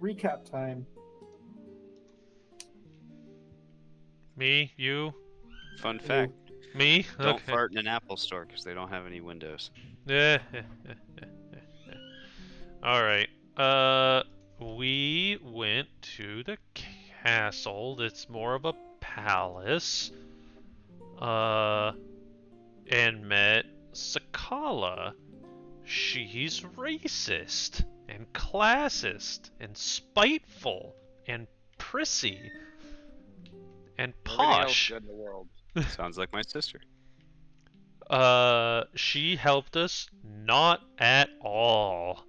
Recap time. Me? You? Fun fact. Me? Don't Okay. fart in an Apple store because they don't have any windows. Alright. We went to the castle that's more of a palace. And met Sakala. She's racist and classist and spiteful and prissy and Everything else posh. good in the world. Sounds like my sister. She helped us not at all.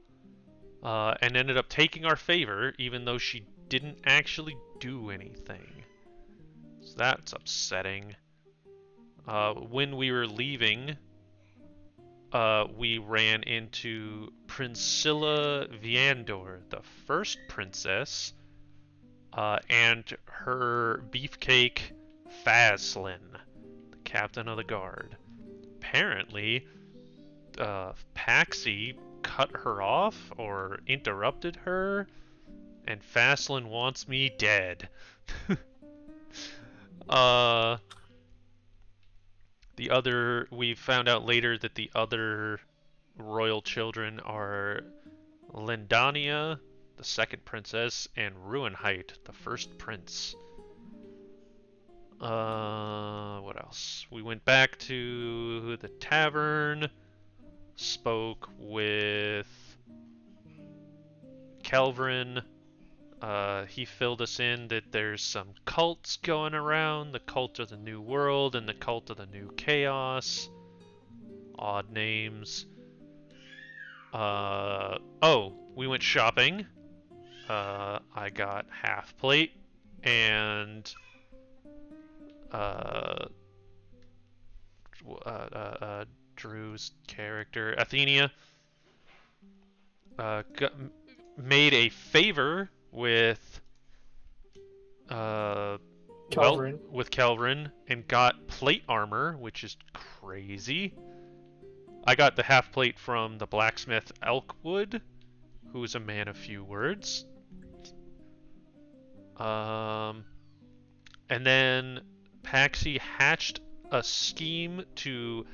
And ended up taking our favor, even though she didn't actually do anything. So that's upsetting. When we were leaving, we ran into Priscilla Viandor, the first princess, and her beefcake Faslin, the captain of the guard. Apparently, Paxi cut her off or interrupted her, and Faslin wants me dead. We found out later that the other royal children are Lindania, the second princess, and Ruinheit, the first prince. What else? We went back to the tavern, spoke with Kelvin. He filled us in that there's some cults going around, the cult of the New World and the cult of the New Chaos. Odd names. We went shopping. I got half plate and Drew's character Athenia made a favor with Kelvin. with Kelvin and got plate armor, which is crazy. I got the half plate from the blacksmith Elkwood, who is a man of few words. And then Paxi hatched a scheme to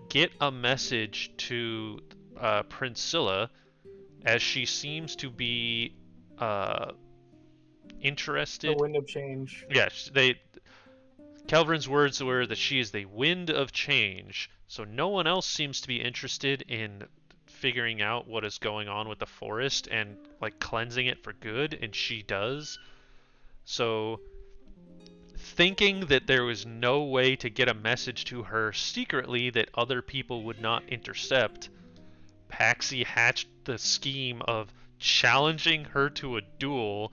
get a message to Priscilla, as she seems to be interested. The wind of change. Yes, Kelvin's words were that she is the wind of change, so no one else seems to be interested in figuring out what is going on with the forest and like cleansing it for good, and she does. So, thinking that there was no way to get a message to her secretly that other people would not intercept, Paxi hatched the scheme of challenging her to a duel,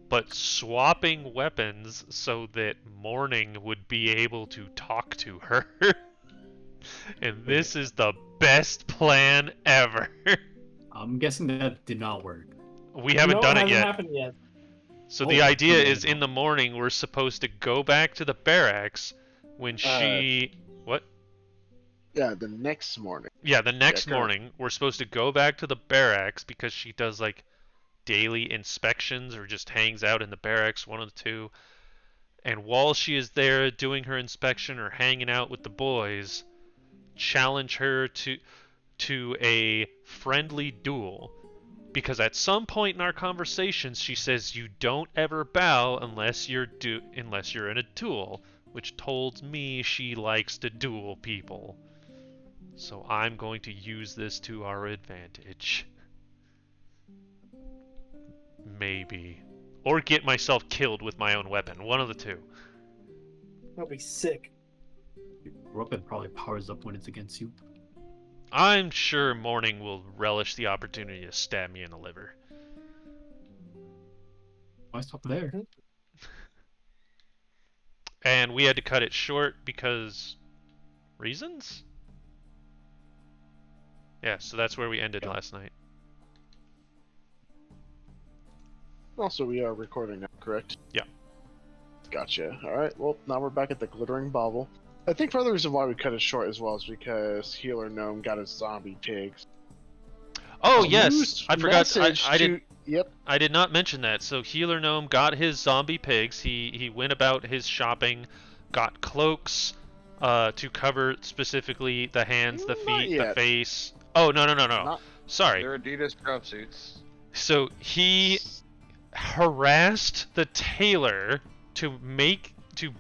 but swapping weapons so that Morning would be able to talk to her. And this is the best plan ever. I'm guessing that did not work. We haven't done it yet. Happened yet. So the idea is in the morning we're supposed to go back to the barracks when she... What? Yeah, the next morning. Yeah, the next morning we're supposed to go back to the barracks because she does like daily inspections or just hangs out in the barracks, one of the two. And while she is there doing her inspection or hanging out with the boys, challenge her to a friendly duel. Because at some point in our conversations she says you don't ever bow unless you're in a duel, which told me she likes to duel people. So I'm going to use this to our advantage. Maybe. Or get myself killed with my own weapon. One of the two. That'll be sick. Your weapon probably powers up when it's against you. I'm sure Morning will relish the opportunity to stab me in the liver. Why stop there? And we had to cut it short because... reasons? Yeah, so that's where we ended last night. Also, we are recording now, correct? Yeah. Gotcha. Alright, well, now we're back at the Glittering Bauble. I think part of the reason why we cut it short as well is because Healer Gnome got his zombie pigs. Oh A yes, loose I forgot. message I did. to- Yep. I did not mention that. So Healer Gnome got his zombie pigs. He went about his shopping, got cloaks, to cover specifically the hands, the Not feet, the yet. face. Oh no. Not Sorry. They're Adidas jumpsuits. So he harassed the tailor to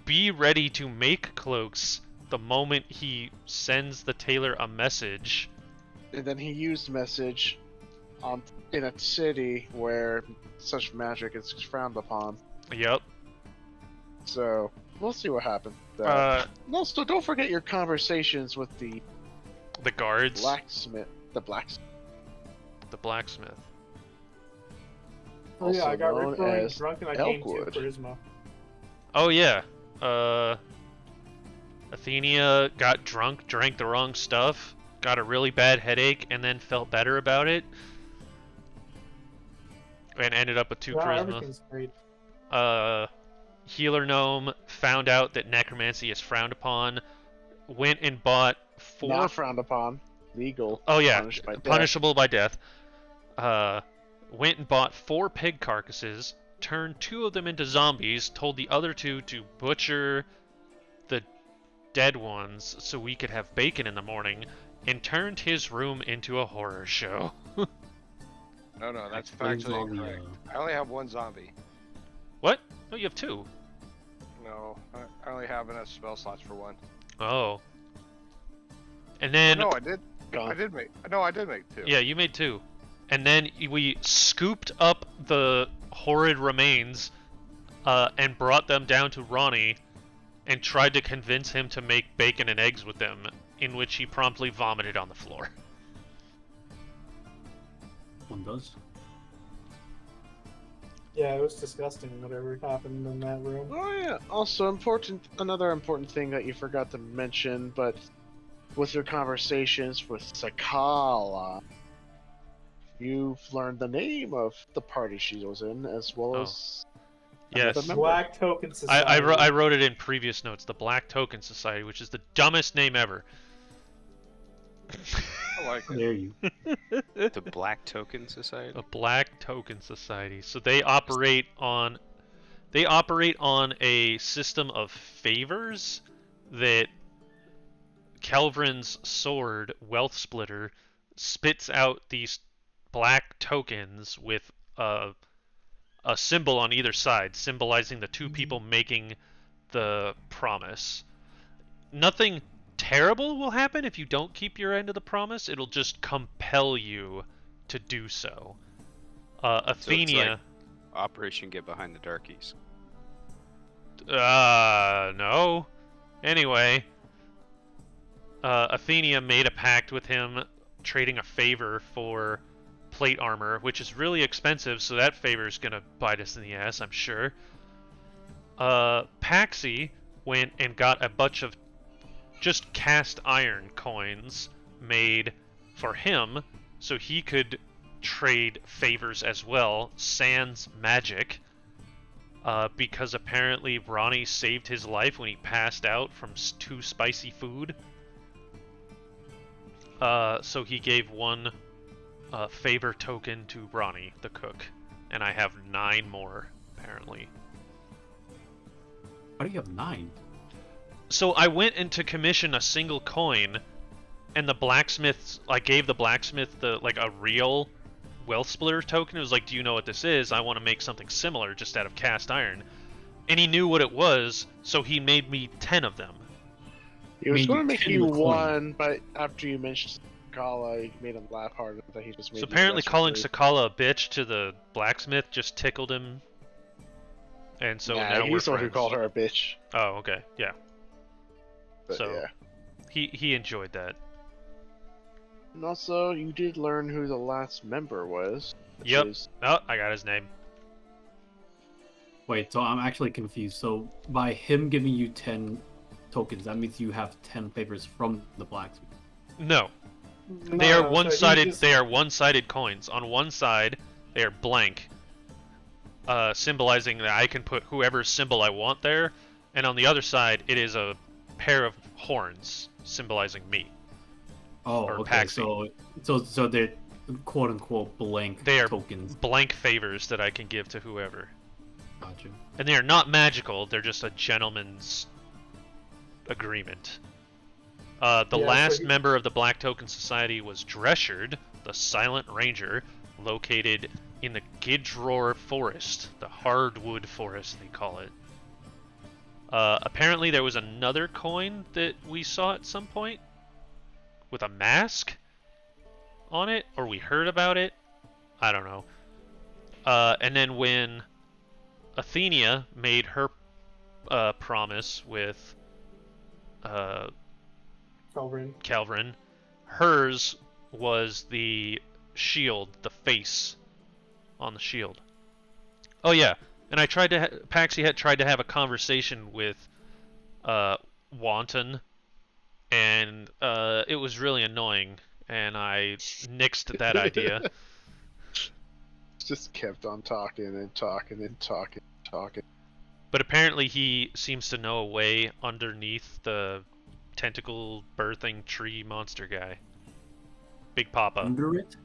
be ready to make cloaks the moment he sends the tailor a message. And then he used message in a city where such magic is frowned upon. Yep. So we'll see what happens. Also, don't forget your conversations with the The guards. blacksmith. The blacksmith. The blacksmith. Oh yeah, I Also got known ripped roaring as drunk and I gained 2 Elkwood. charisma. Oh yeah. Athenia got drunk, drank the wrong stuff, got a really bad headache, and then felt better about it. And ended up with 2 Wow, charisma. everything's great. Healer Gnome found out that necromancy is frowned upon, went and bought 4... Not frowned upon. Legal. Oh yeah, Punished by death. punishable by death. Went and bought 4 pig carcasses, turned 2 of them into zombies, told the other 2 to butcher the dead ones so we could have bacon in the morning, and turned his room into a horror show. No, that's Explains all factually the, incorrect. I only have 1 zombie. What? No, you have 2. No, I only have enough spell slots for 1. Oh. And then... No, I did. Gone. I did make. No, I did make 2. Yeah, you made 2. And then we scooped up the horrid remains and brought them down to Ronnie and tried to convince him to make bacon and eggs with them, in which he promptly vomited on the floor. One does. Yeah, it was disgusting whatever happened in that room. Oh yeah. Also another important thing that you forgot to mention, but with your conversations with Sakala, you've learned the name of the party she was in, as well Oh. as Yes. another member. Black Token Society. I wrote it in previous notes, the Black Token Society, which is the dumbest name ever. I like it. There you. The Black Token Society. The Black Token Society. So they operate on a system of favors that Kelvrin's sword, Wealth Splitter, spits out these black tokens with a symbol on either side, symbolizing the 2 people making the promise. Nothing terrible will happen if you don't keep your end of the promise. It'll just compel you to do so. Athenia... like Operation Get Behind the Darkies. No. Anyway, Athenia made a pact with him, trading a favor for plate armor, which is really expensive, so that favor is gonna bite us in the ass, I'm sure. Paxi went and got a bunch of just cast iron coins made for him, so he could trade favors as well, sans magic. Because apparently Ronnie saved his life when he passed out from too spicy food. So he gave 1 favor token to Ronnie, the cook. And I have 9 more, apparently. Why do you have 9? So I went in to commission a single coin, and the blacksmith, I gave the blacksmith a real Wealth Splitter token. It was like, do you know what this is? I want to make something similar just out of cast iron. And he knew what it was, so he made me 10 of them. He was I mean, going to you make can you with coin. 1, but after you mentioned Sakala, you made him laugh harder that he just made So you apparently less calling afraid. Sakala a bitch to the blacksmith just tickled him. And so Nah, now we're he's the one who friends. called her a bitch. Oh, okay. Yeah. But So- yeah. He enjoyed that. And also, you did learn who the last member was. Which Yep. is Oh, I got his name. Wait, so I'm actually confused. So by him giving you 10 tokens, that means you have 10 favors from the blacksmith. No. No, They are so he one-sided. just- They are one-sided coins. On one side, they are blank, symbolizing that I can put whoever symbol I want there, and on the other side, it is a pair of horns symbolizing me. Oh, Or okay. Paxi. So quote unquote blank They are tokens. blank favors that I can give to whoever. Gotcha. And they are not magical, they're just a gentleman's agreement. The Yeah, last so- member of the Black Token Society was Dressured, the Silent Ranger, located in the Gidroar Forest, the Hardwood Forest, they call it. Apparently there was another coin that we saw at some point with a mask on it, or we heard about it. I don't know. And then when Athenia made her promise with Calvin. hers was the shield, the face on the shield. Oh yeah, and I tried to Paxi had tried to have a conversation with Wanton, and it was really annoying, and I nixed that idea. Just kept on talking and talking and talking and talking. But apparently he seems to know a way underneath the tentacle birthing tree monster guy. Big Papa. Under it?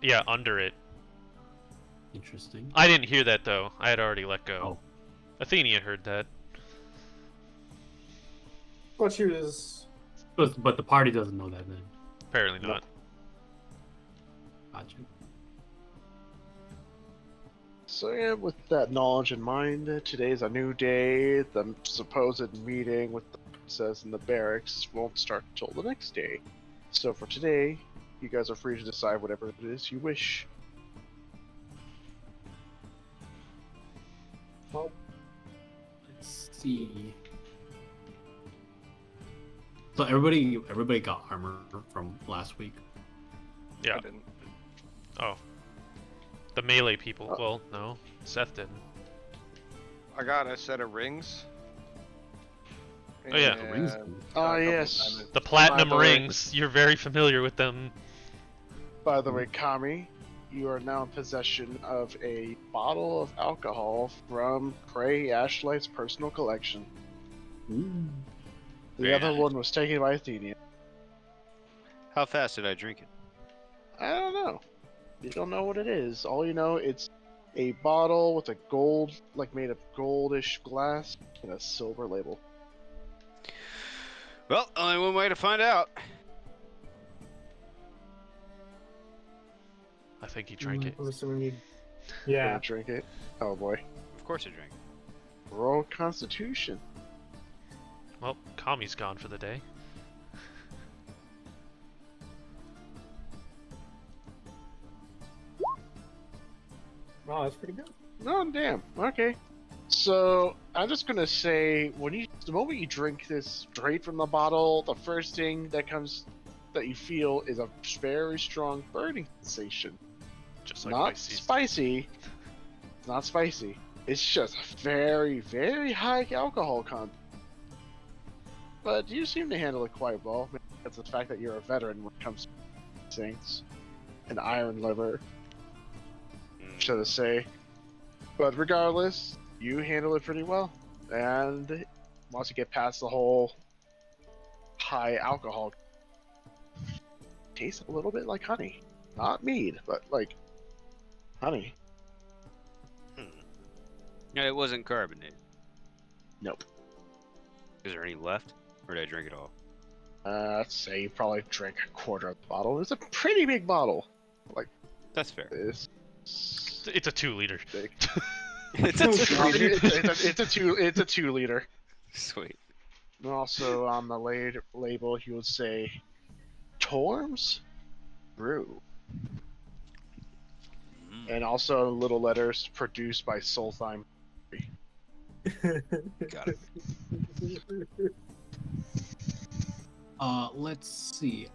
Yeah, under it. Interesting. I didn't hear that though. I had already let go. Oh. Athenia heard that. Well, she was. But the party doesn't know that then. Apparently not. Gotcha. So yeah, with that knowledge in mind, today's a new day. The supposed meeting with the princess in the barracks won't start until the next day. So for today, you guys are free to decide whatever it is you wish. Well, Let's see. So everybody got armor from last week. Yeah. I didn't. Oh. The melee people. Well, no. Seth didn't. I got a set of rings. Oh, yeah. The rings. and Oh, a couple yes. diamonds. The platinum By the way- rings. You're very familiar with them. By the way, Kami, you are now in possession of a bottle of alcohol from Cray Ashlight's personal collection. Ooh. The Very other nice. one was taken by Athenia. How fast did I drink it? I don't know. You don't know what it is. All you know, it's a bottle with a gold, like made of goldish glass and a silver label. Well, only one way to find out. I think he drank it. I'm assuming you. Yeah. Yeah. Drink it. Oh boy. Of course I drank. Roll Constitution. Well, Kami's gone for the day. Oh, that's pretty good. Oh damn. Okay. So I'm just gonna say, the moment you drink this straight from the bottle, the first thing that you feel is a very strong burning sensation. Just like Not Pisces. spicy. It's not spicy. It's just a very, very high alcohol content. But you seem to handle it quite well. Maybe that's the fact that you're a veteran when it comes to things. An iron liver, so to say. But regardless, you handle it pretty well. And once you get past the whole high alcohol, it tastes a little bit like honey. Not mead, but like honey. Yeah, it wasn't carbonated. Nope. Is there any left? Or did I drink it all? I'd say you probably drank a quarter of the bottle. It's a pretty big bottle. Like That's fair. this. It's a 2-liter. Big. It's a It's a 2 liter. Sweet. And also on the label, he would say, Torms Brew. And also little letters produced by Soltheim. Got it. Let's see.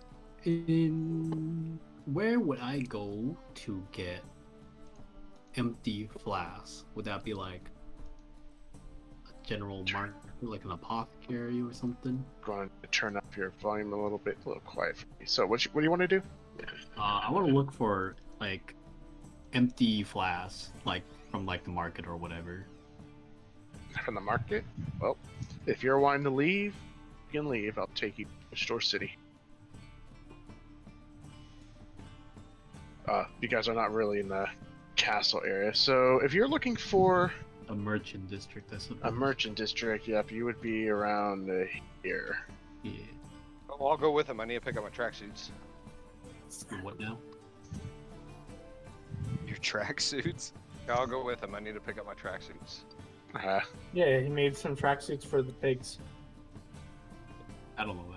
Where would I go to get empty flasks? Would that be like a general market, like an apothecary or something? Going to turn up your volume a little quiet for me. So what do you want to do? I want to look for like empty flasks, like from like the market or whatever. From the market? Well, if you're wanting to leave, you can leave. I'll take you to Store City. You guys are not really in the castle area. So if you're looking for A merchant district, I suppose. a merchant district, yep, you would be around here. Yeah. Oh, I'll go with him. I need to pick up my tracksuits. What now? Your tracksuits? Yeah, I'll go with him. I need to pick up my tracksuits. Yeah, he made some tracksuits for the pigs. I don't know that.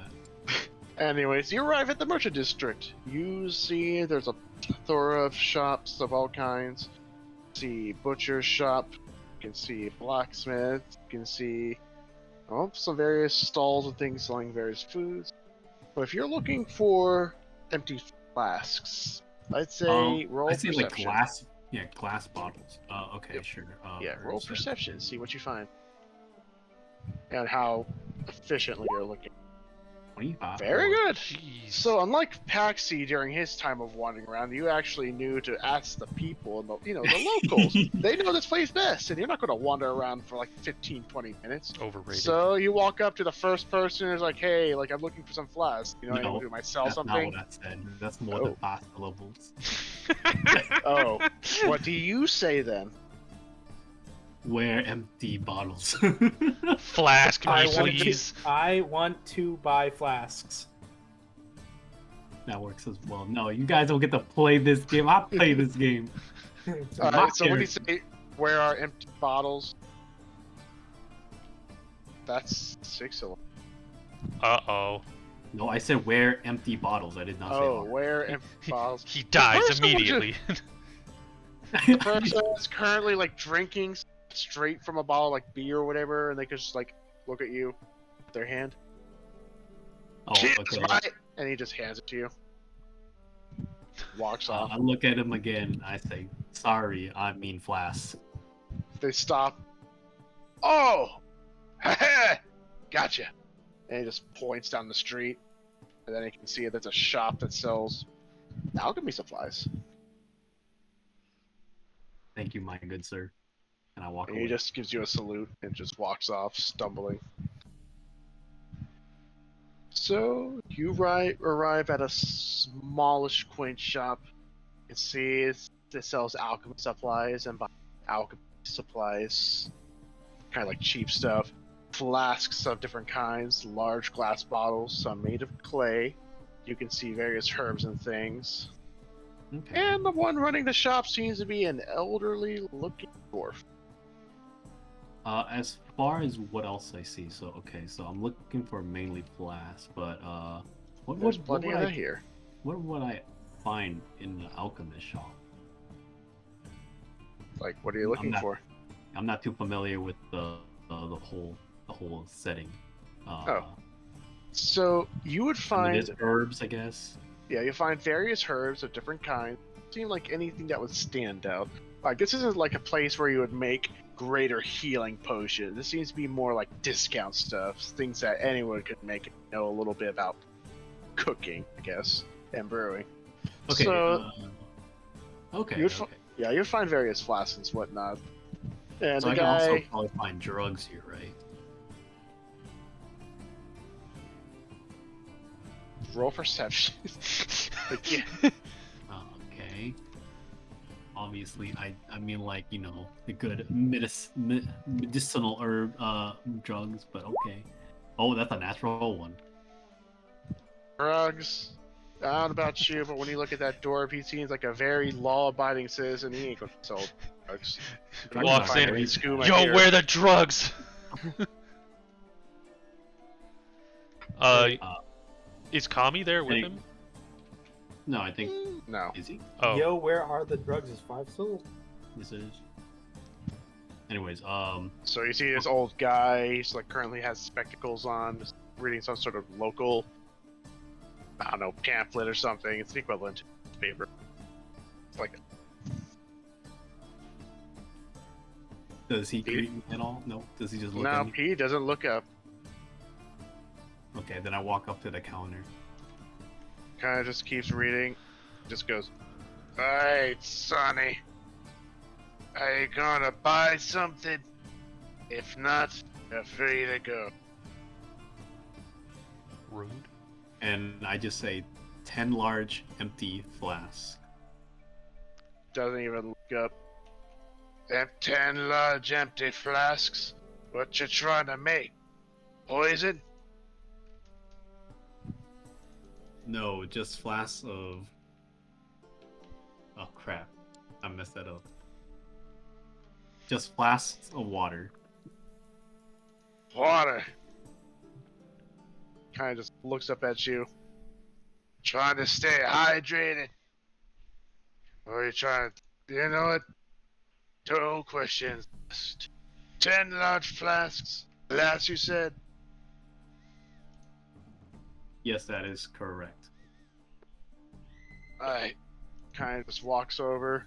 Anyways, you arrive at the merchant district. You see there's a plethora of shops of all kinds. You see butcher's shop. You can see blacksmith. You can see some various stalls and things selling various foods. But if you're looking for empty flasks, I'd say roll I see perception. like glass bottles. Okay, Yep. sure. Roll perception. See what you find. And how efficiently you're looking. 25. Very good. Jeez. So unlike Paxi during his time of wandering around, you actually knew to ask the people, the locals. They know this place best, and you're not going to wander around for like 15, 20 minutes. Overrated. So you walk up to the first person who's like, "Hey, like I'm looking for some flasks. You know, No, I might sell That's something." not what I said. That's more than 5 syllables. Oh, what do you say then? Where empty bottles. Flask me, I want please. I want to buy flasks. That works as well. No, you guys don't get to play this game. I play this game. Alright, so when you say, "Where are empty bottles?" That's 6 syllables. Uh-oh. No, I said where empty bottles. I did not say Oh, are. where empty bottles? He dies first one was immediately. The person is currently like drinking straight from a bottle, like beer or whatever, and they could just like look at you with their hand. Oh, Cheers, okay. right? And he just hands it to you. Walks off. I look at him again. I say, sorry, I mean flasks. They stop. Oh! Gotcha. And he just points down the street. And then you can see there's a shop that sells alchemy supplies. Thank you, my good sir. And I walk And away. he just gives you a salute and just walks off, stumbling. So you arrive at a smallish, quaint shop. You can see it sells alchemy supplies, and by alchemy supplies, kind of like cheap stuff. Flasks of different kinds, large glass bottles, some made of clay. You can see various herbs and things. Okay. And the one running the shop seems to be an elderly-looking dwarf. As far as what else I see, so I'm looking for mainly flasks, but There's plenty of that here. what would I find in the alchemist shop? Like, what are you looking for? I'm not too familiar with the whole setting. So you would I mean, find, there's herbs, I guess. yeah, you find various herbs of different kinds. Seem like anything that would stand out. Like, this isn't like a place where you would make greater healing potions. This seems to be more like discount stuff, things that anyone could make and know a little bit about cooking, I guess, and brewing. Okay. So, Okay. you'd okay. yeah, you'll find various flasks and whatnot. And So the I can also guy, probably find drugs here, right? roll perception. Again. Okay. Obviously, I mean, like, you know, the good medicinal herb drugs, but okay. Oh, that's a natural one. Drugs. I don't know about you, but when you look at that dwarf, he seems like a very law-abiding citizen. He ain't gonna sell drugs. Drugs Walks are in, very- Skooma Yo, here. where the drugs? Is Kami there with Hey. him? No, I think No. is he? Oh, Yo, where are the drugs? Is 5 syllables? This is. Anyways, So you see this old guy, he's like currently has spectacles on, just reading some sort of local, I don't know, pamphlet or something. It's the equivalent to paper. It's like, does he greet me at all? No. Does he just look no, at me? he doesn't look up. Okay, then I walk up to the counter. Kind of just keeps reading. Just goes, "Alright, Sonny. Are you gonna buy something? If not, you're free to go." rude. And I just say 10 large empty flasks. doesn't even look up. Them 10 large empty flasks. What you trying to make? Poison? No, just flasks of. Oh crap! I messed that up. Just flasks of water. Water. Kind of just looks up at you. Trying to stay hydrated. Or are you trying to, you know what? 2 questions. 10 large flasks. Last you said. Yes, that is correct. Alright. Kind of just walks over.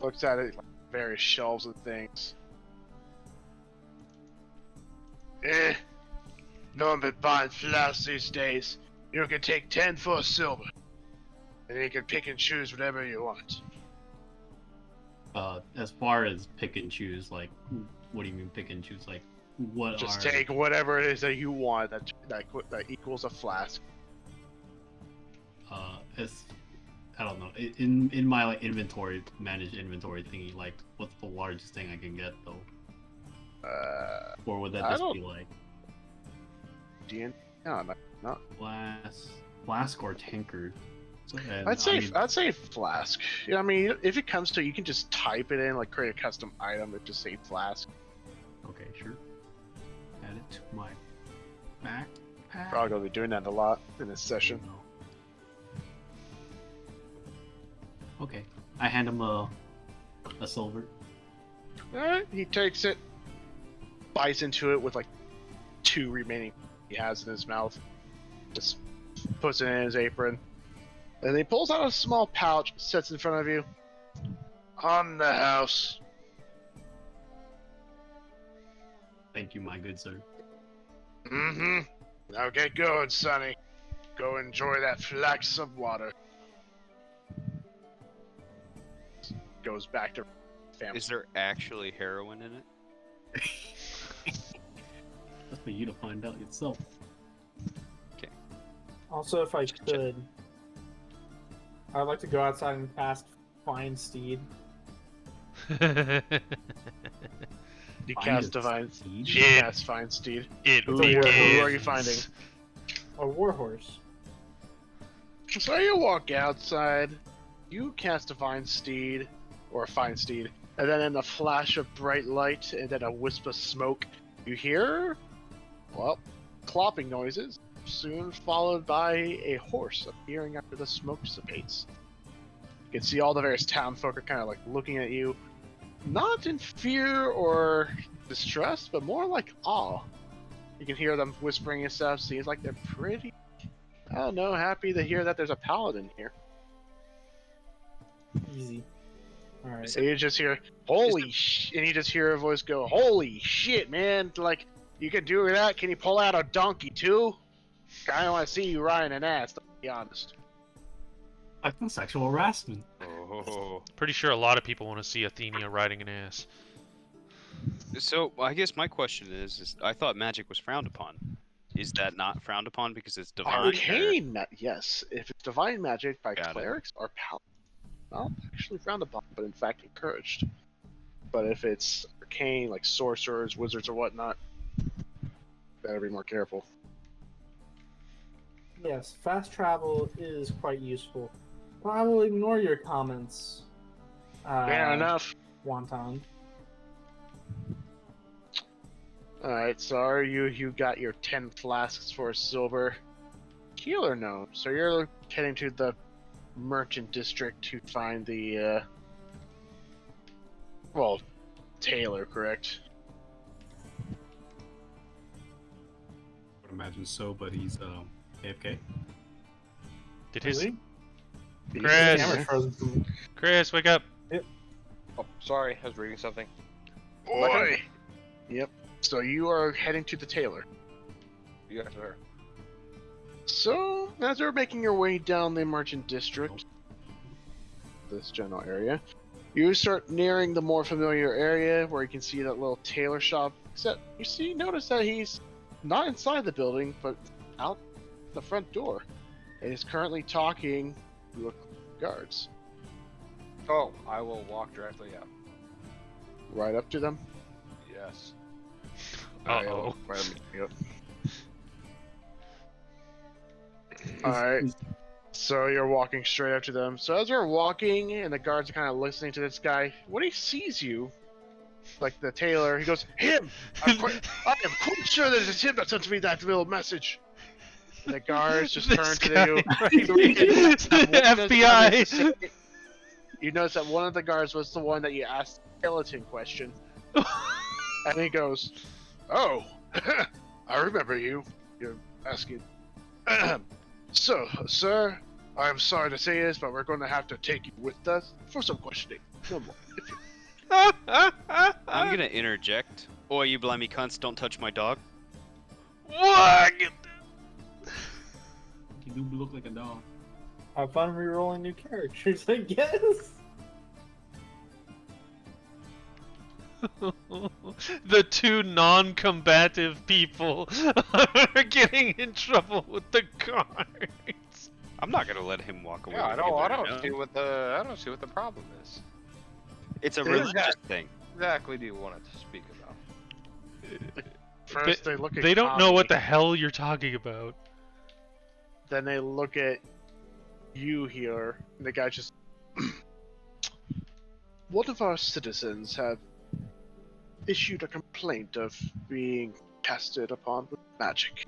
Looks at it, like various shelves of things. No one been buying flasks these days. You can take 10 for silver. And you can pick and choose whatever you want. As far as pick and choose, like, what do you mean pick and choose? Like, what Just are? take whatever it is that you want that equals a flask. As I don't know. In my like inventory, managed inventory thingy, like, what's the largest thing I can get though? Or would that I just don't- be like No, not. flask or tankard? So, and I'd say I mean, I'd say flask. Yeah, I mean, if it comes to, you can just type it in, like create a custom item and just say flask. okay, sure. Add it to my backpack. Probably gonna be doing that a lot in this session. No. Okay, I hand him a silver. Alright, he takes it, bites into it with like 2 remaining he has in his mouth, just puts it in his apron, and he pulls out a small pouch, sets in front of you. On the house. Thank you, my good sir. Mm-hmm. Now get going, Sonny. Go enjoy that flask of water. Goes back to family. Is there actually heroin in it? That's for you to find out yourself. Also, if I could, I'd like to go outside and cast Find Steed. You Find cast a divine. steed? You cast find steed. It Who Who are you begins. finding? A warhorse. So you walk outside. You cast divine steed, or find steed, and then in a flash of bright light and then a wisp of smoke, you hear, well, clopping noises. Soon followed by a horse appearing after the smoke dissipates. You can see all the various town folk are kind of like looking at you, not in fear or distress, but more like awe. You can hear them whispering and stuff. Seems like they're pretty, I don't know, happy to hear that there's a paladin here. Easy. Alright. So you just hear, holy sh, and you just hear a voice go, holy shit, man, like, you can do that? Can you pull out a donkey too? I don't want to see you riding an ass, to be honest. Like the sexual harassment. Oh. Pretty sure a lot of people want to see Athenia riding an ass. So I guess my question is I thought magic was frowned upon. Is that not frowned upon because it's divine? or- Arcane, yes. If it's divine magic by Got it. clerics or paladins, not actually frowned upon, but in fact encouraged. But if it's arcane, like sorcerers, wizards, or whatnot, better be more careful. Yes, fast travel is quite useful. But I will ignore your comments. Fair enough. Wonton. Alright, so you got your 10 flasks for silver. Healer gnome. So you're heading to the merchant district to find the, well, tailor, correct? I would imagine so, but he's AFK. Did his Really? Chris. Camera frozen for me. Chris, wake up! Oh, sorry, I was reading something. Boy! Yep. So you are heading to the tailor. You guys are. So, as you're making your way down the merchant district, this general area, you start nearing the more familiar area where you can see that little tailor shop. Except, notice that he's not inside the building, but out the front door. And is currently talking to the guards. Oh, I will walk directly up. Right up to them. Yes. Alright, Uh-oh. right up me up. Alright. So you're walking straight up to them. So as you're walking, and the guards are kind of listening to this guy, when he sees you, like the tailor, he goes, "Him! I am quite sure that it's him that sent me that little message." And the guards just This turn to guy you. right FBI. You notice that one of the guards was the one that you asked the skeleton question. And he goes, "Oh, I remember you. You're asking." So, sir, I'm sorry to say this, but we're going to have to take you with us for some questioning. No more. I'm gonna interject. Oi, you blimey cunts! Don't touch my dog. What? You do look like a dog. Have fun rerolling new characters, I guess. The two non-combative people are getting in trouble with the guards. I'm not gonna let him walk away. Yeah, with I either, don't see what the problem is. It's a It is religious that- thing. Exactly, do you want to speak about? First, they look at They don't know what Tommy, the hell you're talking about. Then they look at you here, and the guy just. One of our citizens have issued a complaint of being casted upon with magic.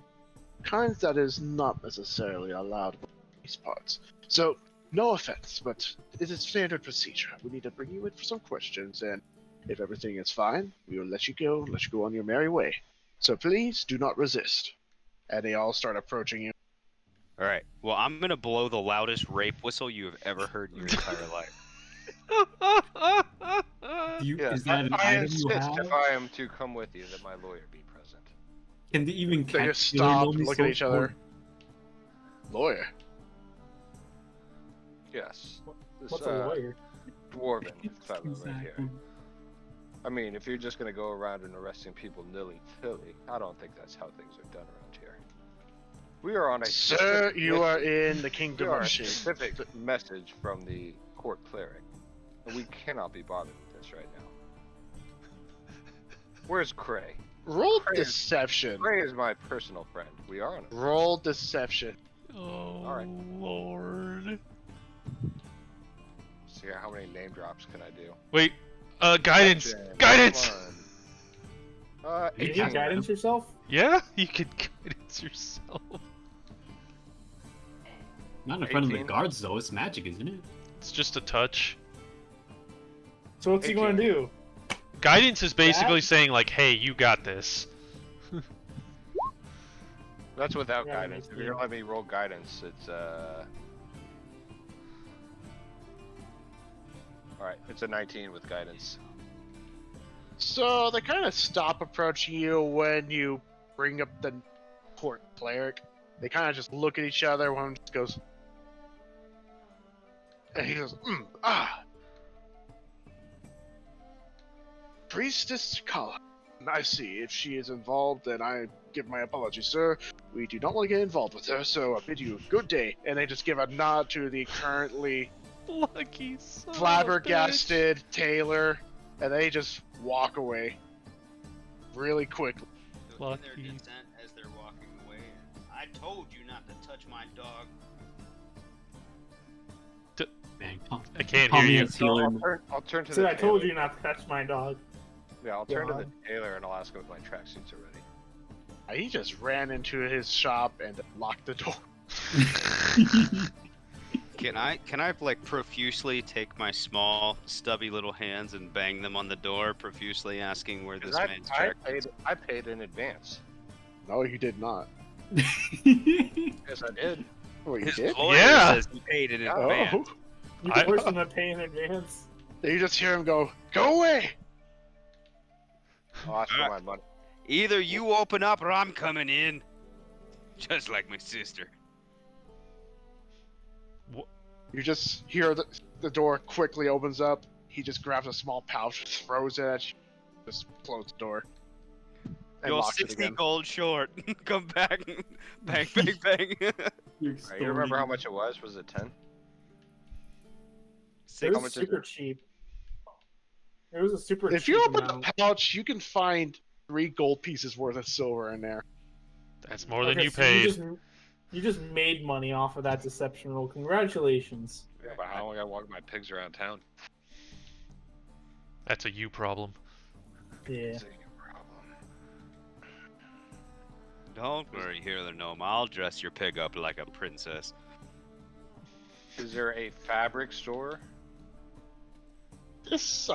Kind that is not necessarily allowed in these parts. So, no offense, but it is standard procedure. We need to bring you in for some questions, and if everything is fine, we will let you go on your merry way. So please do not resist. And they all start approaching you. All right. Well, I'm gonna blow the loudest rape whistle you have ever heard in your entire life. Yes, Is that an I item you insist have? if I am to come with you that my lawyer be present. Can they even They catch just stealing stop, only look at so each other. Lawyer. Yes. This, What's a lawyer? Dwarven fellow right Exactly. here. I mean, if you're just gonna go around and arresting people nilly-tilly, I don't think that's how things are done around here. We are on a Sir, specific you are mission. in the We kingdom are of a shame. specific message from the court cleric, and we cannot be bothered with this right now. Where's Cray? Roll Cray is- deception. Cray is my personal friend. We are on a Roll deception. Oh, Alright. Lord. see how many name drops can I do. Wait, guidance! Deception, Guidance! come on. You 18. can guidance yourself? Yeah? You can guidance yourself. Not in front of the 18. guards though. It's magic, isn't it? It's just a touch. So what's he going to do? Guidance is basically That- saying, like, hey, you got this. That's without Yeah, guidance. If you're gonna let me roll guidance, it's Alright, it's a 19 with guidance. So they kind of stop approaching you when you bring up the court cleric. They kind of just look at each other. One just goes, and he goes, Priestess Kala. I see. If she is involved, then I give my apologies, sir. We do not want to get involved with her, so I bid you a good day. And they just give a nod to the currently Lucky son of a flabbergasted Taylor, and they just walk away really quickly. So in their Lucky. descent as they're walking away, I told you not to touch my dog. Dang, I can't Tommy hear you. and Taylor. I'll turn to So the I told tailor. you not to touch my dog. Yeah, I'll turn to the God. tailor and I'll ask him if my tracksuits are ready. He just ran into his shop and locked the door. Can I like profusely take my small, stubby little hands and bang them on the door, profusely asking where this man's track is? I paid in advance. No, you did not. Yes, I did. Wait, you His did? lawyer Yeah. says he paid in Oh. advance. You I- forced him to pay in advance. You just hear him go, "Go away!" I'll ask for my money. Either you open up or I'm coming in. Just like my sister. You just hear the door quickly opens up. He just grabs a small pouch, throws it at you, just close the door, and You're locks it 60 again. gold short. Come back. Bang, bang, bang. Alright, you remember how much it was? Was it 10? It How was much is super it? cheap. It was a super If cheap you open amount. the pouch, you can find 3 gold pieces worth of silver in there. That's more than Okay, you so paid. you just made money off of that deception roll. Congratulations. Yeah, but how long I walk my pigs around town? That's a you problem. Yeah. It's a problem. Don't worry, here, the gnome. I'll dress your pig up like a princess. Is there a fabric store? This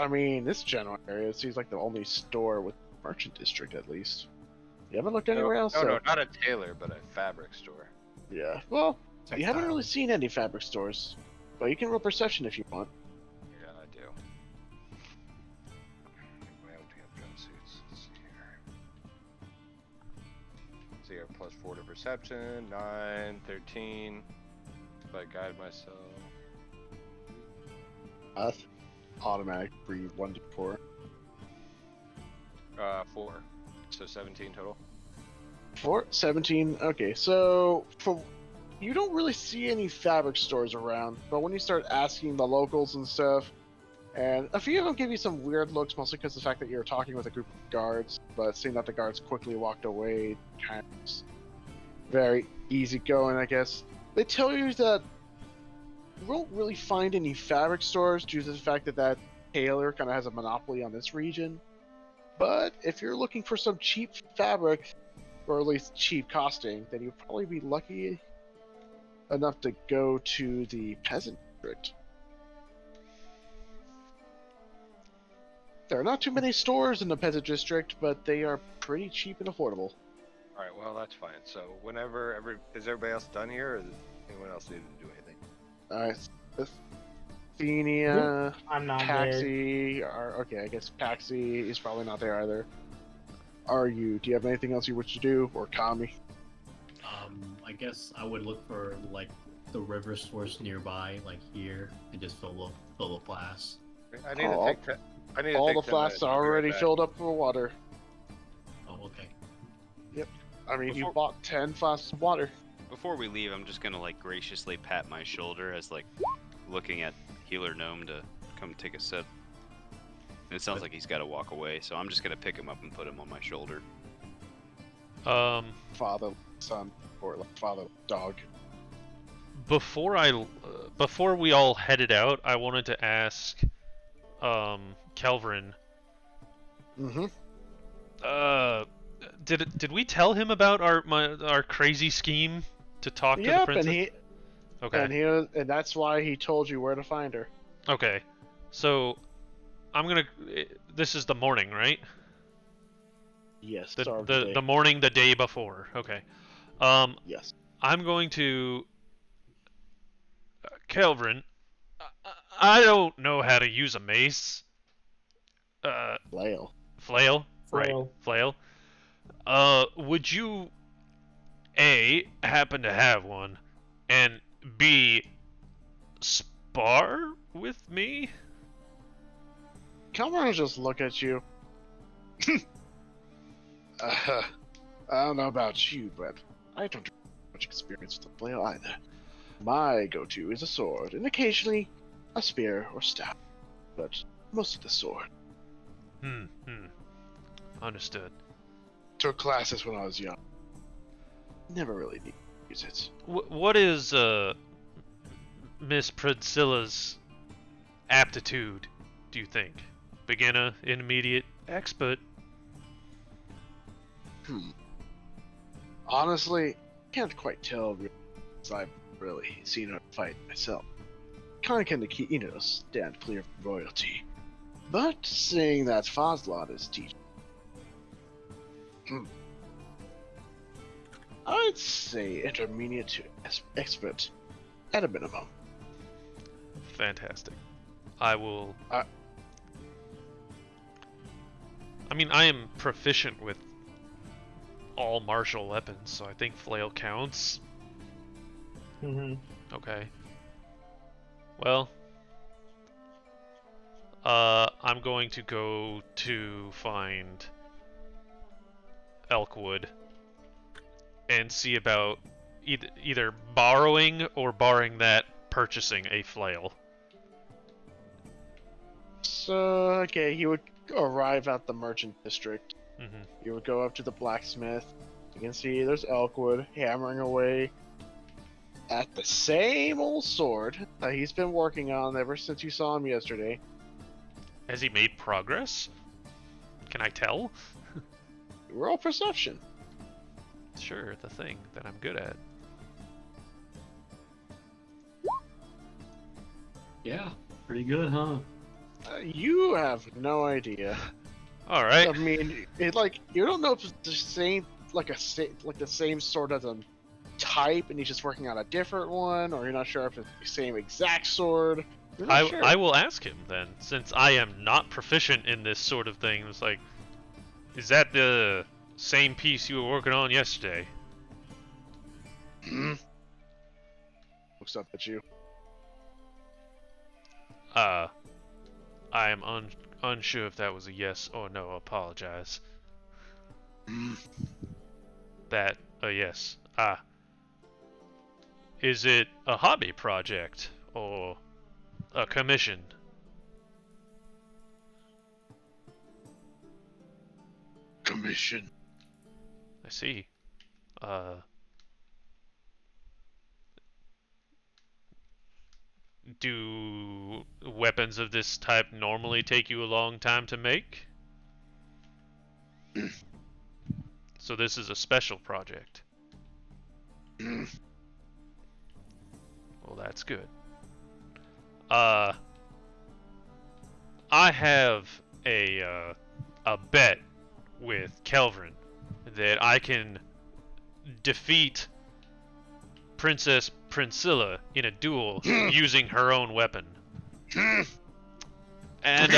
general area seems like the only store with merchant district, at least. You haven't looked anywhere else? No, not a tailor, but a fabric store. Yeah, well, you haven't really Textiles. seen any fabric stores. But you can roll perception if you want. Yeah, I do. My own damn jumpsuits. Let's see here. So you have +4 to perception, 9, 13. If I guide myself. Automatic for you, 1 to 4. 4. So 17 total. 4, 17. Okay, so you don't really see any fabric stores around, but when you start asking the locals and stuff, and a few of them give you some weird looks, mostly because of the fact that you're talking with a group of guards, but seeing that the guards quickly walked away, kind of very easygoing, I guess. They tell you that you won't really find any fabric stores due to the fact that that tailor kind of has a monopoly on this region. But if you're looking for some cheap fabric, or at least cheap costing, then you'll probably be lucky enough to go to the peasant district. There are not too many stores in the peasant district, but they are pretty cheap and affordable. Alright, well, that's fine. So, whenever is everybody else done here, or does anyone else need to do anything? Athenia, I'm not there. Paxi, okay, I guess Paxi is probably not there either. Are you? Do you have anything else you wish to do, or Kami? I guess I would look for like the river source nearby, like here, and just fill the flask. I need to take. I need to All take the 10 flasks minutes. are I'll be right already back. filled up for water. Oh, okay. I mean, you Before- bought 10 flasks of water. Before we leave, I'm just gonna like graciously pat my shoulder as like looking at Healer Gnome to come take a sip. And it sounds like he's got to walk away, so I'm just gonna pick him up and put him on my shoulder. Father, son, or like father, dog. Before we all headed out, I wanted to ask, Kelvin. Mm-hmm. Did we tell him about our crazy scheme to talk to the princess? Okay. And that's why he told you where to find her. Okay. So, this is the morning, right? Yes. start of the day. The morning the day before. Okay. Yes. I'm going to Kelvin. I don't know how to use a mace. Flail. Flail. Right. Flail. Flail. Would you A, happen to have one, and B, spar with me? Come on, just look at you. I don't know about you, but I don't have much experience with the flail either. My go-to is a sword, and occasionally a spear or staff, but mostly the sword. Understood. Took classes when I was young. Never really need to use it. What is Miss Priscilla's aptitude, do you think? Beginner, intermediate, expert? Honestly, can't quite tell because I've really seen her fight myself. Kinda can keep, stand clear of royalty. But saying that Fazlad is teaching, I'd say intermediate to expert, at a minimum. Fantastic. I will... I mean, I am proficient with all martial weapons, so I think flail counts. Mm-hmm. Okay. Well, I'm going to go to find Elkwood and see about either borrowing or barring that purchasing a flail. So, okay, you would arrive at the merchant district. Mm-hmm. You would go up to the blacksmith. You can see there's Elkwood hammering away at the same old sword that he's been working on ever since you saw him yesterday. Has he made progress? Can I tell? Roll perception. Sure, the thing that I'm good at. Yeah, pretty good, huh? You have no idea. All right. I mean, you don't know if it's the same, like the same sort of type, and he's just working on a different one, or you're not sure if it's the same exact sword. You're not sure. I will ask him then, since I am not proficient in this sort of thing. It's like, is that the same piece you were working on yesterday? Looks up at you. I am unsure if that was a yes or no. Apologize. That a yes. Is it a hobby project or a commission? Commission. I see. Do weapons of this type normally take you a long time to make? So this is a special project. Well, that's good. I have a bet with Kelvin that I can defeat Princess Priscilla in a duel using her own weapon. And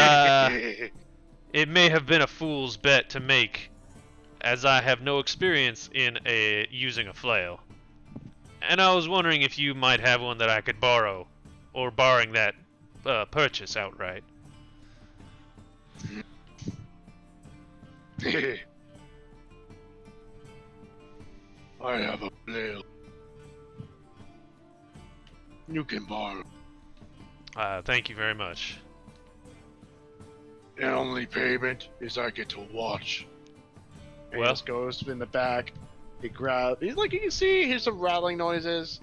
it may have been a fool's bet to make, as I have no experience in using a flail. And I was wondering if you might have one that I could borrow, or borrowing that purchase outright. I have a flail. You can borrow. Thank you very much. The only payment is I get to watch. And Well- he just goes in the back. He grabs. He's like, you can see here's some rattling noises.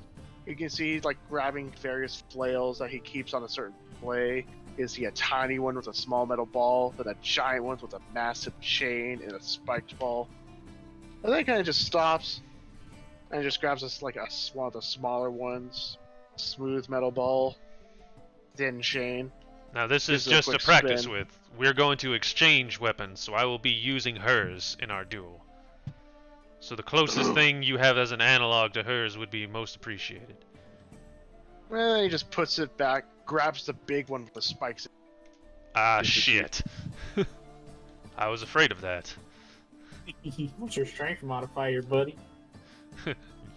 You can see he's like grabbing various flails that he keeps on a certain display. You see a tiny one with a small metal ball, then a giant one with a massive chain and a spiked ball. And then he kind of just stops and just grabs us like one of the smaller ones, smooth metal ball, thin chain. Now this is Just a just to quick practice spin. with. We're going to exchange weapons, so I will be using hers in our duel. So the closest thing you have as an analog to hers would be most appreciated. Well, he just puts it back, grabs the big one with the spikes. Ah, Did you- shit. I was afraid of that. What's your strength modifier, buddy?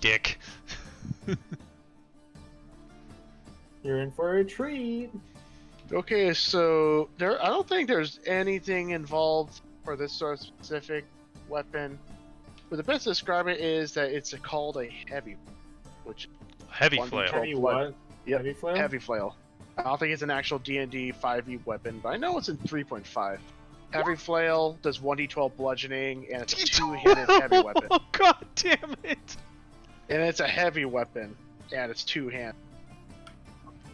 Dick. You're in for a treat. Okay, so I don't think there's anything involved for this sort of specific weapon. But the best to describe it is that it's called a heavy, which Heavy One flail. control. Heavy what? Yep, Heavy flail? heavy flail. I don't think it's an actual D&D 5e weapon, but I know it's in 3.5. Heavy flail does 1d12 bludgeoning, and it's a two-handed heavy weapon. Oh, god damn it! And it's a heavy weapon, and it's two-handed.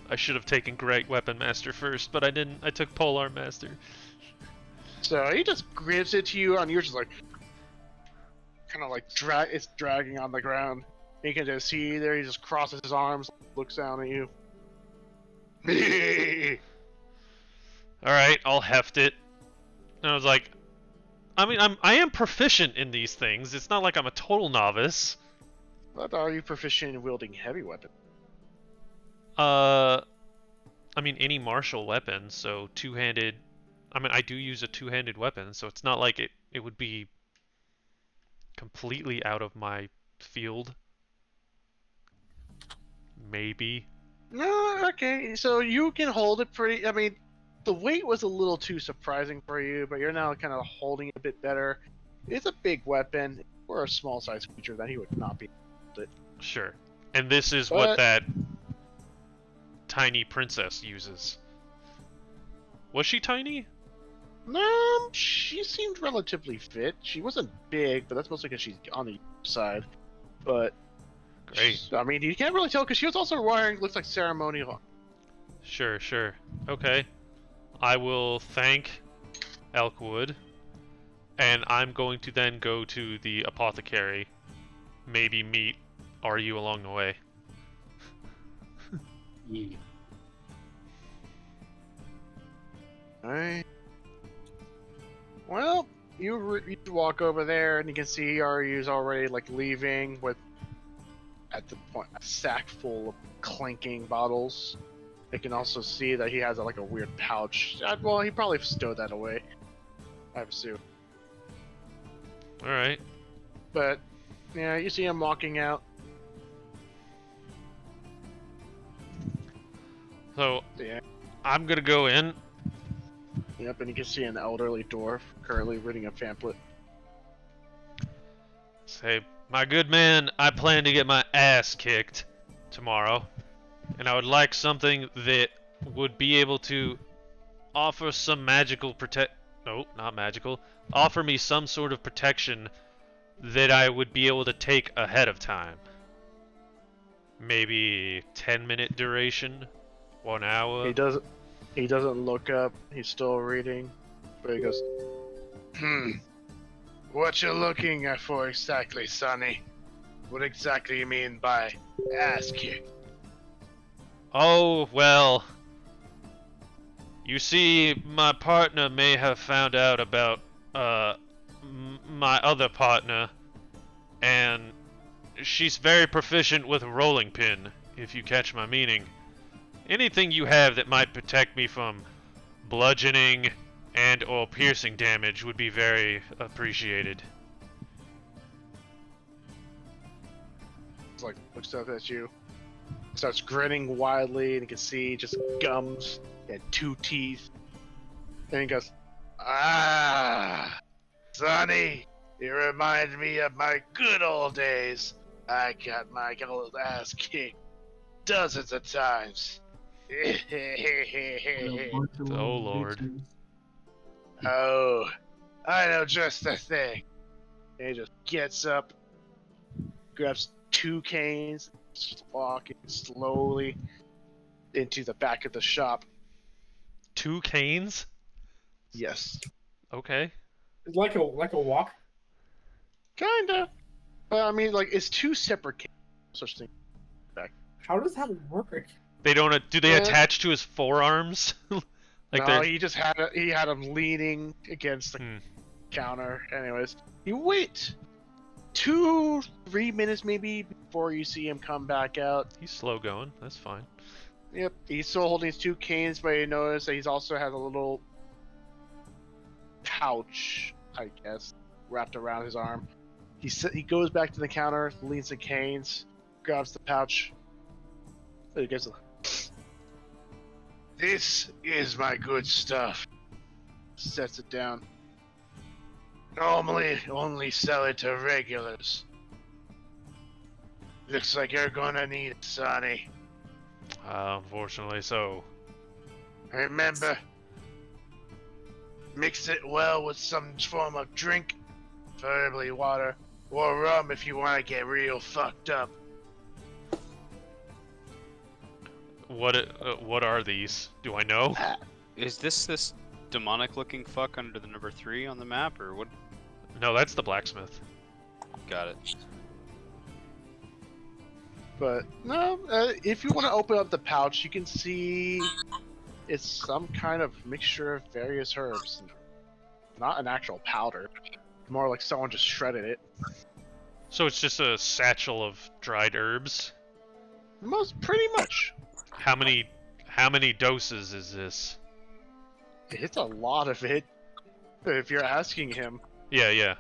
I should have taken Great Weapon Master first, but I didn't. I took Polearm Master. So he just gives it to you, and you're just like, kind of like it's dragging on the ground. You can just see there. He just crosses his arms, looks down at you. Alright, I'll heft it. And I was like, I mean, I am proficient in these things. It's not like I'm a total novice. But are you proficient in wielding heavy weapons? I mean, any martial weapon, so two-handed. I mean, I do use a two-handed weapon, so it's not like it would be completely out of my field. Maybe. No, okay. So you can hold it pretty. I mean, the weight was a little too surprising for you, but you're now kind of holding it a bit better. It's a big weapon. For a small-sized creature, then he would not be. Sure. And this is But- what that tiny princess uses. Was she tiny? She seemed relatively fit. She wasn't big, but that's mostly because she's on the side. But Great. I mean, you can't really tell because she was also wearing looks like ceremonial. Sure. Okay. I will thank Elkwood, and I'm going to then go to the apothecary. Maybe meet Ryu along the way. Yeah. Alright. Well, you walk over there and you can see Ryu's already like leaving with, at the point, a sack full of clinking bottles. You can also see that he has like a weird pouch. Well, he probably stowed that away, I assume. Alright. But yeah, you see him walking out. So, Yeah. I'm gonna go in. Yep, and you can see an elderly dwarf currently reading a pamphlet. Say, my good man, I plan to get my ass kicked tomorrow, and I would like something that would be able to offer some magical no, not magical. Offer me some sort of protection that I would be able to take ahead of time. Maybe 10-minute duration, 1 hour. He doesn't look up. He's still reading, but he goes, What you looking at for exactly, Sonny? What exactly you mean by ass kick? Oh, well. You see, my partner may have found out about, my other partner, and she's very proficient with a rolling pin, if you catch my meaning. Anything you have that might protect me from bludgeoning and or piercing damage would be very appreciated. He's like, looks up at you, starts grinning wildly, and you can see just gums and 2 teeth. And he goes, Sonny, you remind me of my good old days. I got my old ass kicked dozens of times. Oh, Lord. Oh, I know just the thing. And he just gets up, grabs 2 canes, just walking slowly into the back of the shop. 2 canes? Yes. Okay. It's like a walk. Kinda. But I mean, like, it's 2 separate canes. Such thing. How does that work? They don't. Do they Yeah. attach to his forearms? No, they're- he just had him leaning against the counter. Anyways, you wait 2-3 minutes maybe before you see him come back out. He's slow going. That's fine. Yep, he's still holding his 2 canes, but you notice that he's also has a little pouch, I guess, wrapped around his arm. He goes back to the counter, leans the canes, grabs the pouch. He goes, This is my good stuff. Sets it down. Normally, only sell it to regulars. Looks like you're gonna need it, Sonny. Unfortunately, so. Remember, mix it well with some form of drink, preferably water, or rum if you want to get real fucked up. What are these? Do I know? Is this demonic-looking fuck under the number 3 on the map, or what? No, that's the blacksmith. Got it. But no, if you want to open up the pouch, you can see it's some kind of mixture of various herbs. Not an actual powder. More like someone just shredded it. So it's just a satchel of dried herbs. Pretty much. How many doses is this? It's a lot of it. If you're asking him. Yeah.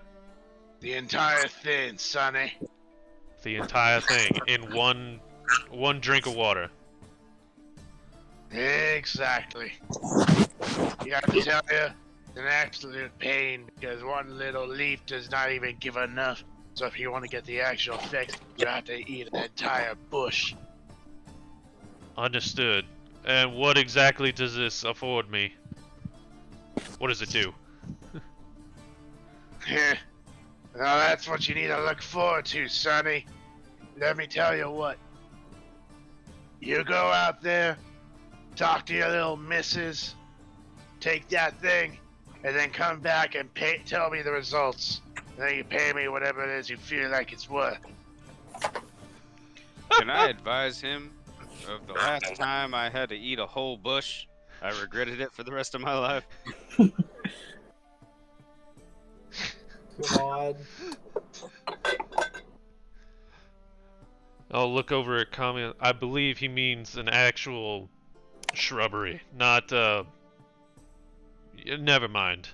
The entire thing, Sonny. The entire thing in one drink of water. Exactly. You have to tell you, it's an absolute pain because one little leaf does not even give enough. So if you want to get the actual effects, you have to eat an entire bush. Understood. And what exactly does this afford me? What does it do? Now that's what you need to look forward to, Sonny. Let me tell you what. You go out there, talk to your little missus, take that thing, and then come back and tell me the results. And then you pay me whatever it is you feel like it's worth. Can I advise him of the last time I had to eat a whole bush? I regretted it for the rest of my life. God. I'll look over at Kami. I believe he means an actual shrubbery, not never mind.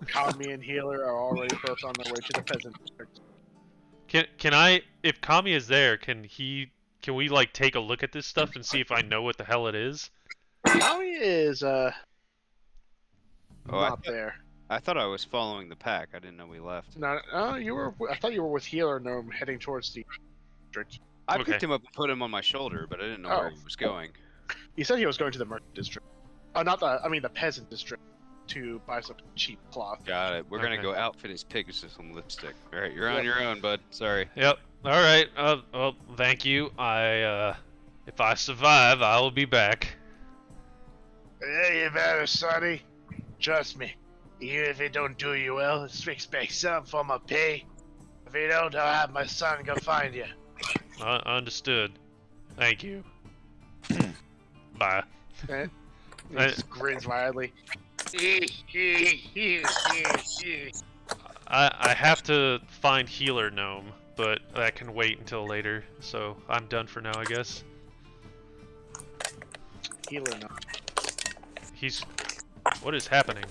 Kami and Healer are already both on their way to the peasant district. Can I, if Kami is there, can we like take a look at this stuff and see if I know what the hell it is? Kami is Oh, not there. I thought I was following the pack. I didn't know we left. No, you were. I thought you were with Healer Gnome heading towards the district. I Okay. picked him up and put him on my shoulder, but I didn't know where he was going. He said he was going to the merchant district. The peasant district to buy some cheap cloth. Got it. We're gonna Okay. go outfit his pigs with some lipstick. All right, you're on your own, bud. Sorry. Yep. All right. Well, thank you. If I survive, I will be back. Hey, you better, Sonny. Trust me. Even if it don't do you well, expect some form of pay. If you don't, I'll have my son go find you. Understood. Thank you. Bye. He just grins wildly. I have to find Healer Gnome, but that can wait until later. So I'm done for now, I guess. Healer Gnome. What is happening?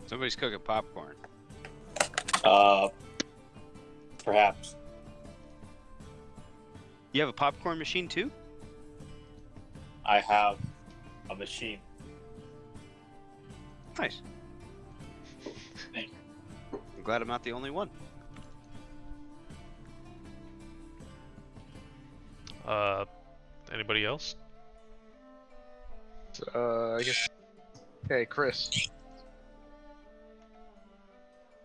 Somebody's cooking popcorn. Perhaps. You have a popcorn machine too? I have a machine. Nice. Thank you. I'm glad I'm not the only one. Anybody else? I guess. Hey, Chris.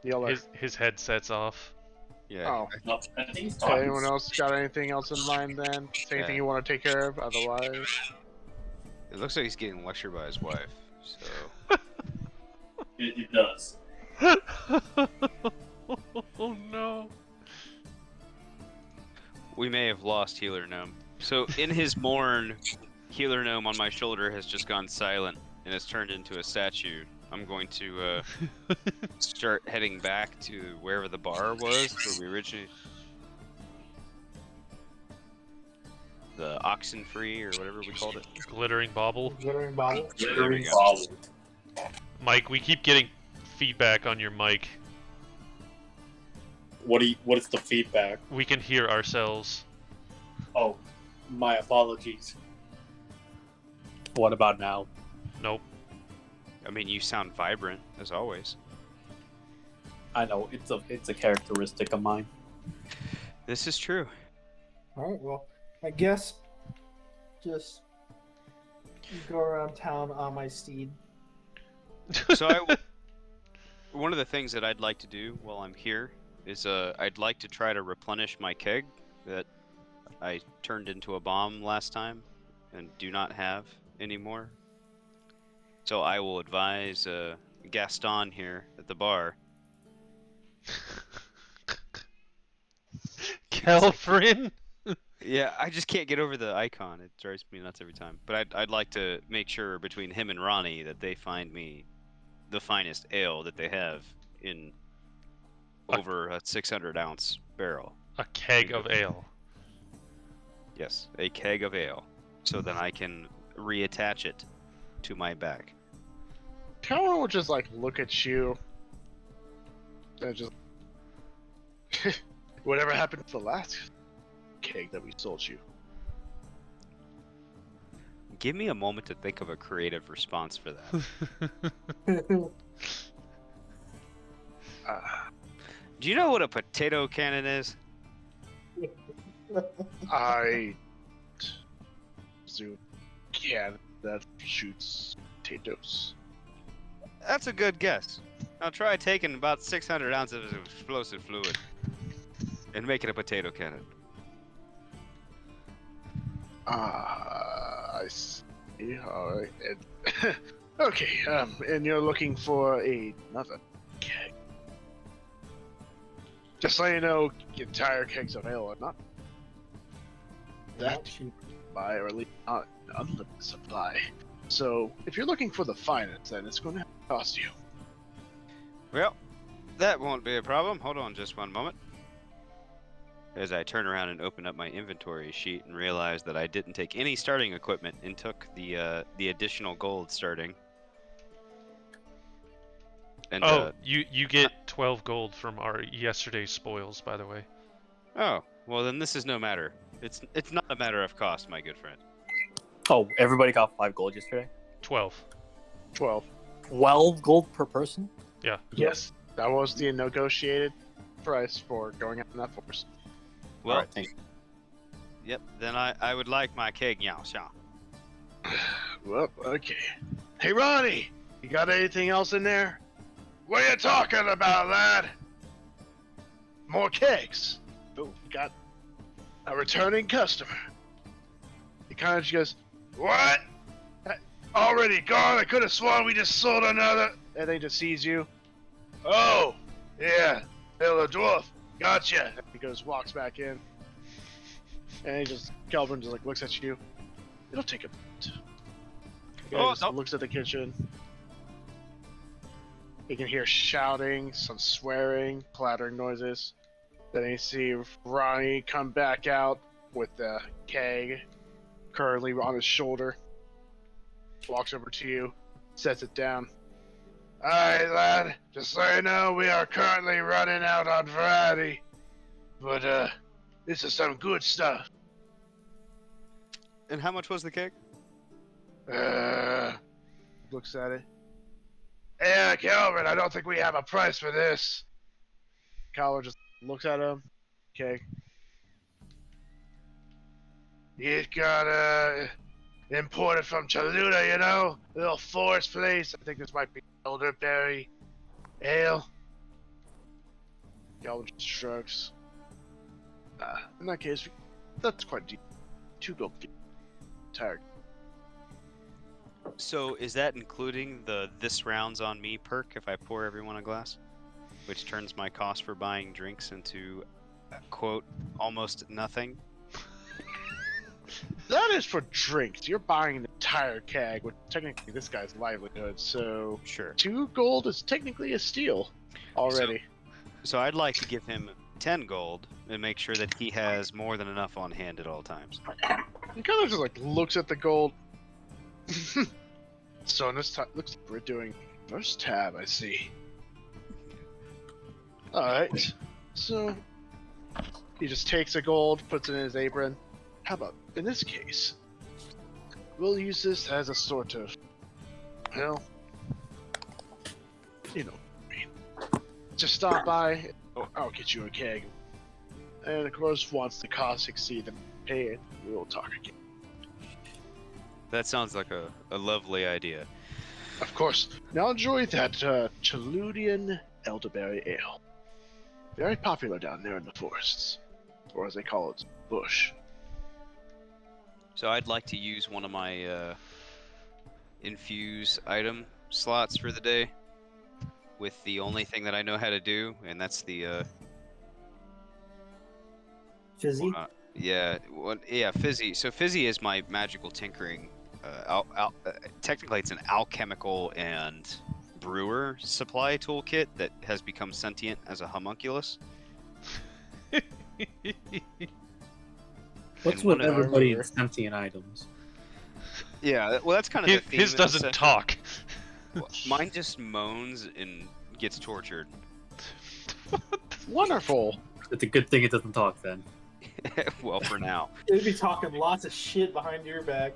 Yeller. His headset's off. Yeah. Oh. No, I think he's Okay, talking. anyone else got anything else in mind then? Anything you want to take care of? Otherwise, It looks like he's getting lectured by his wife. So It does. Oh no. we may have lost Healer Gnome. So in his mourn, Healer Gnome on my shoulder has just gone silent and has turned into a statue. I'm going to start heading back to wherever the bar was where we originally. The oxen free or whatever we called it. Glittering bauble. Glittering bottle. There we go. Bobbled. Mike, we keep getting feedback on your mic. What is the feedback? We can hear ourselves. Oh, my apologies. What about now? Nope. I mean, you sound vibrant as always. I know it's a characteristic of mine. This is true. Alright, well, I guess just go around town on my steed. So one of the things that I'd like to do while I'm here is I'd like to try to replenish my keg that I turned into a bomb last time and do not have anymore. So I will advise Gaston here at the bar. Kelfrin? Yeah, I just can't get over the icon. It drives me nuts every time. But I'd like to make sure between him and Ronnie that they find me the finest ale that they have in over a 600-ounce barrel. A keg of ale. Yes, a keg of ale. So then I can reattach it to my back. Tower will just like look at you and just whatever happened to the last keg that we sold you. Give me a moment to think of a creative response for that. Do you know what a potato cannon is? I presume that shoots potatoes. That's a good guess. Now try taking about 600 ounces of explosive fluid and making a potato cannon. I see. All right. Okay. And you're looking for another keg. Just so you know, entire kegs of ale are not that cheap. buy, or at least not an unlimited supply. So if you're looking for the finest, then it's going to cost you. Well, that won't be a problem. Hold on just one moment. As I turn around and open up my inventory sheet and realize that I didn't take any starting equipment and took the additional gold starting. And you get 12 gold from our yesterday's spoils, by the way. oh, well then this is no matter. It's not a matter of cost, my good friend. Oh, everybody got 5 gold yesterday? 12. 12. 12 gold per person? Yes, that was the negotiated price for going out in that force. Well, Alright, thank you. yep. Then I would like my keg now, Sean. Well, okay. Hey, Ronnie, you got anything else in there? What are you talking about, lad? More kegs. Oh, got a returning customer. He kind of just goes, "What? Already gone? I could have sworn we just sold another." And then he just sees you. Oh, yeah, hello, dwarf. Gotcha. He goes, walks back in, and Kelvin just like looks at you. It'll take a bit. He Oh, just no. looks at the kitchen. You can hear shouting, some swearing, clattering noises. Then you see Ronnie come back out with the keg currently on his shoulder. Walks over to you, sets it down. Alright, lad, just so you know, we are currently running out on variety. But, this is some good stuff. And how much was the keg? Looks at it. Yeah, Calvin, I don't think we have a price for this. Calvin just looks at him. Okay. You got, imported from Chaluda, you know? Little forest place. I think this might be elderberry ale. Calvin just shrugs. In that case, that's quite deep. 2 gold. Tired. So is that including the "this round's on me" perk if I pour everyone a glass, which turns my cost for buying drinks into, quote, almost nothing? That is for drinks. You're buying an entire keg, which technically this guy's livelihood. So Sure. 2 gold is technically a steal already. So I'd like to give him 10 gold and make sure that he has more than enough on hand at all times. He kind of just like looks at the gold. So in this time, looks like we're doing first tab. I see. All right. So he just takes a gold, puts it in his apron. How about in this case? We'll use this as a sort of, well, you know, what I mean. Just stop by. I'll get you a keg. And of course, once the costs exceed the pay it, we'll talk again. That sounds like a lovely idea. Of course. Now enjoy that Chaludian elderberry ale. Very popular down there in the forests, or as they call it, bush. So I'd like to use one of my infuse item slots for the day with the only thing that I know how to do, and that's the Fizzy. yeah, fizzy. So fizzy is my magical tinkering. Technically, it's an alchemical and brewer supply toolkit that has become sentient as a homunculus. What's And with one of everybody in sentient items? Yeah, well, that's kind of the theme. His of the doesn't session. talk. Mine just moans and gets tortured. Wonderful. It's a good thing it doesn't talk then. Well, for now. They'd be talking lots of shit behind your back.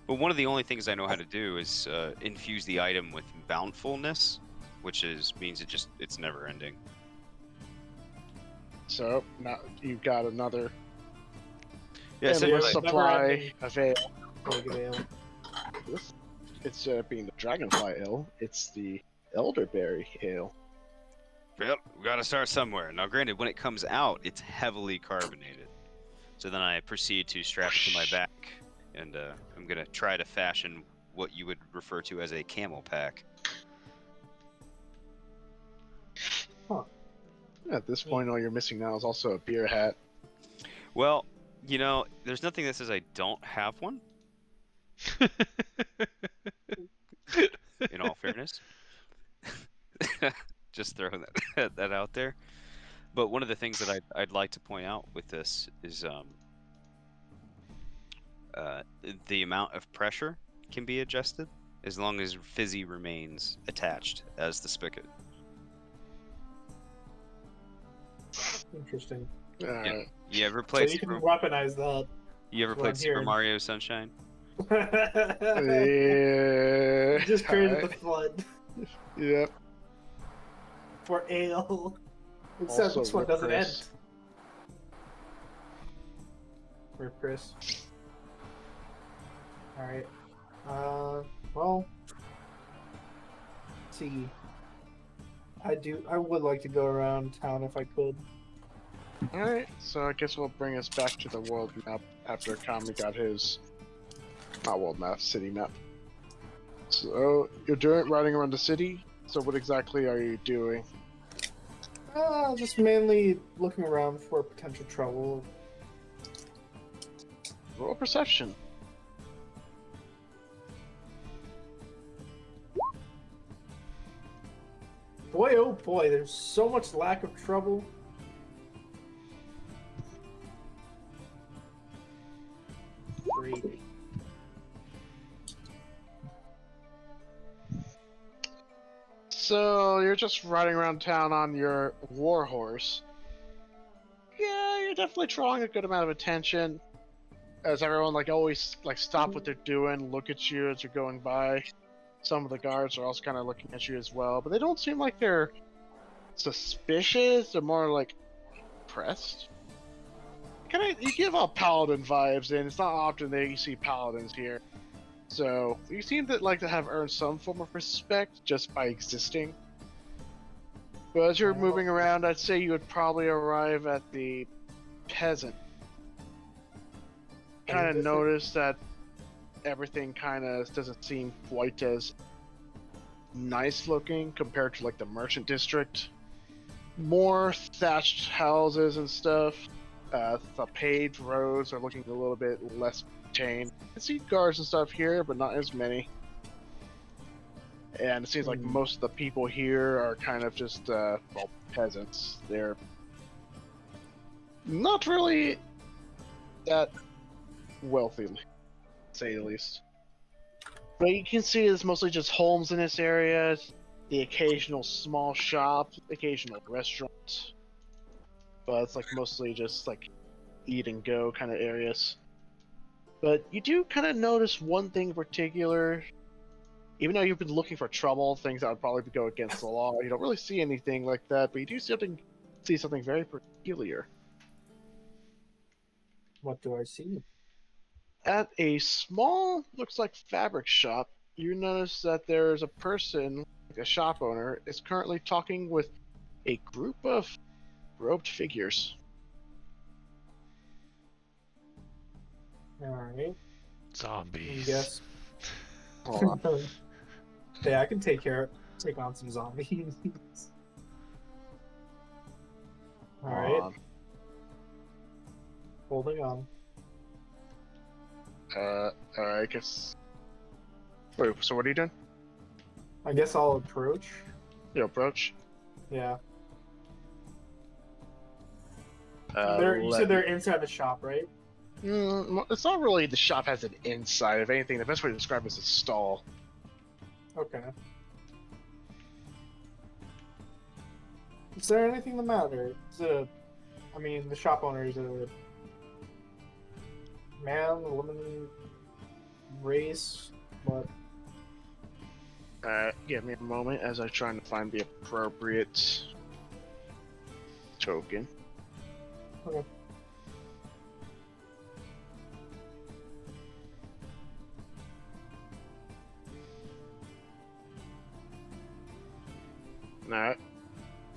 But one of the only things I know how to do is infuse the item with bountifulness, which means it's never ending. So now you've got another Yeah, so endless like, supply never-ending. of ale. Keg of ale. instead of being the Dragonfly Ale, it's the Elderberry Ale. Well, we gotta start somewhere. Now, granted, when it comes out, it's heavily carbonated. So then I proceed to strap it to my back, and I'm gonna try to fashion what you would refer to as a camel pack. At this point, all you're missing now is also a beer hat. Well, you know, there's nothing that says I don't have one, in all fairness. Just throwing that out there. But one of the things that I'd like to point out with this is the amount of pressure can be adjusted as long as Fizzy remains attached as the spigot. Interesting. Yeah. You ever So play you can Super, weaponize that. you ever what played I'm Super hearing. Mario Sunshine? Yeah. You just created the flood Yep. for ale. Except Also, this one Rip doesn't Chris. end. Rip Chris. Alright. Well. Let's see. I would like to go around town if I could. Alright, so I guess we'll bring us back to the world map after Kami got his... Not world map, city map. So, you're riding around the city, so what exactly are you doing? Just mainly looking around for potential trouble. Roll perception. Boy, oh boy, there's so much lack of trouble. Great. So, you're just riding around town on your war horse. Yeah, you're definitely drawing a good amount of attention. As everyone, always, stop what they're doing, look at you as you're going by. Some of the guards are also kind of looking at you as well, but they don't seem like they're suspicious. They're more, impressed. You give off paladin vibes, and it's not often that you see paladins here. So, you seem to like to have earned some form of respect just by existing. But as you're moving around, I'd say you would probably arrive at the peasant. Kind of notice that everything kind of doesn't seem quite as nice looking compared to the merchant district. More thatched houses and stuff. The paved roads are looking a little bit less maintained. I see guards and stuff here, but not as many. And it seems like most of the people here are kind of just, peasants. They're not really that wealthy, to say the least. But you can see it's mostly just homes in this area, the occasional small shop, occasional restaurant. But it's mostly just eat and go kind of areas. But you do kind of notice one thing in particular. Even though you've been looking for trouble, things that would probably go against the law, you don't really see anything like that, but you do see something very peculiar. What do I see? At a small, looks like fabric shop, you notice that there's a person, a shop owner, is currently talking with a group of robed figures. Alright. Zombies. Yes. Hold on. Yeah, I can take on some zombies. Alright. Holding on. Alright, I guess. Wait, so what are you doing? I guess I'll approach. You approach? Yeah. You said they're inside the shop, right? It's not really the shop has an inside. If anything, the best way to describe it is a stall. Okay. Is there anything the matter? The shop owner is a man, woman, race, what? Give me a moment as I'm trying to find the appropriate token. Okay. Now,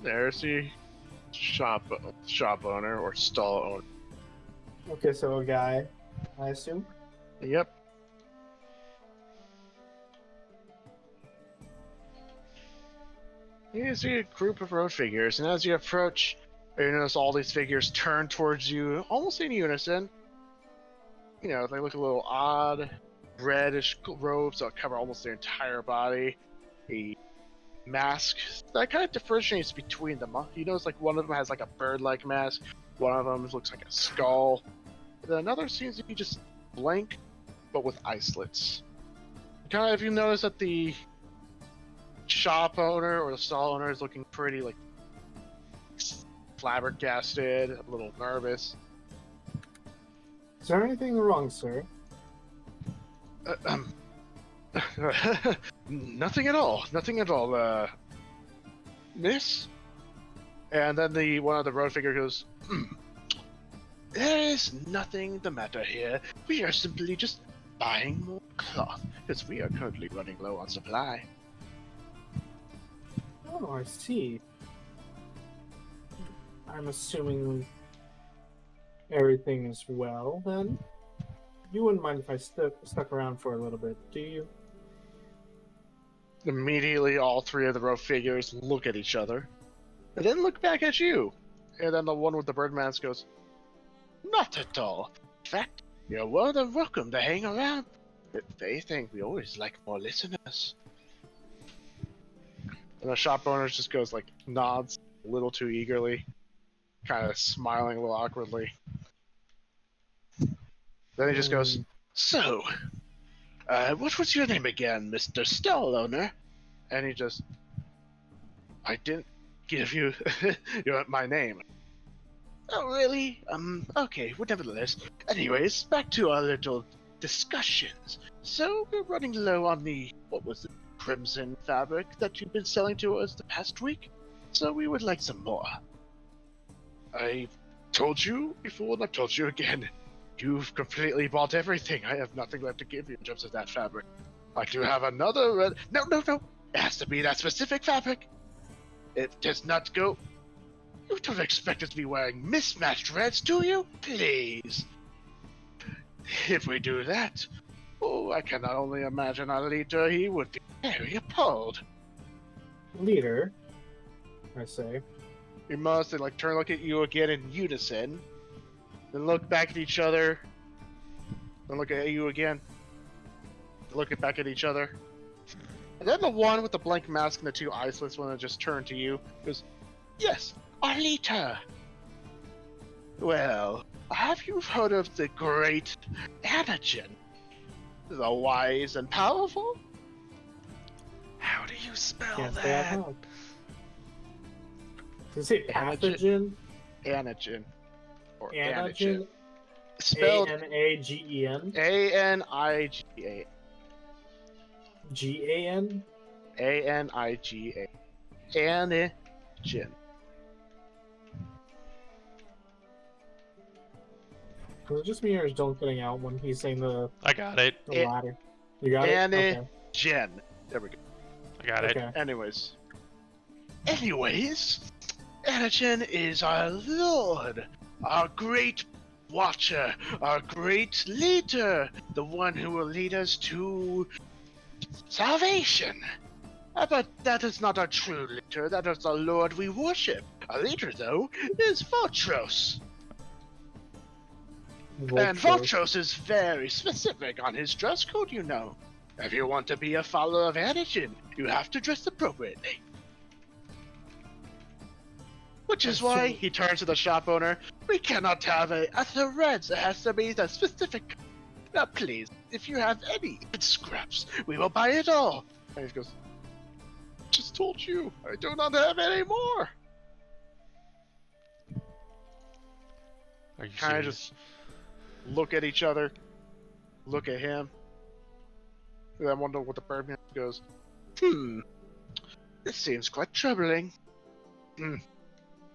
there's the shop owner or stall owner. Okay, so a guy, I assume. Yep. You see a group of road figures, and as you approach, you notice all these figures turn towards you, almost in unison. You know, they look a little odd, reddish robes that cover almost their entire body. A mask that kind of differentiates between them. You notice, like, one of them has like a bird-like mask, one of them looks like a skull, and then another seems to be just blank, but with eye slits. Kind of, if you notice that the shop owner or the stall owner is looking pretty like flabbergasted, a little nervous. Is there anything wrong, sir? Nothing at all. Nothing at all. Miss? And then one of the road figure goes, There is nothing the matter here. We are simply just buying more cloth, because we are currently running low on supply. Oh, I see. I'm assuming everything is well, then? You wouldn't mind if I stuck around for a little bit, do you? Immediately, all three of the row figures look at each other, and then look back at you. And then the one with the bird mask goes, Not at all. In fact, you're more than welcome to hang around. If anything, we always like more listeners. And the shop owner just goes, like, nods a little too eagerly, kind of smiling a little awkwardly. Then he just goes, So, what was your name again, Mr. Stall Owner? And he just, I didn't give you my name. Oh, really? Okay, well, nevertheless. Anyways, back to our little discussions. So, we're running low on the, what was it, crimson fabric that you've been selling to us the past week. So we would like some more. I told you before and I've told you again. You've completely bought everything. I have nothing left to give you in terms of that fabric. I do have another red... No. It has to be that specific fabric. It does not go... You don't expect us to be wearing mismatched reds, do you? Please. If we do that, oh, I can only imagine our leader. He would be very appalled. Leader, I say. We must like turn, look at you again in unison, then look back at each other, then look at you again, look back at each other, and then the one with the blank mask and the two eye slits one that just turned to you goes, Yes, our leader. Well, have you heard of the great Anagen? The wise and powerful? How do you spell Can't say I that? have. Does it say pathogen? Anagen. Or Anagen? Spelled A-N-A-G-E-N? A-N-I-G-A. G-A-N? A-N-I-G-A. Anagen. Was it just me or is Joel cutting out when he's saying the I got it. latter? You got it? Okay. Anagen. There we go. I got it. Okay. Anyways, Anagen is our lord, our great watcher, our great leader, the one who will lead us to salvation. But that is not our true leader, that is the lord we worship. Our leader, though, is Voltros. And Voltros is very specific on his dress code, you know. If you want to be a follower of Anagen, you have to dress appropriately. Which is why, he turns to the shop owner, we cannot have a threads. It has to be the specific. Now please, if you have any scraps, we will buy it all. And he goes, just told you, I do not have any more. Are you Kind of serious? just look at each other, look at him. And I wonder what the birdman goes, this seems quite troubling.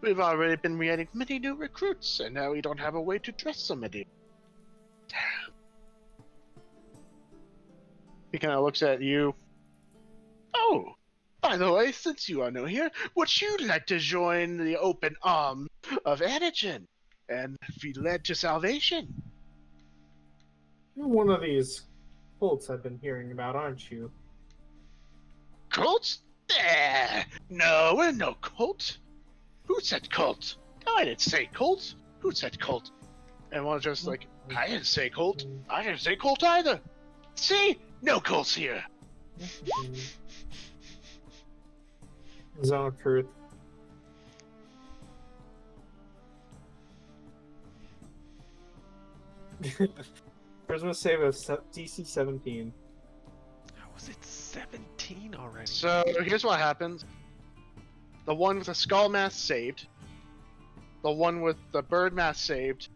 We've already been getting many new recruits, and now we don't have a way to dress so many. He kind of looks at you. Oh, By the way, since you are new here, would you like to join the open arms of Anakin and be led to salvation? You're one of these cults I've been hearing about, aren't you? Cults? No, we're no cult. Who said cult? No, I didn't say cult. Who said cult? And one's just like, I didn't say cult. I didn't say cult either. See? No cults here. Zone of Truth. Charisma save of DC 17. How was it 17 already? So here's what happens. The one with the skull mask saved. The one with the bird mask saved.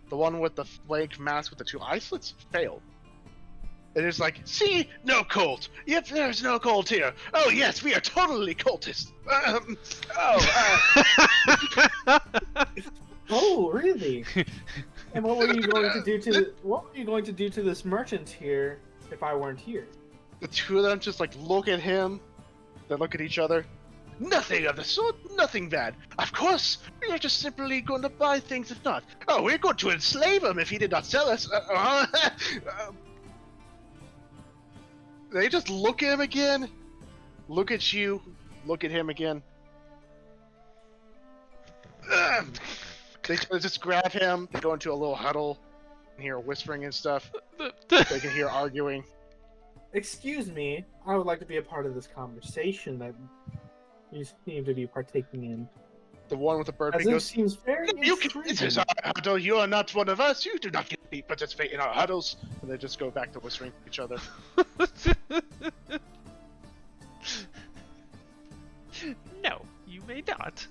The one with the flake mask with the 2 eye slits failed. And it's like, see? No cult. Yep, there's no cult here. Oh yes, we are totally cultists. Oh, really? And what were you going to do to this merchant here if I weren't here? The 2 of them just like look at him. They look at each other. Nothing of the sort, nothing bad. Of course, we are just simply going to buy things if not. Oh, we're going to enslave him if he did not sell us. They just look at him again, look at you, look at him again. They just grab him, they go into a little huddle, and hear whispering and stuff. They can hear arguing. Excuse me, I would like to be a part of this conversation that you seem to be partaking in. The one with the bird As beak it goes, seems very This is our huddle, you are not one of us, you do not get to participate in our huddles. And they just go back to whispering to each other. No, you may not.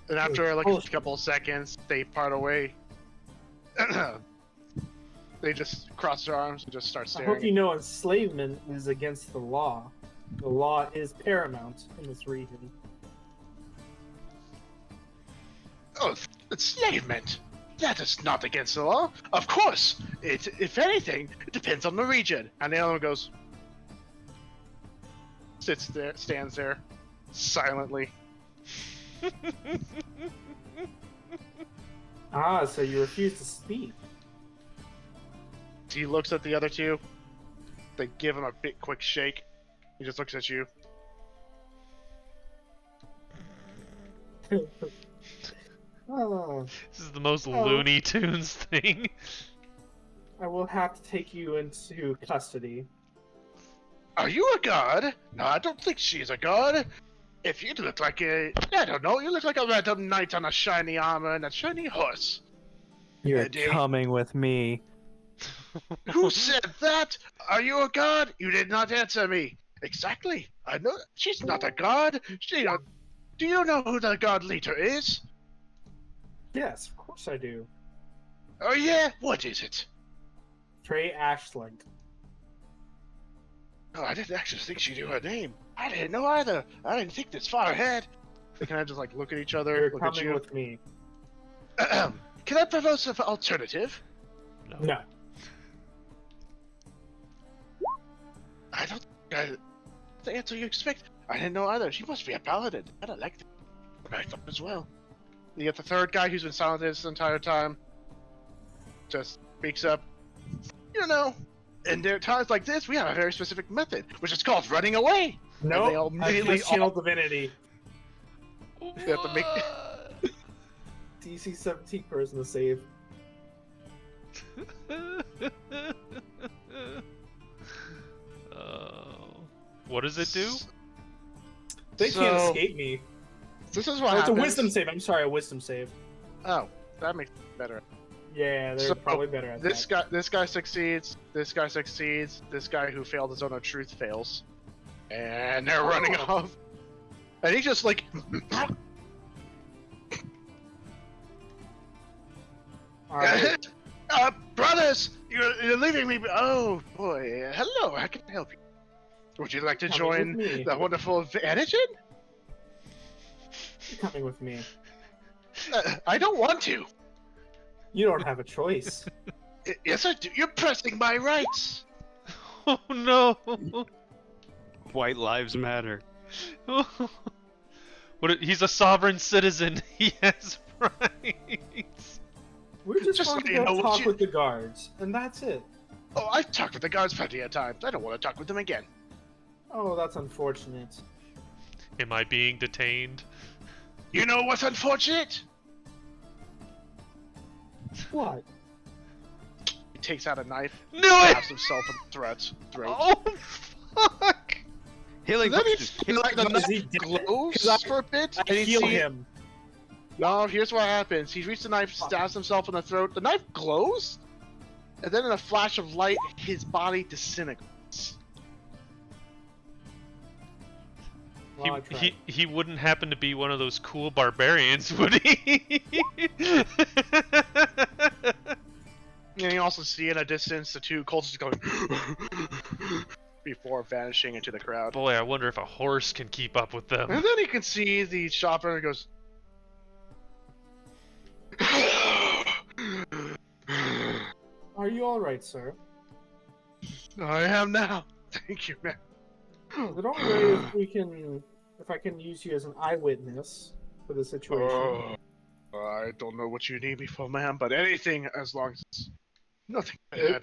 And after like a couple of seconds, they part away. They just cross their arms and just start I staring. hope you know enslavement is against the law. The law is paramount in this region. Oh, enslavement! That is not against the law. Of course! If anything, it depends on the region. And the other one goes... stands there, silently. Ah, so you refuse to speak. He looks at the other 2. They give him a big quick shake. He just looks at you. Oh, This is the most Looney Tunes thing. I will have to take you into custody. Are you a god? No, I don't think she's a god. If you look like I don't know, you look like a random knight on a shiny armor and a shiny horse. You're coming with me. Who said that? Are you a god? You did not answer me. Exactly. I know she's not a god. Do you know who the god leader is? Yes, of course I do. Oh yeah? What is it? Trey Ashland. Oh, I didn't actually think she knew her name. I didn't know either. I didn't think this far ahead. They kind of just like look at each other, You're look at coming you. with me. Can I propose an alternative? No. I don't think the answer you expect. I didn't know either. She must be a paladin. I don't like that. Back up as well. You get the 3rd guy who's been silent this entire time. Just speaks up. You know, in there times like this, we have a very specific method, which is called running away. No, they all I immediately cast Channel Divinity. They have to make. DC 17 person to save. What does it do? They can't escape me. This is what Oh, it's a happens. wisdom save. I'm sorry, a wisdom save. Oh, that makes it better. Yeah, they're So, probably better at that. This guy succeeds. This guy succeeds. This guy who failed his own of truth fails, and they're running off. And he's just like, All right. brothers, you're leaving me. Oh boy, hello. How can I help you? Would you like to Coming join with me. the wonderful Anakin? You're coming with me. I don't want to. You don't have a choice. Yes, I do. You're pressing my rights. Oh no! White lives matter. He's a sovereign citizen. He has rights. We're just Just going so to you go know what talk you- with the guards, and that's it. Oh, I've talked with the guards plenty of times. I don't want to talk with them again. Oh, that's unfortunate. Am I being detained? You know what's unfortunate? What? He takes out a knife, Knew it! stabs himself in the throat. Oh, fuck! Healing Then potion. he like the Is he knife dead? glows 'Cause for a bit, and I you heal see him. No, here's what happens. He reaches the knife, stabs himself in the throat. The knife glows, and then in a flash of light, his body disintegrates. Well, I tried. He wouldn't happen to be one of those cool barbarians, would he? And you also see in a distance the two cultists going before vanishing into the crowd. Boy, I wonder if a horse can keep up with them. And then you can see the shopper goes. Are you all right, sir? I am now. Thank you, man. Is it all right if I can use you as an eyewitness for the situation? I don't know what you need me for, ma'am, but anything as long as it's nothing bad.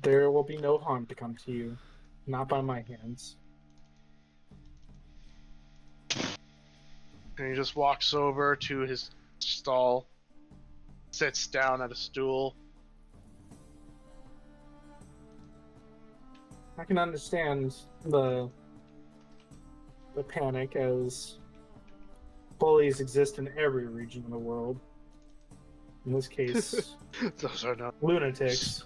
There will be no harm to come to you, not by my hands. And he just walks over to his stall, sits down at a stool. I can understand the panic, as bullies exist in every region of the world. In this case, Those are not. lunatics.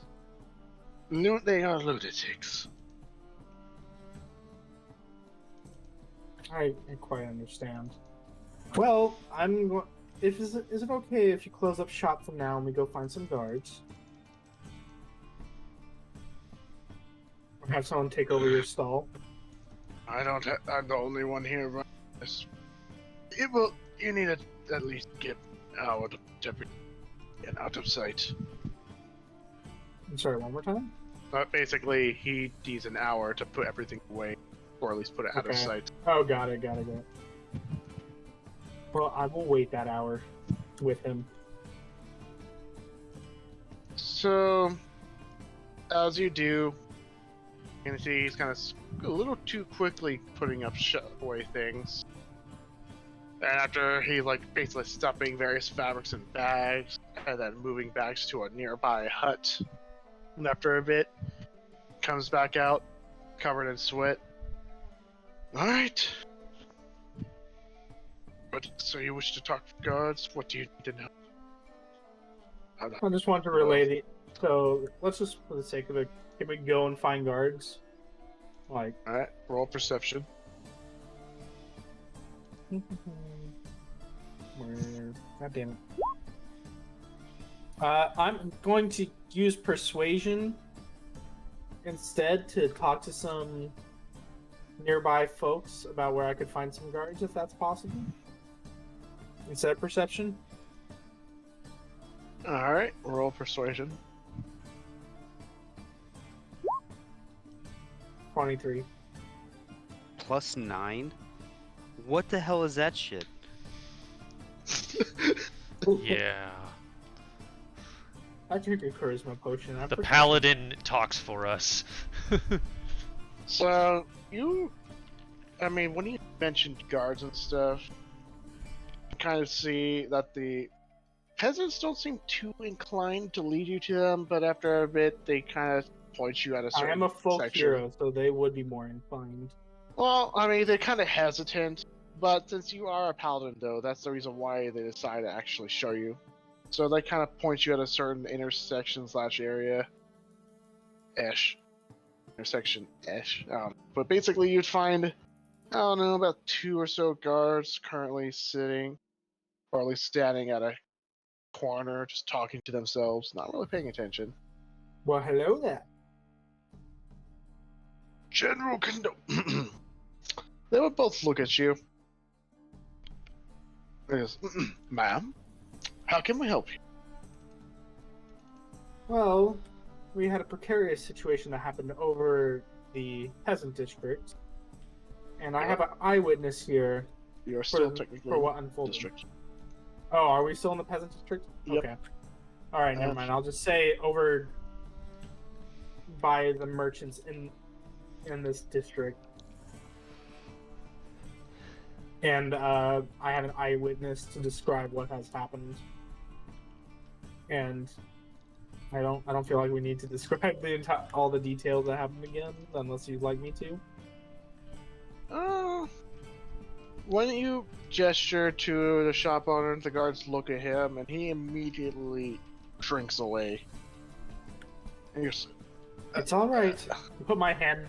No, they are lunatics. I quite understand. Well, is it okay if you close up shop for now and we go find some guards? Or have someone take over your stall? I don't. I'm the only one here. Right? It will. You need to at least get out of jeopardy and out of sight. I'm sorry, one more time? But basically, he needs an hour to put everything away, or at least put it out of Okay. sight. Oh, got it. Well, I will wait that hour with him. So, as you do, you can see he's kind of a little too quickly putting up away things. And after he basically stuffing various fabrics in bags, and then moving bags to a nearby hut. And after a bit, comes back out, covered in sweat. Alright. But, so you wish to talk to guards? What do you need to know? I just want to relay so let's just, for the sake of it, can we go and find guards? Like, Alright, roll perception. God damn it. I'm going to use persuasion instead to talk to some nearby folks about where I could find some guards, if that's possible. Instead of perception. Alright, roll persuasion. 23. +9? What the hell is that shit? Yeah. I took a charisma potion. The paladin talks for us. So, when you mentioned guards and stuff, you kind of see that the peasants don't seem too inclined to lead you to them, but after a bit, they kind of point you at a certain I am a folk section. hero, so they would be more inclined. Well, they're kind of hesitant, but since you are a paladin, though, that's the reason why they decide to actually show you. So they kind of point you at a certain intersection/area. Intersection-ish. But basically, you'd find, I don't know, about 2 or so guards currently sitting, or at least standing at a corner, just talking to themselves, not really paying attention. Well, hello there. General Kendo. They would both look at you. He goes, ma'am, how can we help you? Well, we had a precarious situation that happened over the peasant district, and I have an eyewitness here You're still for technically what unfolded. district. Oh, are we still in the peasant district? Yep. Okay. All right, never mind. I'll just say over by the merchants in this district. And I have an eyewitness to describe what has happened. And I don't feel like we need to describe all the details that happened again, unless you'd like me to. Why don't you gesture to the shop owner and the guards look at him, and he immediately shrinks away. And you're It's all right. Put my hand.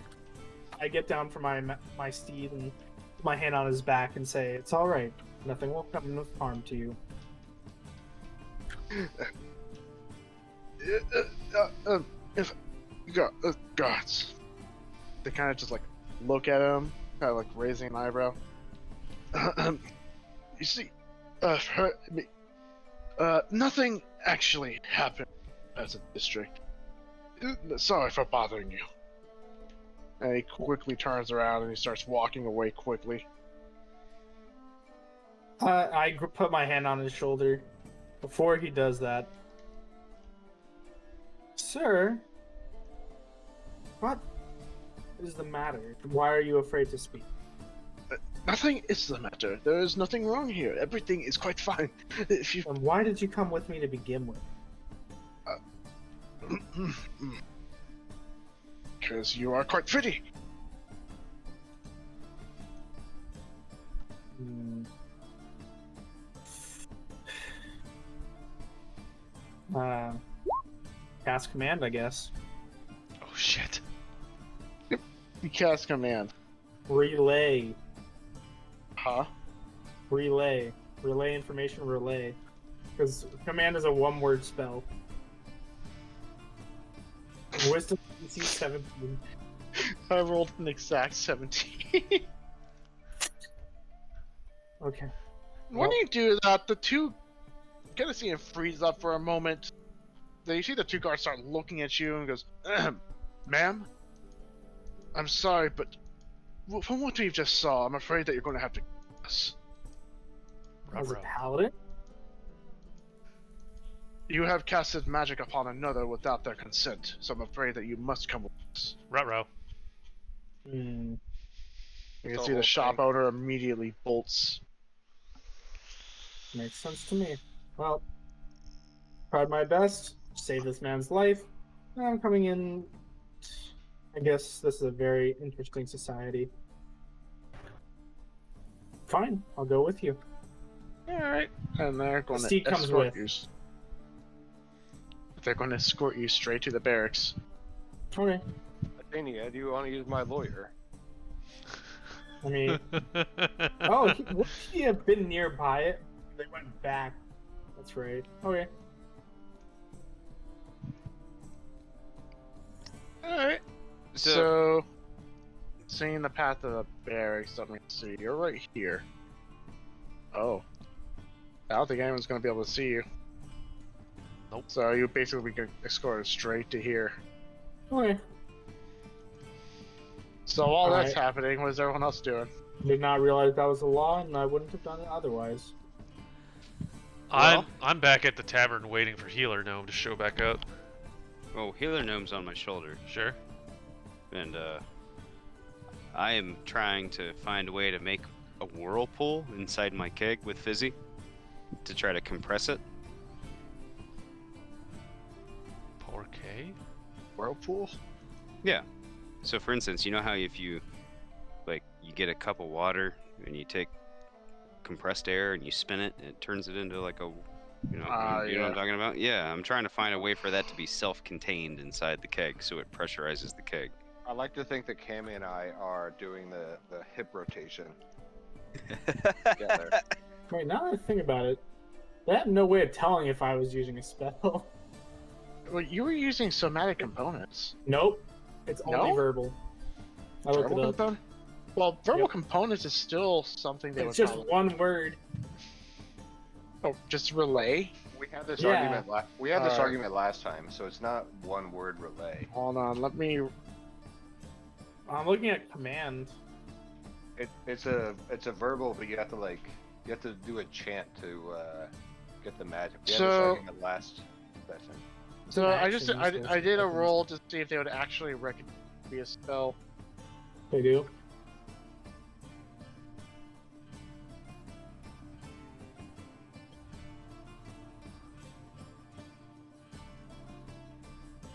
I get down from my steed and put my hand on his back and say, "It's all right. Nothing will come of harm to you." If guards, they kind of just like look at him, kind of like raising an eyebrow. You see, nothing actually happened as a district. Sorry for bothering you. And he quickly turns around and he starts walking away quickly. I put my hand on his shoulder. Before he does that, sir, what is the matter? Why are you afraid to speak? Nothing is the matter. There is nothing wrong here. Everything is quite fine. If you... And why did you come with me to begin with? Because you are quite pretty. Cast command, I guess. Oh shit. You cast command. Relay. Huh? Relay. Relay information, relay. Because command is a one-word spell. Wisdom DC 17. I rolled an exact 17. Okay. When you do that, the two kind of see him freeze up for a moment. Then you see the two guards start looking at you and goes, "Ma'am, I'm sorry, but from what we've just saw, I'm afraid that you're going to have to us. As a paladin? You have casted magic upon another without their consent, so I'm afraid that you must come with us." Ruh-roh. Hmm. You can see the shop owner immediately bolts. Makes sense to me. Well, tried my best, save this man's life. I'm coming in. I guess this is a very interesting society. Fine, I'll go with you. Alright. And they're going Steed to comes escort with. you. They're going to escort you straight to the barracks. Okay. Athenia, do you want to use my lawyer? I mean, oh, would he have been nearby it? They went back. That's right. Okay. Alright. So, seeing the path of the barracks, let me see. You're right here. Oh. I don't think anyone's going to be able to see you. Nope. So you basically get escorted straight to here. Okay. So while that's Alright. happening, what is everyone else doing? Did not realize that was a law, and I wouldn't have done it otherwise. I'm back at the tavern waiting for Healer Gnome to show back up. Oh, Healer Gnome's on my shoulder, Sure. and I am trying to find a way to make a whirlpool inside my keg with Fizzy to try to compress it. Okay. Whirlpool? Yeah. So for instance, you know how if you you get a cup of water and you take compressed air and you spin it, it turns it into like a you know what I'm talking about? Yeah, I'm trying to find a way for that to be self-contained inside the keg so it pressurizes the keg. I like to think that Cammy and I are doing the hip rotation together. Wait, now that I think about it, they had no way of telling if I was using a spell. Well, you were using somatic components. Nope. It's only No? verbal. I looked it up. Well, verbal Yep. components is still something they It's would just probably... one word. Oh, just relay? We had this Yeah. argument. We had this Alright. argument last time, so it's not one word relay. Hold on, let me I'm looking at command. It's a verbal, but you have to do a chant to get the magic. We had this So- argument last session. It's So an I just action, I did a weapons. roll to see if they would actually recognize it be a spell. They do.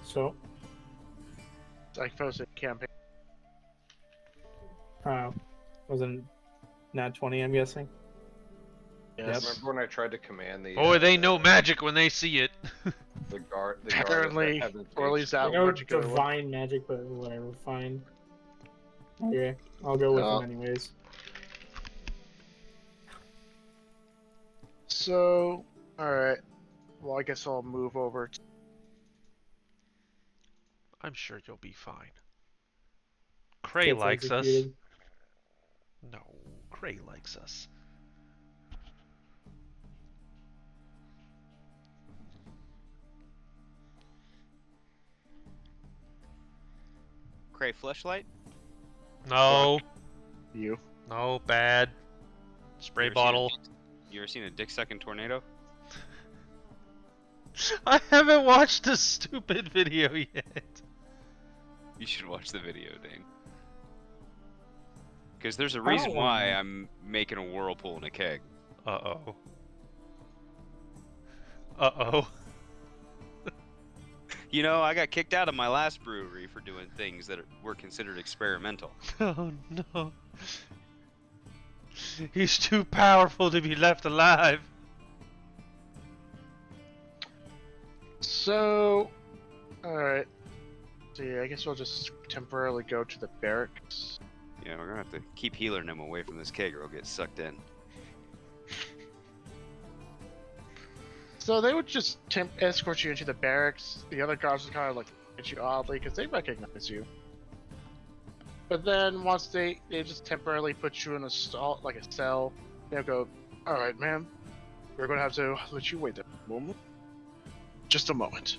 So, Like posted campaign. wasn't nat 20, I'm guessing. Yes. Remember when I tried to command the? Boy, they know magic when they see it. The guard. Apparently, or at least that I know particular one. divine magic, but whatever, fine. Okay, I'll go with Well- him anyways. So, alright. Well, I guess I'll move over. I'm sure you'll be fine. Cray Gets likes us. executed. No, Cray likes us. Cray fleshlight? No, You. no, bad. Spray You ever seen a bottle. You ever seen a dick sucking tornado? I haven't watched the stupid video yet. You should watch the video, Dane. Because there's a don't reason why wanna- I'm making a whirlpool in a keg. Uh-oh. Uh-oh. You know, I got kicked out of my last brewery for doing things that were considered experimental. Oh no. He's too powerful to be left alive. So, alright. So yeah, I guess we'll just temporarily go to the barracks. Yeah, we're gonna have to keep healing him away from this keg or he'll get sucked in. So they would just escort you into the barracks. The other guards would kind of like at you oddly because they recognize you. But then once they just temporarily put you in a stall, like a cell, they'll go, "All right, ma'am, we're gonna have to let you wait a moment, just a moment,"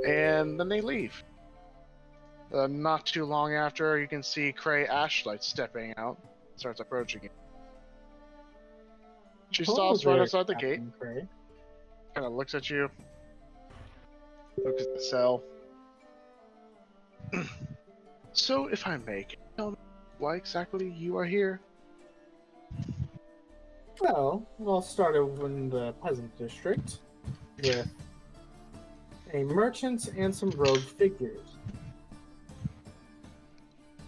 and then they leave. Not too long after, you can see Cray Ashlight stepping out, starts approaching you. She stops right outside the gate. Captain Cray. Kind of looks at you. Looks at the cell. So, if I may, can you tell me why exactly you are here? Well, we'll start over in the peasant district with a merchant and some rogue figures,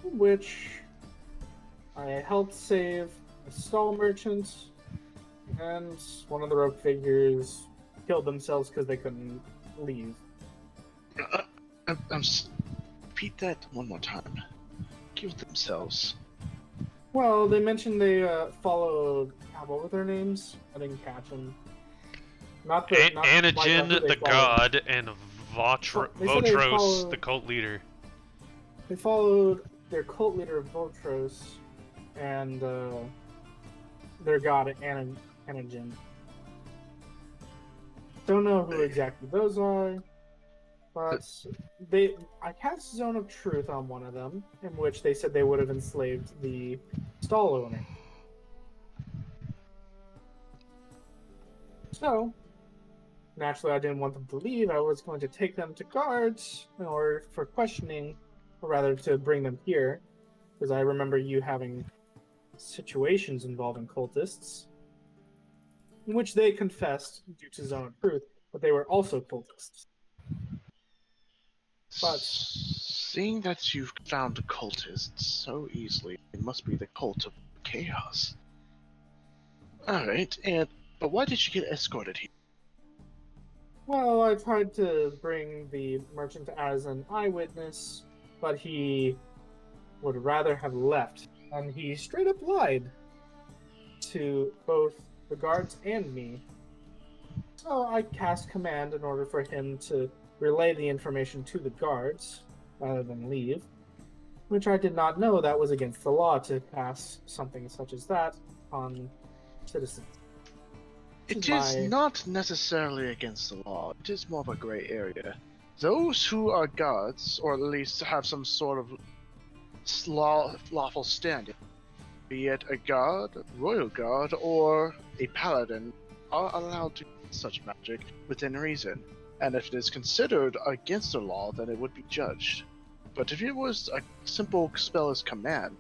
which I helped save a stall merchant, and one of the rogue figures killed themselves because they couldn't leave. Repeat that one more time. Kill themselves. Well, they mentioned they followed. What were their names? I didn't catch them. Not the not Anagen, who they the followed. god, and They said they Votros, followed- the cult leader. They followed their cult leader Votros and their god Anagen. Don't know who exactly those are, but I cast Zone of Truth on one of them, in which they said they would have enslaved the stall owner. So, naturally, I didn't want them to leave. I was going to take them to guards in order for questioning, or rather to bring them here, because I remember you having situations involving cultists, in which they confessed due to Zone of Truth, but they were also cultists. But- Seeing that you've found cultists so easily, it must be the cult of chaos. Alright, but why did you get escorted here? Well, I tried to bring the merchant as an eyewitness, but he would rather have left, and he straight up lied to both the guards and me. So I cast command in order for him to relay the information to the guards rather than leave, which I did not know that was against the law to pass something such as that on citizens. It My- is not necessarily against the law. It is more of a gray area. Those who are guards, or at least have some sort of lawful standing, be it a guard, a royal guard, or a paladin, are allowed to use such magic within reason. And if it is considered against the law, then it would be judged. But if it was a simple spell as command,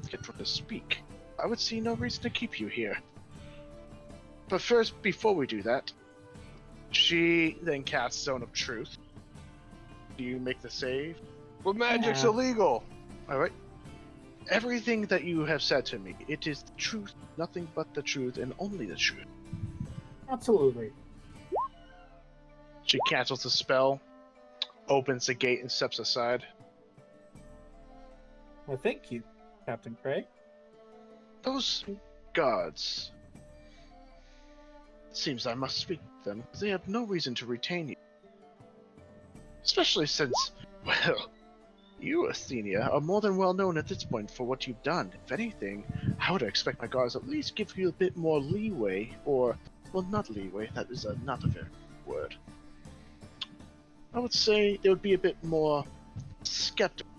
get to speak, I would see no reason to keep you here. But first, before we do that, she then casts Zone of Truth. Do you make the save? Well, magic's Yeah. illegal. Alright. Everything that you have said to me, it is the truth, nothing but the truth, and only the truth. Absolutely. She cancels the spell, opens the gate, and steps aside. Well, thank you, Captain Craig. Those guards. It seems I must speak to them, because they have no reason to retain you. Especially since, well, you, Athenia, are more than well known at this point for what you've done. If anything, I would expect my guards at least give you a bit more leeway, or, well, not leeway, that is not a very good word. I would say they would be a bit more skeptical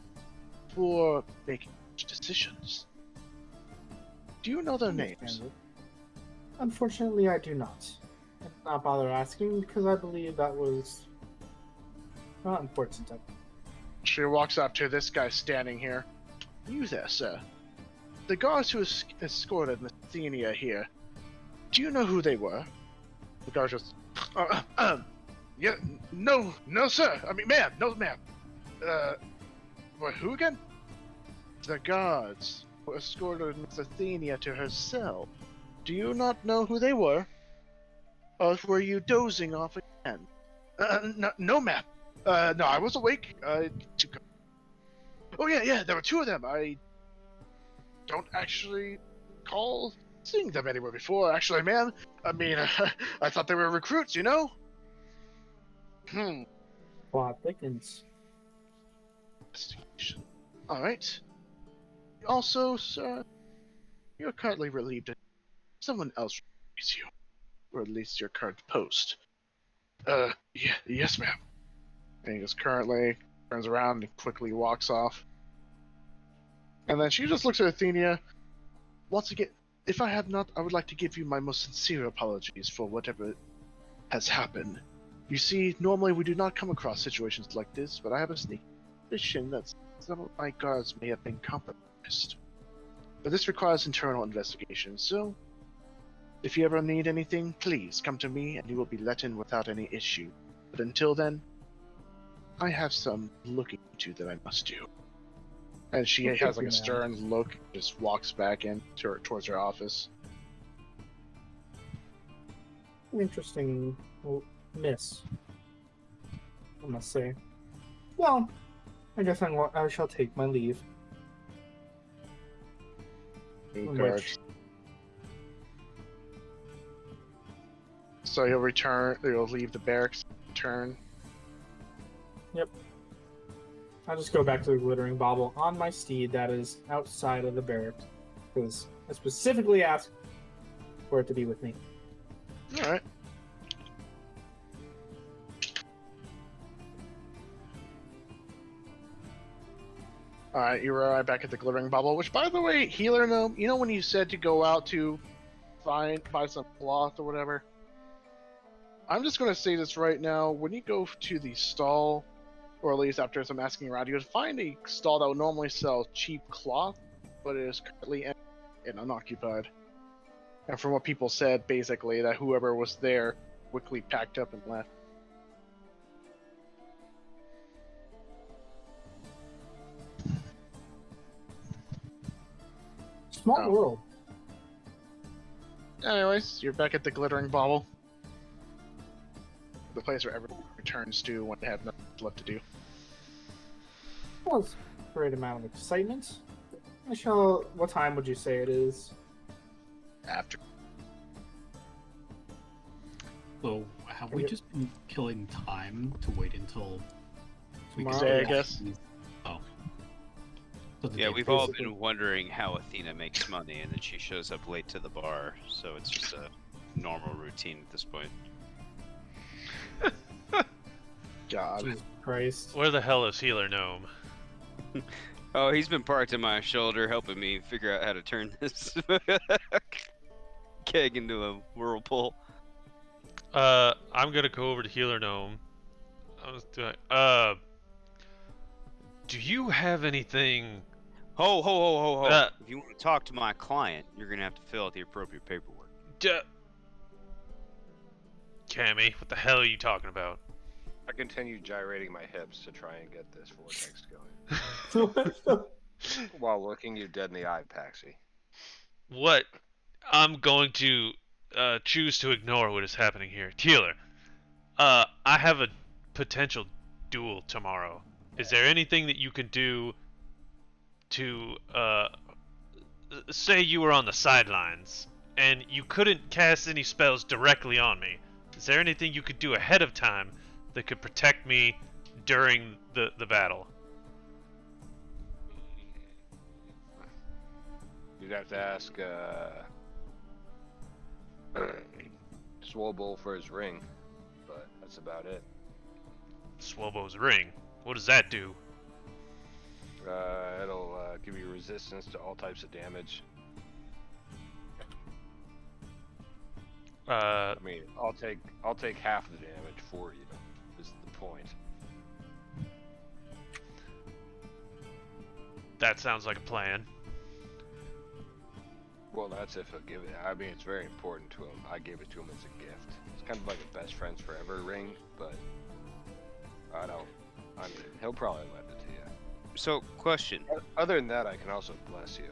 for making decisions. Do you know their names? Understandable. Unfortunately, I do not. I did not bother asking because I believe that was not important. She walks up to this guy standing here. You there, sir. The guards who escorted Miss Athenia here, do you know who they were? The guard just, yeah, no, sir. I mean, ma'am, no, ma'am. What, who again? The guards who escorted Miss Athenia to her cell. Do you not know who they were? Or were you dozing off again? No, ma'am. No, I was awake. Oh, yeah, there were two of them. I don't actually recall seeing them anywhere before. Actually, ma'am, I mean, I thought they were recruits, you know? Plot thickens. Investigation. Alright. Also, sir, you're currently relieved. Someone else relieves you. Or at least your current post. Yes, ma'am. And he just currently turns around and quickly walks off. And then she just looks at Athenia. Once again, if I have not, I would like to give you my most sincere apologies for whatever has happened. You see, normally we do not come across situations like this, but I have a sneaky suspicion that some of my guards may have been compromised. But this requires internal investigation, so if you ever need anything, please come to me and you will be let in without any issue. But until then, I have some looking to that I must do. And she Well, has thank like you, a ma'am. stern look, just walks back in towards her office. Interesting miss, I must say. Well, I guess I shall take my leave. New Which- guards. So you'll return. You'll leave the barracks. Return. I'll just go back to the glittering bauble on my steed that is outside of the barracks, because I specifically asked for it to be with me. All right. Alright, you were right back at the glittering bubble, which, by the way, healer gnome, you know when you said to go out to buy some cloth or whatever? I'm just going to say this right now. When you go to the stall, or at least after some asking around, you would find a stall that would normally sell cheap cloth, but it is currently empty and unoccupied. And from what people said, basically, that whoever was there quickly packed up and left. Small Oh. world. Anyways, you're back at the glittering bauble. The place where everyone returns to when they have nothing left to do. Well, it's a great amount of excitement. I shall. What time would you say it is? After. So, have we just been killing time to wait until we can Tomorrow, I guess. Oh. So the Yeah, day we've all basically- been wondering how Athena makes money, and then she shows up late to the bar, so it's just a normal routine at this point. God. Jesus Christ. Where the hell is Healer Gnome? Oh, he's been parked on my shoulder, helping me figure out how to turn this keg into a whirlpool. I'm gonna go over to Healer Gnome. I was doing. Do you have anything? Ho, ho, ho, ho, ho. Uh, If you want to talk to my client, you're going to have to fill out the appropriate paperwork. Cammy, what the hell are you talking about? I continue gyrating my hips to try and get this vortex going. While looking you dead in the eye, Paxi. What? I'm going to choose to ignore what is happening here. Healer, I have a potential duel tomorrow. Is there anything that you can do to, say you were on the sidelines and you couldn't cast any spells directly on me? Is there anything you could do ahead of time that could protect me during the battle? You'd have to ask Swoble for his ring, but that's about it. Swobo's ring. What does that do? It'll give you resistance to all types of damage. I mean, I'll take half the damage for you. Is the point? That sounds like a plan. Well, that's if he'll give it. I mean, it's very important to him. I gave it to him as a gift. It's kind of like a best friends forever ring, but I mean, he'll probably lend it to you. So, question. Other than that, I can also bless you.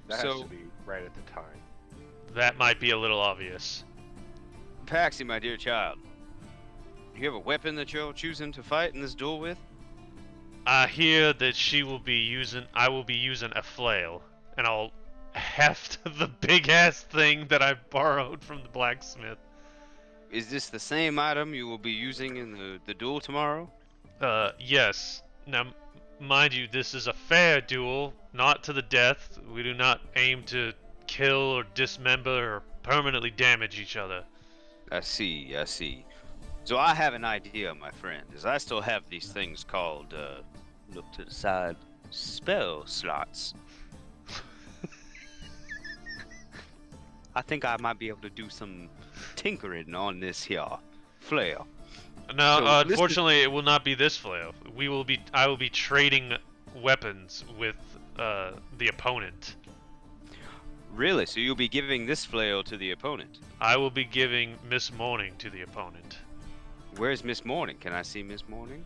That has So- to be right at the time. That might be a little obvious. Paxi, my dear child, do you have a weapon that you're choosing to fight in this duel with? I hear that I will be using a flail, and I'll heft the big ass thing that I borrowed from the blacksmith. Is this the same item you will be using in the duel tomorrow? Yes. Now, mind you, this is a fair duel, not to the death. We do not aim to kill or dismember or permanently damage each other. I see, I see. So I have an idea, my friend, as I still have these things called, look to the side, spell slots. I think I might be able to do some tinkering on this here flail. No, So, unfortunately, it will not be this flail. I will be trading weapons with the opponent. Really? So you'll be giving this flail to the opponent? I will be giving Miss Morning to the opponent. Where's Miss Morning? Can I see Miss Morning?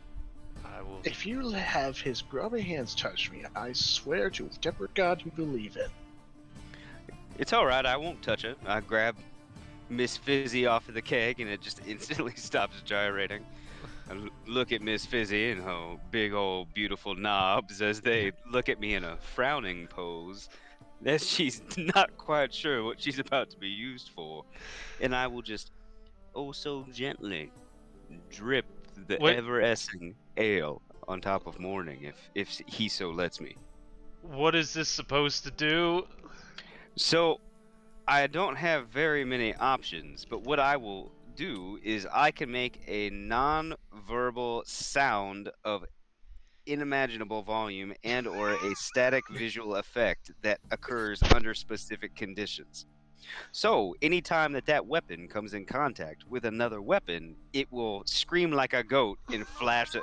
I will. If you have his grubby hands touch me, I swear to whatever god you believe in. It's alright, I won't touch it. I grab Miss Fizzy off of the keg and it just instantly stops gyrating. I look at Miss Fizzy and her big old beautiful knobs as they look at me in a frowning pose, as she's not quite sure what she's about to be used for. And I will just, oh so gently, drip the Wait. ever-essing ale on top of Morning, if he so lets me. What is this supposed to do? So, I don't have very many options, but what I will do is I can make a non-verbal sound of unimaginable volume and or a static visual effect that occurs under specific conditions. So, anytime that weapon comes in contact with another weapon, it will scream like a goat and flash a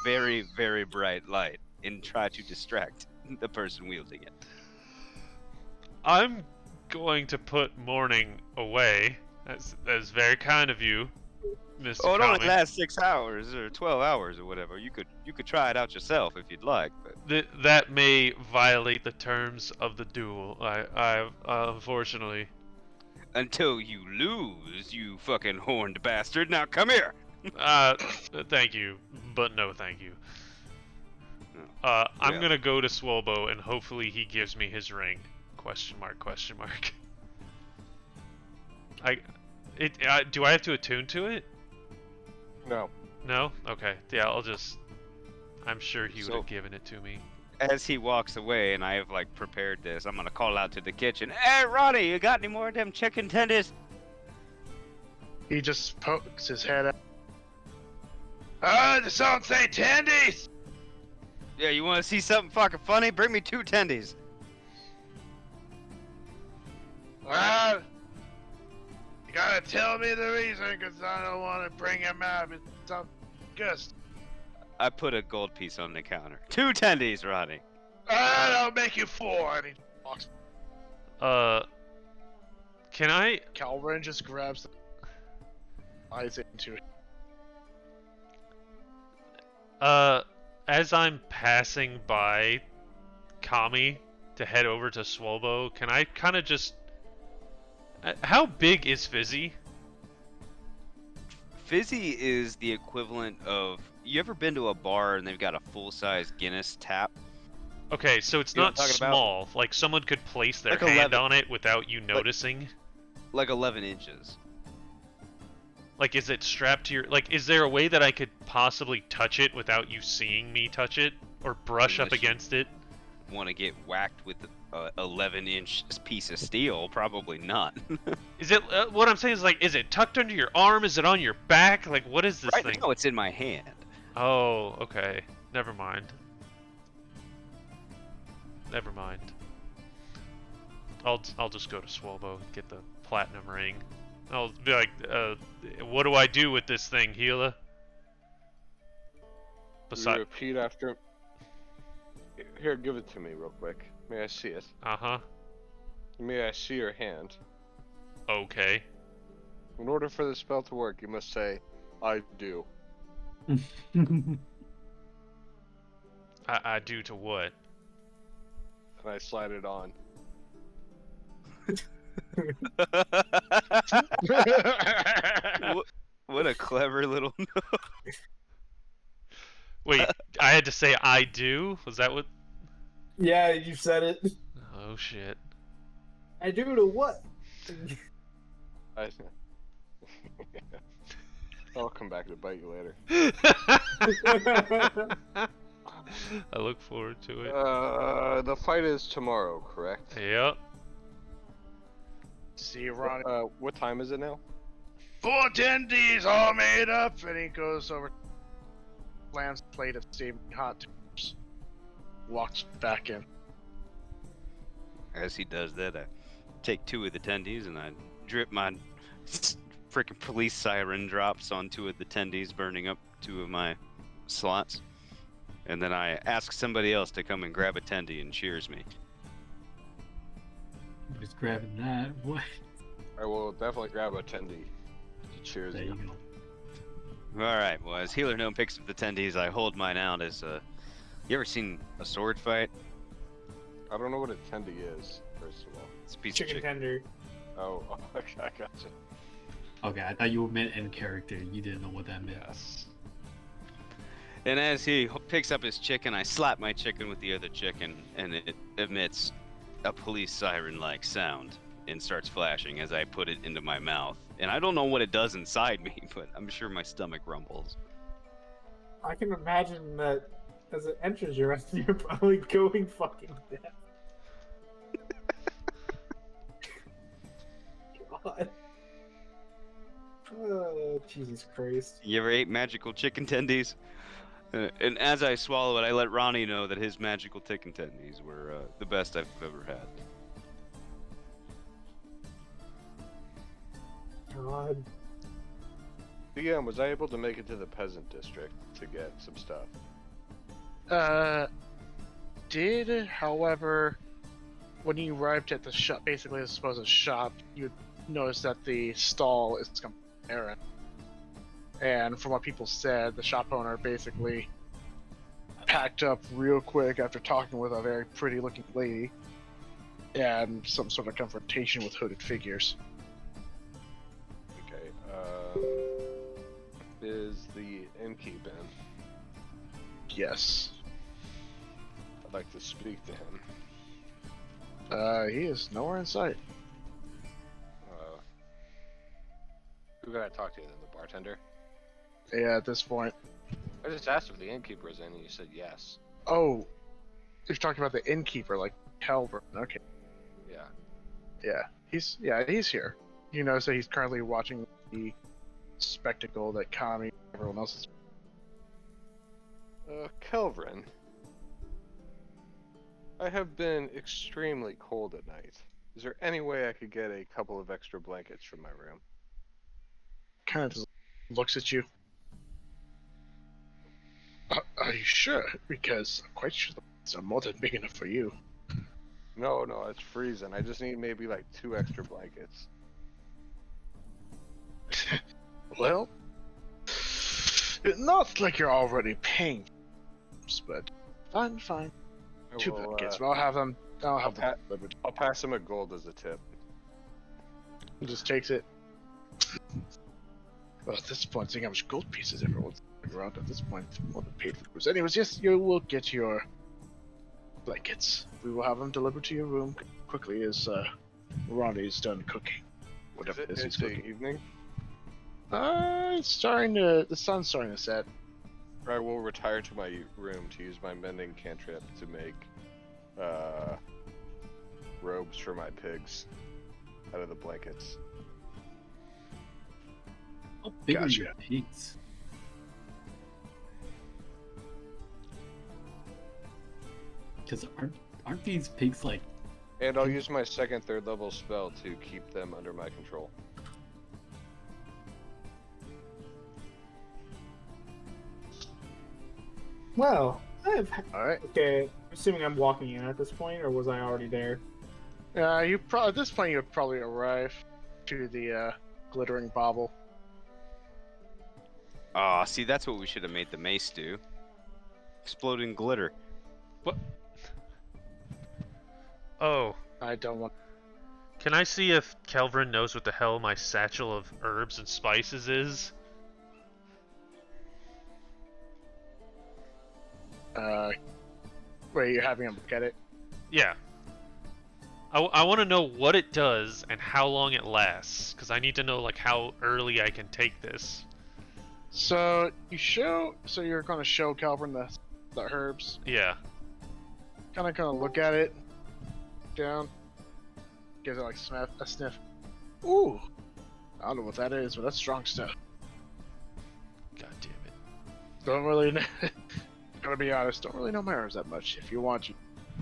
very, very bright light and try to distract the person wielding it. I'm going to put Morning away. That's very kind of you, Mr. Oh, it only Kami. lasts 6 hours or 12 hours or whatever. You could try it out yourself if you'd like, but That may violate the terms of the duel. I unfortunately. until you lose, you fucking horned bastard. Now come here. Thank you, but no thank you. Oh, I'm well. gonna go to Swolbo and hopefully he gives me his ring. Question mark, question mark. Do I have to attune to it? No. No? Okay. Yeah, I'm sure he would So- have given it to me. As he walks away, and I have like prepared this, I'm gonna call out to the kitchen. Hey, Ronnie, you got any more of them chicken tenders? He just pokes his head out. Ah, the song say tendies! Yeah, you want to see something fucking funny? Bring me 2 tendies. Well, you gotta tell me the reason, cause I don't want to bring him out. It's up, Gus. I put a gold piece on the counter. 2 tendies, Ronnie. I'll make you 4. And he walks. Can I? Calvin just grabs the eyes into it. As I'm passing by Kami to head over to Swolbo, can I kind of just... How big is Fizzy? Fizzy is the equivalent of... You ever been to a bar and they've got a full-size Guinness tap? Okay, so it's You know not what I'm talking about? small. Like, someone could place their Like hand 11. on it without you noticing. Like 11 inches. Like, is it strapped to your... Like, is there a way that I could possibly touch it without you seeing me touch it? Or brush up Unless you- against it? Want to get whacked with an 11-inch piece of steel? Probably not. Is it... what I'm saying is, like, is it tucked under your arm? Is it on your back? Like, what is this Right thing? now it's in my hand. Oh, okay. Never mind. Never mind. I'll just go to Swolbo and get the platinum ring. I'll be like, what do I do with this thing, Gila? You repeat after. Here, give it to me real quick. May I see it? Uh-huh. May I see your hand? Okay. In order for the spell to work, you must say, "I do." I do to what? And I slide it on. What a clever little Wait, I had to say I do? Was that what? Yeah, you said it. Oh shit. I do to what? I'll come back to bite you later. I look forward to it. The fight is tomorrow, correct? Yep. See, Ronnie. What time is it now? 4 tendies all made up, and he goes over, lands a plate of steaming hot tips, walks back in. As he does that, I take 2 of the tendies and I drip my freaking police siren drops on 2 of the tendies, burning up 2 of my slots. And then I ask somebody else to come and grab a tendy and cheers me. Just grabbing that. What? I will definitely grab a tendy to cheers There you. you go. Alright, well, as Healer Gnome picks up the tendies, I hold mine out as, you ever seen a sword fight? I don't know what a tendy is, first of all. It's a piece Chicken of chicken. tender. Oh, okay, I gotcha. Okay, I thought you meant in character. You didn't know what that meant. Yes. And as he picks up his chicken, I slap my chicken with the other chicken, and it emits a police siren-like sound and starts flashing as I put it into my mouth. And I don't know what it does inside me, but I'm sure my stomach rumbles. I can imagine that as it enters your rest, you're probably going fucking dead. God. Oh, Jesus Christ. You ever ate magical chicken tendies? And as I swallow it, I let Ronnie know that his magical chicken tendies were the best I've ever had. God. DM, was I able to make it to the peasant district to get some stuff? Did, however, when you arrived at the shop, basically the supposed shop, you noticed that the stall is barren. And from what people said, the shop owner basically packed up real quick after talking with a very pretty looking lady and some sort of confrontation with hooded figures. Okay, is the innkeep in? Yes. I'd like to speak to him. He is nowhere in sight. Who can I talk to then? The bartender? Yeah, at this point. I just asked if the innkeeper is in and you said yes. Oh, you're talking about the innkeeper, like Calvert. Okay. Yeah. He's here. You know, so he's currently watching the spectacle that Kami and everyone else is. Kelvin, I have been extremely cold at night. Is there any way I could get a couple of extra blankets from my room? Kind of just looks at you. Are you sure? Because I'm quite sure the beds are more than big enough for you. No, it's freezing. I just need maybe like 2 extra blankets. Well, not like you're already paying, but fine. I 2 will, blankets. I'll have them. I'll have them delivered. I'll pass him a gold as a tip. He just takes it. Well, at this point, seeing how much gold pieces everyone's around at this point, more than paid for those. Anyways, yes, you will get your blankets. We will have them delivered to your room quickly as Ronnie's done cooking. Whatever it is he's It's cooking. evening. It's starting to. The sun's starting to set. I will retire to my room to use my mending cantrip to make robes for my pigs out of the blankets. How big are Gotcha. your pigs? Because aren't these pigs like? And I'll use my 2nd, 3rd level spell to keep them under my control. Well, All right. okay. Assuming I'm walking in at this point, or was I already there? You probably at this point you would probably arrive to the glittering bauble. Ah, see, that's what we should have made the mace do. Exploding glitter. What? Oh, I don't want. can I see if Kelvin knows what the hell my satchel of herbs and spices is? Wait, you're having him look at it? Yeah. I want to know what it does and how long it lasts, because I need to know like how early I can take this. So you're gonna show Calvin the herbs. Yeah. Kind of look at it. Down. Gives it like a sniff. Ooh. I don't know what that is, but that's strong stuff. God damn it. Don't really know. Gotta be honest, don't really know my herbs that much. If you want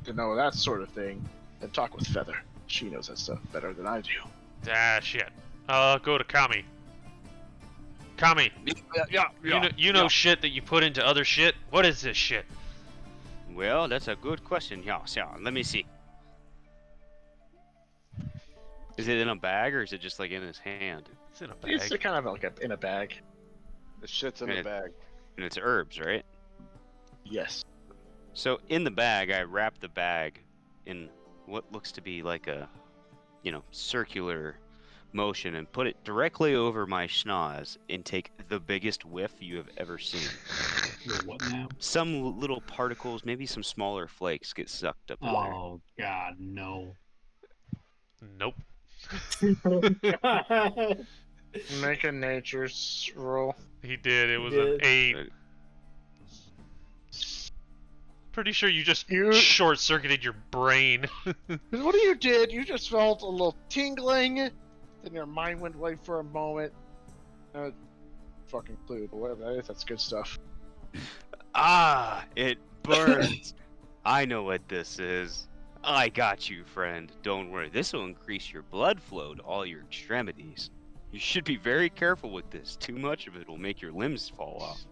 to know that sort of thing, then talk with Feather. She knows that stuff better than I do. Ah, shit. Go to Kami. Kami, you know shit that you put into other shit? What is this shit? Well, that's a good question. Yeah, let me see. Is it in a bag or is it just like in his hand? It's in a bag. It's kind of like in a bag. The shit's in the bag. And it's herbs, right? Yes. So in the bag, I wrap the bag in what looks to be like a, circular motion and put it directly over my schnoz and take the biggest whiff you have ever seen. What now? Some little particles, maybe some smaller flakes get sucked up in there. Oh God, no. Nope. Make a nature's roll. He did. It was did. an 8. Pretty sure you just You- short-circuited your brain. What you did, you just felt a little tingling, then your mind went away for a moment. Fucking clue, but whatever that is, that's good stuff. Ah, it burns. I know what this is. I got you, friend. Don't worry. This will increase your blood flow to all your extremities. You should be very careful with this. Too much of it will make your limbs fall off.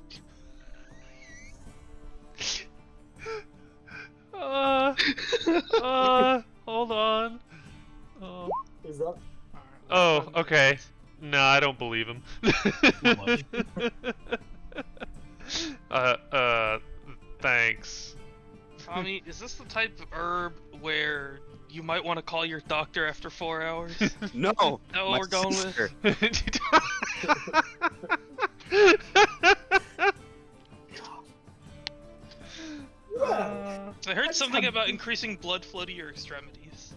Hold on. Is that? Oh, okay. No, I don't believe him. much. Thanks. Tommy, is this the type of herb where you might want to call your doctor after 4 hours? No, No, my we're going sister. So I heard something about increasing blood flow to your extremities.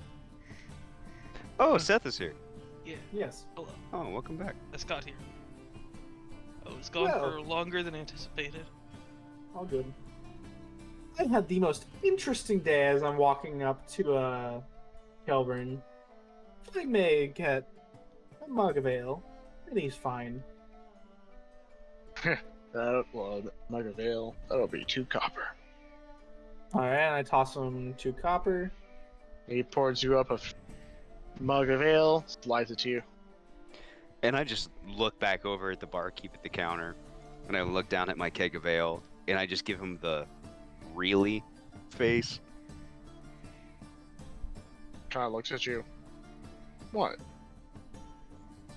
Oh, Seth is here. Yeah, Yes. hello. Oh, welcome back. I Scott here. I was gone Well. for longer than anticipated. All good. I had the most interesting day as I'm walking up to Kelvin. If I may get a mug of ale, and he's fine. Mug of ale, that'll be 2 copper. Alright, and I toss him 2 copper. He pours you up a mug of ale, slides it to you. And I just look back over at the barkeep at the counter, and I look down at my keg of ale, and I just give him the really face. Kind of looks at you. What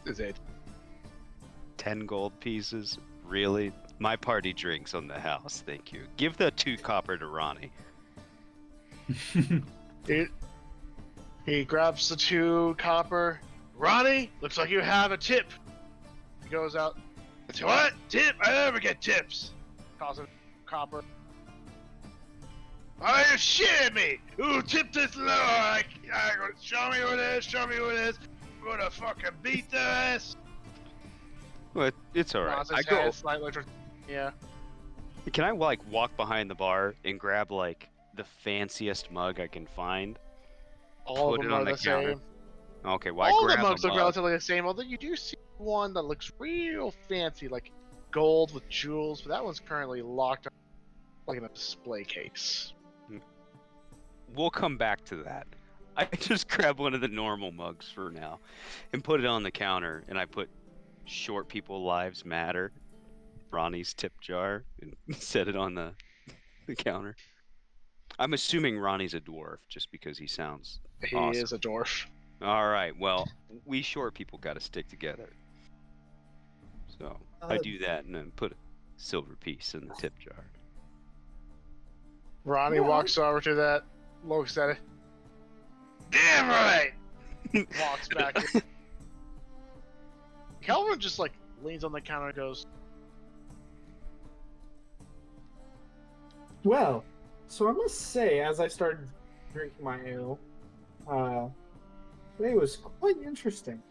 is it? 10 gold pieces? Really? My party drinks on the house, thank you. Give the 2 copper to Ronnie. He grabs the 2 copper. Ronnie, looks like you have a tip. He goes out. What? Tip? I never get tips. Calls him copper. Are you shitting me? Who tipped this low? Show me who it is. Show me who it is. I'm gonna fucking beat the ass. Well, it's alright. Nods I his go. head slightly. Yeah. Can I like walk behind the bar and grab like the fanciest mug I can find? All Put of it them on are the the counter. same. Okay, well All I the grab mugs a look mug. relatively the same, although you do see one that looks real fancy, like gold with jewels, but that one's currently locked up like in a display case. We'll come back to that. I just grab one of the normal mugs for now and put it on the counter, and I put "Short People Lives Matter," Ronnie's tip jar, and set it on the counter. I'm assuming Ronnie's a dwarf just because he sounds He awesome. is a dwarf. All right, well, we short people got to stick together. So I do that and then put a silver piece in the tip jar. Ronnie walks over to that, looks at it. Damn right! Walks back in. Calvin just like leans on the counter and goes, Well, so I must say, as I started drinking my ale, today was quite interesting.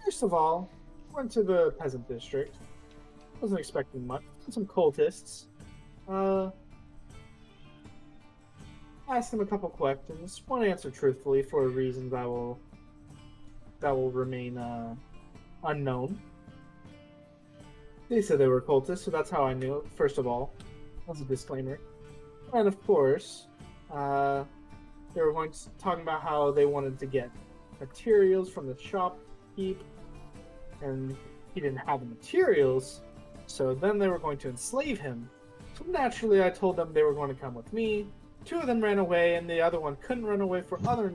First of all, went to the peasant district. Wasn't expecting much. Some cultists. Asked them a couple questions. One answered truthfully for reasons that will remain unknown. They said they were cultists, so that's how I knew it, first of all. As a disclaimer. And of course, they were talking about how they wanted to get materials from the shopkeep, and he didn't have the materials, so then they were going to enslave him. So naturally, I told them they were going to come with me. 2 of them ran away, and the other one couldn't run away for other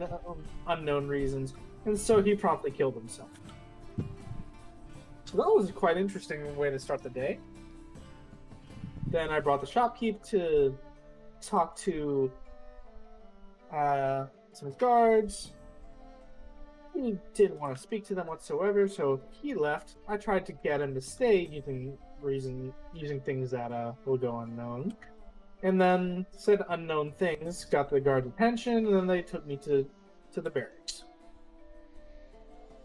unknown reasons, and so he promptly killed himself. So that was a quite interesting way to start the day. Then I brought the shopkeep to talk to some guards. He didn't want to speak to them whatsoever, so he left. I tried to get him to stay using things that will go unknown. And then said unknown things, got the guard's attention, and then they took me to the barracks.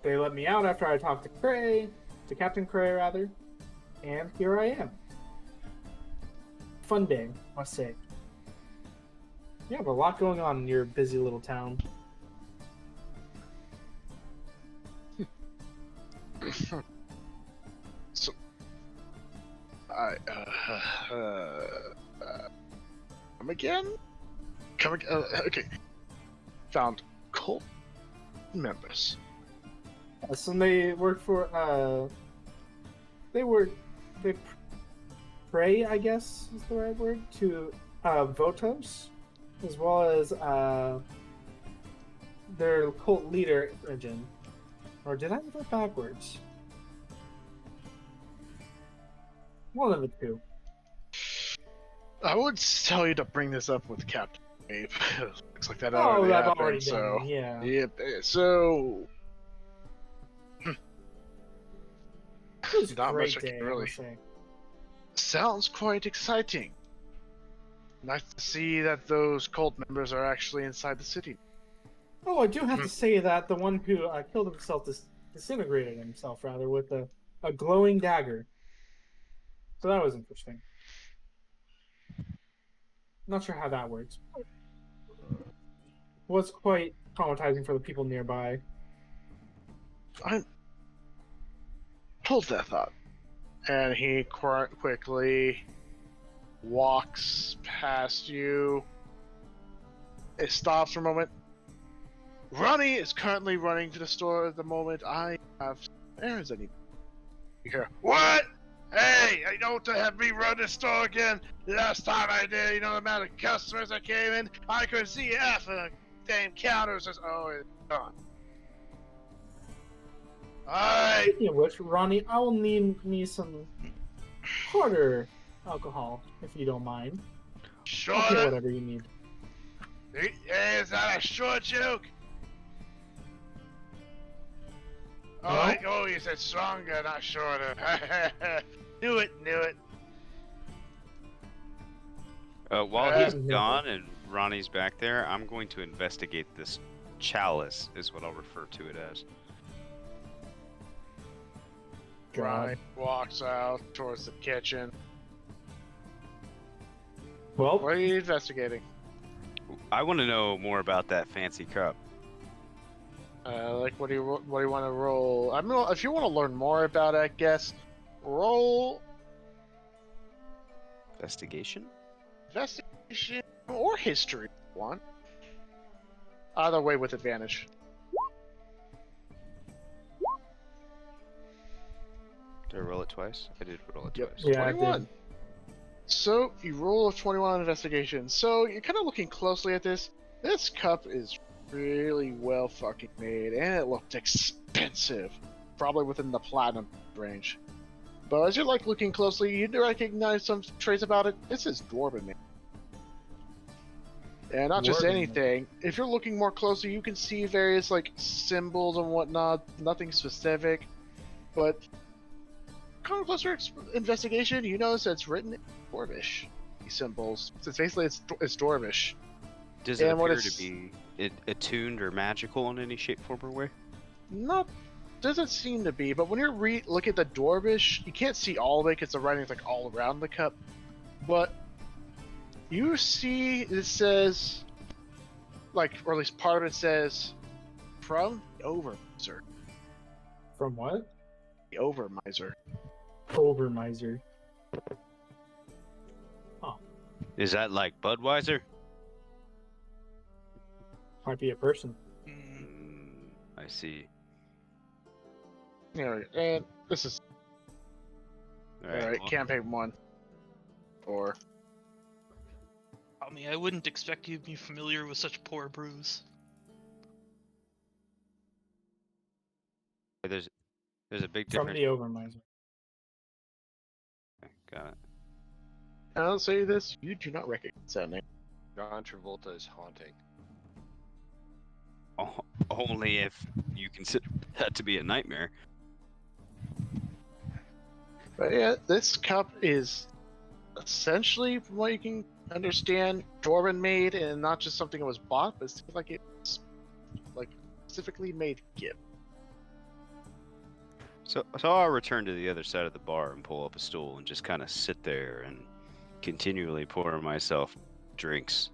They let me out after I talked to Captain Cray rather, and here I am. Fun day, must say. You have a lot going on in your busy little town. So, come again? Okay. Found cult members. So they work for, they pray, I guess is the right word, to Votos, as well as their cult leader, Imogen. Or did I have that backwards? One of the 2. I would tell you to bring this up with Captain Abe. Looks like that Oh, already I've happened, already so... done, yeah. Yep, so... It was a Not great much I day, can I really... must say. Sounds quite exciting. Nice to see that those cult members are actually inside the city. Oh, I do have to say that the one who killed himself, disintegrated himself, rather, with a glowing dagger. So that was interesting. Not sure how that works. Was quite traumatizing for the people nearby. Hold that thought. And he quickly walks past you It stops for a moment. Ronnie is currently running to the store at the moment. I have errands I need. You hear, what? Hey, you don't have me run the store again. Last time I did, you know the amount of customers that came in? I could see half of the damn counters. Oh, it's gone. Alright. Speaking of which, Ronnie, I will need me some harder alcohol, if you don't mind. Sure. I'll get whatever you need. Hey, is that a short joke? No? Oh, you said stronger, not shorter. Knew it. While he's gone and Ronnie's back there, I'm going to investigate this chalice, is what I'll refer to it as. Ronnie walks out towards the kitchen. Well, What are you investigating? I want to know more about that fancy cup. What do you want to roll? I mean, if you want to learn more about it, I guess roll Investigation? investigation or history. If you want. Either way, with advantage. Did I roll it twice? I did roll it Yep. twice. yeah, I 21. did. So you roll a 21 on investigation. So you're kind of looking closely at this. This cup is really well fucking made, and it looked expensive, probably within the platinum range. But as you're looking closely, you do recognize some traits about it. This is dwarven made. And not just Dwarven. anything. If you're looking more closely, you can see various symbols and whatnot. Nothing specific, but kind of closer investigation, you notice that it's written in Dwarvish. These symbols. So it's basically it's Dwarvish. Does it And what appear it's- to be attuned or magical in any shape, form, or way? Not doesn't seem to be, but when you look at the Dwarvish, you can't see all of it because the writing's all around the cup. But you see it says, or at least part of it says, from the Overmiser. From what? The Overmiser. Overmiser. Is that like Budweiser? Might be a person. I see. There we go. And this is alright. Well, Campaign 1. Or I mean, I wouldn't expect you to be familiar with such poor brews. there's a big From difference. the Overmiser. Okay, got it. I'll say this: you do not recognize that name. John Travolta is haunting. Only if you consider that to be a nightmare. But yeah, this cup is essentially, from what you can understand, Dwarven made, and not just something that was bought, but it seems like it's specifically made gift. So I'll return to the other side of the bar and pull up a stool and just kind of sit there and continually pour myself drinks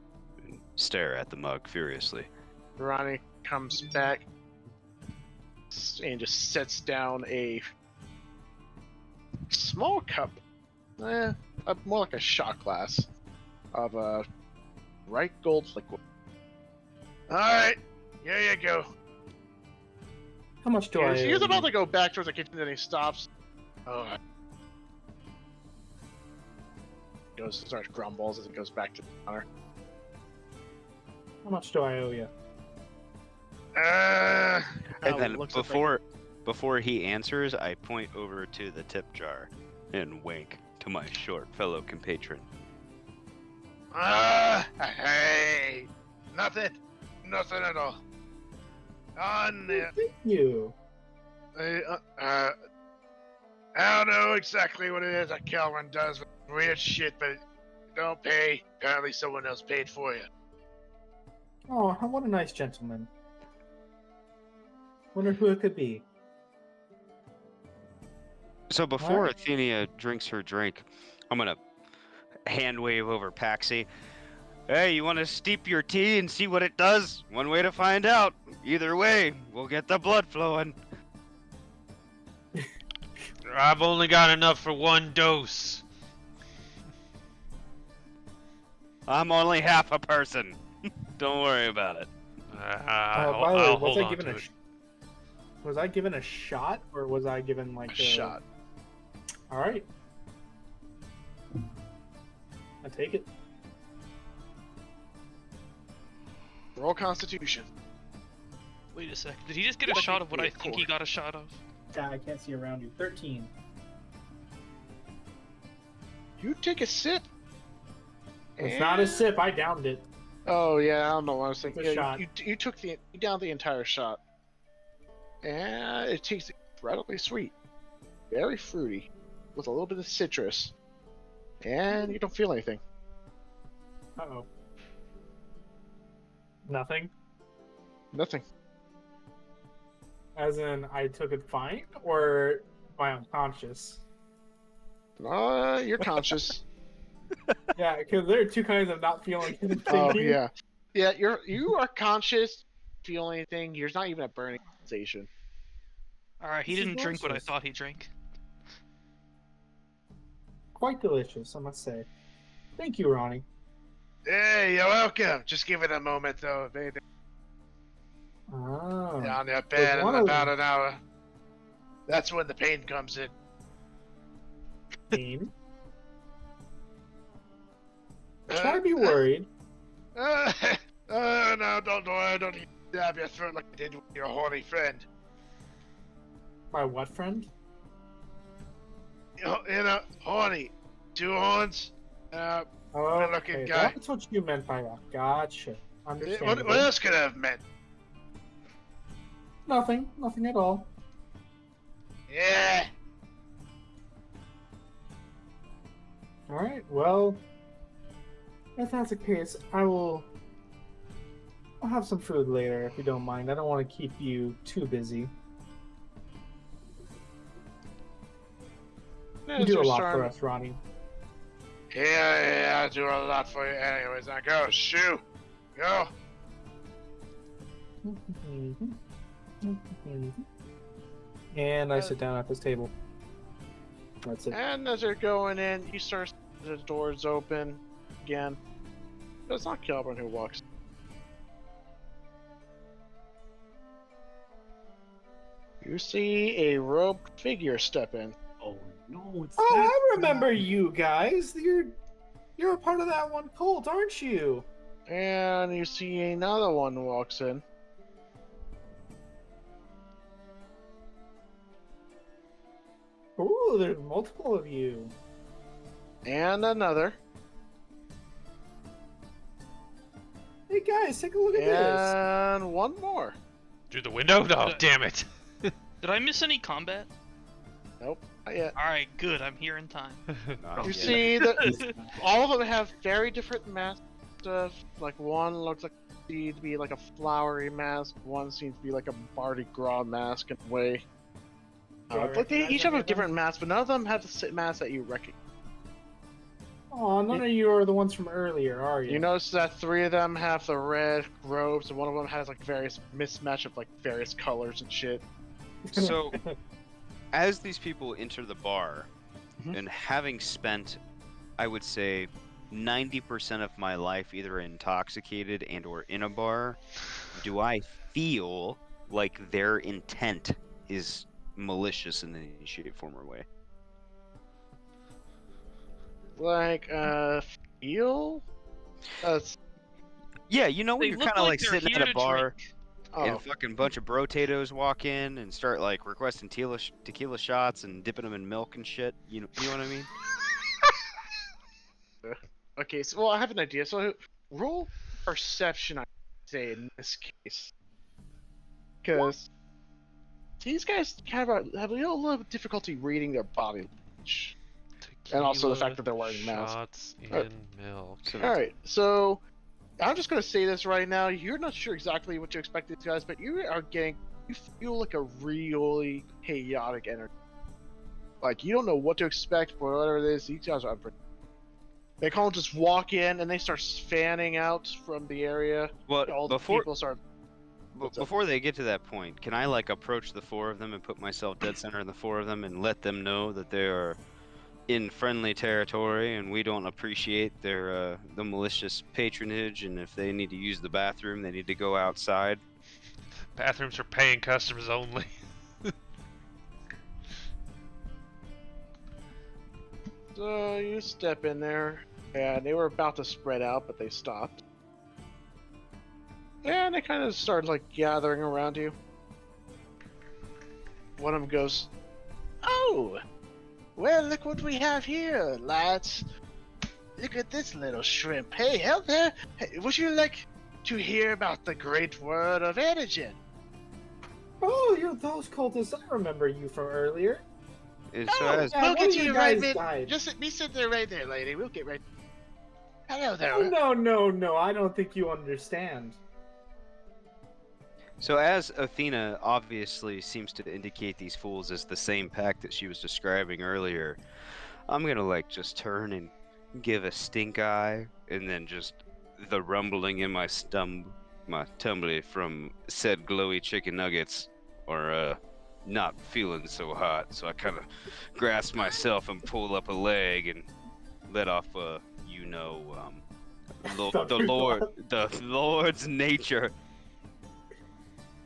and stare at the mug furiously. Ronnie comes back and just sets down a small cup, more like a shot glass of bright gold liquid. All right, here you go. How much do I? He's about to go back towards the kitchen, then he stops. Oh. Starts grumbles as he goes back to the counter. How much do I owe you? And then Looks at before he answers, I point over to the tip jar and wink to my short fellow compatriot. Hey, nothing at all. On the, Thank you. I don't know exactly what it is that Calvin does with weird shit, but don't pay. Apparently someone else paid for you. Oh, what a nice gentleman. Wonder who it could be. So before Alright. Athenia drinks her drink, I'm gonna hand wave over Paxi. Hey, you want to steep your tea and see what it does? One way to find out. Either way, we'll get the blood flowing. I've only got enough for one dose. I'm only half a person. Don't worry about it. By the way, I'll was hold I on given to a it. was I given a shot or was I given like A shot. All right. I take it. Roll Constitution. Wait a sec. Did he just get a What? shot of what I Yeah, think he got a shot of? I can't see around you. 13. You take a sip. It's not a sip. I downed it. Oh yeah, I don't know what I was thinking. It's a Yeah, shot. you took you down the entire shot, and it tastes incredibly sweet, very fruity, with a little bit of citrus, and you don't feel anything. Uh-oh. Nothing. Nothing. As in, I took it fine, or am I unconscious? You're conscious. Yeah, because there are two kinds of not feeling anything. Oh yeah, yeah. You are conscious. Feel anything? There's not even a burning sensation. Alright, he This is didn't drink what I delicious. thought he drank. Quite delicious, I must say. Thank you, Ronnie. Hey, you're welcome. Just give it a moment, though, baby. Ah. Down your bed in one of about them- an hour. That's when the pain comes in. Pain. Try to be worried. No, don't worry. Don't stab your throat like you did with your horny friend. My what friend? You know, horny. 2 horns. Oh, Good-looking okay. guy. That's what you meant by that. Gotcha. Understandable. What else could I have meant? Nothing. Nothing at all. Yeah. Alright, well, if that's the case, I'll have some food later, if you don't mind. I don't want to keep you too busy. You do a lot for us, Ronnie. Yeah, I do a lot for you anyways. Now go, shoo. Go. And I sit down at this table. That's it. And as you're going in, you start the doors open again. But it's not Kelvin who walks. You see a robed figure step in. Oh no, it's Oh, that I remember you guys. You're a part of that one cult, aren't you? And you see another one walks in. Ooh, there's multiple of you. And another. Hey guys, take a look at this. And one more. Through the window? Oh, damn it. Did I miss any combat? Nope, not yet. Alright, good. I'm here in time. Not You yet. see that all of them have very different masks. Like one looks like to be like a flowery mask. One seems to be like a Mardi Gras mask in a way. Do I But they recognize each have any a of them? different mask, but none of them have the same mask that you recognize. Oh, none of you are the ones from earlier, are you? You notice that 3 of them have the red robes, and one of them has like various mismatch of like various colors and shit. So, as these people enter the bar, Mhm. and having spent, I would say, 90% of my life either intoxicated and or in a bar, do I feel like their intent is malicious in any shape, form, or way? Like, feel? Yeah, you know when They you're look kind of like they're sitting here at a to bar drink. and Oh, a fucking bunch of brotatoes walk in and start like requesting tequila shots and dipping them in milk and shit. You know what I mean? okay. So, well, I have an idea. So, roll perception, I say in this case, because these guys kind of have a little difficulty reading their body language. And also the fact that they're wearing masks. Shots in Alright. milk. So All right, so I'm just gonna say this right now. You're not sure exactly what to expect these guys, but you feel like a really chaotic energy. Like you don't know what to expect, but whatever it is, these guys are unpredictable. They kind of just walk in and they start fanning out from the area. well, All the before people start. What's up? before they get to that point, can I like approach the 4 of them and put myself dead center in the 4 of them and let them know that they are in friendly territory, and we don't appreciate their the malicious patronage. And if they need to use the bathroom, they need to go outside. Bathrooms for paying customers only. So you step in there, and they were about to spread out, but they stopped. And they kind of started like gathering around you. One of them goes, "Oh, well, look what we have here, lads. Look at this little shrimp. Hey, help there. Hey, would you like to hear about the great word of Anagen?" Oh, you're those cultists. I remember you from earlier. And Oh, so as yeah, we'll one get of to you you right guys in. died. Just be sitting there right there, lady. We'll get right. Hello there. Oh, no. I don't think you understand. So as Athena obviously seems to indicate these fools as the same pack that she was describing earlier, I'm gonna like just turn and give a stink eye, and then just the rumbling in my tumbly from said glowy chicken nuggets are not feeling so hot. So I kind of grasp myself and pull up a leg and let off the Lord's nature.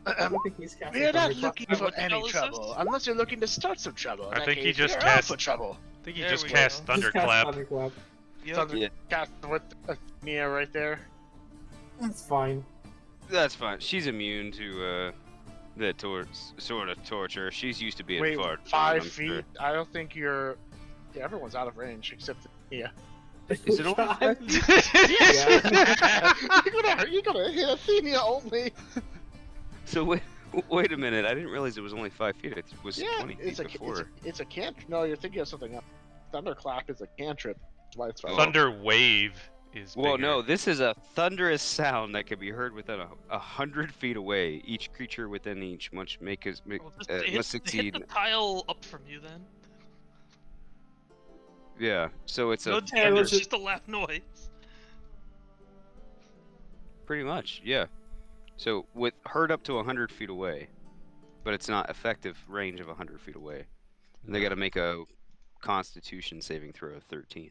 I don't think he's casting We're not Thunderclap. looking for What any spell is trouble, this? unless you're looking to start some trouble. In I that think he case, just we're cast- out for trouble. I think he There just we cast go. Just cast Thunderclap. Thunderclap. Yep. Thunder Yeah. cast with Mia right there. That's fine. That's fine. She's immune to the sort of torture. She's used to being Wait, far. 5 I'm feet? sure. I don't think you're. Yeah, everyone's out of range except Mia. Is it only God. You're gonna hit Athena only. So wait a minute. I didn't realize it was only 5 feet. It was Yeah, 20 feet before. it's a cantrip. No, you're thinking of something else. Thunderclap is a cantrip. That's why it's Oh. Thunder Wave is Well, bigger. no, this is a thunderous sound that can be heard within 100 feet away. Each creature within each must Well, just must hit succeed. the tile up from you then. Yeah, so it's No a damage, let's just a laugh noise. pretty much, yeah. So with heard up to 100 feet away, but it's not effective range of 100 feet away. And they got to make a Constitution saving throw of 13.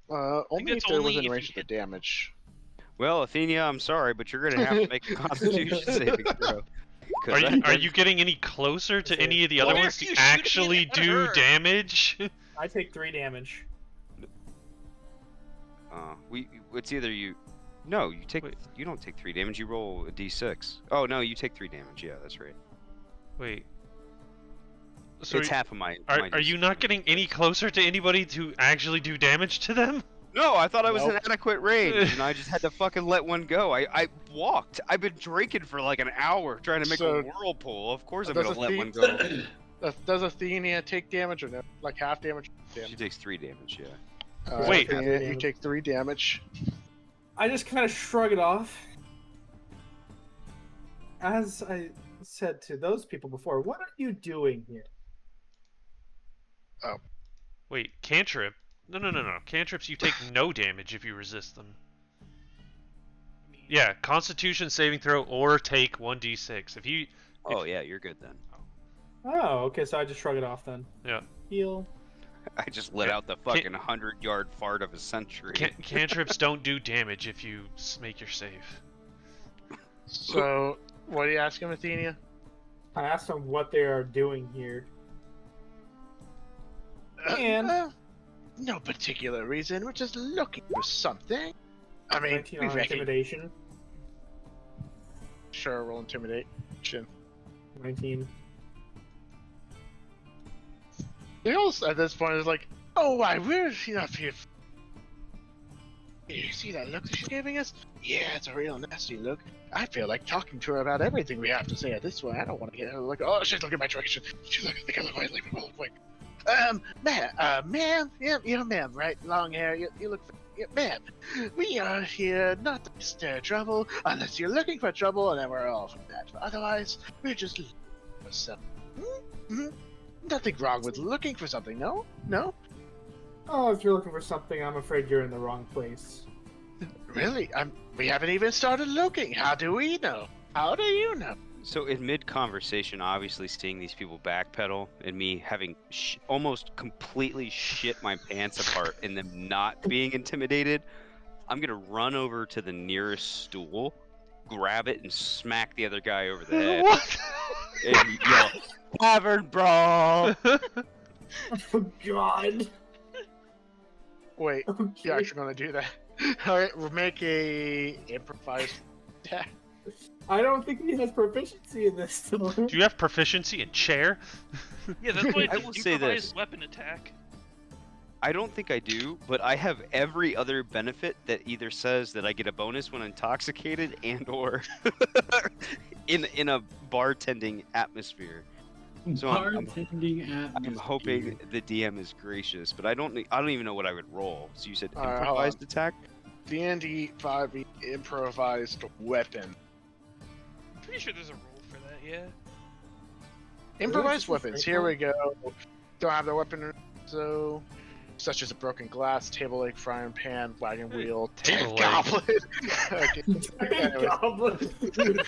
Only if it's they're only within if range you of the damage. Well, Athenia, I'm sorry, but you're gonna have to make a Constitution saving throw. 'Cause Are you getting any closer to any of the other What ones if to you shoot it actually at do her? damage? I take 3 damage. It's either you. No, you take. Wait. You don't take 3 damage. You roll a d6. Oh no, you take 3 damage. Yeah, that's right. Wait. So It's half of my. are you not getting any closer to anybody to actually do damage to them? No, I thought I was in Nope. adequate range, and I just had to fucking let one go. I walked. I've been drinking for like an hour trying to make So- a whirlpool. Of course I'm Does gonna let one Athena- go. Does Athenia take damage or no? Like half damage? She takes 3 damage. Yeah. Wait. Athenia, you take 3 damage. I just kind of shrug it off. As I said to those people before, what are you doing here? Wait, cantrip? No. Cantrips, you take no damage if you resist them. Yeah, Constitution saving throw or take 1d6. If you Oh yeah, you're good then. Oh, okay, so I just shrug it off then. Yeah. Heal. I just let out the fucking 100-yard fart of a century. cantrips don't do damage if you make your save. So, what are you asking, Athenia? I asked them what they are doing here. And- no particular reason. We're just looking for something. I mean, 19 we on reckon. intimidation. Sure, roll intimidation. 19. They all at this point is like, oh, why we're up here. You see that look that she's giving us? Yeah, it's a real nasty look. I feel like talking to her about everything we have to say at this point. I don't want to get her like, oh, she's looking my direction. She's looking the other way. Leave me alone, quick. Ma'am, yeah, you're ma'am, right? Long hair, you look, yeah, ma'am. We are here not to stir trouble, unless you're looking for trouble, and then we're all for that. But otherwise, we're just looking for something. Nothing wrong with looking for something, no? No? Oh, if you're looking for something, I'm afraid you're in the wrong place. Really? We haven't even started looking. How do we know? How do you know? So in mid-conversation, obviously seeing these people backpedal and me having almost completely shit my pants apart and them not being intimidated, I'm gonna run over to the nearest stool, grab it, and smack the other guy over the head What? and yell, "Tavern brawl!" Oh God. Wait, Okay. you're actually gonna do that? All right, we'll make a improvised attack. I don't think he has proficiency in this. Do you have proficiency in chair? Yeah, that's why I it's will an say improvised this. weapon attack. I don't think I do, but I have every other benefit that either says that I get a bonus when intoxicated and/or in a bartending atmosphere. So I'm hoping the DM is gracious, but I don't even know what I would roll. So you said All right, hold improvised attack? D&D 5e improvised weapon. Pretty sure there's a rule for that, yeah. Improvised just weapons. Here we go. Don't have the weapon, so such as a broken glass, table leg, frying pan, wagon wheel, Table leg. goblin. Okay. Anyways. Goblin.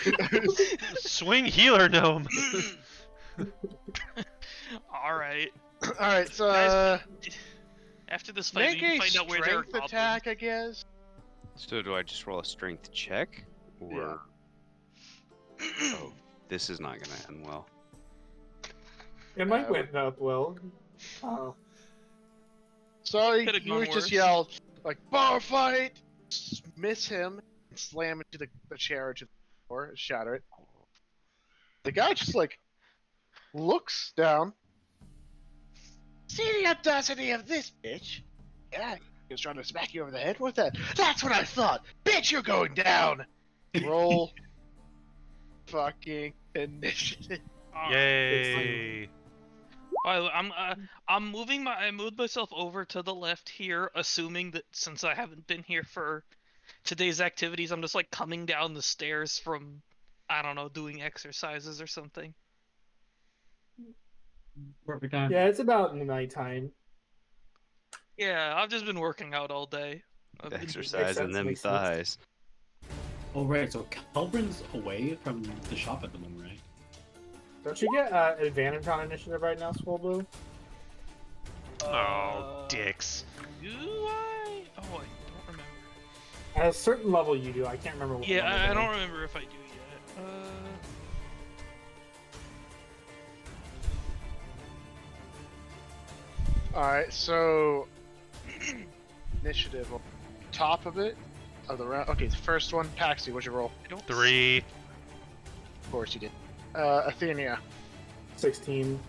Swing healer gnome. All right. All right, so Guys, after this fight, make we a can find out where there are strength goblins. attack, I guess. So do I just roll a strength check? Or... Oh, this is not gonna end well. It might went up well. Oh. So Could've you gone just worse. yelled like "bar fight," miss him, and slam into the chair to the floor, shatter it. The guy just like looks down. See the audacity of this bitch? Yeah, he was trying to smack you over the head with that. That's what I thought. Bitch, you're going down. Roll fucking initiative. Yay. I'm moving I moved myself over to the left here, assuming that since I haven't been here for today's activities, I'm just like coming down the stairs from, I don't know, doing exercises or something. Perfect time. Yeah, it's about nighttime. Yeah, I've just been working out all day. I've been doing Exercising them Makes sense. thighs. Oh right, so Calverin's away from the shop at the moment, right? Don't you get advantage on initiative right now, Swolbo? Oh, dicks. Do I? Oh, I don't remember. At a certain level, you do. I can't remember what. Yeah, level I though. don't remember if I do yet. Alright, so initiative on top of it of the round. Okay, the first one, Paxi, what'd you roll? I don't. 3. Of course you did. Athenia. 16.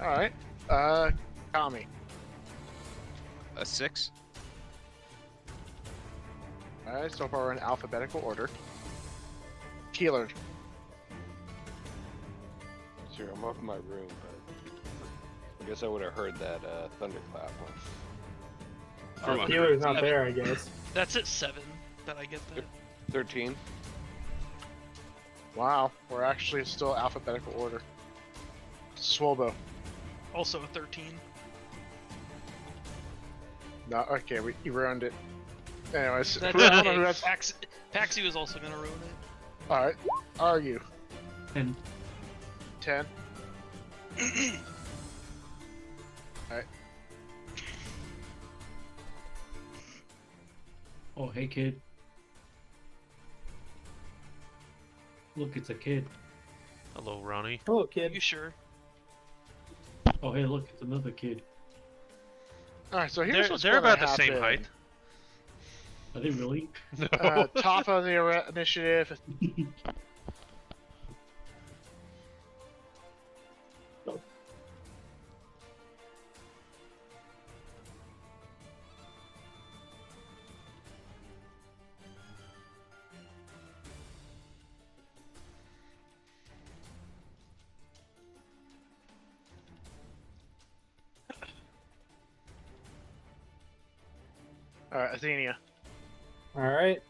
Alright. Kami. A 6? Alright, so far we're in alphabetical order. Keeler. Sure, I'm up in my room, but I guess I would have heard that thunderclap one. From a- Healer's not there, I guess. That's at 7 that I get that. 13. Wow, we're actually still alphabetical order. Swolbo. Also a 13. No, okay, you ruined it. Anyways, That, I don't know who that's. Paxi was also gonna ruin it. Alright, are you? And 10. Alright. oh hey kid. Look, it's a kid. Hello, Ronnie. Hello, Are kid. you sure? Oh hey look, it's another kid. Alright, so here's They're, what's they're gonna about the same happen. height. Are they really? No. Top of the initiative. Alright, Athenia. Alright.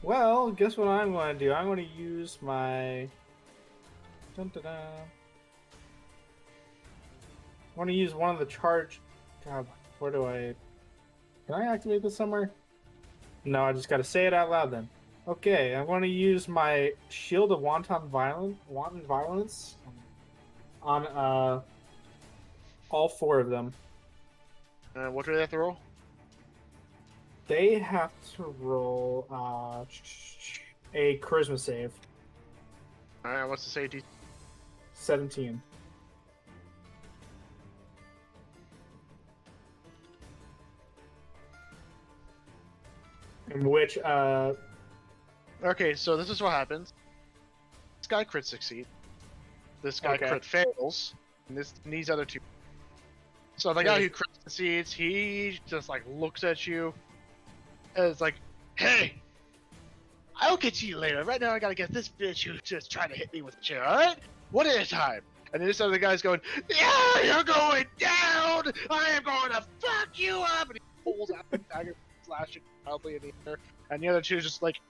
Well, guess what I'm going to do? I'm going to use my... Dun-dun-dun. I want to use one of the charge... God, where do I... Can I activate this somewhere? No, I just got to say it out loud then. Okay, I'm going to use my Shield of Wanton Violence on all 4 of them. What do they have to roll? They have to roll a Charisma save. Alright, what's the safety? 17. In which, Okay, so this is what happens. This guy crit succeed. This guy Okay. crit fails. And these other 2. So the guy who crit succeeds, he just like looks at you and is like, "Hey, I'll get to you later. Right now I gotta get this bitch who just tried to hit me with a chair, alright? One at a time." And then this other guy's going, "Yeah, you're going down! I am going to fuck you up!" And he pulls out the dagger, slashing wildly in the air. And the other 2 is just like,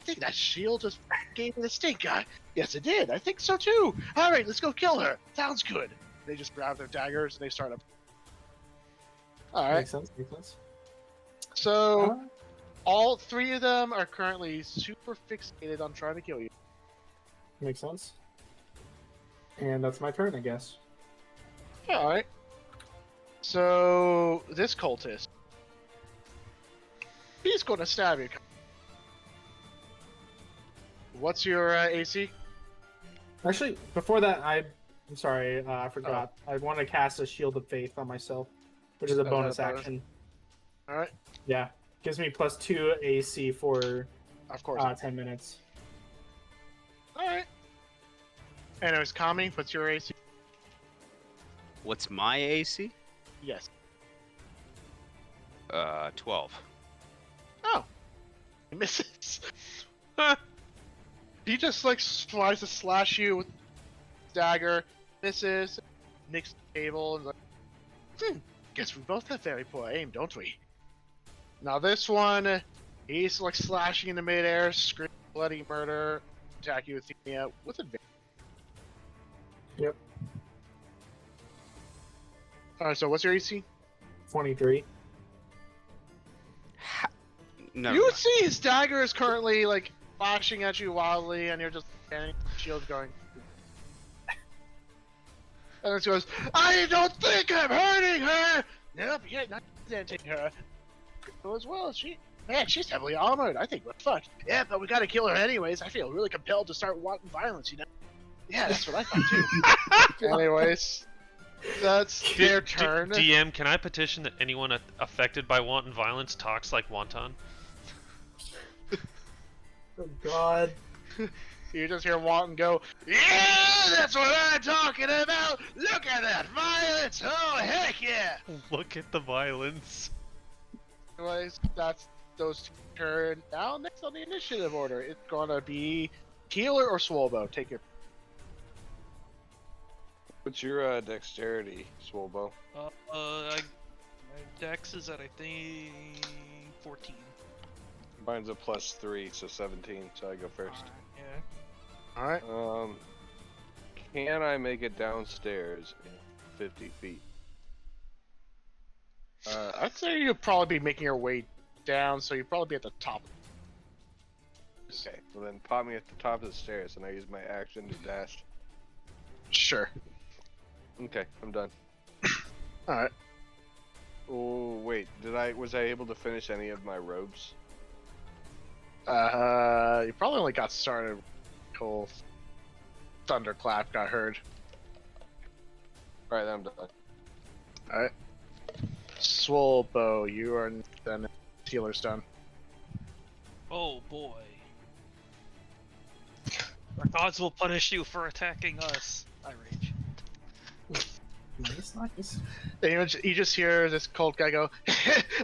"I think that shield just gave me the stink eye." "Yes, it did. I think so too. Alright, let's go kill her. Sounds good." They just grab their daggers and they start up. Alright, Makes sense. Makes sense. so all 3 of them are currently super fixated on trying to kill you. Makes sense. And that's my turn, I guess. Alright. So, this cultist, he's going to stab you. What's your AC? Actually, before that, I'm sorry, I forgot. I want to cast a Shield of Faith on myself, which is a Oh, bonus that's a bonus. action. Alright, Yeah. Gives me +2 AC for of course. 10 minutes. Alright. Anyways, Kami, what's your AC? What's my AC? Yes. 12. Oh. He misses. He just like tries to slash you with his dagger, misses, nicks the table, and like, guess we both have very poor aim, don't we? Now this one, he's like slashing in the midair, screaming bloody murder, attack you with advantage. Yep. Alright, so what's your AC? 23. No. You would see his dagger is currently like flashing at you wildly, and you're just standing, shield going. And then she goes, "I don't think I'm hurting her." Nope, you're not presenting her. As well, she's heavily armored. I think we're fucked. Yeah, but we gotta kill her anyways. I feel really compelled to start wanting violence, you know? Yeah, that's what I thought too. Anyways, that's their turn. DM, can I petition that anyone affected by wanton violence talks like Wonton? Oh God. You just hear Wanton go, "Yeah, that's what I'm talking about! Look at that violence! Oh, heck yeah!" Look at the violence. Anyways, that's those 2 turn. Now, next on the initiative order, it's gonna be Healer or Swolbo. Take your. What's your dexterity, Swolbo? My dex is at I think 14. Mine's a +3, so 17. So I go first. Yeah. Alright. Can I make it downstairs in 50 feet? I'd say you'll probably be making your way down, so you'll probably be at the top. Okay, well then pop me at the top of the stairs, and I use my action to dash. Sure. Okay, I'm done. Alright. Oh wait, was I able to finish any of my robes? You probably only got started until Thunderclap got heard. Alright, I'm done. Alright. Swolbo, you are done. Healer's done. Oh boy. Our gods will punish you for attacking us. I rage. Nice. And you just hear this cult guy go,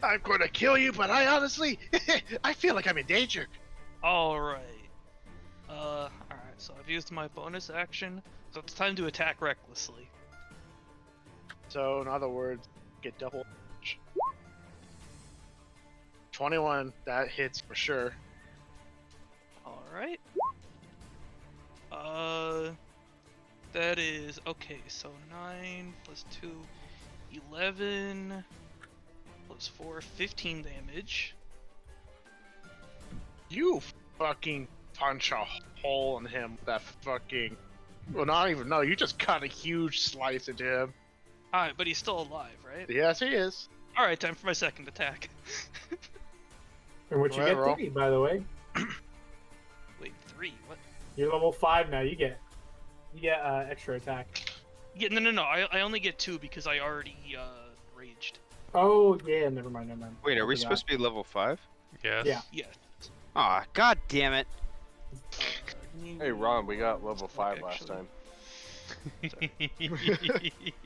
"I'm gonna kill you, but I honestly, I feel like I'm in danger." Alright. Alright, so I've used my bonus action, so it's time to attack recklessly. So, in other words, get double. 21, that hits for sure. Alright. That is, okay, so 9 plus 2, 11 plus 4, 15 damage. You fucking punch a hole in him with that fucking. Well, not even. No, you just cut a huge slice into him. Alright, but he's still alive, right? Yes, he is. Alright, time for my second attack. And what you Go ahead, get roll. 3, by the way. Wait, 3? What? You're level 5 now. You get extra attack. Yeah, no. I only get 2 because I already raged. Oh yeah, never mind. Wait, are we I forgot. supposed to be level 5? Yes. Yeah. Yeah. Aw, god damn it. Hey, Ron, we got level 5 last Actually. time.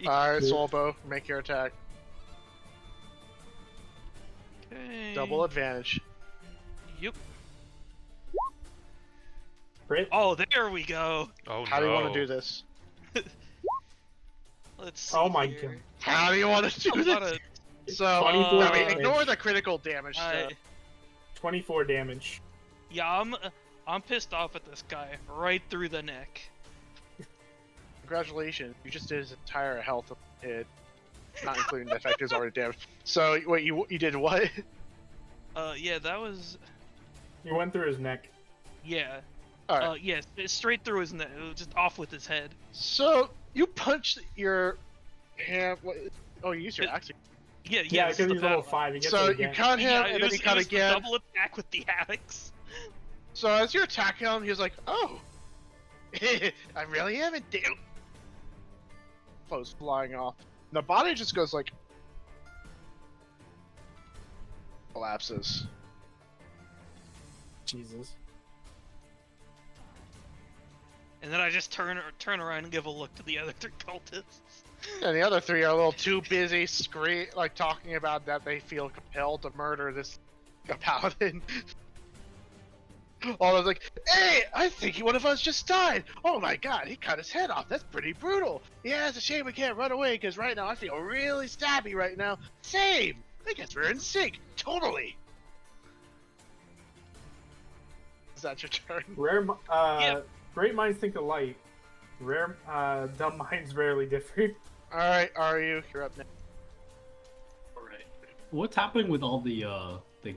Alright, Soulbow, make your attack. Okay. Double advantage. Yep. Crit. Oh, there we go. Oh How no. do you want to do this? Let's see. Oh my here. god. How do you want to do A lot this? of- So, 24 I mean, damage. ignore the critical damage stuff. 24 damage. Yeah, I'm pissed off at this guy right through the neck. Congratulations, you just did his entire health hit, not including the effect is already damaged. So, wait, you did what? Yeah, that was. You went through his neck. Yeah. Alright, Yeah, straight through his neck. It was just off with his head. so you punched your hand. Oh, you used your axe. Yeah, Yeah, this because is he's the level battle. 5. He gets So it you again. cut him, Yeah, and it then was, you it cut was the again. double attack with the axe. So as you're attacking him, he's like, "Oh, I really am in damn." Clothes flying off. And the body just goes like collapses. Jesus. And then I just turn around and give a look to the other 3 cultists. And the other 3 are a little too busy talking about that they feel compelled to murder this paladin. All of like, hey, I think one of us just died. Oh my god, he cut his head off. That's pretty brutal. Yeah, it's a shame we can't run away because right now I feel really stabby right now. Same. I guess we're in sync. Totally. Is that your turn? Rare. Great minds think alike. Dumb minds rarely differ. All right, you're up next. Alright. What's happening with all the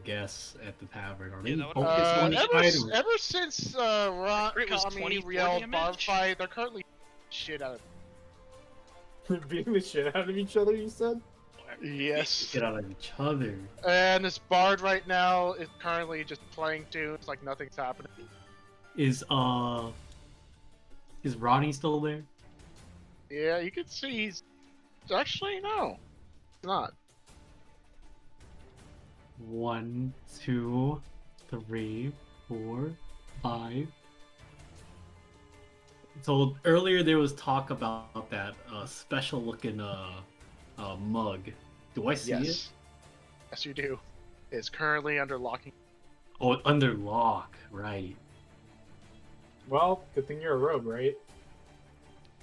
guests at the tavern? Are they Yeah, that would- focused on the fight? Or... Ever since Ron, It was Kami, 24 Riel, damage? bar fight, they're currently shit out of. Beating the shit out of each other, you said? Yes. Get out of each other. And this bard right now is currently just playing tunes like nothing's happening. Is Ronnie still there? Yeah, you can see he's actually no, he's not. 1, 2, 3, 4, 5. So earlier there was talk about that special looking mug. Do I see it? Yes, you do. It's currently under locking. Oh, under lock, right? Well, good thing you're a rogue, right?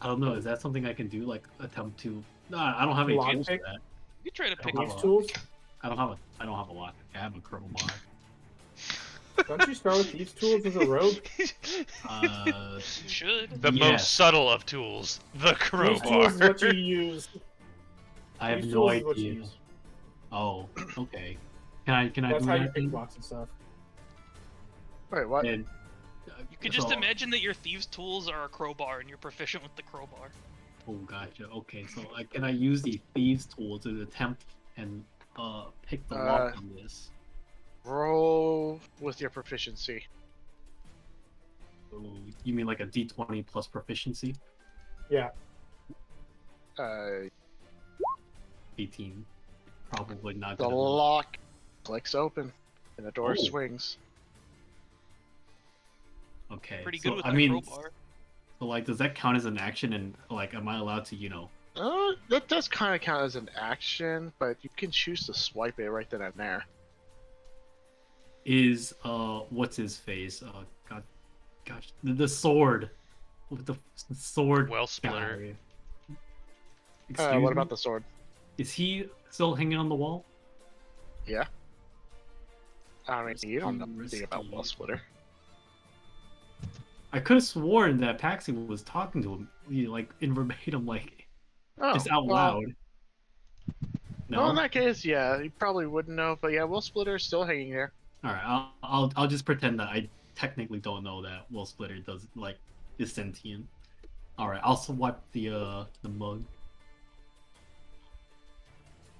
I don't know. Is that something I can do? Like attempt to? No, I don't have any Lock tools for pick? that. You try to pick These These him up. tools? I don't have a lock. I have a crowbar. Don't you start with these tools as a rogue? You should. The Yes. most subtle of tools, the These crowbar. tools is what you use. I have These no tools is what you idea. use. Oh, okay. Can I That's do how you that? pick then? blocks and stuff. Wait, what? And, You could just so- imagine that your thieves' tools are a crowbar and you're proficient with the crowbar. Oh, gotcha. Okay, so can I use the thieves' tool to attempt and pick the lock on this? Roll with your proficiency. So you mean like a D20 plus proficiency? Yeah. 18. Probably not. The gonna- lock clicks open, and the door Oh. swings. Okay. Pretty so, good with I the mean, crowbar. so like, does that count as an action? And like, am I allowed to, That does kind of count as an action, but you can choose to swipe it right then and there. is what's his face? Gosh, the sword with the sword. Well splitter. guy. Excuse What me? about the sword? Is he still hanging on the wall? Yeah. I mean, you don't know Risky. anything about Wall Splitter. I could have sworn that Paxi was talking to him, like in verbatim, like just out well, loud. No. Well, in that case, yeah, you probably wouldn't know, but yeah, Will Splitter is still hanging there. All right, I'll just pretend that technically don't know that Will Splitter is sentient. All right, I'll swipe the mug.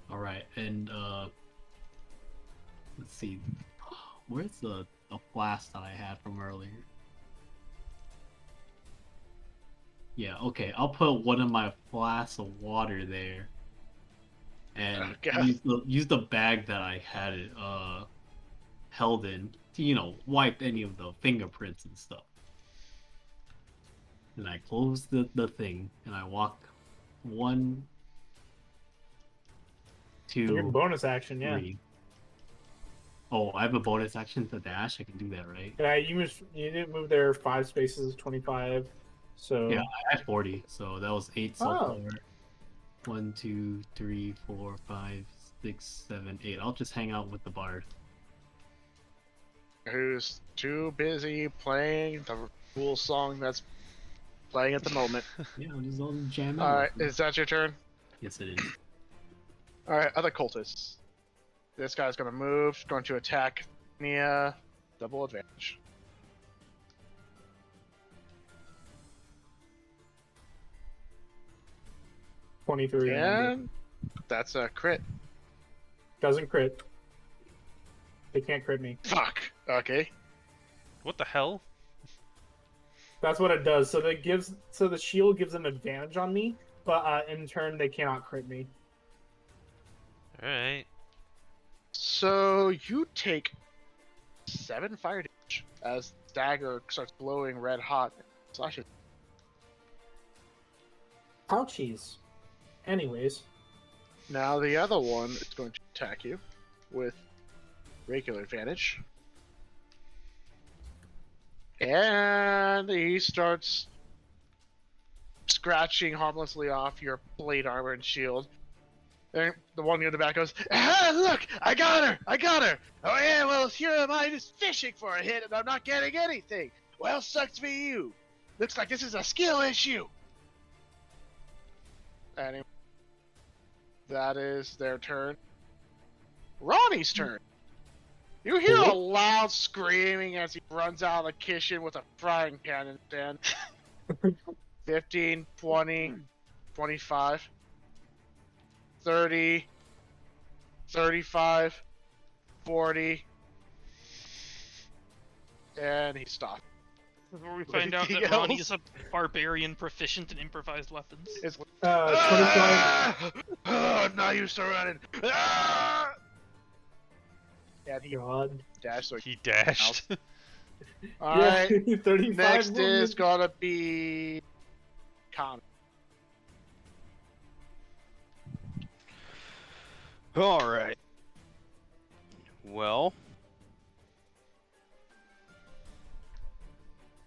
All right, and let's see, where's the flask that I had from earlier? Yeah, okay, I'll put one of my flasks of water there, and use the bag that I had it held in to wipe any of the fingerprints and stuff. And I close the thing, and I walk 1, 2, Your bonus action, yeah. 3. Oh, I have a bonus action to dash. I can do that, right? Yeah, you didn't move there 5 spaces, 25. So Yeah, I had 40, so that was 8 so far. 1, 2, 3, 4, 5, 6, 7, 8. I'll just hang out with the bard. Who's too busy playing the cool song that's playing at the moment. Yeah, I'm just all jamming. Alright, is that your turn? Yes, it is. Alright, other cultists. This guy's gonna move, going to attack Nia. Double advantage. $23. And that's a crit. Doesn't crit. They can't crit me. Fuck. Okay. What the hell? That's what it does. So the shield gives them advantage on me, but in turn they cannot crit me. Alright. So you take 7 fire damage as dagger starts glowing red hot and slashes. Ouchies. Anyways. Now the other one is going to attack you with regular advantage. And he starts scratching harmlessly off your plate armor and shield. And the one near the back goes, "Ah, look! I got her! I got her! Oh yeah, well, here am I just fishing for a hit and I'm not getting anything! Well, sucks to be you! Looks like this is a skill issue!" Anyway, that is their turn. Ronnie's turn. You hear a loud screaming as he runs out of the kitchen with a frying pan in his hand. 15, 20, 25, 30, 35, 40, and he stopped. Before we find out that Anything Ronnie else? is a barbarian proficient in improvised weapons. It's 25. ah! I'm not used to running. Ah! And he God. dashed. So He dashed. all right. Yeah, 35 Next movement. is gonna be Connor. All right. Well,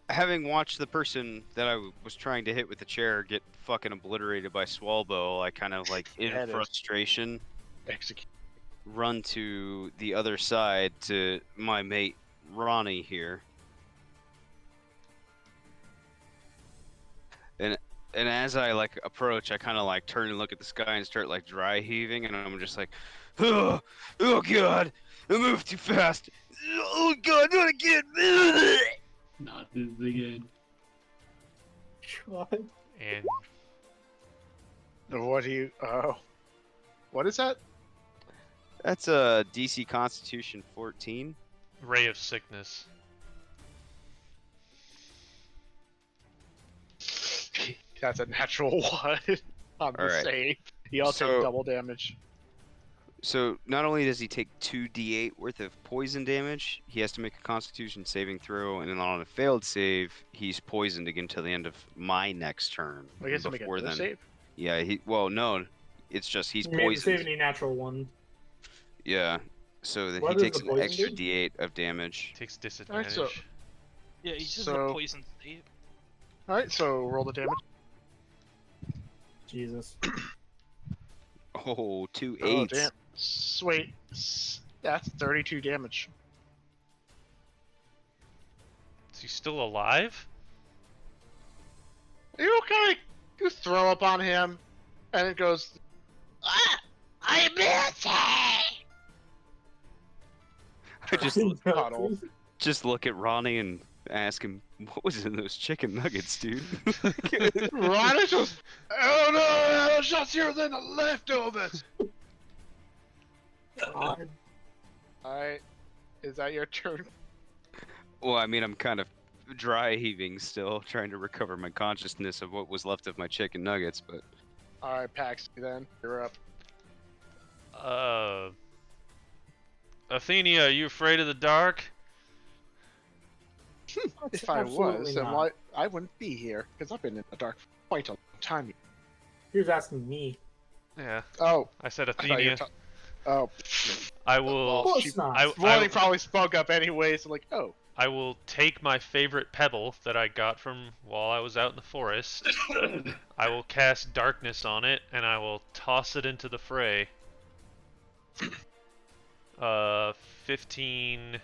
having watched the person that I was trying to hit with the chair get fucking obliterated by Swalbow, I kind of in That is- frustration, Execute. run to the other side to my mate Ronnie here. And as I approach, I kind of turn and look at the sky and start dry heaving, and I'm just oh god, I moved too fast. Oh god, not again. Not this again. God. And What do you? What is that? That's a DC Constitution 14. Ray of Sickness. That's a natural one on the Alright. save. He also So- take double damage. So not only does he take 2d8 worth of poison damage, he has to make a Constitution saving throw, and then on a failed save, he's poisoned again till the end of my next turn. I guess to make Before another then, save. yeah. No, it's just he's You made the save poisoned. any natural one. Yeah. So that What he does takes the an poison extra do? d8 of damage. Takes disadvantage. so- Yeah, he's just So- a poison save. All right, so roll the damage. Jesus. Oh, 2 Oh 8s. damn! Wait, that's 32 damage. Is he still alive? You kind of throw up on him, and it goes. Ah, I miss it. I just Puddle. just look at Ronnie and ask him, what was in those chicken nuggets, dude? Ronnie just, oh no, there's nothing than the leftovers. God. Alright, is that your turn? Well, I mean, I'm kind of dry heaving still, trying to recover my consciousness of what was left of my chicken nuggets, but... Alright, Paxi, then. You're up. Athenia, are you afraid of the dark? If I Absolutely was, then not. why I wouldn't be here, because I've been in the dark for quite a long time. He was asking me. Yeah, Oh, I said I thought you were Athenia. oh. I Of will. course not. Ronnie probably spoke up anyway, so like, oh. I will take my favorite pebble that I got from while I was out in the forest. I will cast darkness on it, and I will toss it into the fray. 15.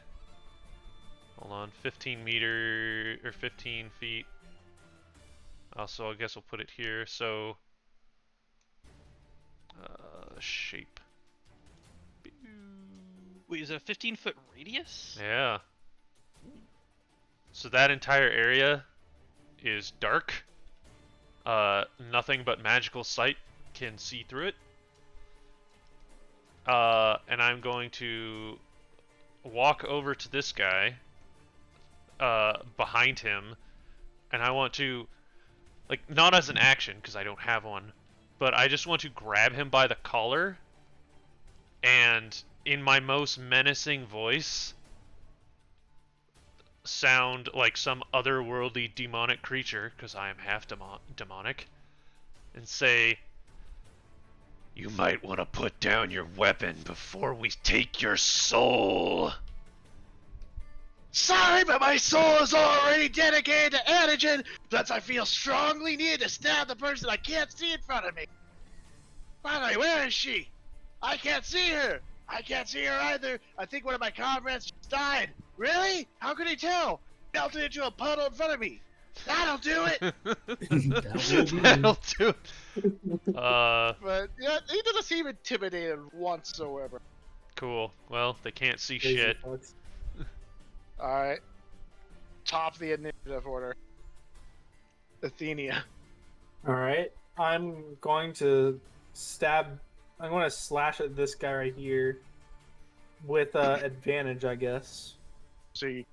Hold on, 15 meter or 15 feet. Also, I guess we'll put it here. So, shape. Wait, is it a 15-foot radius? Yeah. So that entire area is dark. Nothing but magical sight can see through it. And I'm going to walk over to this guy, behind him, and I want to, like, not as an action, because I don't have one, but I just want to grab him by the collar, and in my most menacing voice, sound like some otherworldly demonic creature, because I am half demonic, and say, "You might want to put down your weapon before we take your soul." Sorry, but my soul is already dedicated to antigen, thus I feel strongly need to stab the person I can't see in front of me. By the way, where is she? I can't see her. I can't see her either. I think one of my comrades just died. Really? How could he tell? Melted into a puddle in front of me. That'll do it. That'll do it. But yeah, he doesn't seem intimidated whatsoever. Cool. Well, they can't see Crazy shit. fucks. Alright. Top of the initiative order. Athenia. Alright. I'm going to I'm going to slash at this guy right here with advantage, I guess. So you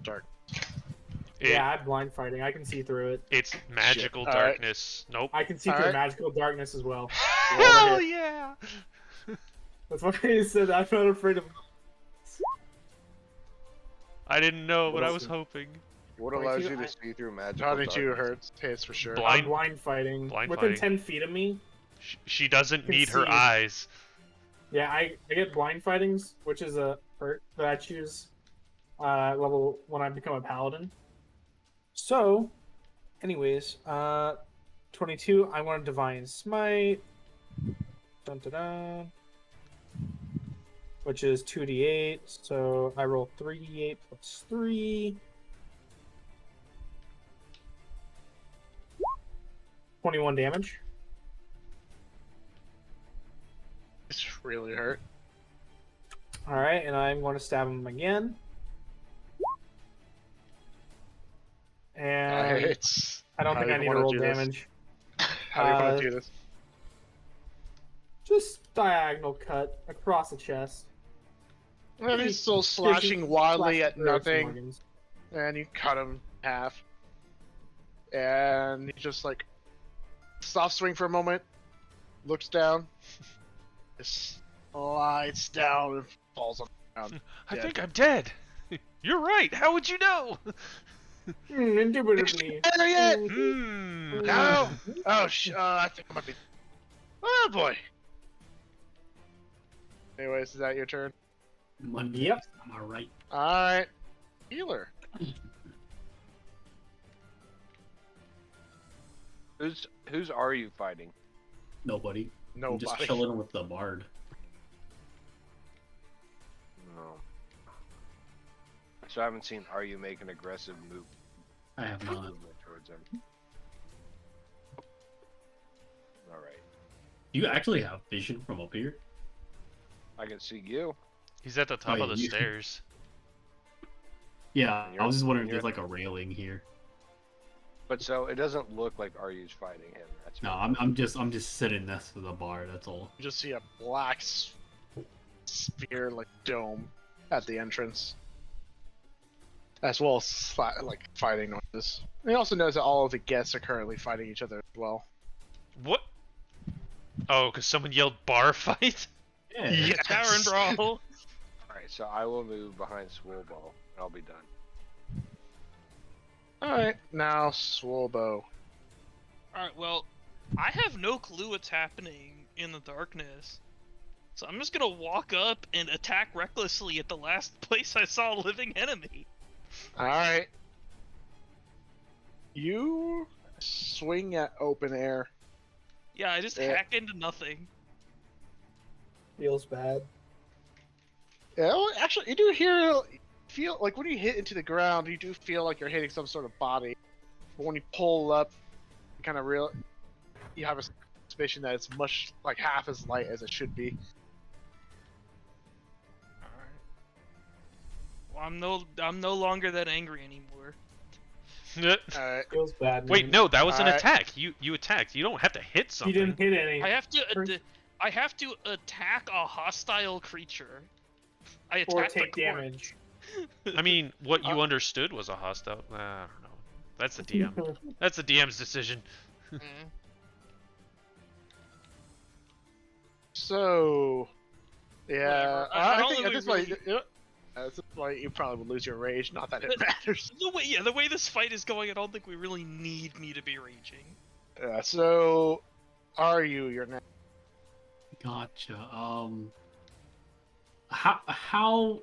dark. Yeah, I'm blind fighting. I can see through it. It's magical Shit. All right. darkness. Nope. I can see through Alright. magical darkness as well. Hell yeah! That's why he said I'm not afraid of. I didn't know, but I was hoping. What Like, allows you- you to I- see through magical 22 darkness? hits for sure. Blind- I'm blind fighting. blind Within fighting. 10 feet of me. She doesn't Can need her see. eyes. Yeah, I get blind fightings, which is a perk that I choose level when I become a paladin. So, anyways, 22. I want to divine smite. Dun, dun, dun, which is 2d8. So I roll 3d8 plus 3. 21 damage. It's really hurt. All right, and I'm going to stab him again. And It's. I don't how think you I need to wanna roll do this? damage. How do you want to do this? Just diagonal cut across the chest. Well, he's still slashing wildly at nothing, and you cut him in half. And he just like stops swing for a moment, looks down, just slides down and falls on the ground. I Dead. think I'm dead. You're right. How would you know? Indubitably. There yet? Hmm. No. Oh, I think I might be. Oh boy. Anyways, is that your turn? Yep. Am I right? All right, healer. Who's are you fighting? Nobody. I'm just Nobody. chilling with the bard. No. So I haven't seen Are you make an aggressive move I have not. movement towards him? All right. You actually have vision from up here? I can see you. He's at the top Oh, of the you- stairs. Yeah, And I was just wondering and if there's like a railing here. But so it doesn't look like Ryu's fighting him. That's No, my- I'm just sitting next to the bar. That's all. You just see a black sphere, like dome, at the entrance, as well as like fighting noises. And he also knows that all of the guests are currently fighting each other as well. What? Oh, because someone yelled bar fight? Yeah. Yes. Tavern brawl. Alright, so I will move behind Swoolbo, and I'll be done. Alright, now Swolbo. Alright, well, I have no clue what's happening in the darkness. So I'm just gonna walk up and attack recklessly at the last place I saw a living enemy. Alright. You swing at open air. Yeah, I just Yeah. hack into nothing. Feels bad. Yeah, well, actually, you do feel like when you hit into the ground, you do feel like you're hitting some sort of body. But when you pull up, you kind of you have a suspicion that it's much like half as light as it should be. Well, I'm no longer that angry anymore. Alright. Feels bad. Wait, man. no, that was an Alright. attack. You attacked. You don't have to hit You something. didn't hit any. I have to First- I have to attack a hostile creature. I or attacked take the corpse. damage. I mean, what you understood was a hostile. I don't know. That's the DM. That's the DM's decision. Mm. So, yeah, Whatever. I I don't think at really- this point, at this point, you probably would lose your rage. Not that it matters. The way this fight is going, I don't think we really need me to be raging. So, are you're next? Gotcha. How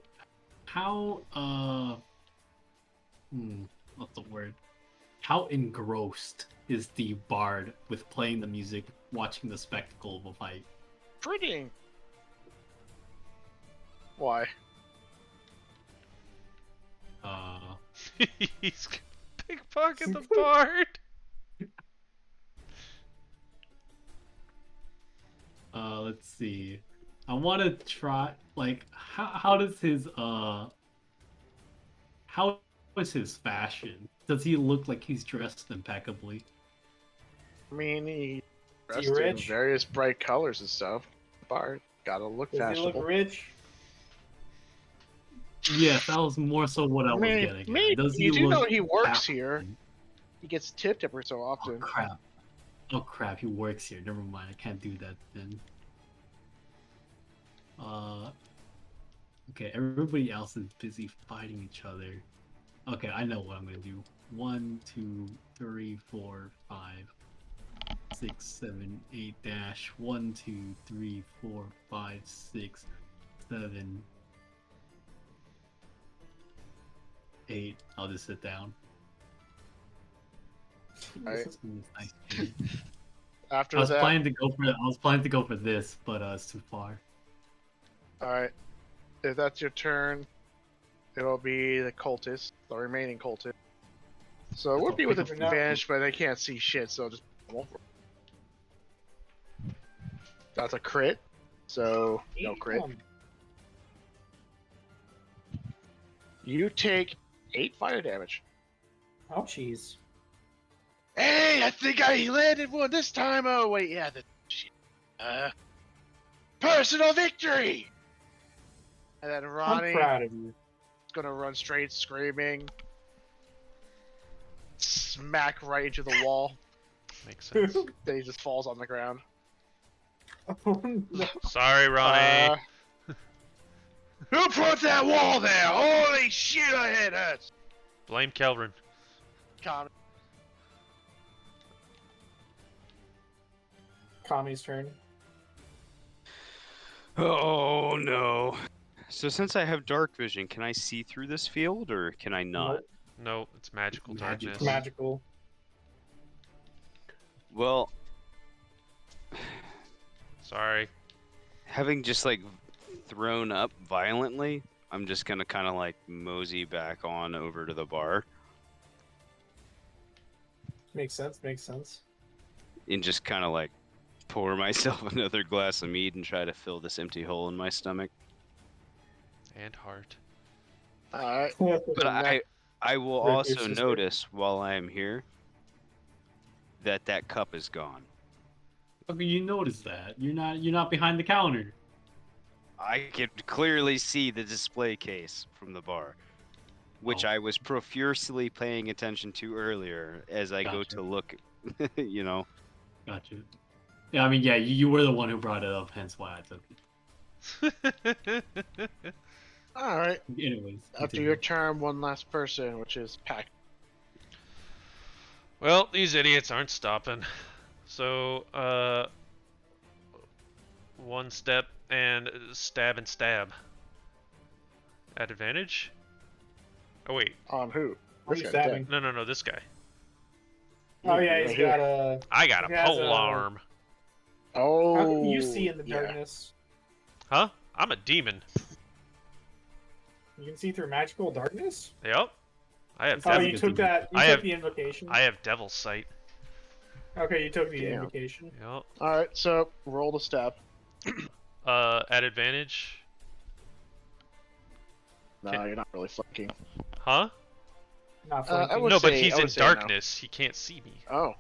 what's the word? How engrossed is the bard with playing the music, watching the spectacle of a fight? Pretty. Why? He's gonna pickpocket the bard. Let's see. I want to try. Like, how does his how is his fashion? Does he look like he's dressed impeccably? I mean, he Is he dressed in rich? various bright colors and stuff. Bard, gotta look Does he fashionable. look rich? Yes, that was more so what I was getting. At. Maybe. Does he You do know look he works happy? here. He gets tipped every so Oh often. crap! Oh crap! He works here. Never mind. I can't do that then. Okay. Everybody else is busy fighting each other. Okay, I know what I'm gonna do. 1, 2, 3, 4, 5, 6, 7, 8 dash. 1, 2, 3, 4, 5, 6, 7, 8. I'll just sit down. Alright. Nice. After I was that, planning to go for this, but it's too far. alright. If that's your turn, it'll be the cultist, the remaining cultist. So it would be with pick up your advantage, but they can't see shit, so just roll for it. That's a crit, so no crit. You take 8 fire damage. Ouchies. Hey, I think I landed one this time. Oh wait, yeah, the shit. Personal victory. And then I'm Ronnie proud of you. is gonna run straight, screaming, smack right into the wall. Makes sense. Then he just falls on the ground. Oh, no. Sorry, Ronnie. Who put that wall there? Holy shit, I hit it! Blame Kelvin. Comment. Kami's turn. Oh no. So since I have dark vision, can I see through this field or can I not? Nope. No, it's magical Magic. darkness. Magical. Well, Sorry. having just like thrown up violently, I'm just gonna kind of like mosey back on over to the bar Makes sense. Makes sense. and just kind of like pour myself another glass of mead and try to fill this empty hole in my stomach. And heart. Alright. But And that- I will Rip your also sister. notice while I am here that cup is gone. Okay, you notice that. You're not behind the counter. I could clearly see the display case from the bar, which Oh. I was profusely paying attention to earlier as I go Gotcha. to look, you know. Gotcha. Yeah, I mean, yeah, you were the one who brought it up, hence why I took it. Alright. Anyways, After continue. your turn, one last person, which is Pack. Well, these idiots aren't stopping. So, one step and stab and stab. At advantage? Oh wait, On who? Who This you guy's stabbing? dead. no, this guy. Oh yeah, Right he's here. got a. I got a He has pole a- arm. Oh. How can you see in the yeah. darkness? Huh? I'm a demon. You can see through magical darkness. Yep. I have Oh, That's you a good took thing. that. You I took have- the invocation. I have devil's sight. Okay, you took the Damn. invocation. Yep. Alright, so roll the stab. At advantage. No, Okay. you're not really flanking. Huh? Not I flanking. would No, but say- he's I in would say no. darkness. He can't see me. Oh.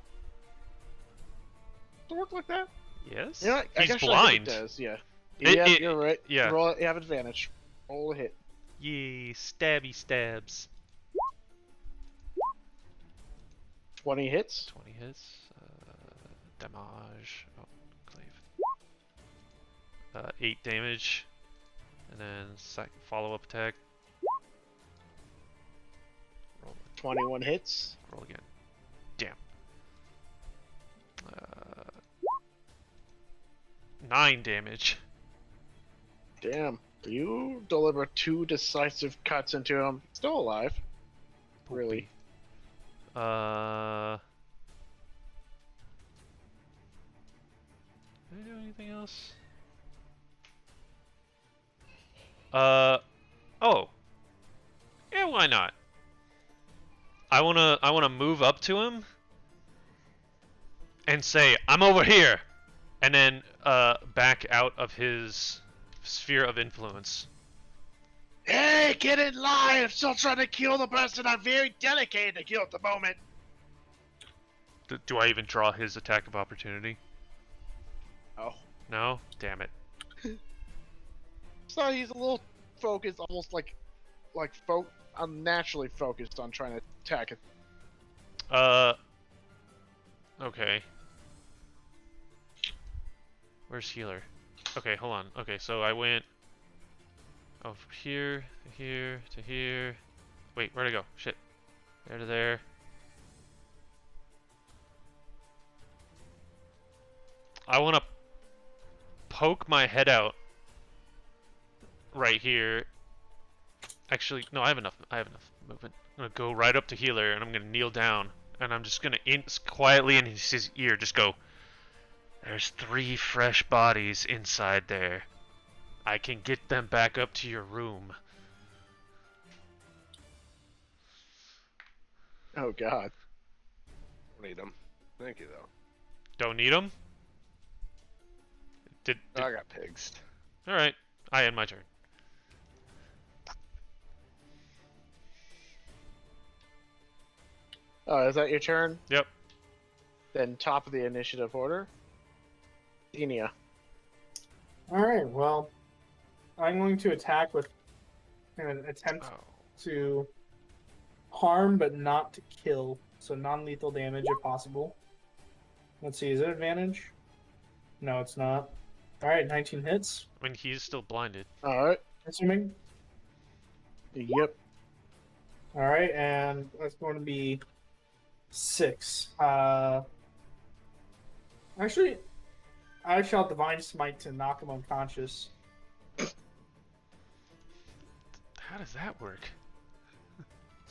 Does it work like that? Yes. You know what? I He's guess I think blind. it does, yeah. It- Yeah, it- you're right. yeah. Roll, you have advantage. Roll a hit. Yay, stabby stabs. 20 hits. 20 hits. Damage. Oh, cleave. 8 damage. And then follow-up attack. Roll, 21 hits. roll again. Damn. 9 damage. Damn. You deliver 2 decisive cuts into him. Still alive. Really. Did I do anything else? Oh. Yeah, why not? I wanna move up to him and say, I'm over here, and then back out of his sphere of influence. Hey, get in line! I'm still trying to kill the person I'm very dedicated to kill at the moment. Do I even draw his attack of opportunity? Oh. No? Damn it. So he's a little focused, almost like unnaturally focused on trying to attack it. Okay. Where's healer? Okay, hold on. Okay, so I went from here to here to here. Wait, where'd I go? Shit. There to there. I want to poke my head out right here. Actually, no, I have enough movement. I'm gonna go right up to healer and I'm gonna kneel down and I'm just gonna quietly in his ear just go, there's 3 fresh bodies inside there. I can get them back up to your room. Oh god. Don't need them. Thank you, though. Don't need them? I got pigs. Alright, I end my turn. Oh, is that your turn? Yep. Then top of the initiative order. Enia. All right. Well, I'm going to attack with an attempt Oh. to harm but not to kill. So non-lethal damage if possible. Let's see. Is it advantage? No, it's not. All right. 19 hits. I mean, he's still blinded. All right. Assuming. Yep. All right, and that's going to be 6. Actually, I shall divine smite to knock him unconscious. How does that work?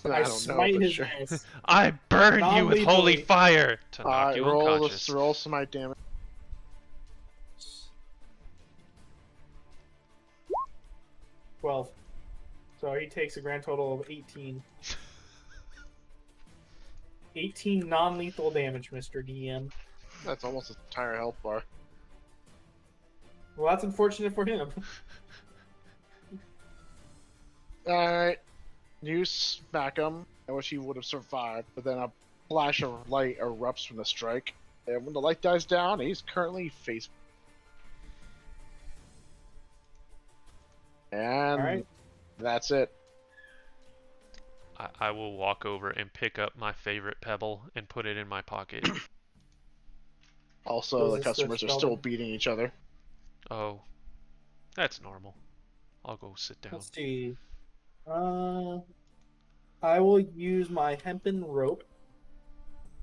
I don't know smite for his sure. Oh, I burn you with holy Non-lethally. fire to knock you roll unconscious. roll smite damage. So he takes a grand total of 18. 18 non-lethal damage, Mr. DM. That's almost an entire health bar. Well, that's unfortunate for him. All right. You smack him. I wish he would have survived, but then a flash of light erupts from the strike. And when the light dies down, he's currently face. And Alright. that's it. I will walk over and pick up my favorite pebble and put it in my pocket. Also, Was the this customers the are still spelling? beating each other. Oh, that's normal. I'll go sit down. Let's see. I will use my hempen rope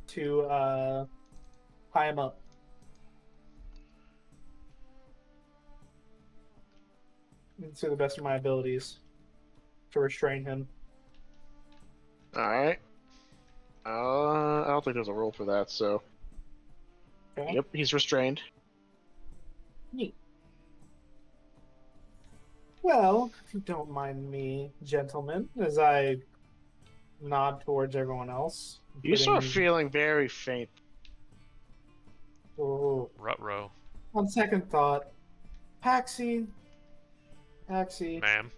to tie him up. To the best of my abilities to restrain him. Alright. I don't think there's a rule for that, so. Okay. Yep, he's restrained. Neat. Well, if you don't mind me, gentlemen, as I nod towards everyone else. You start putting- feeling very faint. Oh, Rut-row. on second thought, Paxi, Ma'am.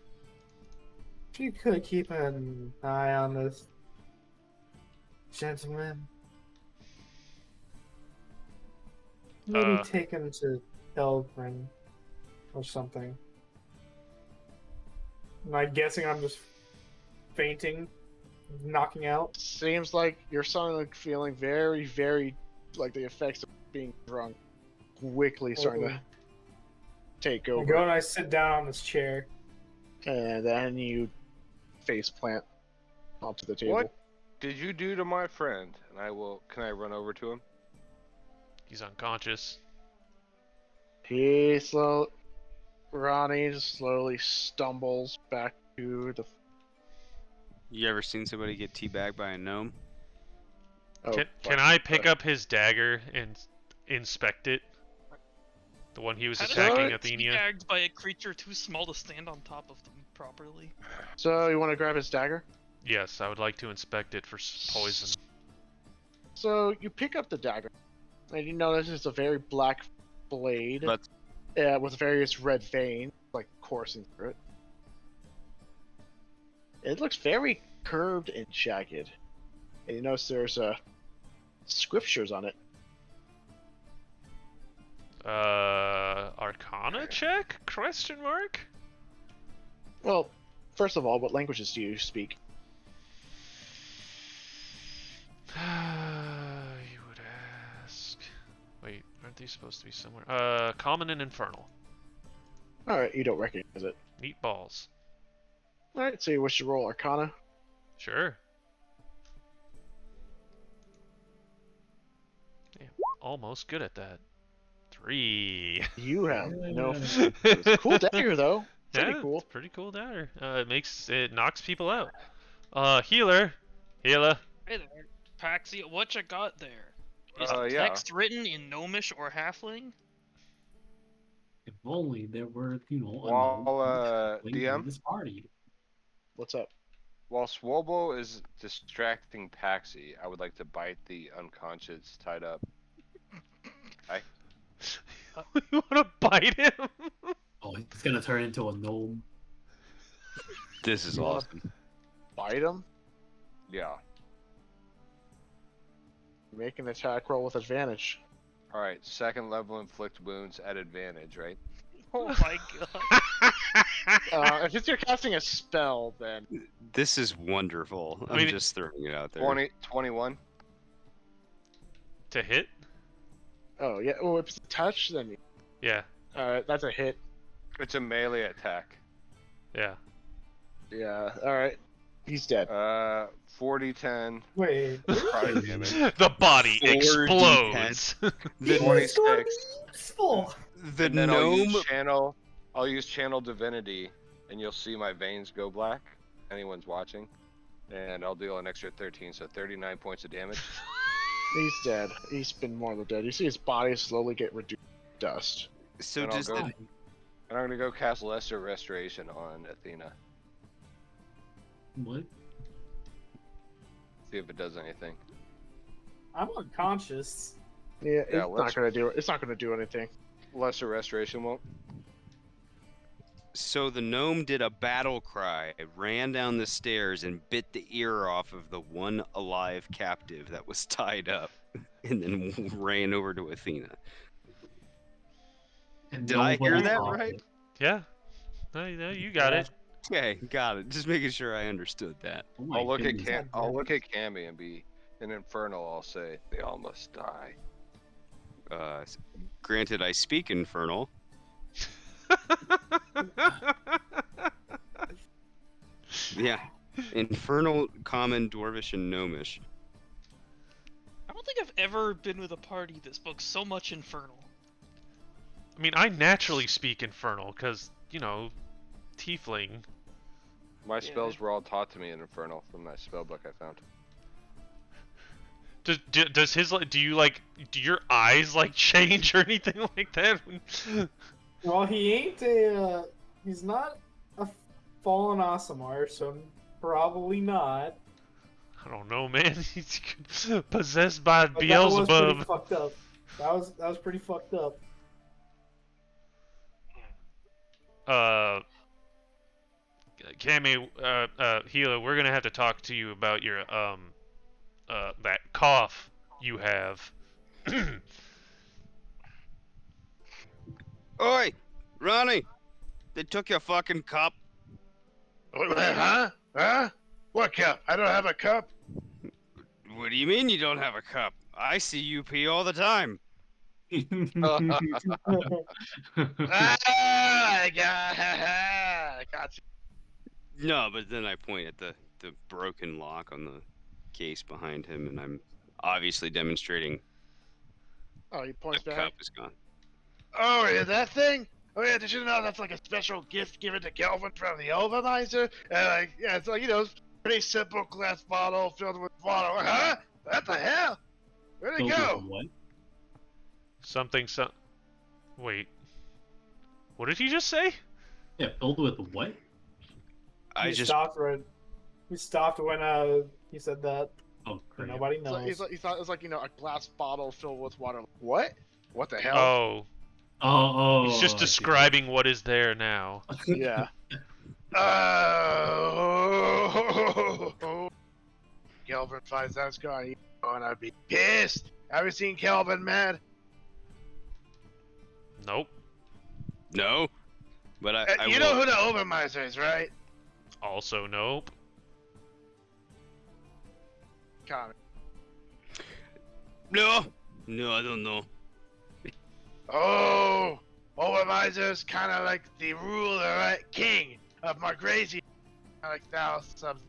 if you could keep an eye on this gentleman, maybe take him to Eldrin or something. Am I guessing I'm just fainting, knocking out? Seems like you're suddenly feeling very, very like the effects of being drunk quickly starting to take I over. go and I sit down on this chair. And then you face plant onto the table. What did you do to my friend? And I will. Can I run over to him? He's unconscious. Ronnie just slowly stumbles back to the. You ever seen somebody get teabagged by a gnome? Oh, Can I pick up his dagger and inspect it? The one he was How does attacking it get Athenia? tagged by a creature too small to stand on top of them properly? So you want to grab his dagger? Yes, I would like to inspect it for poison. So you pick up the dagger, and you notice it's a very black blade But with various red veins like coursing through it. It looks very curved and jagged. And you notice there's scriptures on it. Arcana check? Question mark? Well, first of all, what languages do you speak? You would ask. Wait, aren't they supposed to be somewhere? Common and Infernal. Alright, you don't recognize it. Meatballs. Alright, so you wish to roll Arcana? Sure. Damn, almost good at that. 3. You have no. Yeah. It's a cool dagger, though. Pretty Yeah, cool. it's pretty cool dagger. It knocks people out. Healer. Healer. Hey there, Paxi, what you got there? Is Yeah. text written in Gnomish or Halfling? If only there were, a While, gnome in DM? this party. What's up? While Swobo is distracting Paxi, I would like to bite the unconscious tied up. You want to bite him? Oh, he's gonna turn into a gnome. this is You wanna- awesome. Bite him? Yeah. Make an attack roll with advantage. Alright, second level inflict wounds at advantage, right? Oh my god. If you're casting a spell, then This is wonderful. I mean, I'm just throwing it out there. 21. To hit? oh yeah, oh if it's a touch, then Yeah. that's a hit. It's a melee attack. Yeah. Yeah, all right, he's dead. 40, 10. Wait. Necrotic damage. The body 4d10. explodes. The, 26. Useful. the And then gnome. I'll use channel divinity, and you'll see my veins go black. Anyone's watching, and I'll deal an extra 13, so 39 points of damage. He's dead. He's been more than dead. You see his body slowly get reduced to dust. So And I'll does go- the And I'm gonna go cast Lesser Restoration on Athena. What? See if it does anything. I'm unconscious. Yeah, Yeah, it's not gonna do. It's not gonna do anything. Lesser Restoration won't. So the gnome did a battle cry, ran down the stairs, and bit the ear off of the one alive captive that was tied up, and then ran over to Athena. And Did I hear nobody that saw right? it. Yeah. No, you got Yeah. it. Okay, got it. Just making sure I understood that. Oh my I'll look at goodness. I'll look at Cammy and be an infernal. I'll say they all must die. Granted, I speak infernal. Yeah, infernal, common, dwarvish, and gnomish. I don't think I've ever been with a party that spoke so much infernal. I mean, I naturally speak infernal because, tiefling. My spells were all taught to me in infernal from that spell book I found. Does his do your eyes change or anything like that? Well, he's not a fallen Aasimar, so probably not. I don't know, man. He's possessed by But that was pretty Beelzebub. fucked up. That was pretty fucked up. Cammy, Hila, we're gonna have to talk to you about your that cough you have. Oi, Ronnie! They took your fucking cup. Huh? Huh? What cup? I don't have a cup. What do you mean you don't have a cup? I see you pee all the time. I got you. No, but then I point at the broken lock on the case behind him, and I'm obviously demonstrating Oh, he points the back. cup is gone. Oh, yeah, that thing? Oh, yeah, did you know that's like a special gift given to Kelvin from the Overmiser? And, it's like, pretty simple glass bottle filled with water. Huh? What the hell? Where'd it go? What? Wait. What did he just say? Yeah, filled with what? I We just stopped when he said that. Oh, crap. Nobody So knows. he thought it was like, a glass bottle filled with water. What? What the hell? Oh, Oh, he's just I see. describing what is there now. Yeah. Oh, Kelvin finds out it's gone. He's gonna be pissed. Have you seen Kelvin mad? Nope. no, but I You will. know who the Overmiser is, right? Also nope. Comment. No, I don't know. Oh, Overmiser's kind of like the ruler, right? King of Margrazi. Like now, some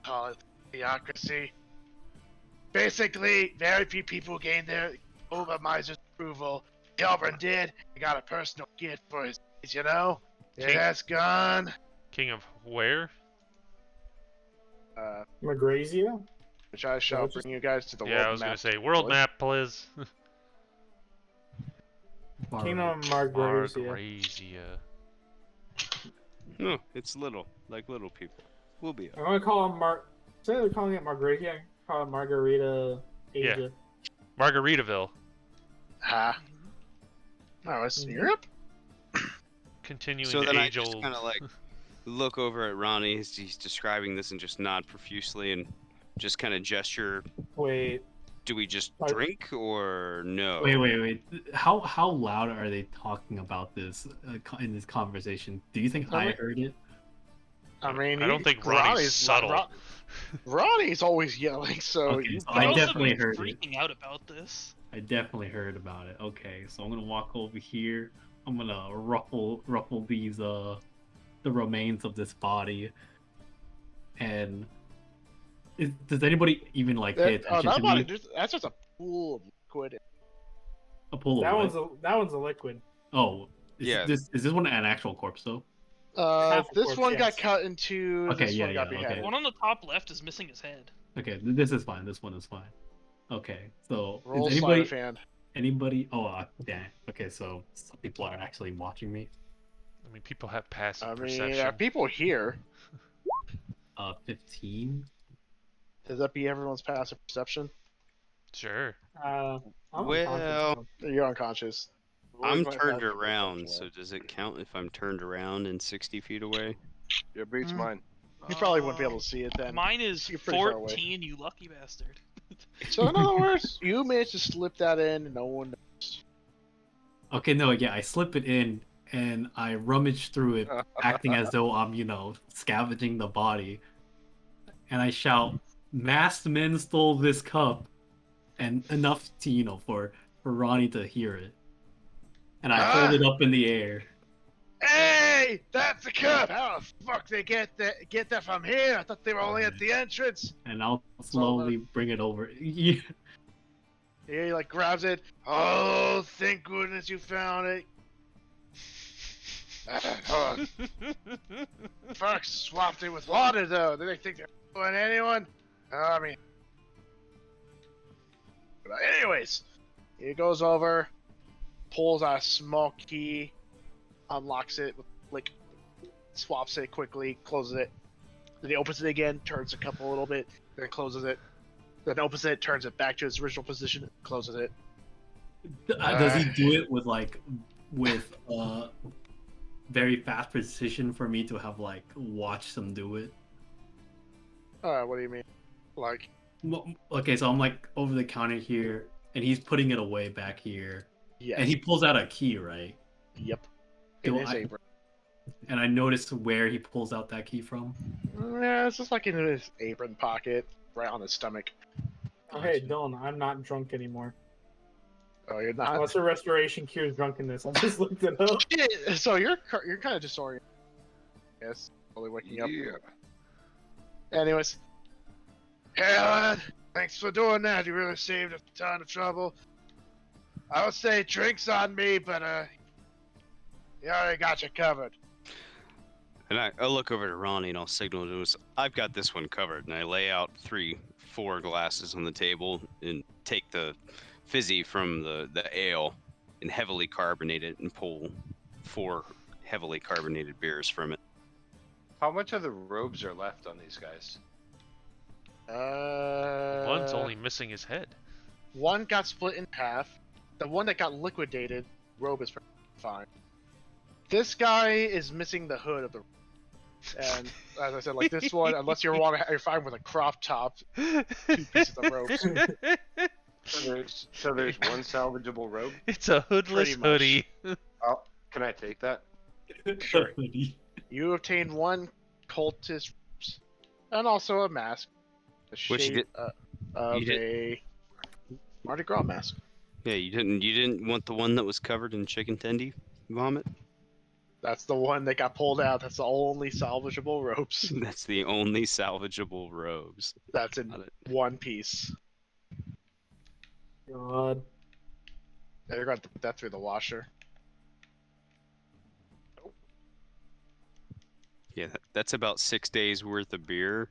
call it theocracy. Basically, very few people gained their Overmiser's approval. Kelvin did. He got a personal gift for his, King- that's gone. King of where? Magrazia? Which I shall bring you guys to the Yeah, world I was map. gonna say world boys. map, please. Kingdom of Margrazia. Margrazia. No, it's little, like little people. We'll be. I'm gonna call him instead of calling it Margrazia, I call it Margarita Asia. Margaritaville. Ha. Oh, it's Mhm. Europe? Continuing So then I age just old. kind of look over at Ronnie as he's describing this and just nod profusely and just kind of gesture. Wait, Do we just Like- drink or no? Wait. How loud are they talking about this in this conversation? Do you think I heard it? I mean, I don't think Ronnie's subtle. Ronnie's always yelling, so Okay, you so But I also definitely he's heard it. freaking out about this. I definitely heard about it. Okay, so I'm gonna walk over here. I'm gonna ruffle these the remains of this body. And does anybody even pay attention that to body, me? that's just a pool of liquid. A pool of that what? one's a liquid. Oh, Yeah. Is this one an actual corpse though? Half a This corpse, one got yes. cut into. Okay, this yeah, one got yeah, okay. beheaded. The one on the top left is missing his head. Okay, this is fine. This one is fine. Okay, so Roll is sleight of hand. anybody? Oh, damn. Okay, so some people are actually watching me. I mean, people have passive I mean, perception. there are people here. 15. Does that be everyone's passive perception? Sure. I'm Well- unconscious. You're unconscious. I'm might turned have to go around, somewhere. so does it count if I'm turned around and 60 feet away? Your beats Mm. mine. You probably wouldn't be able to see it then. Mine is You're pretty far away. 14, you lucky bastard. So in other words, you managed to slip that in, and no one knows. Okay, no, yeah, I slip it in and I rummage through it, acting as though I'm, scavenging the body. And I shout, "Masked men stole this cup," and enough to, for Ronnie to hear it. And I hold it up in the air. Hey, that's the cup! How the fuck they get that from here? I thought they were only at the entrance. And I'll slowly bring it over. Yeah. Yeah, he like grabs it. Oh, thank goodness you found it. Hold on. Fuck, swapped it with water though. Do they think they're fooling anyone? I mean, but anyways, he goes over, pulls out a small key, unlocks it, swaps it quickly, closes it. Then he opens it again, turns the cup a little bit, then closes it. Then opens it, turns it back to its original position, closes it. Does he do it with very fast precision for me to have watched him do it? What do you mean? Okay, so I'm over the counter here, and he's putting it away back here, Yes. and he pulls out a key, right? Yep. Do In his apron. And I noticed where he pulls out that key from. Yeah, it's just in his apron pocket, right on his stomach. Oh, hey, Dylan, I'm not drunk anymore. Oh, you're not. What's a restoration cures drunkenness? I just looked it up. Shit, so you're kind of disoriented. Yes, only waking up. Yeah. Anyways, hey lad, thanks for doing that. You really saved a ton of trouble. I would say drinks on me, but you already got you covered. And I'll look over to Ronnie and I'll signal to him, I've got this one covered. And I lay out 4 glasses on the table and take the fizzy from the ale and heavily carbonate it and pull 4 heavily carbonated beers from it. How much of the robes are left on these guys? One's only missing his head. One got split in half. The one that got liquidated, robe is fine. This guy is missing the hood of the. And as I said, this one, unless you're fine with a crop top, 2 pieces of rope. So there's one salvageable robe. It's a hoodless Pretty hoodie. Oh, can I take that? Sure. You obtain 1 cultist and also a mask. The Which you shape of a Mardi Gras mask. Yeah, you didn't want the one that was covered in chicken tendy vomit? That's the one that got pulled out. That's the only salvageable ropes. That's the only salvageable robes. That's in one piece. God. They're going to put that through the washer. Yeah, that's about 6 days worth of beer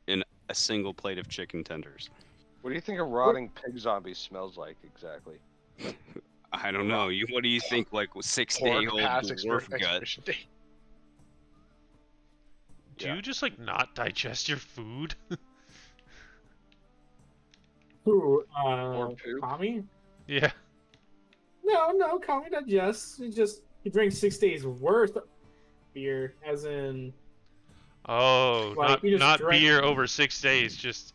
and a single plate of chicken tenders. What do you think a rotting pig zombie smells like exactly? I don't know. What do you think? 6-day-old dwarf gut? Do you just not digest your food? Who? Or poop? Kami? Yeah. No, Kami digests. He drinks 6 days worth of beer, as in. Oh, he just not drank beer over 6 days, just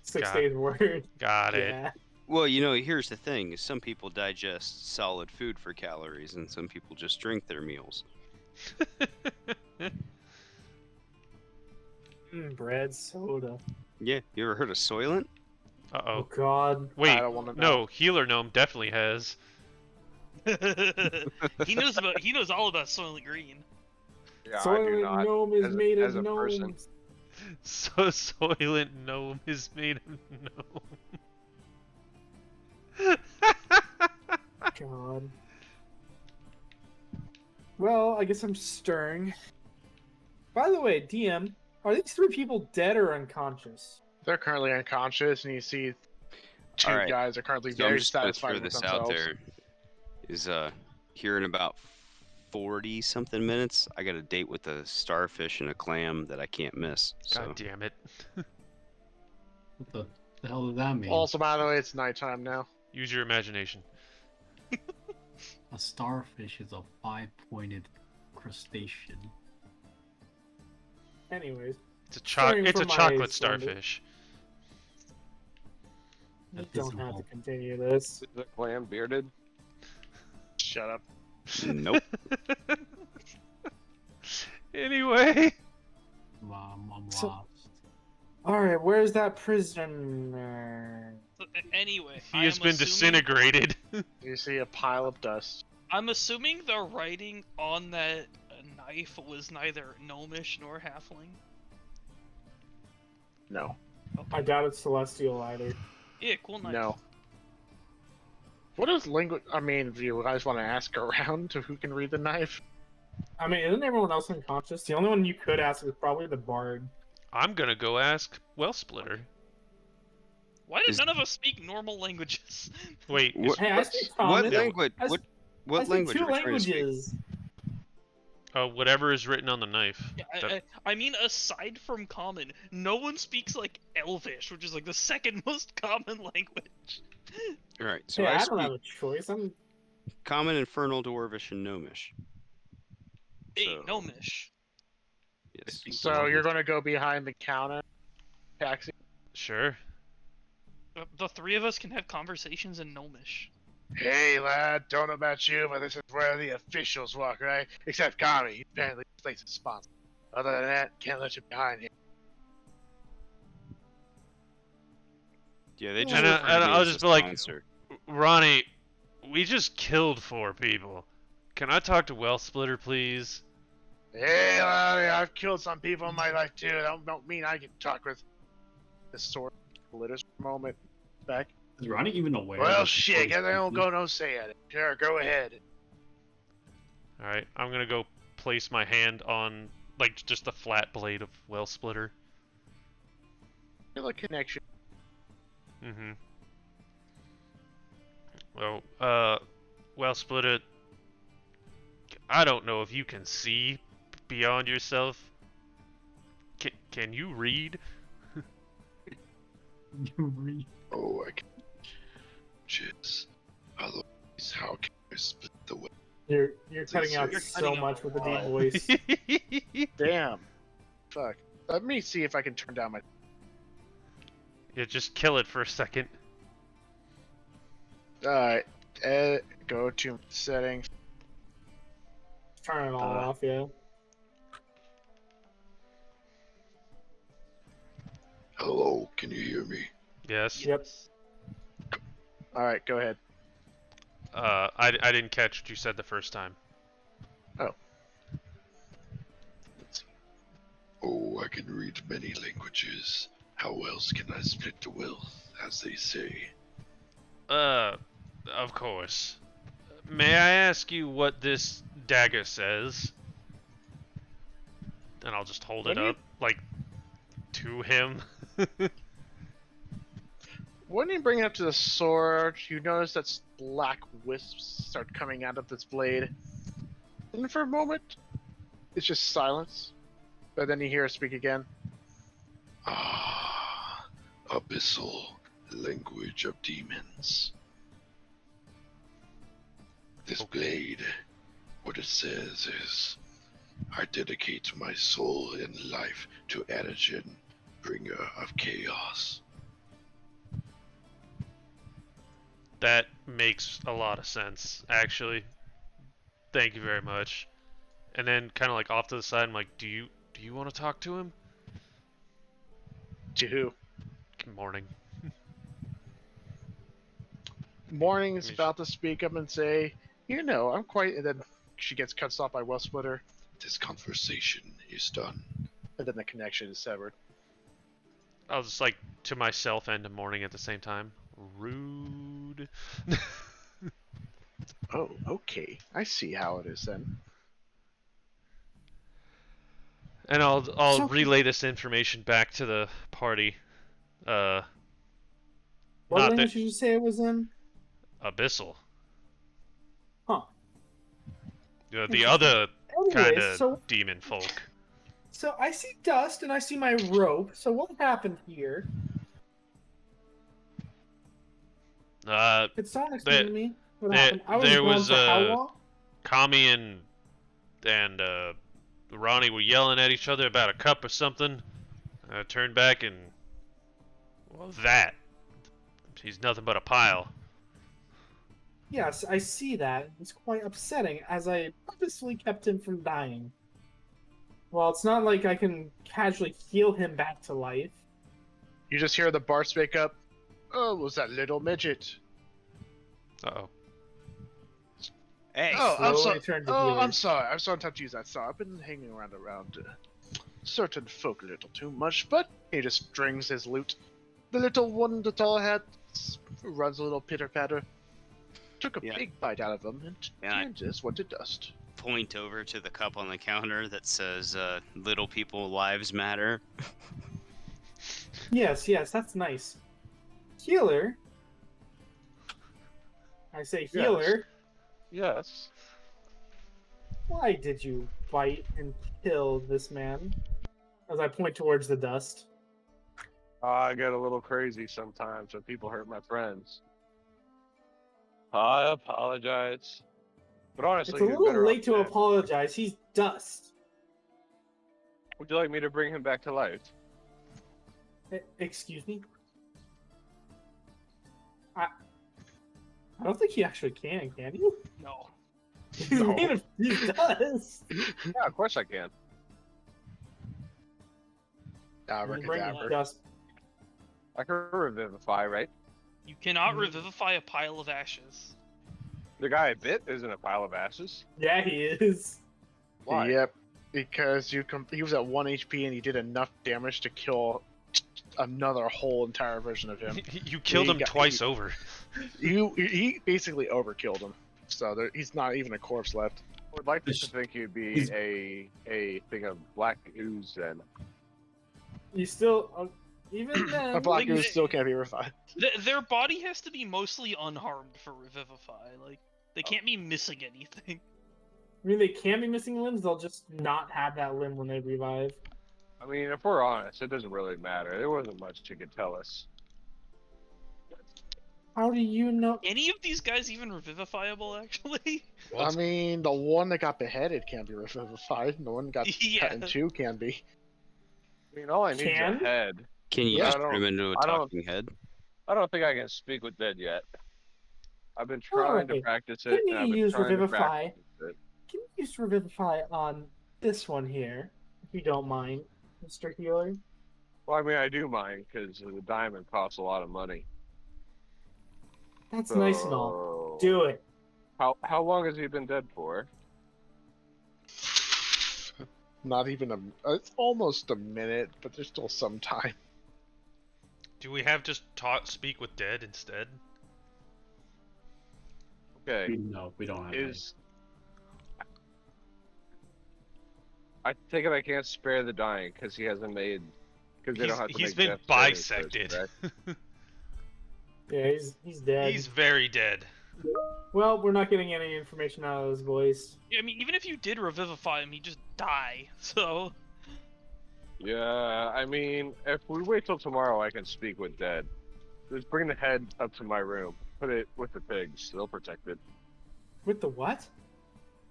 6 days worth. Got it. Yeah. Well, here's the thing. Some people digest solid food for calories, and some people just drink their meals. Bread, soda. Yeah, you ever heard of Soylent? Uh-oh. Oh God. Wait, I don't want to know. no, Healer Gnome definitely has. He knows all about Soylent Green. Yeah, I do Soylent not. Gnome is made as of a person. gnomes. So Soylent Gnome is made of gnome. God. Well, I guess I'm stirring. By the way, DM, are these 3 people dead or unconscious? They're currently unconscious, and you see 2 Alright, guys are currently So I'm very just gonna satisfied throw with this themselves. out there. Is here in about 40-something minutes, I got a date with a starfish and a clam that I can't miss. So God damn it. What the hell does that mean? Also, by the way, it's nighttime now. Use your imagination. A starfish is a 5-pointed crustacean. Anyways, It's a Starting it's a from my chocolate slender- starfish. you That don't doesn't have to help. continue this. Is the clam bearded? Shut up. Nope. Anyway, I'm So- lost. All right, where's that prisoner? Anyway, he has been disintegrated. You see a pile of dust. I'm assuming the writing on that knife was neither gnomish nor halfling. No. I doubt it's celestial either. Yeah, cool knife. No. What is language? I mean, do you guys want to ask around to who can read the knife? I mean, isn't everyone else unconscious? The only one you could ask is probably the bard. I'm gonna go ask Wellsplitter. Why did Is- none of us speak normal languages? Wait, What, Hey, I what, speak what common. language? I s- What I speak language two are we trying to speak? languages. whatever is written on the knife. Yeah, That- I mean, aside from common, no one speaks like Elvish, which is like the second most common language. All right, so Hey, I I speak don't have a choice. I'm Common, Infernal, Dwarvish, and Gnomish. Hey, So- gnomish. Yes. So you're going to go behind the counter, taxi? Sure. The three of us can have conversations in gnomish. Hey, lad, don't know about you, but this is where the officials walk, right? Except Kami, he's apparently this place's sponsor. Other than that, can't let you behind here. Yeah, they And just. I- refer to and me I'll as just the be like- sponsor. Ronnie, we just killed 4 people. Can I talk to Wellsplitter, please? Hey, laddie, I've killed some people in my life too. That don't mean I can talk with this sword. Glitters for a moment. Back. Is Ronnie even aware? Well, that shit, the guess I don't story go no say at it. Sure, go ahead. All right, I'm gonna go place my hand on like just the flat blade of Wellsplitter. Feel a connection. Mm-hmm. Well, Wellsplitter, I don't know if you can see beyond yourself. Can you read? You read. Oh, I can. Jizz. Otherwise, how can I split the way? you're cutting out You're so cutting out much a with the deep lot. voice. Damn. Fuck. Let me see if I can turn down my. Yeah, just kill it for a second. Alright. Go to settings. Turn it all off, yeah. Hello, can you hear me? Yes. Yep. Alright, go ahead. I didn't catch what you said the first time. Let's see. Oh, I can read many languages. How else can I split the wealth, as they say? Of course. May I ask you what this dagger says? And I'll just hold What it do you- up, like, to him. When you bring it up to the sword, you notice that black wisps start coming out of this blade. And for a moment, it's just silence. But then you hear it speak again. Ah, abyssal language of demons. This blade, what it says is, I dedicate my soul and life to Anagen, bringer of chaos. That makes a lot of sense, actually. Thank you very much. And then, kind of like off to the side, I'm like, do you want to talk to him? To who? Good morning. Morning is about to speak up and say, you know, I'm quite. And then she gets cut off by Wellsplitter, This conversation is done. and then the connection is severed. I was just like to myself and to morning at the same time. Rude. Oh, okay. I see how it is then. And I'll So- relay this information back to the party. What Not language that did you say it was in? abyssal. Huh. The other kind Anyways, of so demon folk. I see dust and I see my rope. So what happened here? Could someone explain to me? What There- happened? I was there gone was, for how uh, long? Kami and Ronnie were yelling at each other about a cup or something. I turned back and, well, that. He's nothing but a pile. Yes, I see that. It's quite upsetting, as I purposefully kept him from dying. Well, it's not like I can casually heal him back to life. You just hear the bar speak up. Oh, was that little midget? Uh-oh. Hey, Oh, I'm Slowly sorry. turn to Oh, healer. I'm sorry. I'm sorry to use that. Sorry, I've been hanging around certain folk a little too much. But he just strings his lute. The little one that all had runs a little pitter patter. Took a Yeah. big bite out of him and Yeah. turned this one to dust. point over to the cup on the counter that says "Little people lives matter." Yes, that's nice. Healer? I say healer. Yes. Why did you bite and kill this man? As I point towards the dust. I get a little crazy sometimes when people hurt my friends. I apologize. But honestly, It's a he's little better late off to dead. apologize. He's dust. Would you like me to bring him back to life? Excuse me? I don't think he actually can you? No. He's made of dust. Yeah, of course I can. You bring Abracadabra. dust. I can revivify, right? You cannot revivify a pile of ashes. The guy I bit isn't a pile of ashes. Yeah, he is. Why? Yep, because he was at 1 HP and he did enough damage to kill another whole entire version of him. You killed him twice over. He basically overkilled him, so he's not even a corpse left. I would like to think you'd be a thing of black ooze then. You still, even then. A black like, ooze still can't be revived. Their body has to be mostly unharmed for revivify. Like, they can't be missing anything. I mean, they can be missing limbs. They'll just not have that limb when they revive. I mean, if we're honest, it doesn't really matter. There wasn't much you could tell us. How do you know? Any of these guys even revivifiable, actually? I mean, the one that got beheaded can't be revivified. The one that got cut in Yeah. two can be. I mean, all I need is Can? a head. Can you Yeah, just I don't- turn him into a I don't- talking head? I don't think I can speak with dead yet. I've been trying to Alright. practice it. Can and you I've been use trying to Revivify? practice it. Can you use Revivify on this one here, if you don't mind, Mr. Healer? Well, I mean, I do mind because the diamond costs a lot of money. That's nice and all. So, Do it. How long has he been dead for? Not even it's almost a minute, but there's still some time. Do we have just speak with dead instead? Okay. No, we don't have any. I take it I can't spare the dying because he hasn't made. Because they don't have to He's make been death saving bisected. throws, correct? Yeah, he's dead. He's very dead. Well, we're not getting any information out of his voice. I mean, even if you did revivify him, he'd just die. So, Yeah, I mean, if we wait till tomorrow, I can speak with dead. Just bring the head up to my room. Put it with the pigs. They'll protect it. With the what?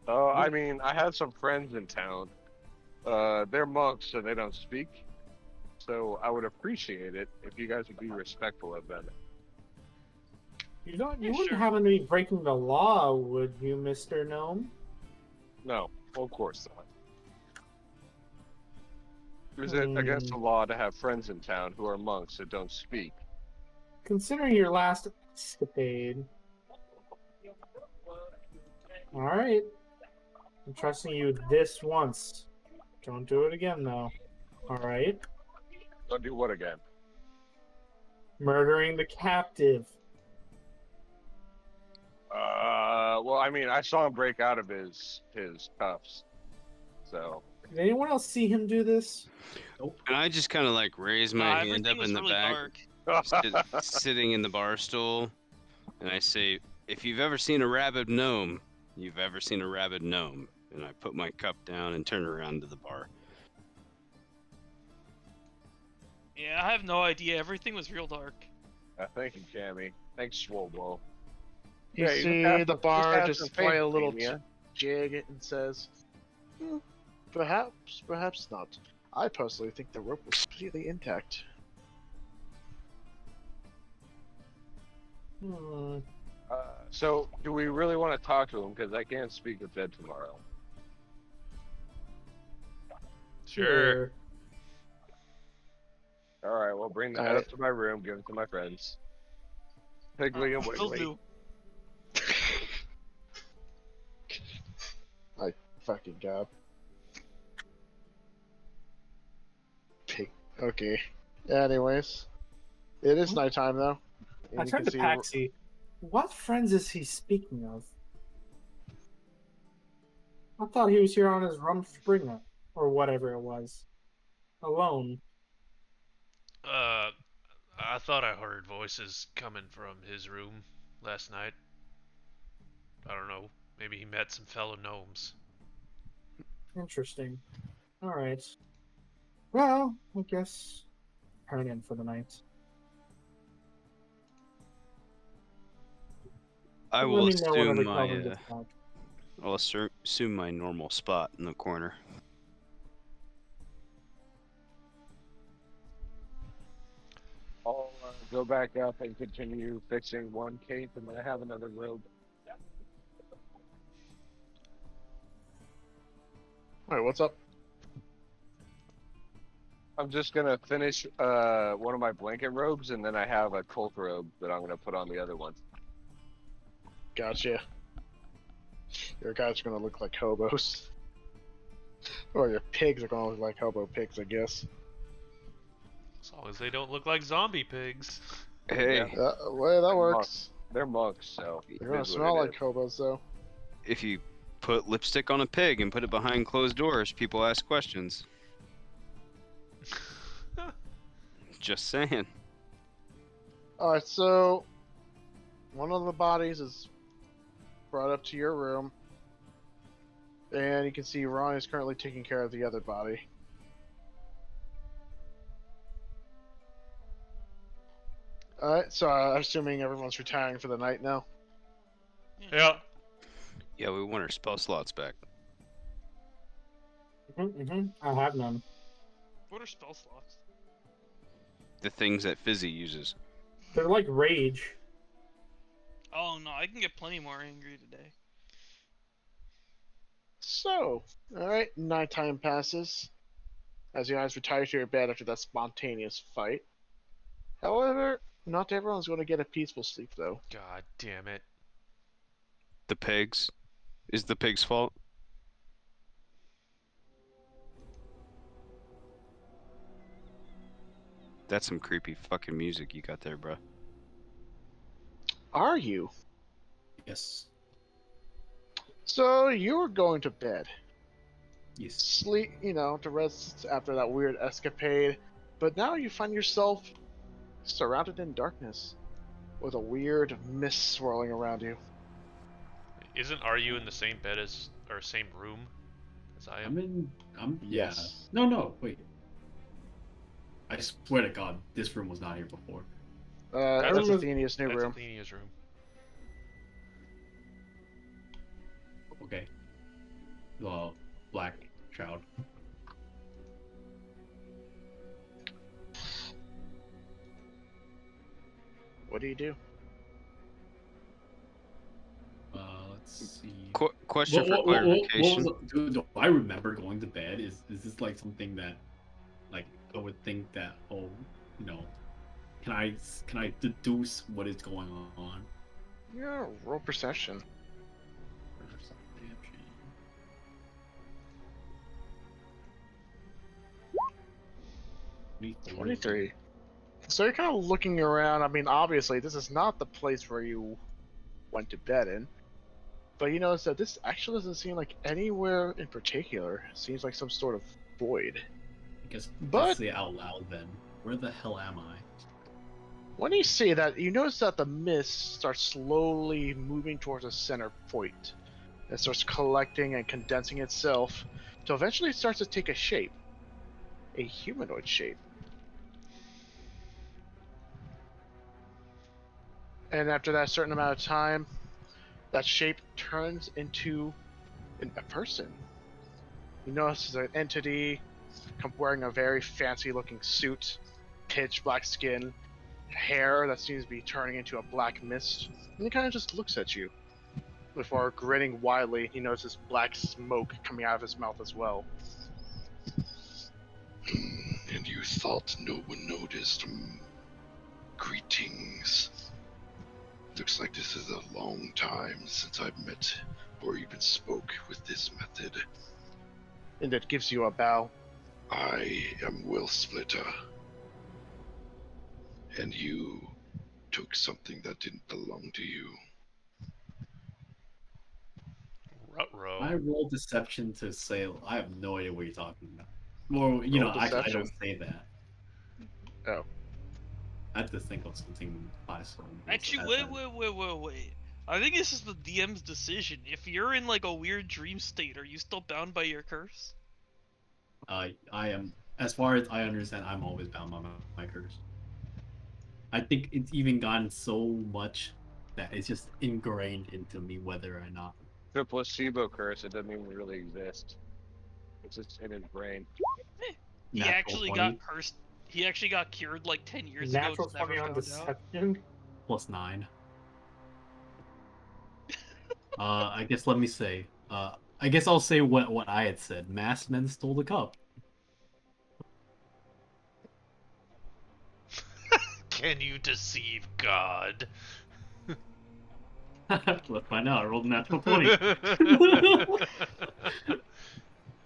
Oh, I mean, I have some friends in town. They're monks, so they don't speak. So I would appreciate it if you guys would be respectful of them. You don't. You Yeah, wouldn't sure. happen to be breaking the law, would you, Mr. Gnome? No, of course not. Is it against the law to have friends in town who are monks that don't speak? Considering your last escapade. Alright. I'm trusting you this once. Don't do it again, though. Alright? Don't do what again? Murdering the captive. Well, I mean, I saw him break out of his cuffs. So, Did anyone else see him do this? And I just kind of like raise my hand everything up was in the really back, dark. sitting in the bar stool, and I say, "If you've ever seen a rabid gnome, you've ever seen a rabid gnome." And I put my cup down and turn around to the bar. Yeah, I have no idea. Everything was real dark. thank you, Cammy. Thanks, Swobo. You Yeah, see the bar have some just play faith a in little me, yeah? jig and says, "Hmm, perhaps not. I personally think the rope was completely intact." Hmm. So, do we really want to talk to him? Because I can't speak with Ed tomorrow. Sure. All right, well, bring the head Alright. up to my room, give it to my friends. Piggly and Will Wiggly. do. My fucking god. Pig. Okay. Anyways, it is nighttime though. And I you turned can to see Paxi. What friends is he speaking of? I thought he was here on his Rumspringa, or whatever it was. Alone. I thought I heard voices coming from his room last night. I don't know. Maybe he met some fellow gnomes. Interesting. Alright. Well, I guess turn in for the night. I Let will me know whenever assume my Calvin gets back. assume my normal spot in the corner. I'll go back up and continue fixing one cape, and then I have another robe. Alright, what's up? I'm just gonna finish one of my blanket robes, and then I have a cult robe that I'm gonna put on the other one. Gotcha. Your guys are gonna look like hobos. Or your pigs are gonna look like hobo pigs, I guess. As long as they don't look like zombie pigs. Hey, Yeah. Well, that works. They're monks, so it They're gonna is what smell it like is. hobos though. if you put lipstick on a pig and put it behind closed doors, people ask questions. Just saying. Alright, so one of the bodies is brought up to your room. And you can see Ron is currently taking care of the other body. Alright, so I'm assuming everyone's retiring for the night now. Yeah. Yeah, we want our spell slots back. I have none. What are spell slots? The things that Fizzy uses. They're like rage. Oh no, I can get plenty more angry today. So, alright, nighttime passes. As you guys retire to your bed after that spontaneous fight. However, not everyone's going to get a peaceful sleep though. God damn it. The pigs? Is the pig's fault? That's some creepy fucking music you got there, bro. Are you? Yes. So, you're going to bed. Yes. Sleep, to rest after that weird escapade. But now you find yourself surrounded in darkness with a weird mist swirling around you. Are you in the same bed as, or same room as I am? Yes. Yeah. No, wait. I swear to God, this room was not here before. That's room is- Athenia's new That's room. Athenia's room. Okay. The black shroud. What do you do? Let's see. Question for What clarification. do I remember going to bed? Is this like something that, like, I would think that, can I deduce what is going on? Yeah, roll perception. Perception. 23. So you're kind of looking around. I mean, obviously, this is not the place where you went to bed in. But you notice that this actually doesn't seem like anywhere in particular. It seems like some sort of void. I guess But- let's say it out loud then. Where the hell am I? When you see that, you notice that the mist starts slowly moving towards a center point. It starts collecting and condensing itself, till eventually it starts to take a shape. A humanoid shape. And after that certain amount of time, that shape turns into a person. You notice it's an entity wearing a very fancy-looking suit, pitch black skin, hair that seems to be turning into a black mist, and he kind of just looks at you. Before grinning widely, he notices black smoke coming out of his mouth as well. And you thought no one noticed? Greetings. Looks like this is a long time since I've met or even spoke with this method. And it gives you a bow. I am Will Splitter. And you took something that didn't belong to you. Ruh-roh. I rolled deception to say I have no idea what you're talking about. Well, Roll I don't deception. say that. Oh. I have to think of something by some. Actually, wait. I think this is the DM's decision. If you're in like a weird dream state, are you still bound by your curse? I am, as far as I understand, I'm always bound by my curse. I think it's even gotten so much that it's just ingrained into me, whether or not. The placebo curse, it doesn't even really exist. It's just in his brain. He Natural actually 20 got cursed. He actually got cured like 10 years ago. Natural Just never 20 on found out. deception. plus 9. I guess let me say. I guess I'll say what I had said. Masked men stole the cup. Can you deceive God? Let's find out. I rolled a natural 20.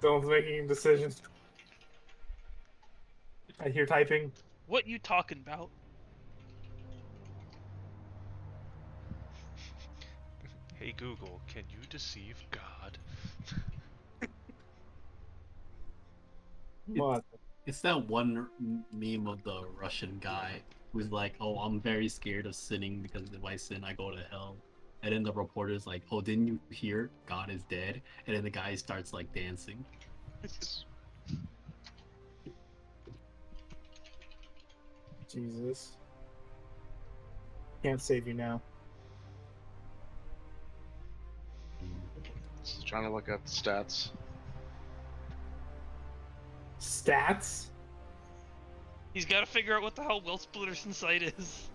Dylan's making decisions. I hear typing. What you talking about? Hey Google, can you deceive God? What? It's that one meme of the Russian guy who's like, "Oh, I'm very scared of sinning because if I sin, I go to hell." And then the reporter's like, "Oh, didn't you hear? God is dead." And then the guy starts like dancing. Jesus. Can't save you now. Just trying to look up stats. Stats? He's got to figure out what the hell Will Splitter's Insight is.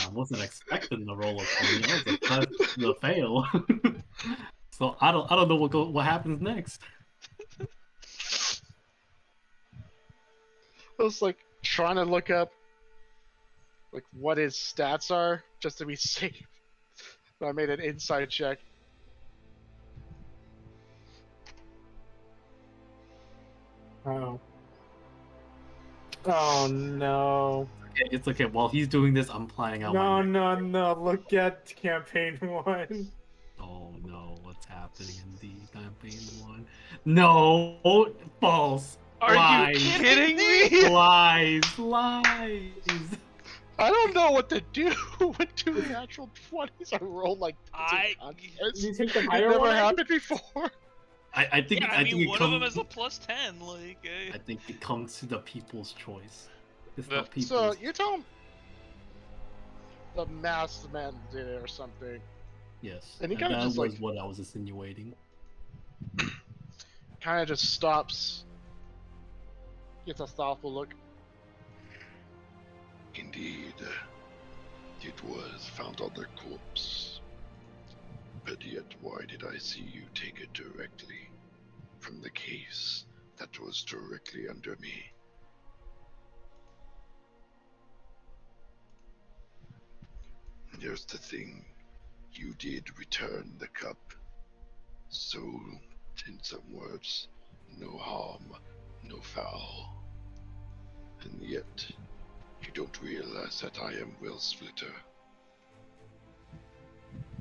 I wasn't expecting the roll of 20. I was expecting the fail. So I don't know what happens next. I was like trying to look up like what his stats are just to be safe. But I made an insight check. Oh. Oh no. It's okay. While he's doing this, I'm planning out No, my next. no, no. Look at campaign 1. Oh no, what's happening in the campaign 1? No, false. Are Lies. you Kidding me? Lies. I don't know what to do with 2 natural 20s. I rolled like Did you take the higher never one? happened before. I think Yeah, I think it one comes. of them is a plus 10. Like, I think it comes to the people's choice. It's The- the people's. So you tell him the masked man did it or something. Yes, and he that kinda just, was like- what I was insinuating. Kind of just stops, gets a thoughtful look. Indeed, it was found on their corpse. But yet, why did I see you take it directly from the case that was directly under me? Here's the thing. You did return the cup. So, in some words, no harm, no foul. And yet, you don't realize that I am Will Splitter,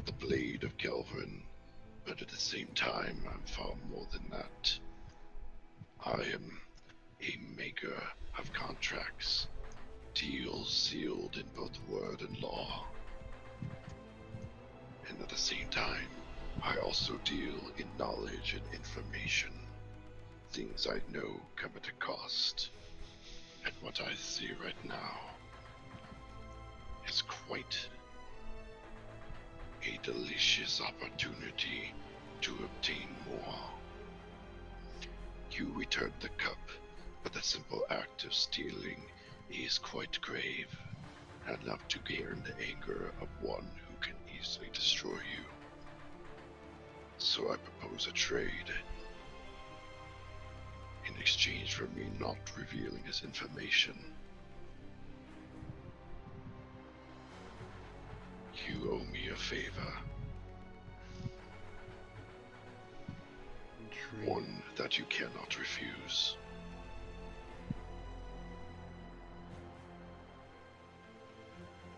the blade of Kelvin, but at the same time, I'm far more than that. I am a maker of contracts, deal sealed in both word and law. And at the same time, I also deal in knowledge and information. Things I know come at a cost. And what I see right now is quite a delicious opportunity to obtain more. You returned the cup, but the simple act of stealing is quite grave, enough to gain the anger of one who can easily destroy you. So I propose a trade. In exchange for me not revealing his information, you owe me a favor. One that you cannot refuse.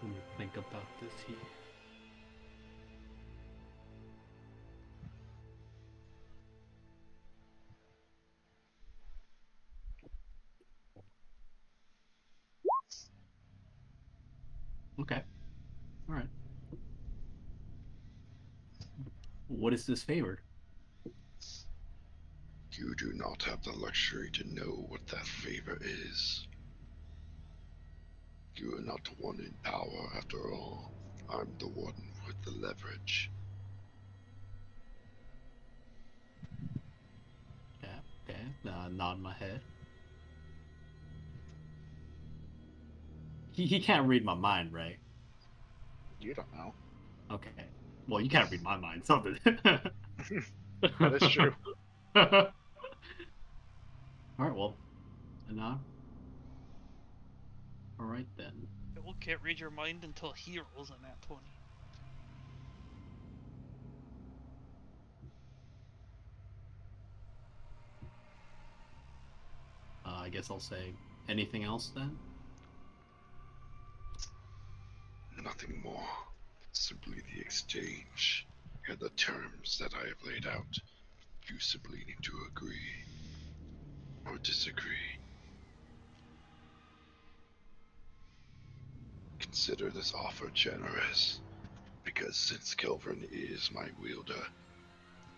Let me think about this here. Okay. All right. What is this favor? You do not have the luxury to know what that favor is. You are not the one in power after all. I'm the one with the leverage. Yeah. Okay. Nod my head. He can't read my mind, right? You don't know. Okay. Well, you can't read my mind. Something. That is true. All right. Well, a nod. All right then. Bill can't read your mind until he rolls a nat 20. I guess I'll say anything else then. Nothing more. Simply the exchange and the terms that I have laid out. You simply need to agree or disagree. Consider this offer generous, because since Kelvin is my wielder,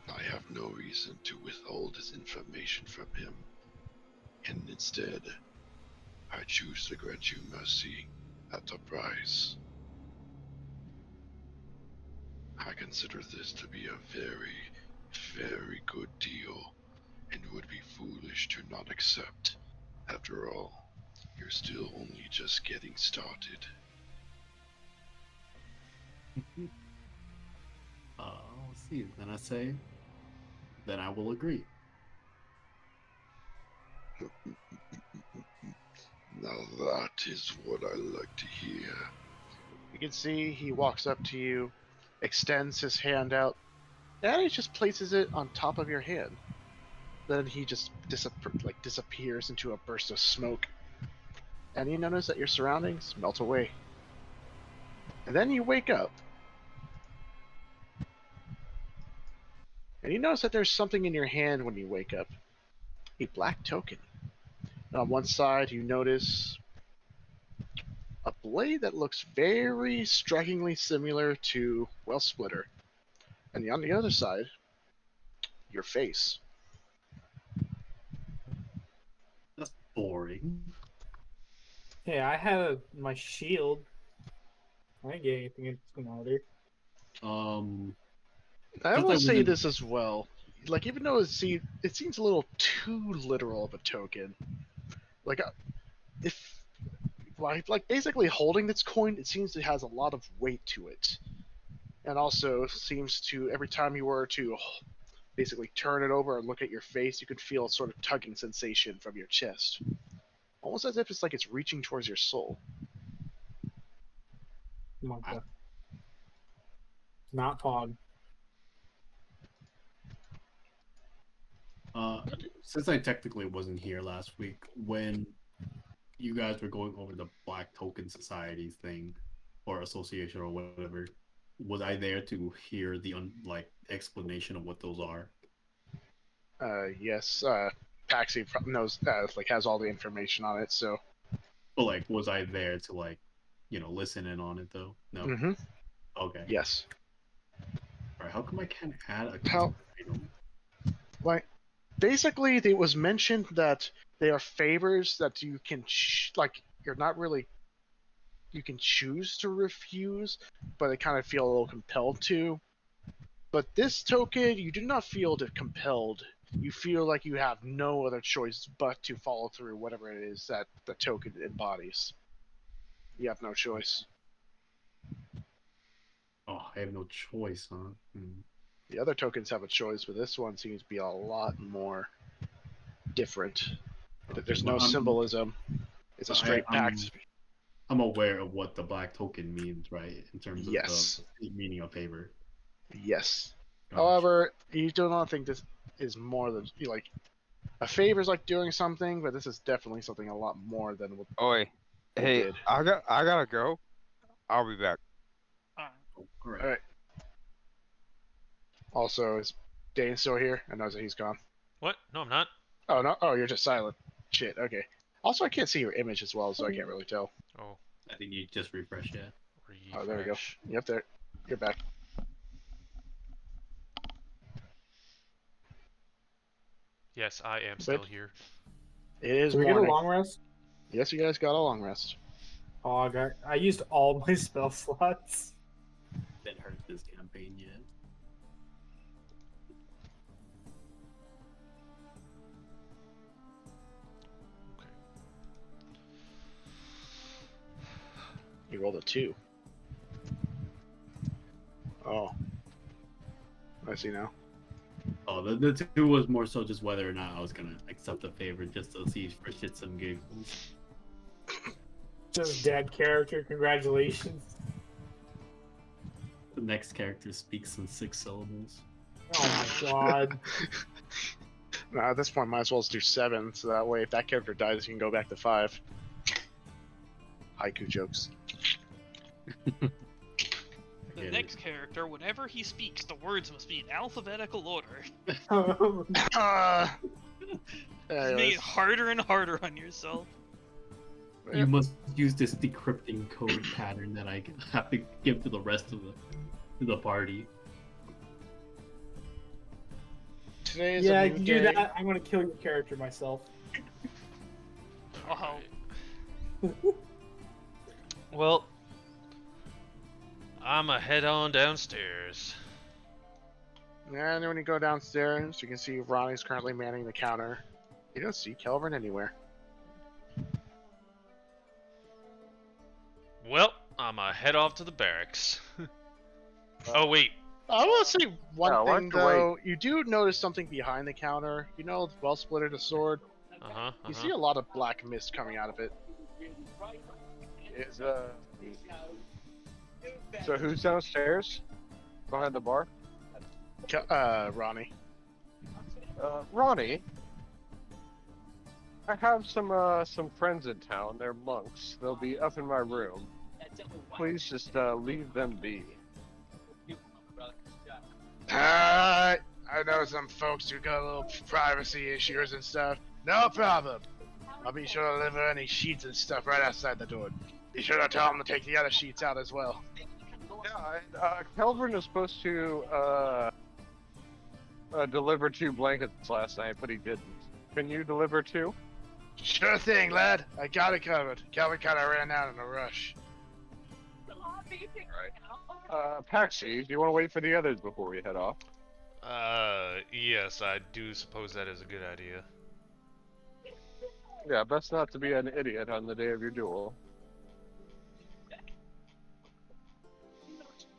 I have no reason to withhold his information from him, and instead, I choose to grant you mercy at a price. I consider this to be a very, very good deal, and would be foolish to not accept. After all, you're still only just getting started. Let's see. Then I say, then I will agree. Now that is what I like to hear. You can see he walks up to you, extends his hand out, and he just places it on top of your hand. Then he just disappears into a burst of smoke. And you notice that your surroundings melt away. And then you wake up. And you notice that there's something in your hand when you wake up. A black token. And on one side you notice a blade that looks very strikingly similar to Well Splitter. And on the other side, your face. That's boring. Hey, I had my shield. I didn't get anything into matter. I Since will I was say in- this as well. Like, even though it seems a little too literal of a token. Like, if like basically holding this coin, it seems it has a lot of weight to it, and also seems to every time you were to basically turn it over and look at your face, you could feel a sort of tugging sensation from your chest, almost as if it's reaching towards your soul. Monka. Not Pog. Since I technically wasn't here last week, when you guys were going over the Black Token Society thing, or association, or whatever, was I there to hear the explanation of what those are? Yes, Paxi knows, has all the information on it, so. But like, was I there to like, listen in on it though? No. Mm-hmm. Okay. Yes. All right. How come I can't add a How- custom item? Like, basically, it was mentioned that they are favors that you can, you're not really, you can choose to refuse, but I kind of feel a little compelled to. But this token, you do not feel compelled. You feel like you have no other choice but to follow through whatever it is that the token embodies. You have no choice. Oh, I have no choice, huh? The other tokens have a choice, but this one seems to be a lot more different. Okay, There's but no symbolism. It's a straight pact. I'm aware of what the black token means, right? In terms of Yes. the meaning of favor. Yes. Gotcha. However, you do not think this is more than like a favor is like doing something, but this is definitely something a lot more than what Oi, they hey, did. I gotta go. I'll be back. Oh, all right. All right. Also, is Dane still here? I know that he's gone. What? No, I'm not. Oh no! Oh, you're just silent. Shit. Okay. Also, I can't see your image as well, so I can't really tell. Oh, I think you just refreshed it. refresh. Oh, there we go. Yep, there. You're back. Yes, I am still here. It is Did we get a morning. long rest? Yes, you guys got a long rest. Oh, I used all my spell slots. Didn't hurt this campaign yet. You rolled a 2. Oh. I see now. Oh, the 2 was more so just whether or not I was gonna accept the favor, just to see for shits and giggles. Just dead character. Congratulations. The next character speaks in 6 syllables. Oh my god. Nah, at this point, might as well just do 7, so that way, if that character dies, you can go back to 5. Haiku jokes. The next character, whenever he speaks, the words must be in alphabetical order. Just make it harder and harder on yourself. You must use this decrypting code pattern that I have to give to the rest of the party. Today is Yeah, a you new can day. do that. I'm gonna kill your character myself. Oh, Well, I'ma head on downstairs. And then when you go downstairs, you can see Ronnie's currently manning the counter. You don't see Kelvin anywhere. Well, I'ma head off to the barracks. Oh wait, I want to say one Yeah, why thing, don't you wait? though. You do notice something behind the counter. You know, the well splitter, the sword. You see a lot of black mist coming out of it. Is So who's downstairs? Behind the bar? Ronnie. Ronnie. I have some friends in town. They're monks. They'll be up in my room. Please just leave them be. I know some folks who got little privacy issues and stuff. No problem. I'll be sure to deliver any sheets and stuff right outside the door. Be sure to tell them to take the other sheets out as well. Yeah, Kelvin was supposed to deliver 2 blankets last night, but he didn't. Can you deliver 2? Sure thing, lad. I got it covered. Calvin kind of ran out in a rush. Paxi, do you want to wait for the others before we head off? Yes, I do suppose that is a good idea. Yeah, best not to be an idiot on the day of your duel.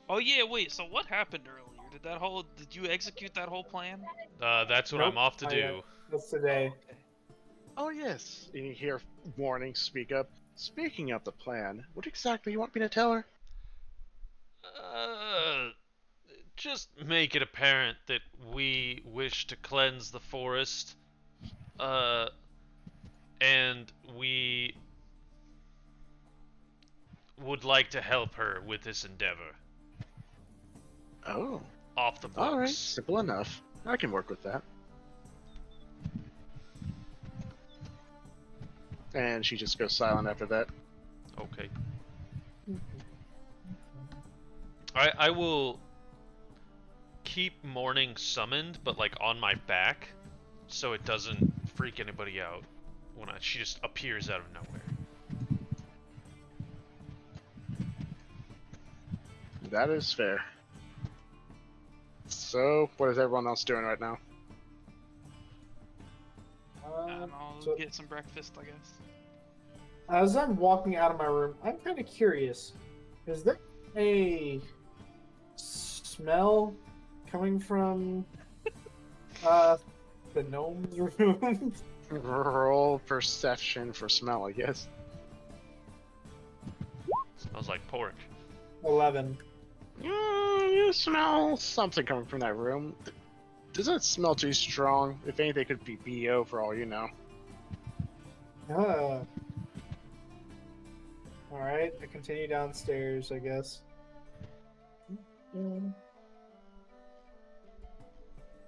oh yeah, wait. So what happened earlier? Did you execute that whole plan? That's what Nope, I'm off to not do. yet. That's today. Oh, yes. And you hear warning speak up. Speaking of the plan, what exactly you want me to tell her? Just make it apparent that we wish to cleanse the forest, and we would like to help her with this endeavor. Oh, Off the books. alright. Simple enough. I can work with that. And she just goes silent after that. Okay. I will keep Morning summoned, but like on my back, so it doesn't freak anybody out when she just appears out of nowhere. That is fair. So, what is everyone else doing right now? And I'll So get some breakfast, I guess. as I'm walking out of my room, I'm kind of curious. Is there a smell coming from the gnome's room? Roll perception for smell, I guess. Smells like pork. 11. You smell something coming from that room. Doesn't smell too strong. If anything, it could be BO for all you know. Alright, I continue downstairs, I guess.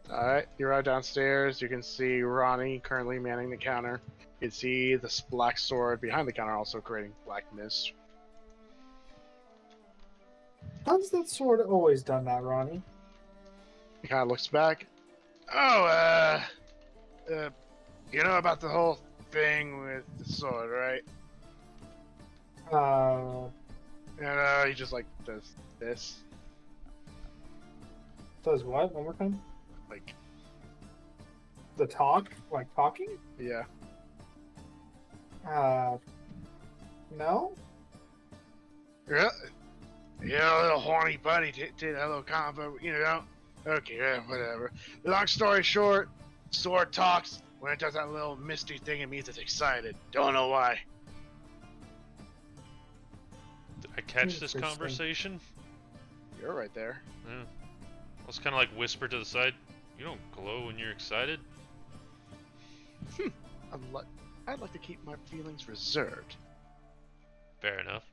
Alright, you arrive downstairs. You can see Ronnie currently manning the counter. You can see this black sword behind the counter also creating black mist. How's that sword always done that, Ronnie? He kind of looks back. Oh, you know about the whole thing with the sword, right? He just like does this. Does what? One more time? Like, The talk? Like talking? yeah. No? Yeah, a little horny buddy did a little combo, you know. Okay, yeah, whatever. Long story short, sword talks. When it does that little misty thing, it means it's excited. Don't know why. Did I catch this Interesting. conversation? You're right there. Yeah. I was kind of like whispered to the side. You don't glow when you're excited. I'd like to keep my feelings reserved. Fair enough.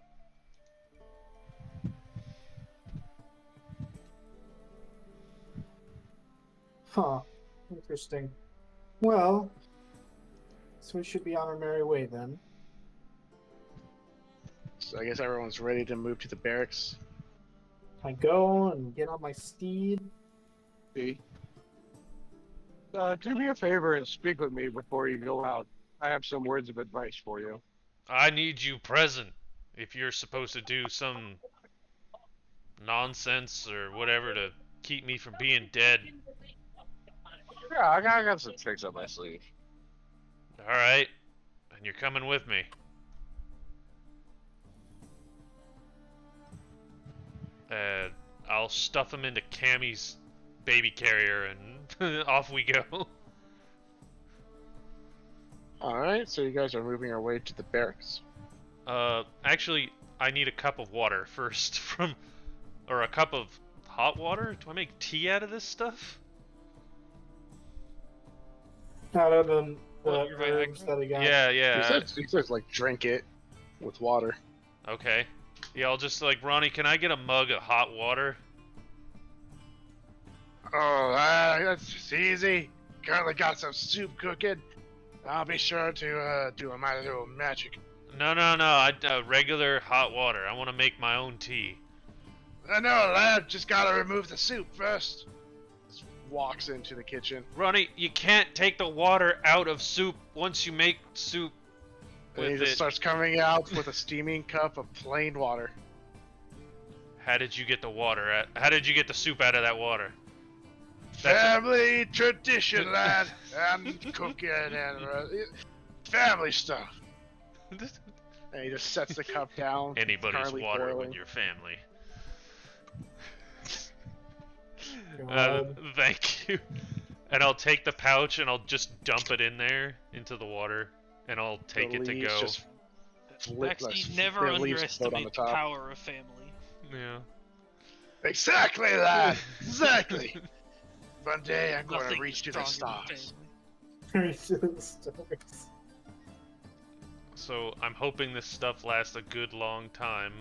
Huh. Interesting. Well, so we should be on our merry way then. So I guess everyone's ready to move to the barracks. I go and get on my steed. Do me a favor and speak with me before you go out. I have some words of advice for you. I need you present if you're supposed to do some nonsense or whatever to keep me from being dead. Yeah, I got some tricks up my sleeve. Alright, and you're coming with me. I'll stuff him into Cammy's baby carrier and off we go. Alright, so you guys are moving your way to the barracks. Actually, I need a cup of water first or a cup of hot water? Do I make tea out of this stuff? Out of the Well, you're right, herbs that I got. Yeah. He says like drink it with water. Okay. Yeah, I'll just like, Ronnie, can I get a mug of hot water? Oh, that's just easy. Currently got some soup cooking. I'll be sure to do my little magic. No, I regular hot water. I want to make my own tea. No, lad, just gotta remove the soup first. Just walks into the kitchen. Ronnie, you can't take the water out of soup once you make soup And he with just it. starts coming out with a steaming cup of plain water. How did you get the water how did you get the soup out of that water? Family tradition, lad. And cooking and family stuff. And he just sets the cup down. Anybody's currently water boiling. with your family. God. Thank you. And I'll take the pouch and I'll just dump it in there into the water, and I'll take it to leaves go. just flip- Actually, like, never the leaves float on underestimate the the top. power of family. Yeah. Exactly, lad. Exactly. One day I'm going Nothing to reach to the stronger than stars. family. Reach to the stars. So I'm hoping this stuff lasts a good long time.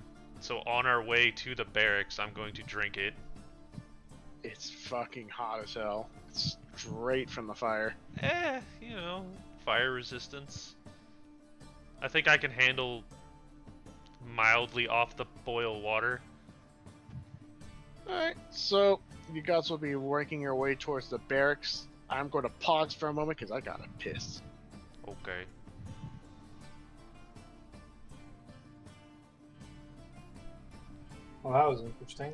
So on our way to the barracks, I'm going to drink it. It's fucking hot as hell. It's straight from the fire. You know, fire resistance. I think I can handle mildly off the boil water. Alright, so you guys will be working your way towards the barracks. I'm going to pause for a moment because I gotta piss. Okay. Well, that was interesting.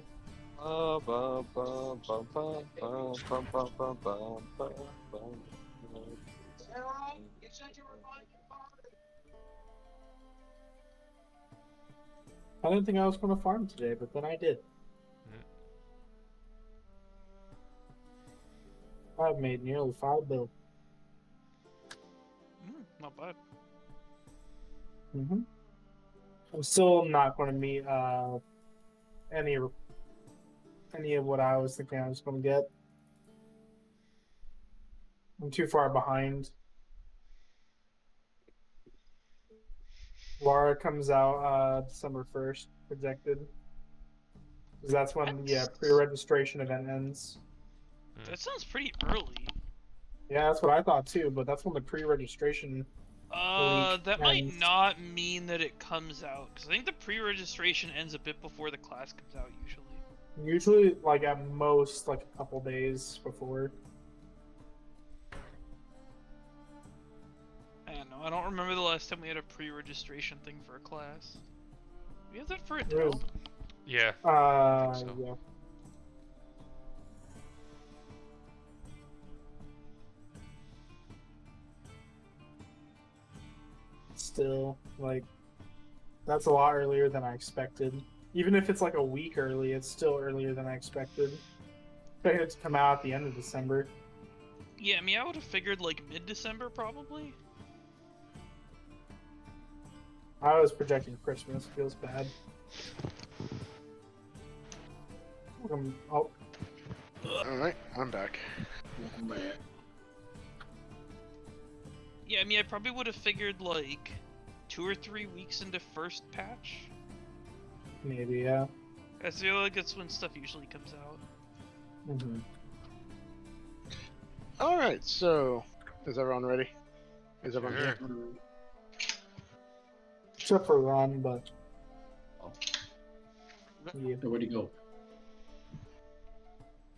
I didn't think I was going to farm today, but then I did. I've made nearly $5 billion. Not bad. I'm still not going to meet any of what I was thinking I was going to get. I'm too far behind. Laura comes out December 1st, projected. Because that's when pre-registration event ends. That sounds pretty early. Yeah, that's what I thought too, but that's when the pre-registration that might ends. not mean that it comes out, because I think the pre-registration ends a bit before the class comes out, usually. Usually, like, at most, like, a couple days before. I don't know. I don't remember the last time we had a pre-registration thing for a class. We have that for a drill? Yeah. Yeah. Still, like, that's a lot earlier than I expected. Even if it's like a week early, it's still earlier than I expected. Expected it to come out at the end of December. Yeah, I mean, I would have figured like mid-December probably. I was projecting Christmas. Feels bad. Oh. Alright, I'm back. Yeah, I mean, I probably would have figured like 2 or 3 weeks into first patch. Maybe, yeah. I feel like that's when stuff usually comes out. Alright, so is everyone ready? Is everyone here? Except for Ron, but yeah. Where'd he go?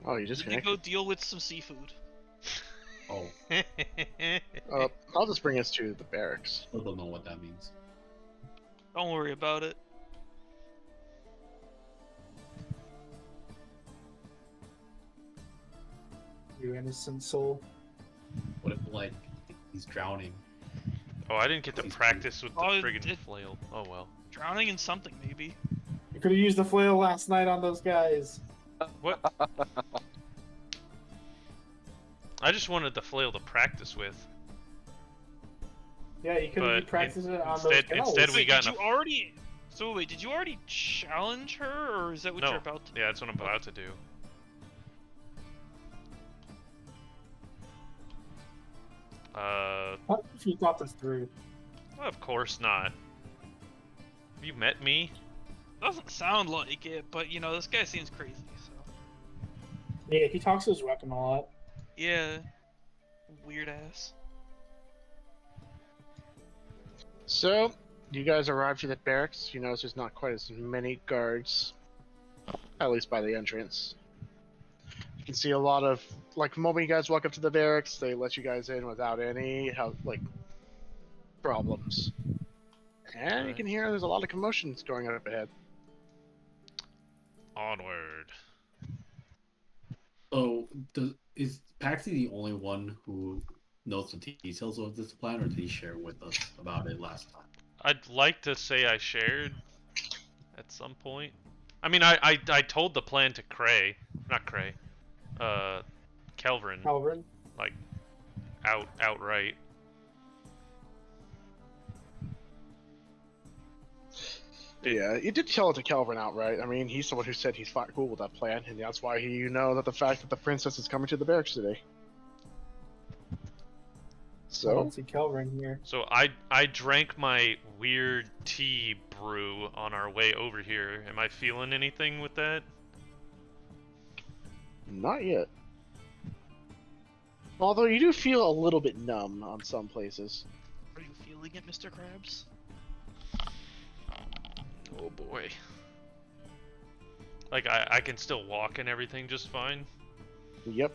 Oh, you just go deal with some seafood. Oh. I'll just bring us to the barracks. I don't know what that means. Don't worry about it. You innocent soul. What if, like, he's drowning? Oh, I didn't get to practice with the friggin' flail. Oh well. Drowning in something, maybe. You could have used the flail last night on those guys. What? I just wanted the flail to practice with. Yeah, you could have practiced it on those guys. Instead, we got. Did you already? So wait, did you already challenge her, or is that what you're about to do? Yeah, that's what I'm about to do. What if you thought this through? Of course not. Have you met me? Doesn't sound like it, but you know, this guy seems crazy, so. Yeah, he talks to his weapon a lot. Yeah. Weird ass. So, you guys arrived to the barracks. You notice there's not quite as many guards, at least by the entrance. You can see a lot of, like, the moment you guys walk up to the barracks, they let you guys in without any, problems. And you can hear there's a lot of commotions going on up ahead. Onward. So, is Paxi the only one who knows the details of this plan, or did he share with us about it last time? I'd like to say I shared at some point. I mean, I told the plan to Kelvin. Kelvin? Like, outright. Yeah, you did tell it to Kelvin outright. I mean, he's someone who said he's fine, cool with that plan, and that's why you know that the fact that the princess is coming to the barracks today. So, I don't see Kelvin here. So I drank my weird tea brew on our way over here. Am I feeling anything with that? Not yet. Although you do feel a little bit numb on some places. Are you feeling it, Mr. Krabs? boy. Like, I can still walk and everything just fine? Yep,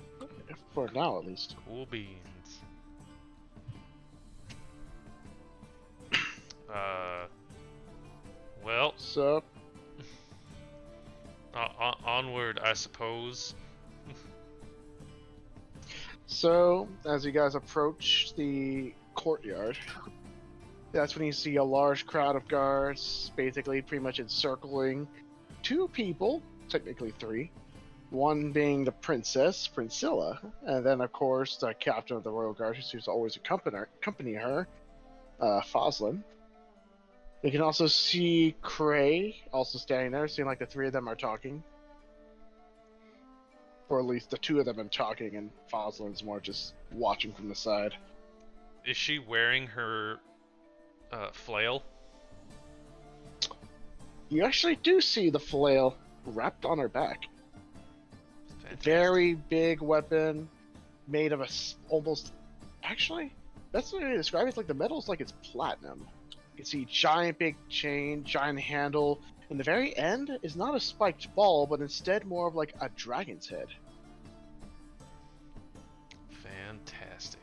for now at least. Cool beans. Well, So, onward, I suppose. so as you guys approach the courtyard, that's when you see a large crowd of guards, basically pretty much encircling two people, technically three. One being the princess, Priscilla, and then of course the captain of the royal guard, who seems to always accompany her, Auseland. You can also see Cray also standing there, seeing like the three of them are talking. Or at least the two of them are talking, and Auseland's more just watching from the side. Is she wearing her flail? You actually do see the flail wrapped on her back. Fantastic. Very big weapon, made of almost... Actually, that's the way to describe it. It's like the metal's like it's platinum. You can see giant big chain, giant handle, and the very end is not a spiked ball, but instead more of like a dragon's head. Fantastic.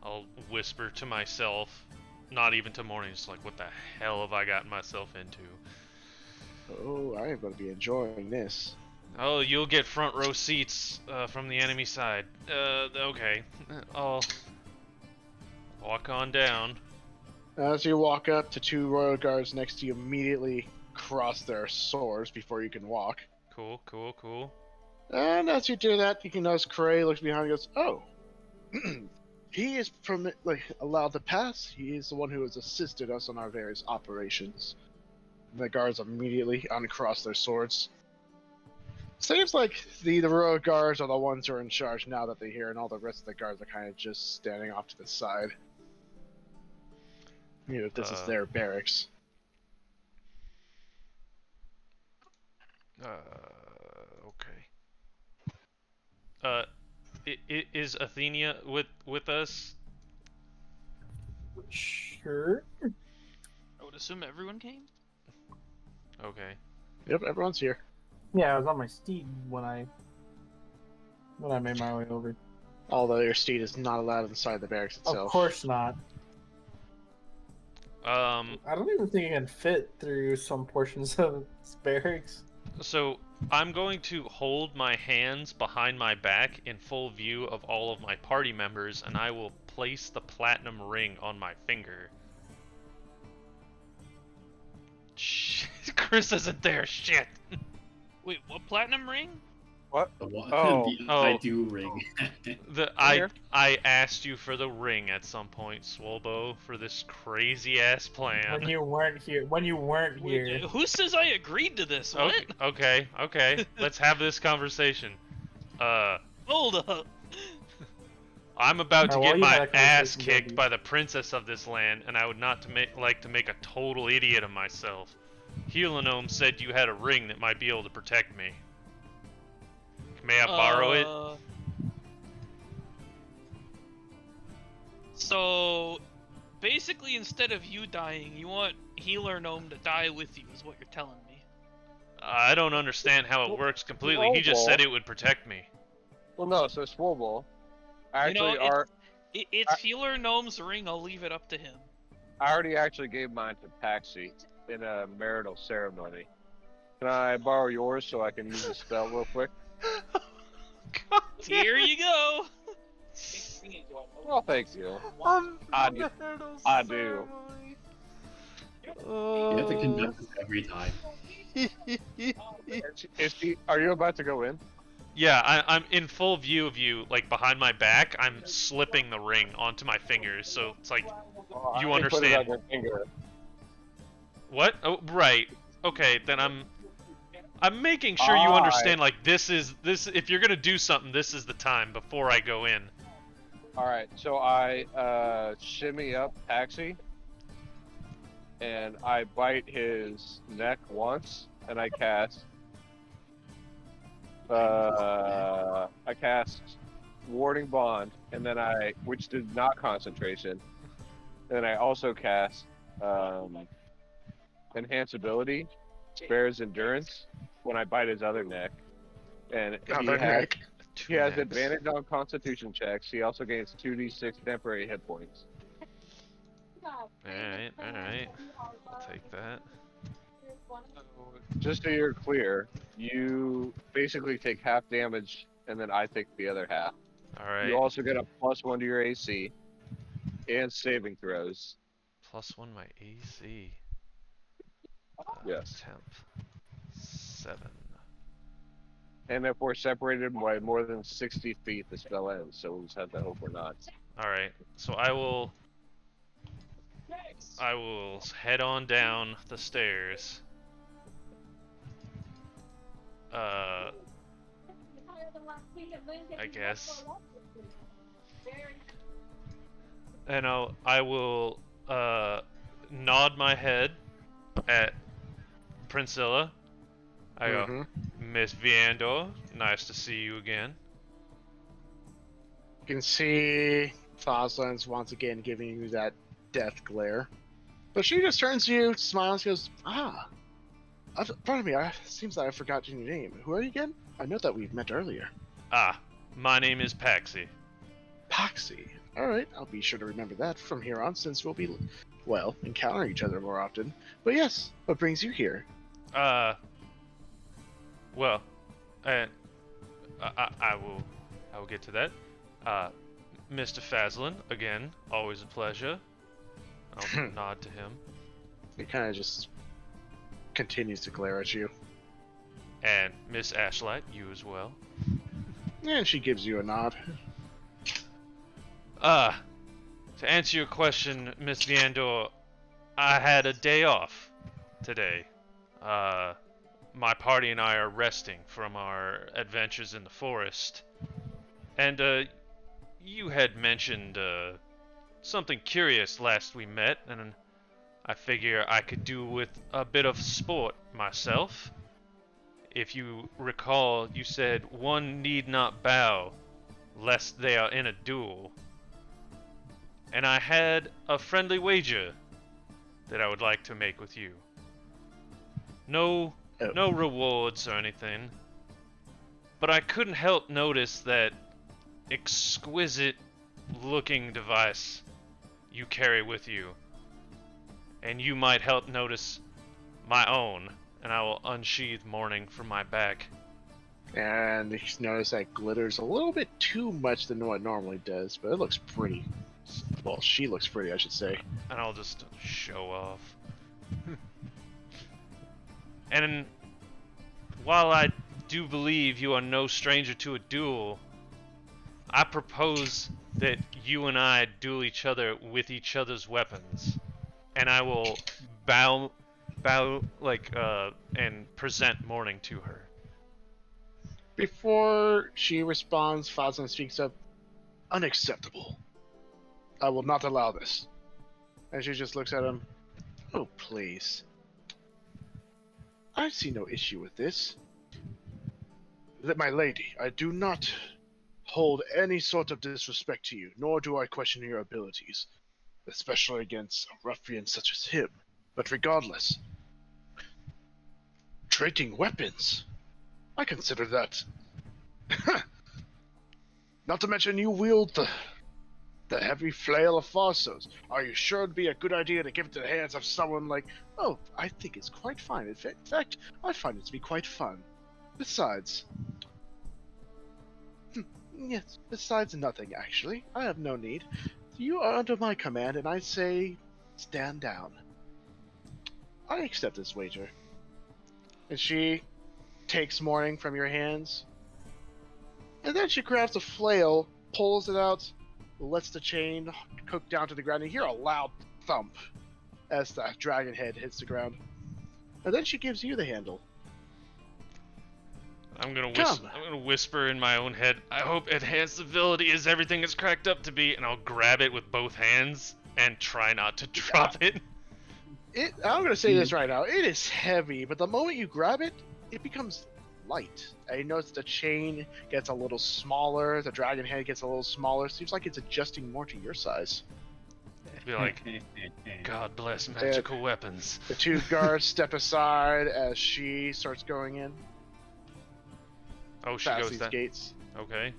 I'll whisper to myself, not even to Morning, just like, what the hell have I gotten myself into? Oh, I am going to be enjoying this. Oh, you'll get front row seats from the enemy side. Okay. I'll walk on down. As you walk up to two royal guards next to you, immediately cross their swords before you can walk. Cool, cool, cool. And as you do that, you can notice Cray looks behind and goes, "Oh, he is allowed to pass. He is the one who has assisted us on our various operations." The guards immediately uncross their swords. Seems like the royal guards are the ones who are in charge now that they're here, and all the rest of the guards are kind of just standing off to the side. You know, this is their barracks. Okay. Is Athenia with us? Sure. I would assume everyone came. Okay. Yep, everyone's here. Yeah, I was on my steed when I made my way over. Although your steed is not allowed inside the barracks itself. Of course not. I don't even think it can fit through some portions of this barracks. So I'm going to hold my hands behind my back in full view of all of my party members, and I will place the platinum ring on my finger. Shit, Chris isn't there. Shit. Wait, what platinum ring? What? The one, Oh. the I do ring. I asked you for the ring at some point, Swolbo, for this crazy ass plan. When you weren't here. Wait, who says I agreed to this? What? Okay. Let's have this conversation. Hold up. I'm about to get you my had a ass conversation, kicked Debbie. by the princess of this land, and I would not like to make a total idiot of myself. Helanome said you had a ring that might be able to protect me. May I borrow it? So, basically, instead of you dying, you want Healer Gnome to die with you, is what you're telling me. I don't understand how it works completely. He just said it would protect me. Well, no, so Swole actually It's Healer Gnome's ring, I'll leave it up to him. I already actually gave mine to Paxi in a marital ceremony. Can I borrow yours so I can use the spell real quick? God, Here you go! Well, thank you. I do. You have to conduct this every time. Are you about to go in? Yeah, I'm in full view of you, like behind my back. I'm slipping the ring onto my fingers, so it's like you I put it on understand. your finger. What? Oh, right. Okay, then I'm making sure you understand. Like this. If you're gonna do something, this is the time before I go in. All right, so I shimmy up Paxi, and I bite his neck once, and I cast. I cast Warding Bond, and then which did not concentration. And then I also cast enhance ability, spares endurance when I bite his other neck, and Other neck. he has advantage on Constitution checks. He also gains 2d6 temporary hit points. Alright. I'll take that. Just so you're clear, you basically take half damage, and then I take the other half. Alright. You also get a +1 to your AC and saving throws. +1 my AC. Yes. Temp. 7. And if we're separated by more than 60 feet, the spell ends. So we'll just have to hope we're not. Alright, so I will head on down the stairs. I guess. And I will nod my head at Princilla. I go, Miss Viandor, nice to see you again. You can see Auseland's once again giving you that death glare. But she just turns to you, smiles, goes, pardon me, seems that I forgot your name. Who are you again? I know that we've met earlier. My name is Paxi. Paxi. Alright, I'll be sure to remember that from here on, since we'll be, well, encountering each other more often. But yes, what brings you here? Well, and I will get to that. Mr. Fazlin, again, always a pleasure. I'll nod to him. He kind of just continues to glare at you. And Miss Ashlight, you as well. And she gives you a nod. To answer your question, Miss Viandor, I had a day off today. My party and I are resting from our adventures in the forest. And, you had mentioned, something curious last we met, and I figure I could do with a bit of sport myself. If you recall, you said one need not bow lest they are in a duel. And I had a friendly wager that I would like to make with you. No rewards or anything, but I couldn't help notice that exquisite looking device you carry with you, and you might help notice my own, and I will unsheathe Morning from my back. And you notice that glitters a little bit too much than what it normally does, but it looks pretty. Well, she looks pretty, I should say. And I'll just show off. And while I do believe you are no stranger to a duel, I propose that you and I duel each other with each other's weapons. And I will bow and present Morning to her. Before she responds, Fazlin speaks up. Unacceptable. I will not allow this. And she just looks at him. Oh, please. I see no issue with this. My lady, I do not hold any sort of disrespect to you, nor do I question your abilities, especially against a ruffian such as him. But regardless, trading weapons, I consider that. Not to mention you wield the heavy flail of Farsos. Are you sure it'd be a good idea to give it to the hands of someone like... Oh, I think it's quite fine. In fact, I find it to be quite fun. Besides... Yes, besides nothing, actually. I have no need. You are under my command, and I say, stand down. I accept this wager. And she takes Morning from your hands. And then she grabs a flail, pulls it out, lets the chain cook down to the ground, and you hear a loud thump as the dragon head hits the ground. And then she gives you the handle. I'm gonna whisper in my own head, I hope enhanced ability is everything it's cracked up to be, and I'll grab it with both hands and try not to drop it. I'm gonna say this right now. It is heavy, but the moment you grab it, it becomes light. And you notice the chain gets a little smaller, the dragon head gets a little smaller. Seems like it's adjusting more to your size. Be like, God bless Dead. magical weapons. The two guards step aside as she starts going in Oh, she past goes these that. gates. Okay.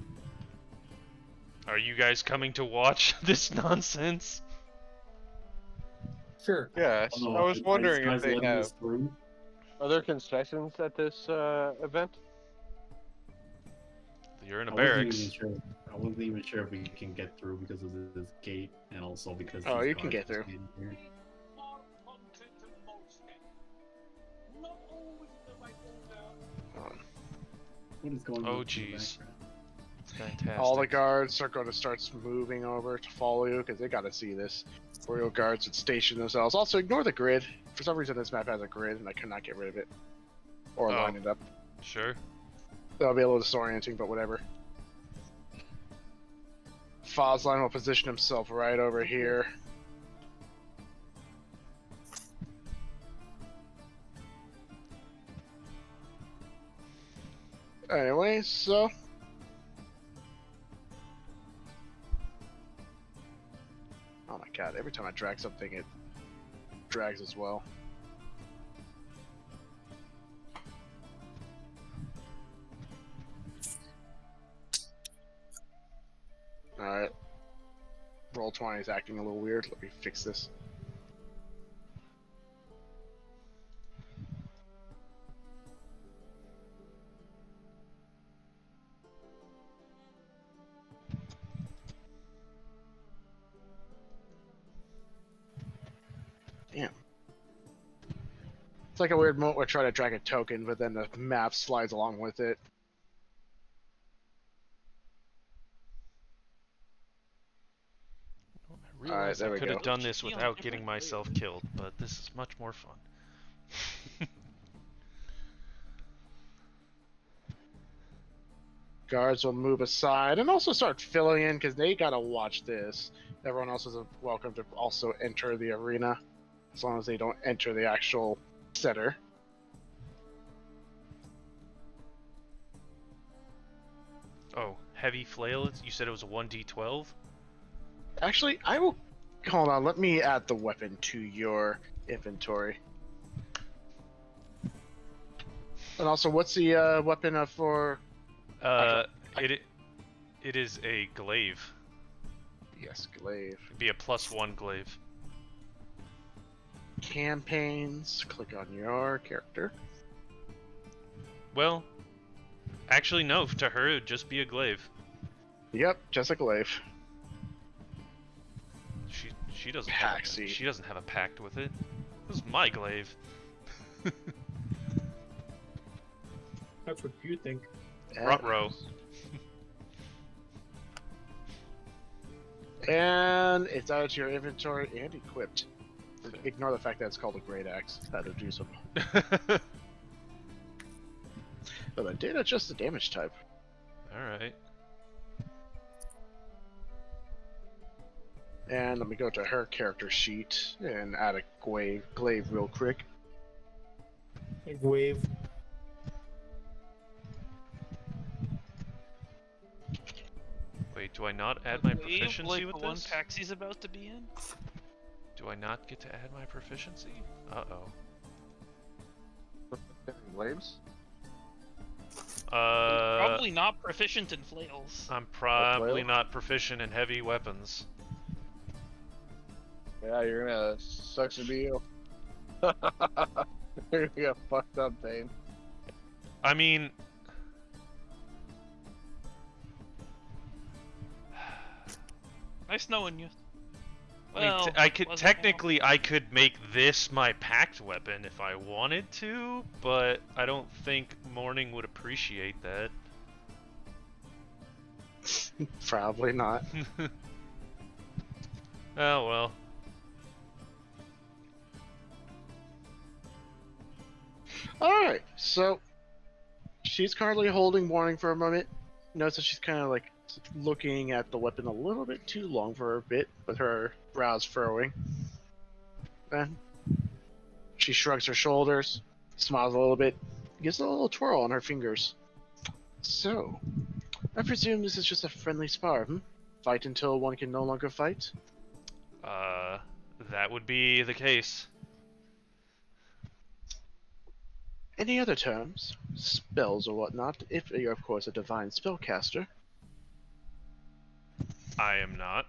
Are you guys coming to watch this nonsense? Sure. Yes, Oh, no, I was are wondering these if guys they letting have. us through? Are there concessions at this event? You're in a I wasn't even barracks. sure. I wasn't even sure if we can get through because of this gate, and also because Oh, these you can guards get are through. standing here. What is going on? Oh, in the jeez. background? Fantastic. All the guards are going to start moving over to follow you because they got to see this. Royal guards would station themselves. Also, ignore the grid. For some reason, this map has a grid, and I cannot get rid of it or Oh. line it up. Sure. That'll be a little disorienting, but whatever. Auseland will position himself right over here. Anyway, so... Oh my god, every time I drag something, it drags as well. Alright. Roll20 is acting a little weird. Let me fix this. Damn. It's like a weird moment where I try to drag a token, but then the map slides along with it. I realize Alright, there I we could have go. done this Be on without different getting myself waves. killed, but this is much more fun. Guards will move aside and also start filling in because they gotta watch this. Everyone else is welcome to also enter the arena as long as they don't enter the actual center. Oh, heavy flail? You said it was a 1d12? Actually, I will. Hold on, let me add the weapon to your inventory. And also, what's the weapon for? It is a glaive. Yes, glaive. It'd be a +1 glaive. Campaigns. Click on your character. Well, actually no, to her it'd just be a glaive. Yep, just a glaive. She doesn't Paxi. have she doesn't have a pact with it. This is my glaive. That's what you think. Ruh-roh. And it's added to your inventory and equipped. Ignore the fact that it's called a great axe. Had to do some. But I did adjust the damage type. Alright. And let me go to her character sheet and add a glaive real quick. Big wave. Wait, do I not add my Wave, proficiency like with the one this? Paxie's about to be in? Do I not get to add my proficiency? Uh-oh. Glaives? Probably not proficient in flails. I'm probably flail? not proficient in heavy weapons. Yeah, you're gonna sucks to be you. You're gonna get fucked up, Dane. I mean... Nice knowing you. I mean, Well, I could wasn't now. technically I could make this my pact weapon if I wanted to, but I don't think Morning would appreciate that. Probably not. Oh well. Alright, so she's currently holding Warning for a moment. Notice that she's kind of like looking at the weapon a little bit too long for a bit, with her brows furrowing. Then she shrugs her shoulders, smiles a little bit, gives a little twirl on her fingers. So, I presume this is just a friendly spar, hmm? Fight until one can no longer fight? That would be the case. Any other terms, spells or whatnot, if you're of course a divine spellcaster? I am not.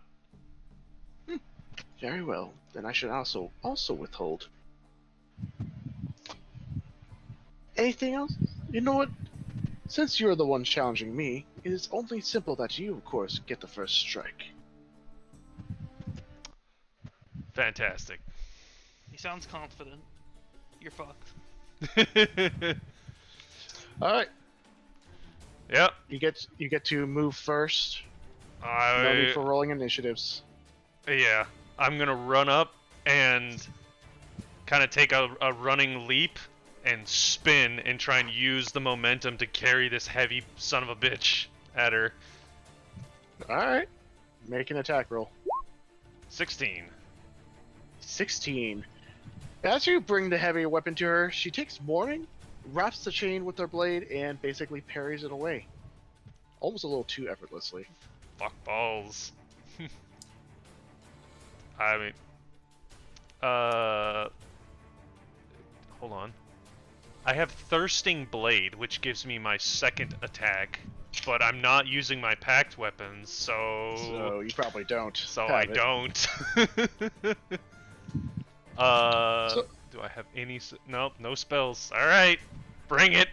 Very well, then I should also withhold. Anything else? You know what? Since you're the one challenging me, it is only simple that you, of course, get the first strike. Fantastic. He sounds confident. You're fucked. Alright, Yep. you get to move first. No I need for rolling initiatives. Yeah, I'm gonna run up and kind of take a running leap and spin and try and use the momentum to carry this heavy son of a bitch at her. Alright. Make an attack roll. 16. 16. As you bring the heavy weapon to her, she takes warning, wraps the chain with her blade, and basically parries it away. Almost a little too effortlessly. Fuck balls. I mean, hold on. I have Thirsting Blade, which gives me my second attack, but I'm not using my packed weapons, So you probably don't. So have I it. don't. So- do I have any? Nope, no spells. All right, bring it.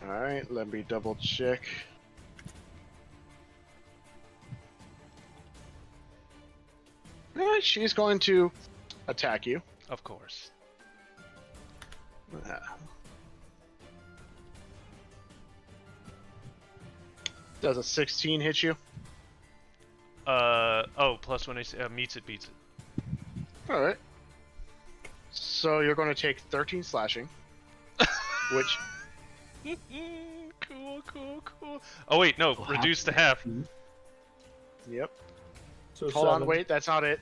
Alright, let me double check. Alright, she's going to attack you. Of course. Does a 16 hit you? Oh, plus when I say meets it, beats it. Alright. So you're going to take 13 slashing. Which... Cool. Oh wait, no, reduce to half. Yep. So Hold on, 7. wait, that's not it.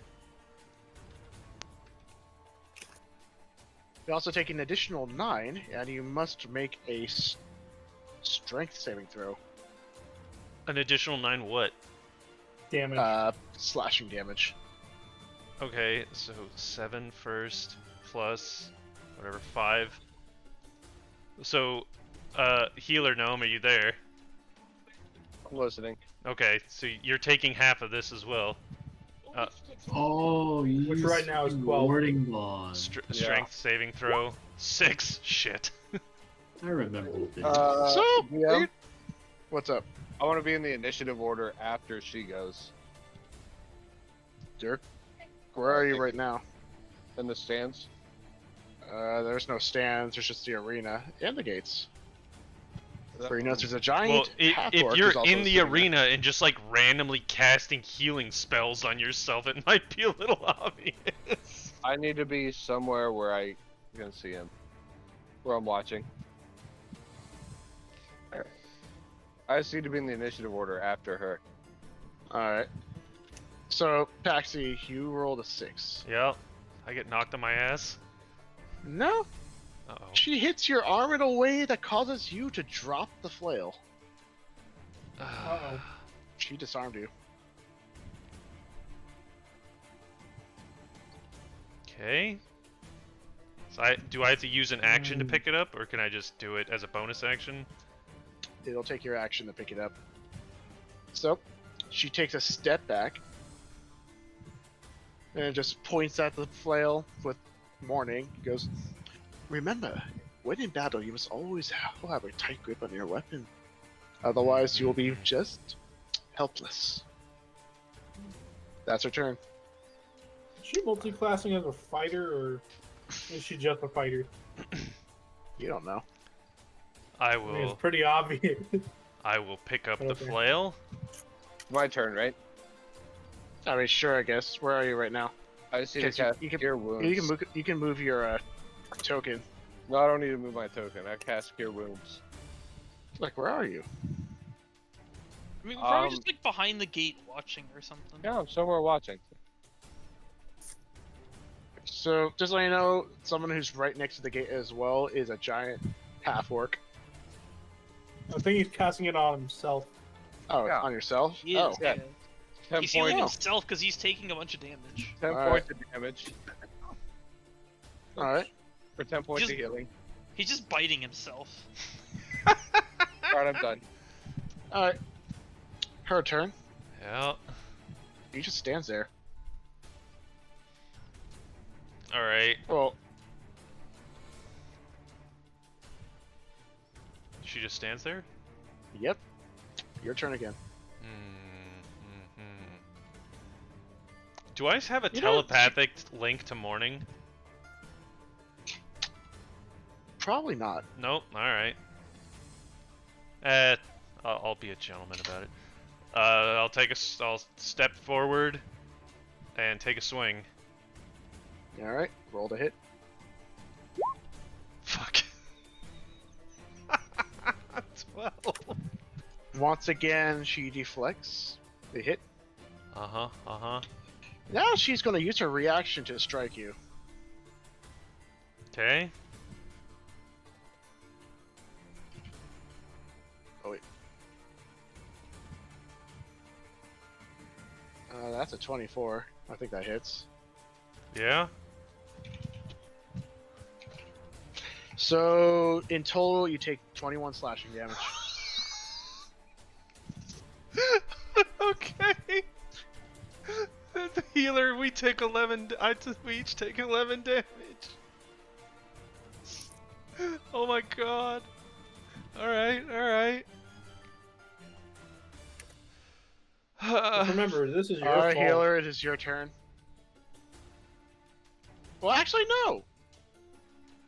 You also take an additional 9, and you must make a strength saving throw. An additional 9 what? Damage. Slashing damage. Okay, so 7 first, plus whatever, 5. So, healer gnome, are you there? I'm listening. Okay, so you're taking half of this as well. Oh, you Which right now is 12. Warding bond. Strength saving throw 6. Shit. I remember this. So, DM, what's up, I want to be in the initiative order after she goes. Dirk? Where are you right now? In the stands. There's no stands, there's just the arena and the gates. That- Where you notice there's a giant Well, half if orc you're who's also in the sitting there. arena and just like randomly casting healing spells on yourself, it might be a little obvious. I need to be somewhere where I can see him. Where I'm watching. I just need to be in the initiative order after her. Alright. So, Paxi, you rolled a 6. Yeah, I get knocked on my ass. No, Uh-oh. she hits your arm in a way that causes you to drop the flail. Uh-oh. She disarmed you. Okay. So do I have to use an action to pick it up, or can I just do it as a bonus action? It'll take your action to pick it up. So, she takes a step back and just points at the flail with warning. Goes, remember, when in battle, you must always have a tight grip on your weapon. Otherwise, you will be just helpless. That's her turn. Is she multi-classing as a fighter, or is she just a fighter? You don't know. I I mean, it's will. pretty obvious. I will pick up the Okay. flail. My turn, right? I mean, sure, I guess. Where are you right now? I just need to Okay, so cast you can- Cure Wounds. You can move your token. No, I don't need to move my token. I cast Cure Wounds. Like, where are you? I mean, we're probably Um, just like behind the gate watching or something. Yeah, I'm somewhere watching. So, just so you know, someone who's right next to the gate as well is a giant half orc. I think he's casting it on himself. Oh, Yeah. on yourself? He Oh, is, yeah. yeah. 10 He's healing points. himself because he's taking a bunch of damage. 10 All points of damage. All right. For 10 points Just- of healing. He's just biting himself. Alright, I'm done. All right. Her turn. Yeah. He just stands there. All right. Well, She just stands there. yep. Your turn again. Do I have a You know, telepathic link to morning? Probably not. Nope. All right. I'll be a gentleman about it. I'll step forward and take a swing. All right. Roll to hit. Fuck. 12. Once again, she deflects the hit. Uh huh. Now she's going to use her reaction to strike you. Okay. Oh wait. That's a 24. I think that hits. Yeah. So in total, you take 21 slashing damage. Okay. The healer, we take 11. We each take 11 damage. Oh my god. All right. Just remember, this is your Alright, fault. healer, it is your turn. Well, actually, no.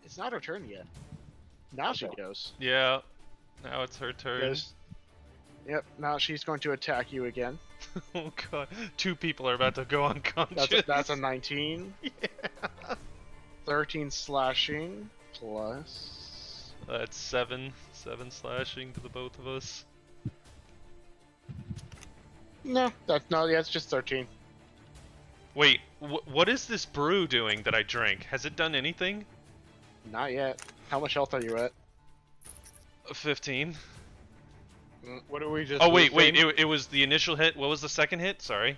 It's not her turn yet. Now she goes. Yeah. Now it's her turn. Goes. Yep. Now she's going to attack you again. Oh god. 2 people are about to go unconscious. That's a 19. Yeah. 13 slashing plus. That's 7 slashing to the both of us. No, that's not. Yeah, it's just 13. Wait, what is this brew doing that I drank? Has it done anything? Not yet. How much health are you at? 15. What do we just Oh wait, lose then? it was the initial hit. What was the second hit? Sorry.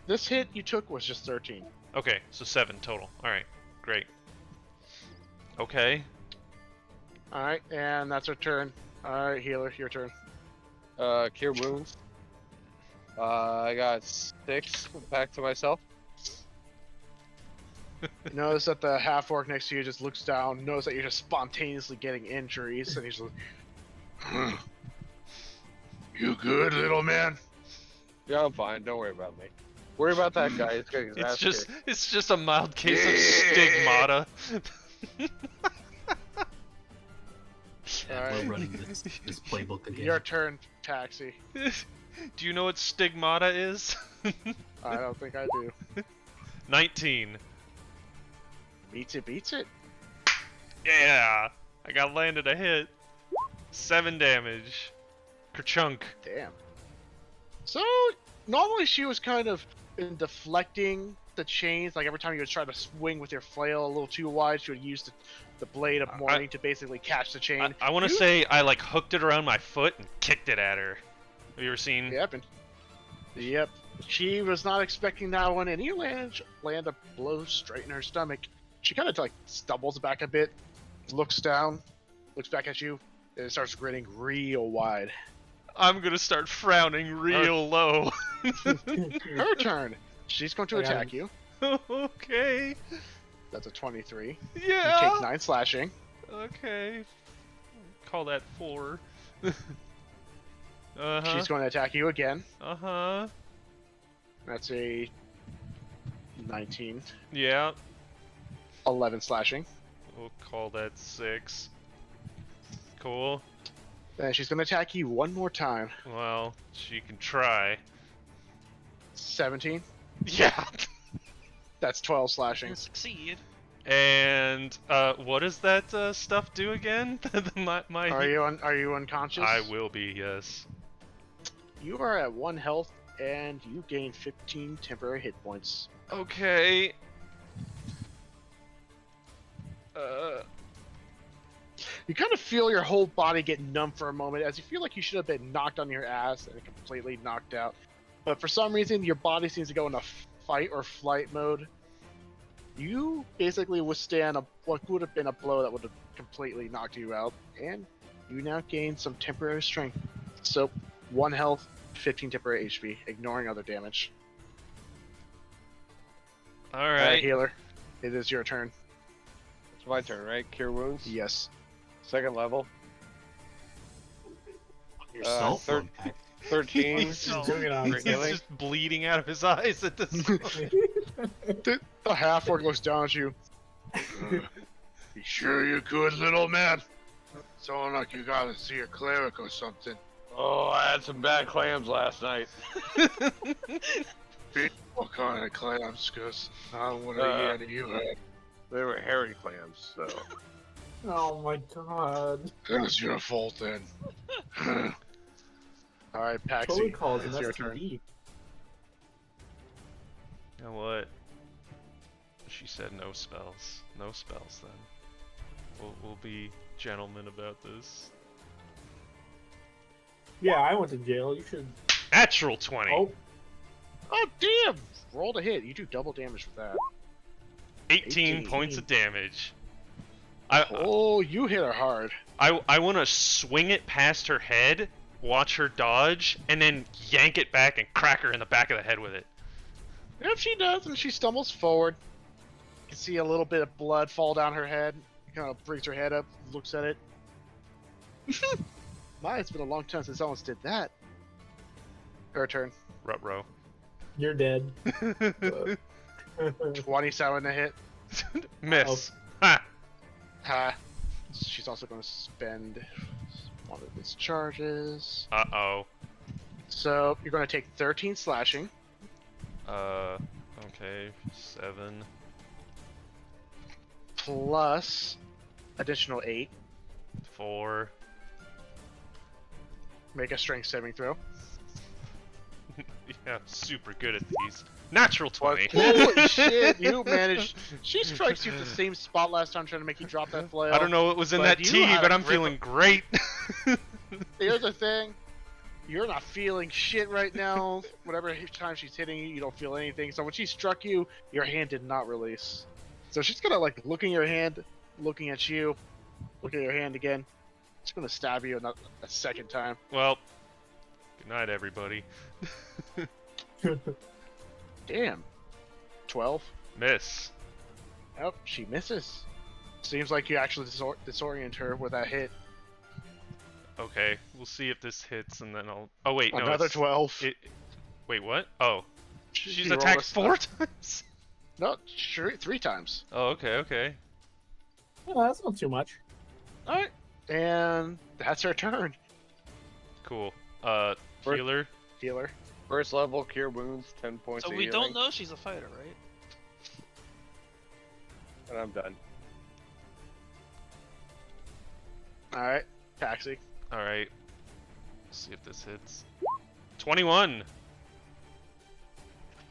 This hit you took was just 13. Okay, so 7 total. Alright, great. Okay. Alright, and that's her turn. Alright, healer, your turn. Cure wounds. I got 6 back to myself. You notice that the half orc next to you just looks down, knows that you're just spontaneously getting injuries, and he's like, "You good, little man?" Yeah, I'm fine. Don't worry about me. Worry about that guy. He's getting his ass kicked. It's just a mild case of stigmata. Yeah, we're running this playbook again. Your turn, Taxi. Do you know what stigmata is? I don't think I do. 19. Beats it. Yeah, I got landed a hit. 7 damage. Kerchunk. Damn. So, normally she was kind of in deflecting the chains, like every time you would try to swing with your flail a little too wide, she would use the blade of morning to basically catch the chain. I want to say I like hooked it around my foot and kicked it at her. Have you ever seen? Yep. She was not expecting that one, and you land a blow straight in her stomach. She kind of like stumbles back a bit, looks down, looks back at you, and starts grinning real wide. I'm gonna start frowning real low. Her turn. She's going to attack you. Okay. That's a 23. Yeah. You take 9 slashing. Okay. Call that 4. She's going to attack you again. Uh-huh. That's a 19. Yeah. 11 slashing. We'll call that 6. Cool. Then she's going to attack you one more time. Well, she can try. 17. Yeah. That's 12 slashing. Succeed. And what does that stuff do again? Are you unconscious? I will be, yes. You are at 1 health and you gain 15 temporary hit points. Okay. You kind of feel your whole body get numb for a moment as you feel like you should have been knocked on your ass and completely knocked out. but for some reason your body seems to go into fight or flight mode. You basically withstand what would have been a blow that would have completely knocked you out, and you now gain some temporary strength. So, 1 health, 15 temporary HP, ignoring other damage. Alright. Healer, it is your turn. It's my turn, right? Cure wounds. Yes. 2nd level. Yourself. thir- 13. He's He's doing it on He's Really? just bleeding out of his eyes at this point. The half-orc looks down at you. You sure you're good, little man? Sound like you gotta see a cleric or something. Oh, I had some bad clams last night. What kind of clams? Cause I don't want to hear any you had. They were hairy clams, so. Oh my god. That's your fault then. Alright, Paxi, Totally called it's an your turn. STD. You know what? She said no spells. No spells then. We'll be gentlemen about this. Yeah, I went to jail. You should. Natural 20! Oh, Oh, damn! Roll to hit. You do double damage with that. 18 points of damage. I You hit her hard. want to swing it past her head, watch her dodge, and then yank it back and crack her in the back of the head with it. If she does, and she stumbles forward, you can see a little bit of blood fall down her head. Kind of brings her head up, looks at it. My, it's been a long time since someone did that. Her turn. Ruh-roh. you're dead. 27 to hit. Miss. Ha! Ha. She's also going to spend one of its charges. Uh-oh. So you're going to take 13 slashing. Okay. 7. Plus additional 8. 4. Make a strength saving throw. Yeah, super good at these. Natural 20. Holy shit, you managed. She strikes you at the same spot last time trying to make you drop that flail. I don't know what was in But that you tea, had but a I'm grip feeling great. Here's the thing. You're not feeling shit right now. Whatever time she's hitting you, you don't feel anything. So when she struck you, your hand did not release. So she's gonna like look in your hand, looking at you, look at your hand again. She's gonna stab you a second time. Well, good night, everybody. Damn. 12. Miss. Nope, she misses. Seems like you actually disorient her with that hit. Okay, we'll see if this hits, and then I'll. Oh wait, no. Another it's... 12. Wait, what? Oh, she's You roll attacked a 4 times. No, sure, 3 times. Oh, okay, okay. Well, that's not too much. Alright. And that's her turn. Cool. First- Healer. Healer. 1st level, cure wounds, 10 points So of we don't healing, know she's a fighter, right? and I'm done. Alright. Taxi. All right. See if this hits. 21.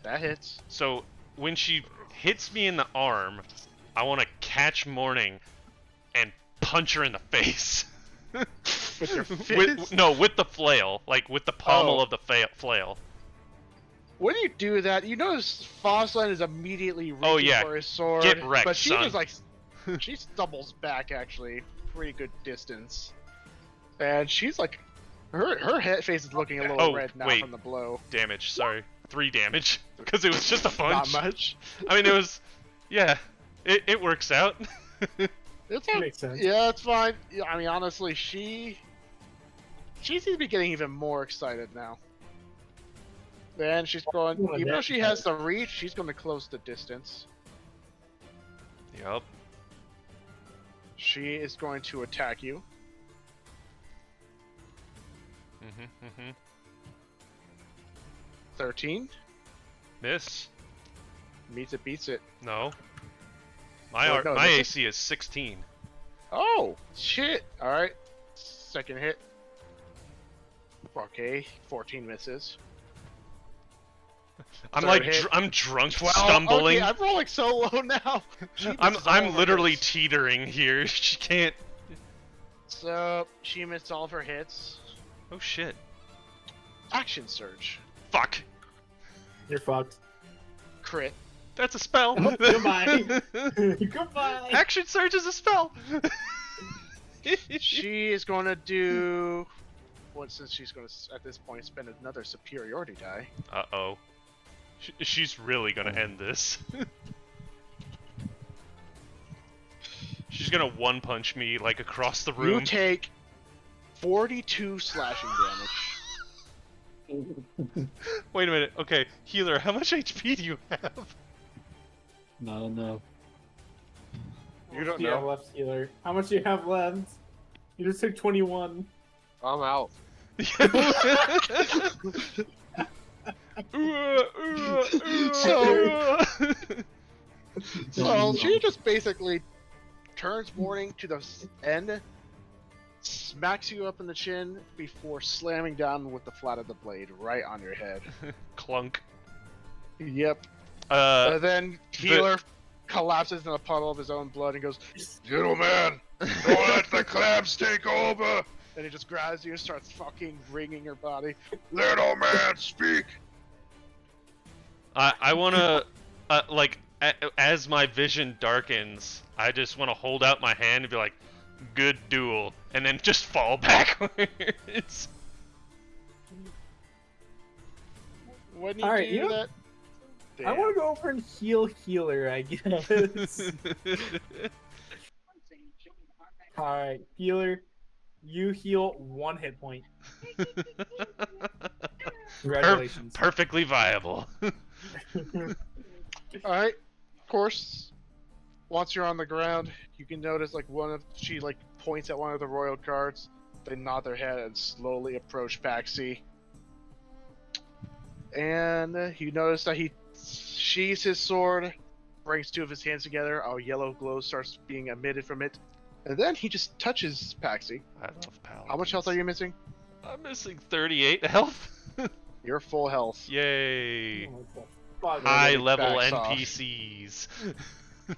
That hits. So when she hits me in the arm, I want to catch Morning and punch her in the face. With your with the flail, like with the pommel Oh. of the flail. When you do that, you notice Auseland is immediately reaching Oh, yeah. for his sword. Get wrecked, but she son. was like, she stumbles back actually, pretty good distance, and she's like, her head face is looking a little Oh, red now wait. from the blow. Damage, sorry. 3 damage. Because it was just a punch. Not much. I mean, it was... Yeah. It works out. It's Makes sense. Yeah, it's fine. Yeah, I mean, honestly, she seems to be getting even more excited now. Then she's going, Well, even though that's she has the reach, she's going to close the distance. Yup. She is going to attack you. Mm-hmm. 13. Miss. Meets it, beats it. No. My Oh, no, my this is- AC is 16. Oh, shit. Alright. Second hit. Okay, 14 misses. I'm Third like hit. I'm drunk, 12. stumbling. Okay, I'm rolling so low now. She I'm misses all of her literally hits. teetering here. She can't. So, she missed all of her hits. Oh shit. Action surge. Fuck. You're fucked. Crit. That's a spell. Oh, goodbye. Goodbye. Action surge is a spell. She is going to do. What? Since she's going to at this point spend another superiority die. Uh-oh. She's really gonna end this. She's gonna one-punch me, like, across the room. You take 42 slashing damage. Wait a minute. Okay, healer, how much HP do you have? Not enough. You don't do you have know. left, healer? How much do you have left? You just took 21. I'm out. So she just basically turns Morning to the end, smacks you up in the chin before slamming down with the flat of the blade right on your head. Clunk. Yep. Uh, And then healer collapses in a puddle of his own blood and goes, Little man, don't let the clams take over. and he just grabs you and starts fucking wringing your body. Little man, speak. I wanna, like, as my vision darkens, I just wanna hold out my hand and be like, good duel, and then just fall backwards. When you Alright, do you know- that, I want to go over and heal healer, I guess. Alright, healer. You heal 1 hit point. Congratulations. Perfectly viable. Alright, of course, once you're on the ground, you can notice like she like points at one of the royal cards. They nod their head and slowly approach Paxi. And you notice that he sheathes his sword, brings 2 of his hands together, a yellow glow starts being emitted from it, and then he just touches Paxi. I love paladins. How much health are you missing? I'm missing 38 health. You're full health. Yay. Oh, what the fuck? High Everybody level backs off. NPCs.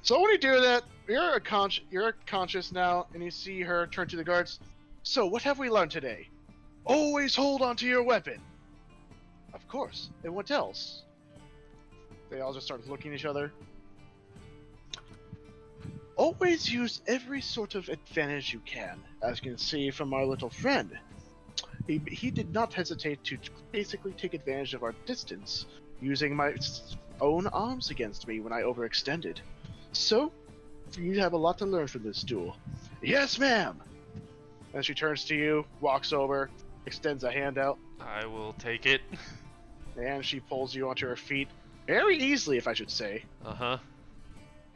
So when you do that, you're conscious now, and you see her turn to the guards. So what have we learned today? Always hold onto your weapon. Of course. And what else? They all just start looking at each other. Always use every sort of advantage you can. As you can see from our little friend. He did not hesitate to basically take advantage of our distance, using my own arms against me when I overextended. So, you have a lot to learn from this duel. Yes, ma'am! And she turns to you, walks over, extends a hand out, I will take it. and she pulls you onto her feet. Very easily, if I should say. Uh-huh.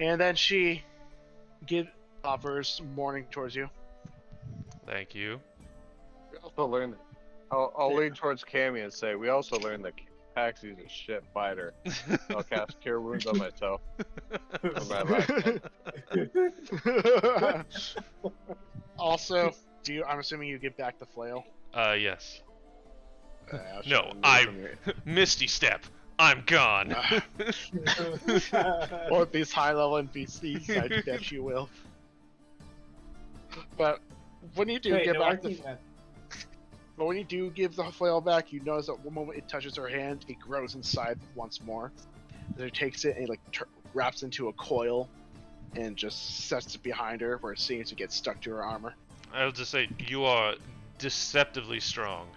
And then she offers Morning towards you. Thank you. We also learned that. I'll lean towards Cammy and say, we also learned that Paxi's a shit fighter. I'll cast Cure Wounds on myself. For my last hit. Also, I'm assuming you give back the flail? Yes. I'll No, show you I from your- Misty Step. I'm gone. Or these high-level NPCs, I bet you will. But when you do Wait, give no, I back the, think that- but when you do give the flail back, you notice that one moment it touches her hand, it grows inside once more. Then it takes it and wraps into a coil, and just sets it behind her, where it seems to get stuck to her armor. I will just say, you are deceptively strong.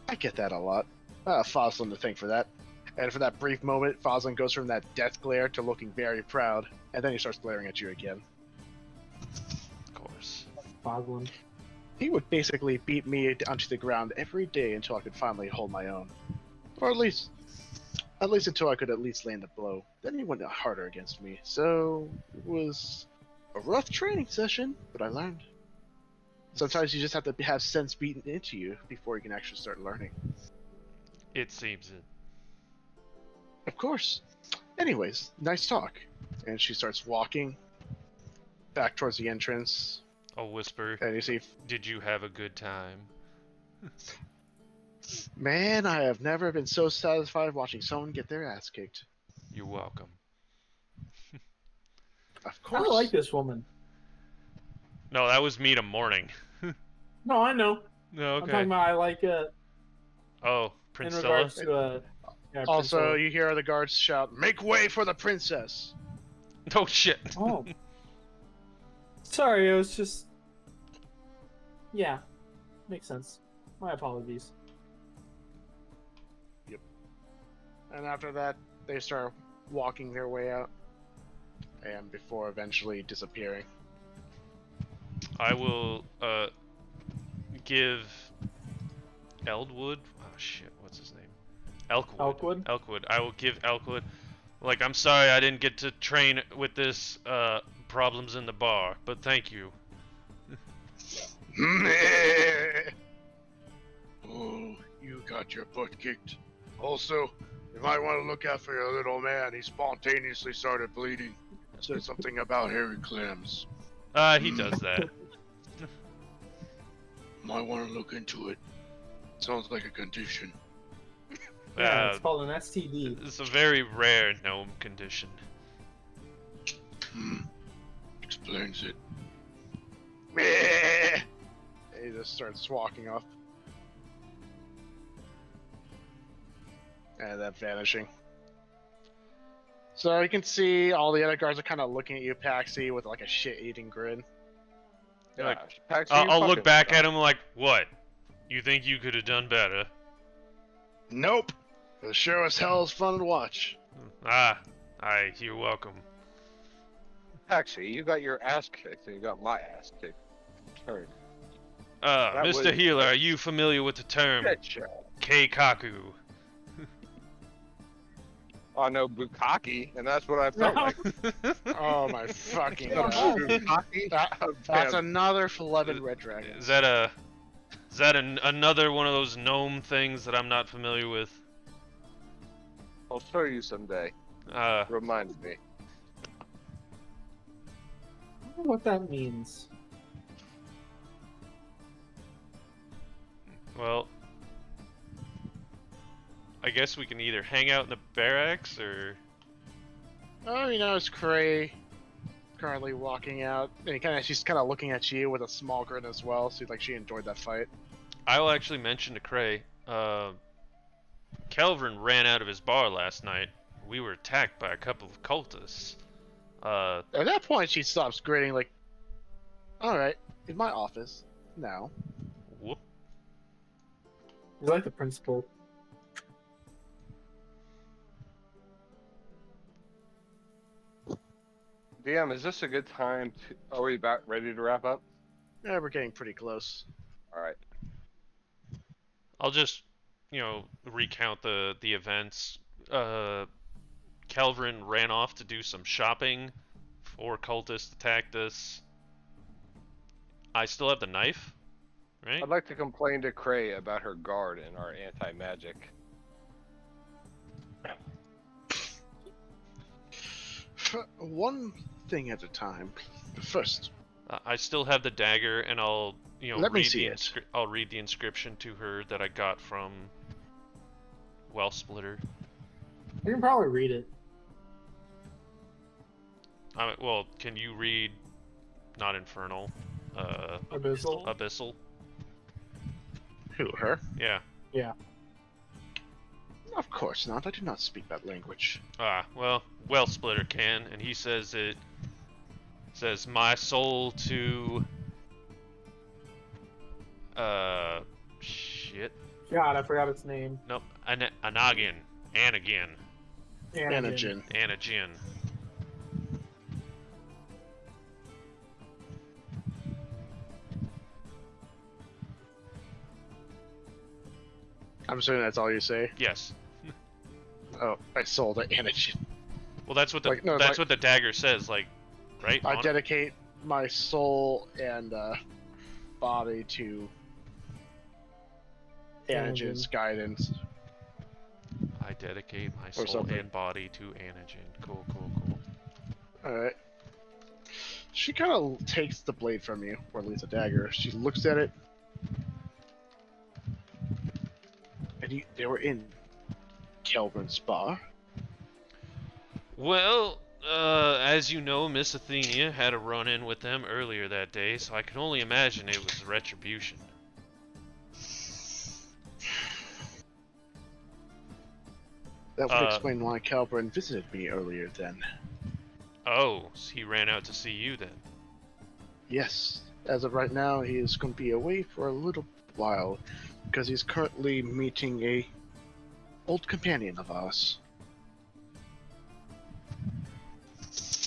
I get that a lot. Fosland to thank for that. And for that brief moment, Fosland goes from that death glare to looking very proud, and then he starts glaring at you again. Of course. Boglin. He would basically beat me onto the ground every day until I could finally hold my own. Or at least until I could at least land a blow. Then he went harder against me, so it was a rough training session, but I learned. Sometimes you just have to have sense beaten into you before you can actually start learning. It seems it. Of course. Anyways, nice talk. And she starts walking back towards the entrance, I'll whisper, and you see, did you have a good time? man, I have never been so satisfied watching someone get their ass kicked. You're welcome. Of I course. like this woman. No, that was me to morning. No, I know. No, I'm talking okay. about I like Oh, in Princella? regards to Yeah, Also, Prince you hear the guards shout, "Make way for the princess!" Oh shit. Oh. Sorry, it was just. Yeah, makes sense. My apologies. And after that, they start walking their way out, and before eventually disappearing. I will give Eldwood. Oh shit, what's his name? Elkwood. Elkwood? I will give Elkwood. Like, I'm sorry I didn't get to train with this problems in the bar, but thank you. Oh, you got your butt kicked. Also, you might want to look out for your little man. He spontaneously started bleeding. Said something about hairy clams. He does that. Might want to look into it. Sounds like a condition. Yeah, it's called an STD. It's a very rare gnome condition. Explains it. He just starts walking off. And then vanishing. So you can see all the other guards are kind of looking at you, Paxi, with like a shit-eating grin. Yeah, Like, Paxi, you I'll look fucking back suck. at him like, what? You think you could have done better? Nope. It sure as hell is fun to watch. You're welcome. Paxi, you got your ass kicked, and you got my ass kicked. Turn. Mr. was- Healer, are you familiar with the term Bitch. Keikaku? I know Bukaki, and that's what I felt like. Oh my fucking Oh, god. Bukaki? That's Damn. another 11 red dragons. Is that another one of those gnome things that I'm not familiar with? I'll show you someday. Remind me. I don't know what that means. Well, I guess we can either hang out in the barracks or... Oh, you know, it's Cray currently walking out. And she's kind of looking at you with a small grin as well. Seems like she enjoyed that fight. I will actually mention to Cray, Kelvin ran out of his bar last night. We were attacked by a couple of cultists. At that point, she stops grinning, like, "Alright, in my office. Now." Whoop. You like the principal. DM, is this a good time to... Are we about ready to wrap up? Yeah, we're getting pretty close. Alright. I'll just, recount the events. Kelvin ran off to do some shopping. 4 cultists attacked us. I still have the knife, right? I'd like to complain to Cray about her guard and our anti-magic. One thing at a time. First, I still have the dagger, and I'll, Let me see it. I'll read the inscription to her that I got from Wellsplitter. You can probably read it. Well, can you read, not Infernal, Abyssal. Abyssal? who, her? Yeah. Yeah. Of course not. I do not speak that language. Well, Wellsplitter can, and he says it says my soul to shit. God, I forgot its name. Nope. Anagin. Anagin. Anagin. Anagin. I'm assuming that's all you say. Yes. Oh, I sold it, Anagin. Well, that's what the Like, no, that's like- what the dagger says, like, right? I On it? dedicate my soul and body to Anagin's guidance. I dedicate my Or soul something. and body to Anagin. Cool, cool, cool. Alright. She kind of takes the blade from you, or at least a dagger. She looks at it. And they were in Kelvin's bar. Well, as you know, Miss Athenia had a run-in with them earlier that day, so I can only imagine it was retribution. That would explain why Calvin visited me earlier then. Oh, so he ran out to see you then. Yes, as of right now, he is going to be away for a little while, because he's currently meeting a old companion of ours.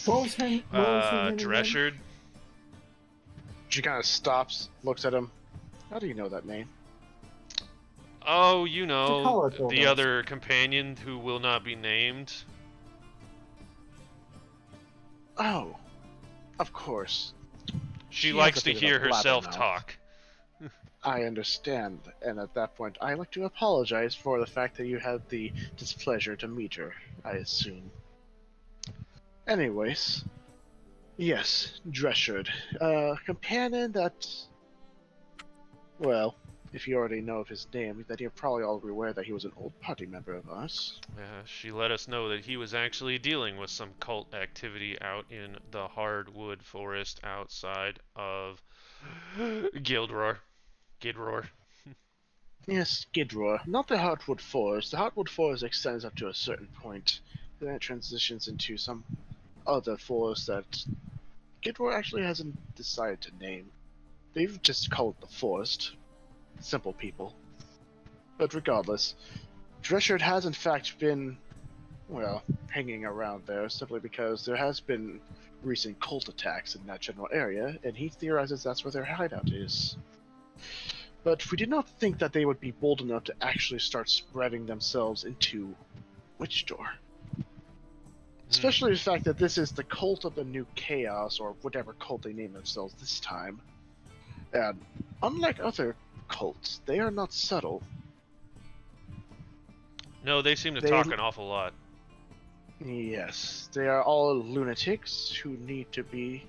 What was her name again? Dressured. She kind of stops, looks at him. How do you know that name? Oh, you know, Takala told the us. other companion who will not be named. Oh, of course. She She likes has a to bit of a hear herself blabbermouth. talk. I understand, and at that point, I like to apologize for the fact that you had the displeasure to meet her, I assume. Anyways, yes, Dressured. Companion that... Well, if you already know of his name, then you're probably already aware that he was an old party member of ours. She let us know that he was actually dealing with some cult activity out in the hardwood forest outside of Gildroar. Yes, Gidroar. Not the Hardwood Forest. The Hardwood Forest extends up to a certain point. Then it transitions into some other forest that Gidroar actually hasn't decided to name. They've just called it the Forest. Simple people. But regardless, Dressured has in fact been, well, hanging around there simply because there has been recent cult attacks in that general area, and he theorizes that's where their hideout is. But we did not think that they would be bold enough to actually start spreading themselves into Witchdoor. Especially the fact that this is the cult of the new chaos, or whatever cult they name themselves this time. And unlike other cults, they are not subtle. No, they seem to They- talk an awful lot. Yes, they are all lunatics who need to be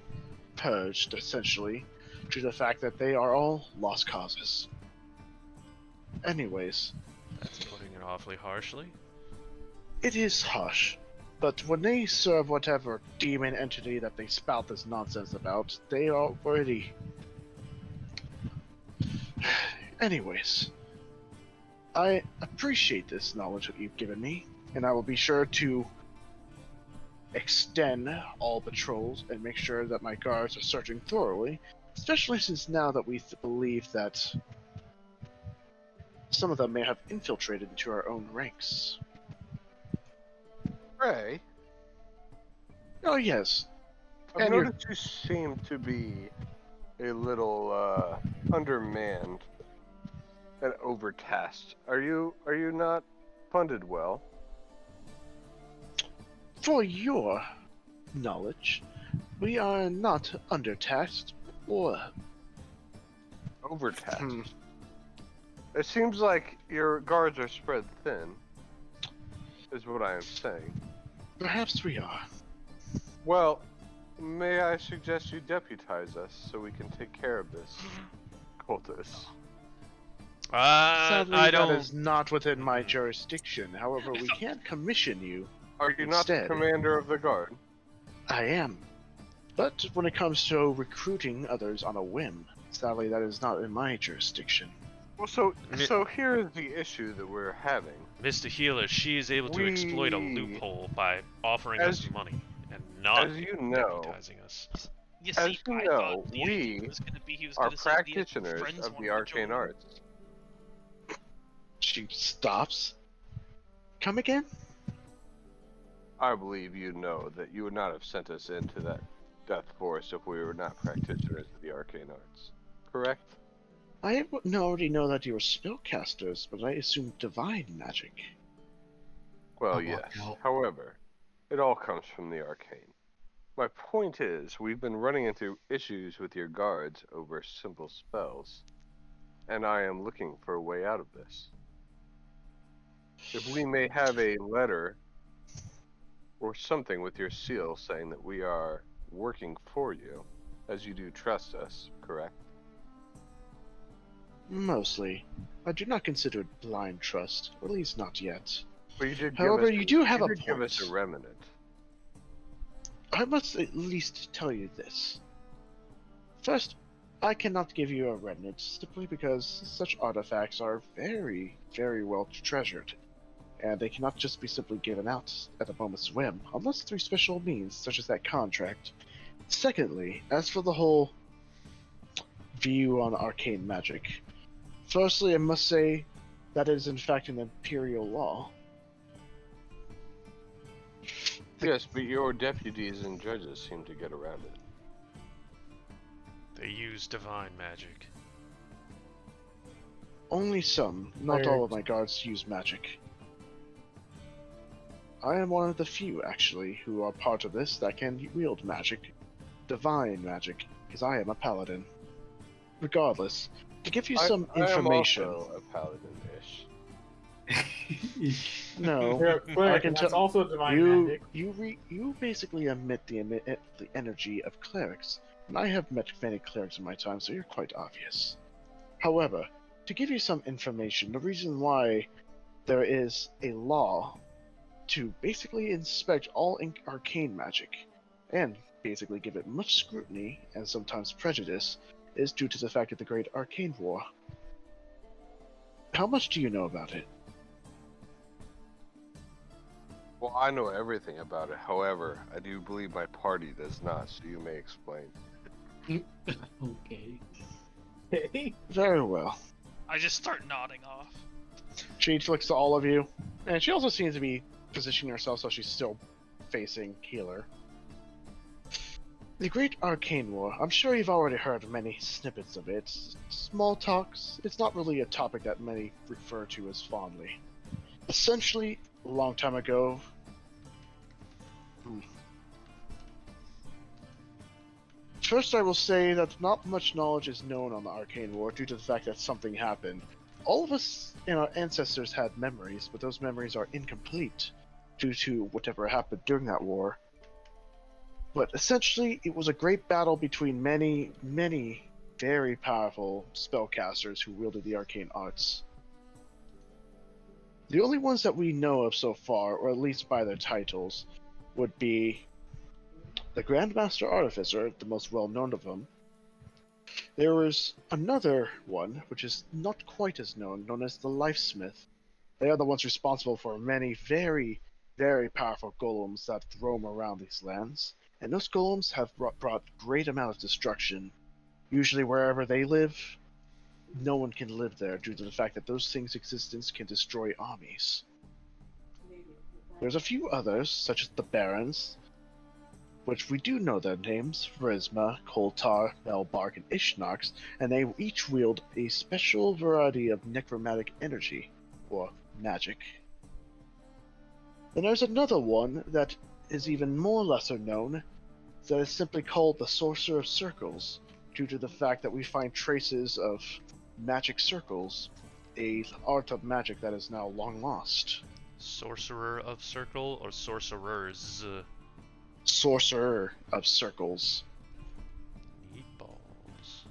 purged, essentially, due to the fact that they are all lost causes. Anyways, That's putting it awfully harshly. it is harsh, but when they serve whatever demon entity that they spout this nonsense about, they are already... Anyways, I appreciate this knowledge that you've given me, and I will be sure to extend all patrols and make sure that my guards are searching thoroughly, especially since now that we believe that some of them may have infiltrated into our own ranks. Ray, Oh yes, I've And you're- noticed you seem to be a little undermanned and overtasked. Are you not funded well? for your knowledge, we are not undertasked or... Overtasked. Hmm. It seems like your guards are spread thin, is what I am saying. Perhaps we are. Well, may I suggest you deputize us so we can take care of this cultist? Sadly, I that don't. is not within my jurisdiction. However, we can commission you. Are you not the Instead. commander of the guard? I am. But when it comes to recruiting others on a whim, sadly, that is not in my jurisdiction. Well, so Mi- here is the issue that we're having. Mr. Healer, she is able to exploit a We- loophole by offering As us you- money and not as you know, deputizing us. You As see, you I know, thought the idea we was gonna be he was are gonna say the practitioners friends of wanted the to arcane join. arts. She stops. Come again? I believe you know that you would not have sent us into that death forest if we were not practitioners of the arcane arts. Correct? I already know that you were spellcasters, but I assumed divine magic. Well, I'll yes. walk out. However, it all comes from the arcane. My point is, we've been running into issues with your guards over simple spells, and I am looking for a way out of this. If we may have a letter or something with your seal saying that we are working for you, as you do trust us, correct? Mostly. I do not consider it blind trust, or at least not yet. But you did However, give us you do have a give us a point. remnant. I must at least tell you this. First, I cannot give you a remnant simply because such artifacts are very, very well treasured. and they cannot just be simply given out at a moment's whim, unless through special means, such as that contract. Secondly, as for the whole view on arcane magic, firstly, I must say that is in fact an imperial law. Yes, but your deputies and judges seem to get around it. They use divine magic. Only some, not all of my guards use magic. I am one of the few, actually, who are part of this that can wield magic. Divine magic, because I am a paladin. Regardless, to give you some information... I am also a paladin-ish. No, I can tell. Also divine magic. You basically emit the energy of clerics, and I have met many clerics in my time, so you're quite obvious. However, to give you some information, the reason why there is a law to basically inspect all arcane magic, and basically give it much scrutiny and sometimes prejudice, is due to the fact of the Great Arcane War. How much do you know about it? Well, I know everything about it. However, I do believe my party does not, so you may explain. Okay. Very well. I just start nodding off. She looks to all of you, and she also seems to be positioning herself so she's still facing Healer. The Great Arcane War, I'm sure you've already heard many snippets of it. Small talks, it's not really a topic that many refer to as fondly. Essentially, a long time ago... First, I will say that not much knowledge is known on the Arcane War due to the fact that something happened. All of us and our ancestors had memories, but those memories are incomplete due to whatever happened during that war. But essentially, it was a great battle between many, many very powerful spellcasters who wielded the arcane arts. The only ones that we know of so far, or at least by their titles, would be the Grandmaster Artificer, the most well-known of them. There was another one, which is not quite as known as the Lifesmith. They are the ones responsible for many very, very powerful golems that roam around these lands, and those golems have brought great amount of destruction. Usually wherever they live, no one can live there due to the fact that those things' existence can destroy armies. There's a few others, such as the Barons, which we do know their names, Pharasma, Koltar, Melbark, and Ishnox, and they each wield a special variety of necromantic energy, or magic. Then there's another one that is even more lesser known, that is simply called the Sorcerer of Circles, due to the fact that we find traces of magic circles, a art of magic that is now long lost. Sorcerer of Circle or sorcerers? Sorcerer of Circles. Meatballs.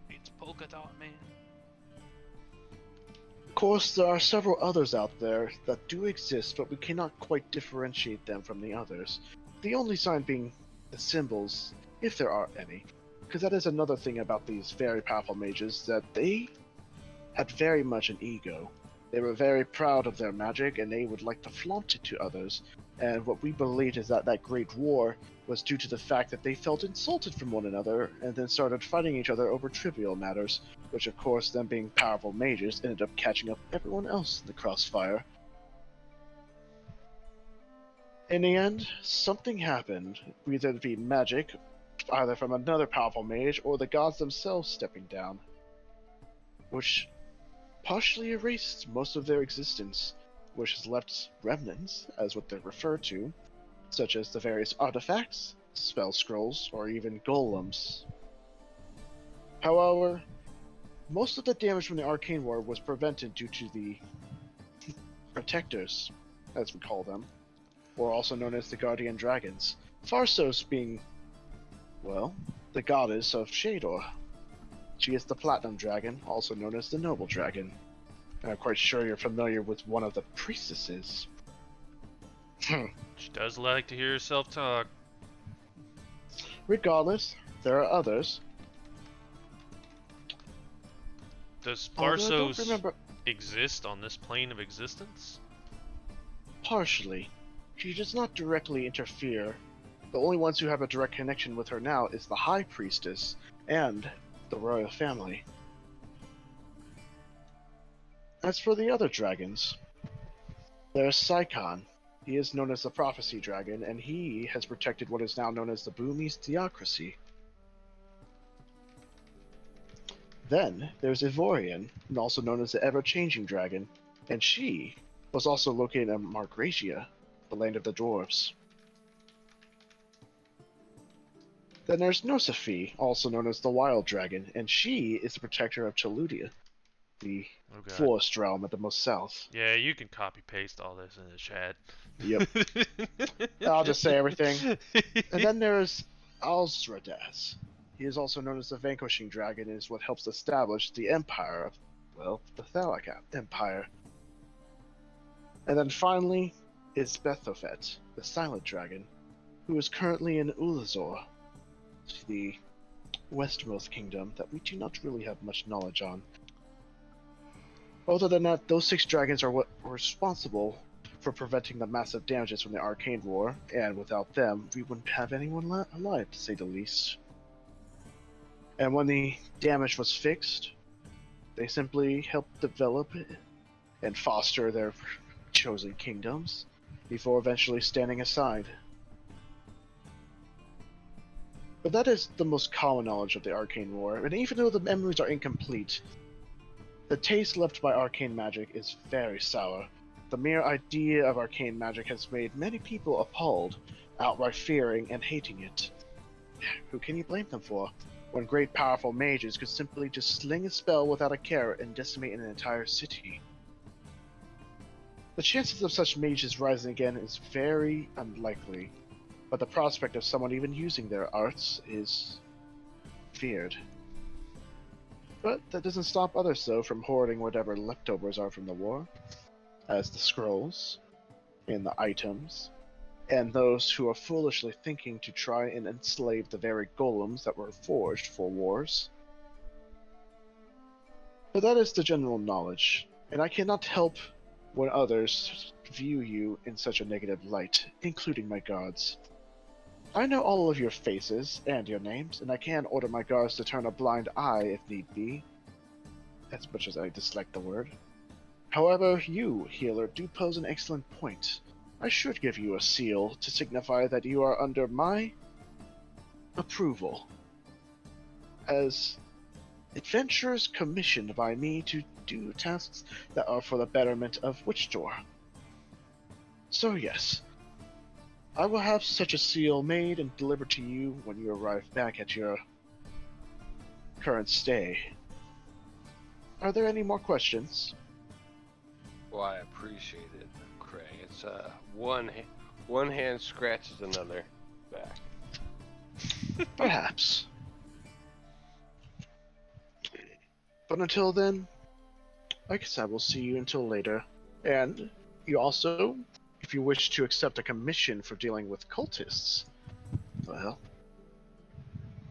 It's polka dot man. Of course, there are several others out there that do exist, but we cannot quite differentiate them from the others. The only sign being the symbols, if there are any. Because that is another thing about these very powerful mages, that they had very much an ego. They were very proud of their magic, and they would like to flaunt it to others. And what we believed is that that great war was due to the fact that they felt insulted from one another, and then started fighting each other over trivial matters, which of course, them being powerful mages, ended up catching up everyone else in the crossfire. In the end, something happened, either it be magic, either from another powerful mage, or the gods themselves stepping down, which partially erased most of their existence, which has left remnants, as what they're referred to, such as the various artifacts, spell scrolls, or even golems. However, most of the damage from the Arcane War was prevented due to the Protectors, as we call them, or also known as the Guardian Dragons. Farsos being, well, the goddess of Shador. She is the Platinum Dragon, also known as the Noble Dragon. And I'm quite sure you're familiar with one of the priestesses. She does like to hear herself talk. Regardless, there are others. Does Although I don't Farsos... remember. exist on this plane of existence? Partially. She does not directly interfere. The only ones who have a direct connection with her now is the High Priestess and the royal family. As for the other dragons, there's Saikan. He is known as the Prophecy Dragon, and he has protected what is now known as the Boomies Theocracy. Then there's Ivorian, also known as the Ever-Changing Dragon, and she was also located in Margracia, the land of the dwarves. Then there's Nosafi, also known as the Wild Dragon, and she is the protector of Chaludia, the forest realm at the most south. Yeah, you can copy paste all this in the chat. Yep. I'll just say everything. And then there's Alzradas. He is also known as the Vanquishing Dragon and is what helps establish the empire of, well, the Thalic Empire. And then finally is Bethophet, the Silent Dragon, who is currently in Ulazor, the westmost kingdom that we do not really have much knowledge on. Other than that, those 6 dragons are what were responsible for preventing the massive damages from the Arcane War, and without them, we wouldn't have anyone alive, to say the least. And when the damage was fixed, they simply helped develop and foster their chosen kingdoms, before eventually standing aside. But that is the most common knowledge of the Arcane War, and even though the memories are incomplete, the taste left by arcane magic is very sour. The mere idea of arcane magic has made many people appalled, outright fearing and hating it. Who can you blame them for, when great powerful mages could simply just sling a spell without a care and decimate an entire city? The chances of such mages rising again is very unlikely, but the prospect of someone even using their arts is feared. But that doesn't stop others, though, from hoarding whatever leftovers are from the war, as the scrolls, and the items, and those who are foolishly thinking to try and enslave the very golems that were forged for wars. But that is the general knowledge, and I cannot help when others view you in such a negative light, including my guards. I know all of your faces and your names, and I can order my guards to turn a blind eye if need be, as much as I dislike the word. However, you, healer, do pose an excellent point. I should give you a seal to signify that you are under my approval, as adventurers commissioned by me to do tasks that are for the betterment of Witchdoor. So yes, I will have such a seal made and delivered to you when you arrive back at your current stay. Are there any more questions? Well, I appreciate it, Craig. It's one hand scratches another back. Perhaps. But until then, I guess I will see you until later. And you also, if you wish to accept a commission for dealing with cultists, well,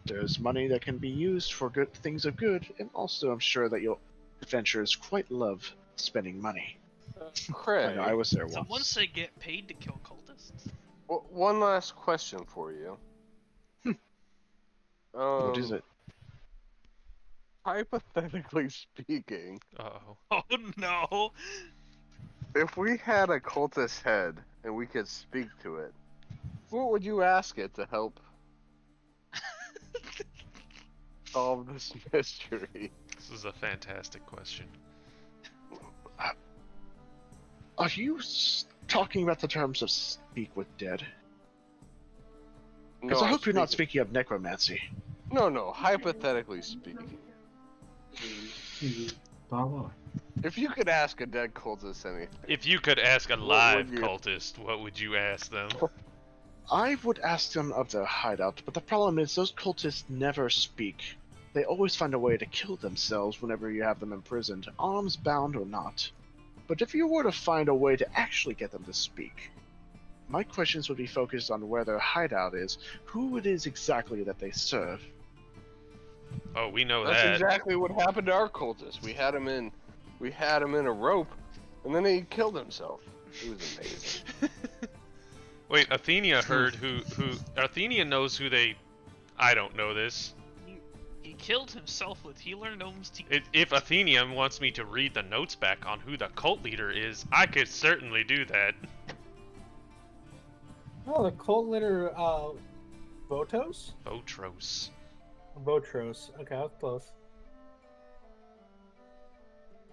there's money that can be used for good things of good, and also I'm sure that your adventurers quite love spending money. Craig, I know, I was there So once. once they get paid to kill cultists? one last question for you. What is it? Hypothetically speaking, Uh-oh. Oh no! if we had a cultist head and we could speak to it, what would you ask it to help solve this mystery? This is a fantastic question. Are you talking about the terms of speak with dead? Because No, I hope you're not speaking- speaking of necromancy. No, hypothetically speaking. If you could ask a dead cultist anything, If you could ask a What live would you- cultist, what would you ask them? I would ask them of their hideout, but the problem is those cultists never speak. They always find a way to kill themselves whenever you have them imprisoned, arms bound or not. But if you were to find a way to actually get them to speak, my questions would be focused on where their hideout is, who it is exactly that they serve. Oh, we know that's that. exactly what happened to our cultists. We had them in We had him in a rope, and then he killed himself. It was amazing. Wait, Athenia heard who Athenia knows who they. I don't know this. He killed himself with healer gnome's teeth. If Athenia wants me to read the notes back on who the cult leader is, I could certainly do that. Oh, the cult leader, Votos? Votros. Votros. Okay, I was close.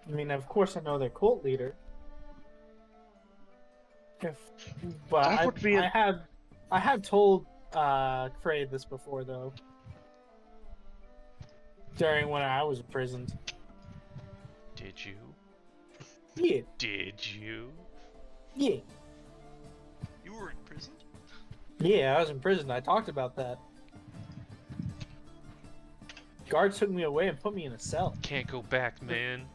I mean, of course I know their cult leader. But That would be I have told Frey this before though. During when I was imprisoned. Did you? Yeah. Did you? Yeah. You were in prison? Yeah, I was in prison. I talked about that. Guards took me away and put me in a cell. Can't go back, man.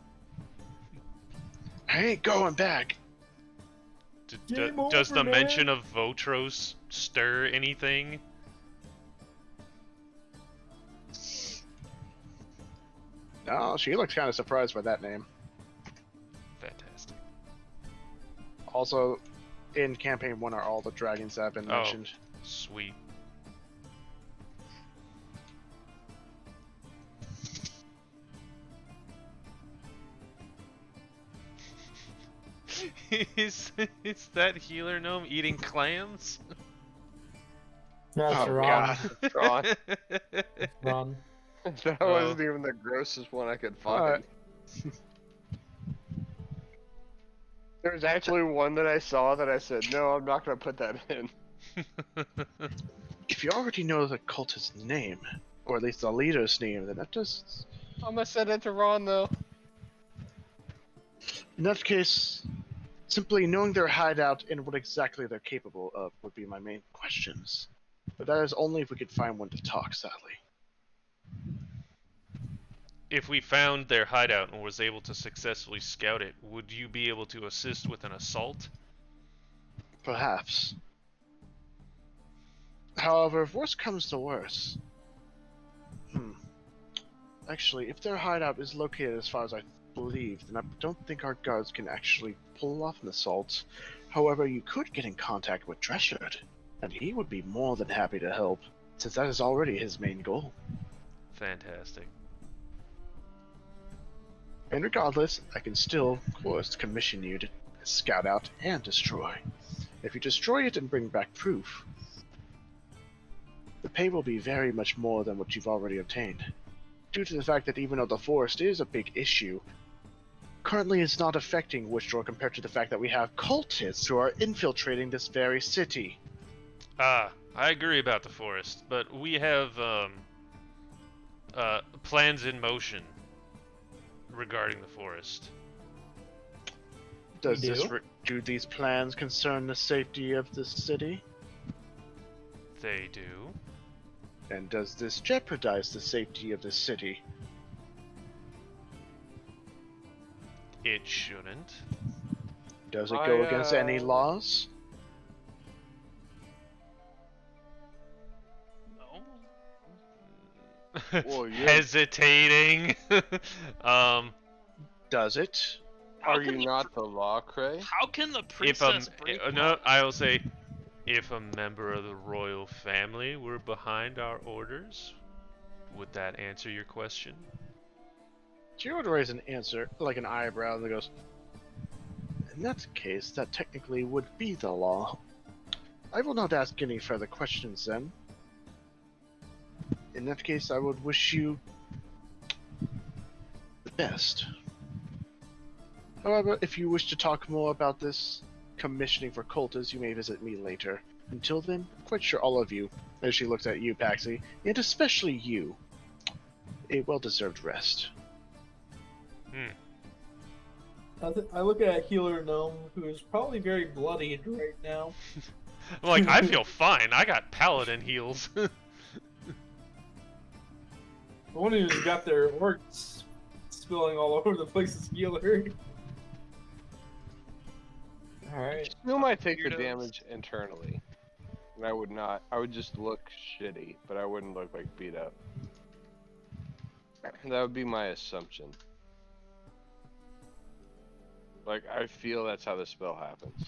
I ain't going back. Does over, the man. mention of Votros stir anything? No, she looks kind of surprised by that name. Fantastic. Also, in campaign 1 are all the dragons that have been mentioned. Sweet. is that healer gnome eating clams? That's Oh, wrong. Ron, Wrong. that wasn't even the grossest one I could find. There's actually one that I saw that I said, no, I'm not going to put that in. If you already know the cultist's name, or at least the leader's name, then that does. I'm going to send it to Ron, though. In that case, simply knowing their hideout and what exactly they're capable of would be my main questions. But that is only if we could find one to talk, sadly. If we found their hideout and was able to successfully scout it, would you be able to assist with an assault? Perhaps. However, if worse comes to worse... Actually, if their hideout is located as far as I believe, then I don't think our guards can actually pull off an assault. However, you could get in contact with Dreshard, and he would be more than happy to help, since that is already his main goal. Fantastic. And regardless, I can still, of course, commission you to scout out and destroy. If you destroy it and bring back proof, the pay will be very much more than what you've already obtained. Due to the fact that even though the forest is a big issue, currently it's not affecting Witchdraw compared to the fact that we have cultists who are infiltrating this very city. I agree about the forest, but we have plans in motion regarding the forest. Do these plans concern the safety of the city? They do. And does this jeopardize the safety of the city? It shouldn't. Does it go against any laws? No. Well, Hesitating. Does it? Are you not the law, Cray? How can the If princess break no, I will say, if a member of the royal family were behind our orders, would that answer your question? She would raise an answer, like an eyebrow, that goes, in that case, that technically would be the law. I will not ask any further questions then. In that case, I would wish you the best. However, if you wish to talk more about this commissioning for cultists, you may visit me later. Until then, I'm quite sure all of you, as she looks at you, Paxi, and especially you, a well-deserved rest. I look at Healer Gnome, who is probably very bloodied right now. I'm like, I feel fine. I got paladin heals. The one who's got their orcs spilling all over the place is Healer. Alright. You might take the Weirdos. damage internally. And I would not. I would just look shitty, but I wouldn't look like beat up. That would be my assumption. Like, I feel that's how the spell happens.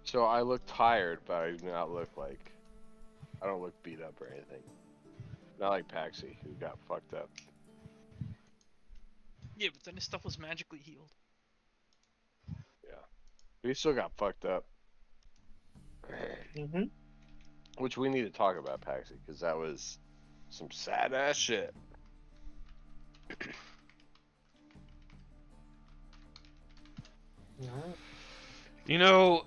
So I look tired, but I do not look like... I don't look beat up or anything. Not like Paxi, who got fucked up. Yeah, but then his stuff was magically healed. Yeah. But he still got fucked up. Mm-hmm. Which we need to talk about, Paxi, because that was some sad ass shit. Alright. You know,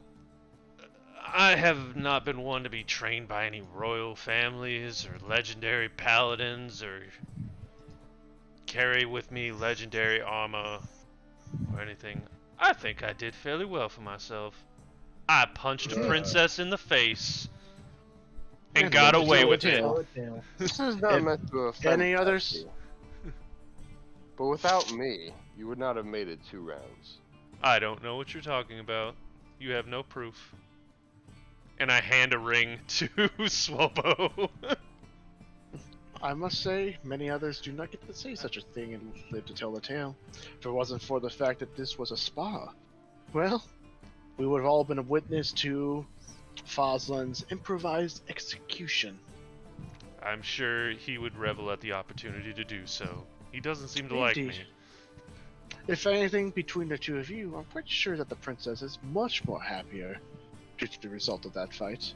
I have not been one to be trained by any royal families or legendary paladins or carry with me legendary armor or anything. I think I did fairly well for myself. I punched a princess in the face and And got then away you with tell it. a This is not And meant to offend any others? Paxi. But without me, you would not have made it 2 rounds. I don't know what you're talking about. You have no proof. And I hand a ring to Swobo. I must say, many others do not get to say such a thing and live to tell the tale. If it wasn't for the fact that this was a spa, well, we would have all been a witness to Fosland's improvised execution. I'm sure he would revel at the opportunity to do so. He doesn't seem to like me. Indeed. If anything, between the two of you, I'm quite sure that the princess is much more happier due to the result of that fight.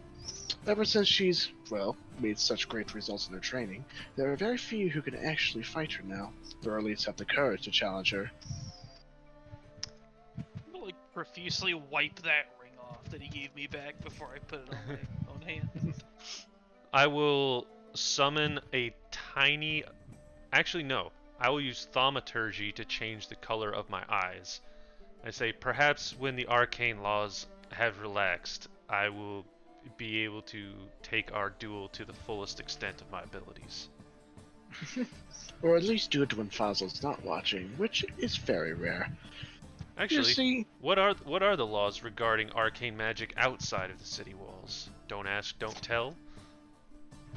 Ever since she's, well, made such great results in her training, there are very few who can actually fight her now, or at least have the courage to challenge her. I'm gonna, like, profusely wipe that ring off that he gave me back before I put it on my own hand. I will summon a tiny... Actually, no. I will use thaumaturgy to change the color of my eyes. I say, perhaps when the arcane laws have relaxed, I will be able to take our duel to the fullest extent of my abilities. Or at least do it when Fazl's not watching, which is very rare. Actually, You see, what are the laws regarding arcane magic outside of the city walls? Don't ask, don't tell.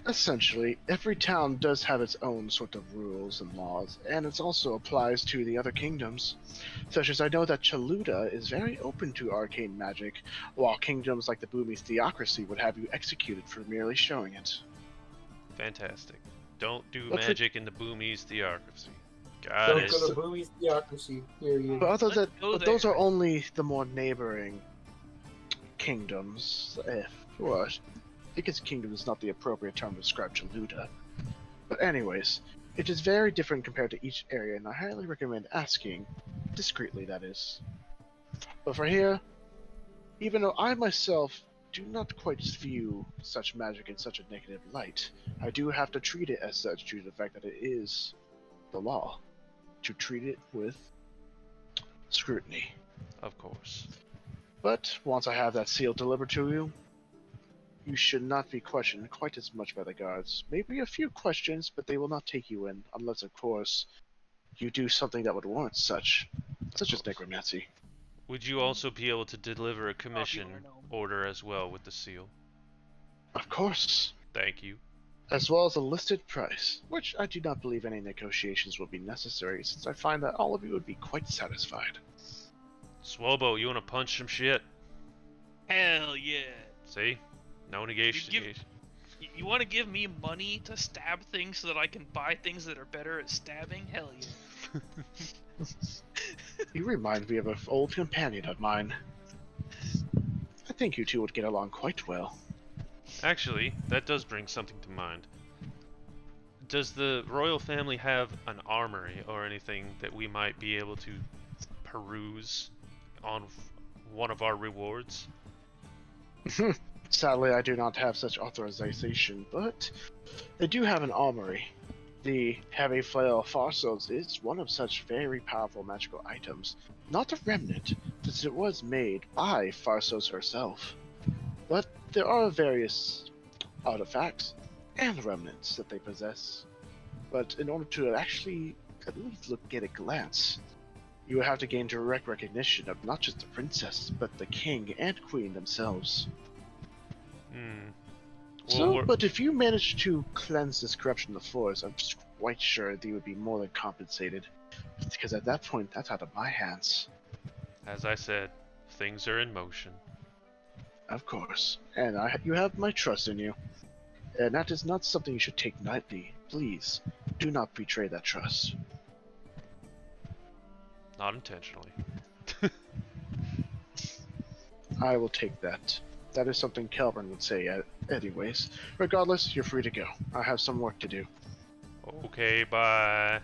essentially, every town does have its own sort of rules and laws, and it also applies to the other kingdoms. Such as I know that Chaluda is very open to arcane magic, while kingdoms like the Boomies Theocracy would have you executed for merely showing it. Fantastic. Don't do But for- magic in the Boomies Theocracy. Got Don't it. go to Boomies Theocracy. Period. But, Let's go those there. are only the more neighboring kingdoms. Well, I guess kingdom is not the appropriate term to describe Chaluda. But anyways, it is very different compared to each area, and I highly recommend asking, discreetly that is. But for here, even though I myself do not quite view such magic in such a negative light, I do have to treat it as such due to the fact that it is the law. To treat it with scrutiny. Of course. But once I have that seal delivered to you, you should not be questioned quite as much by the guards. Maybe a few questions, but they will not take you in, unless, of course, you do something that would warrant such as necromancy. Would you also be able to deliver a commission wanna know. order as well with the seal? Of course. Thank you. As well as a listed price, which I do not believe any negotiations will be necessary, since I find that all of you would be quite satisfied. Swobo, you want to punch some shit? Hell yeah. See? No negation. You want to give me money to stab things so that I can buy things that are better at stabbing? Hell yeah. You remind me of an old companion of mine. I think you two would get along quite well. Actually, that does bring something to mind. Does the royal family have an armory or anything that we might be able to peruse on one of our rewards? Sadly, I do not have such authorization, but they do have an armory. The Heavy Flail Farsos is one of such very powerful magical items. Not a remnant, since it was made by Farsos herself. But there are various artifacts and remnants that they possess. But in order to actually at least look at a glance, you would have to gain direct recognition of not just the princess, but the king and queen themselves. But if you manage to cleanse this corruption of the floors, I'm just quite sure they would be more than compensated. Because at that point, that's out of my hands. As I said, things are in motion. Of course. And you have my trust in you. And that is not something you should take lightly. Please, do not betray that trust. Not intentionally. I will take that. That is something Calvin would say anyways. Regardless, you're free to go. I have some work to do. Okay, bye.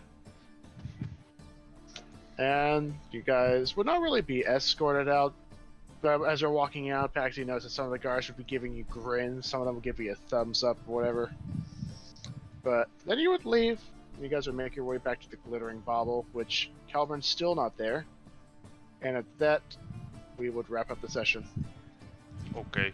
And you guys would not really be escorted out. But as you're walking out, Paxi knows that some of the guards would be giving you grins. Some of them would give you a thumbs up or whatever. But then you would leave. You guys would make your way back to the Glittering Bauble, which Calvin's still not there. And at that, we would wrap up the session. Okay.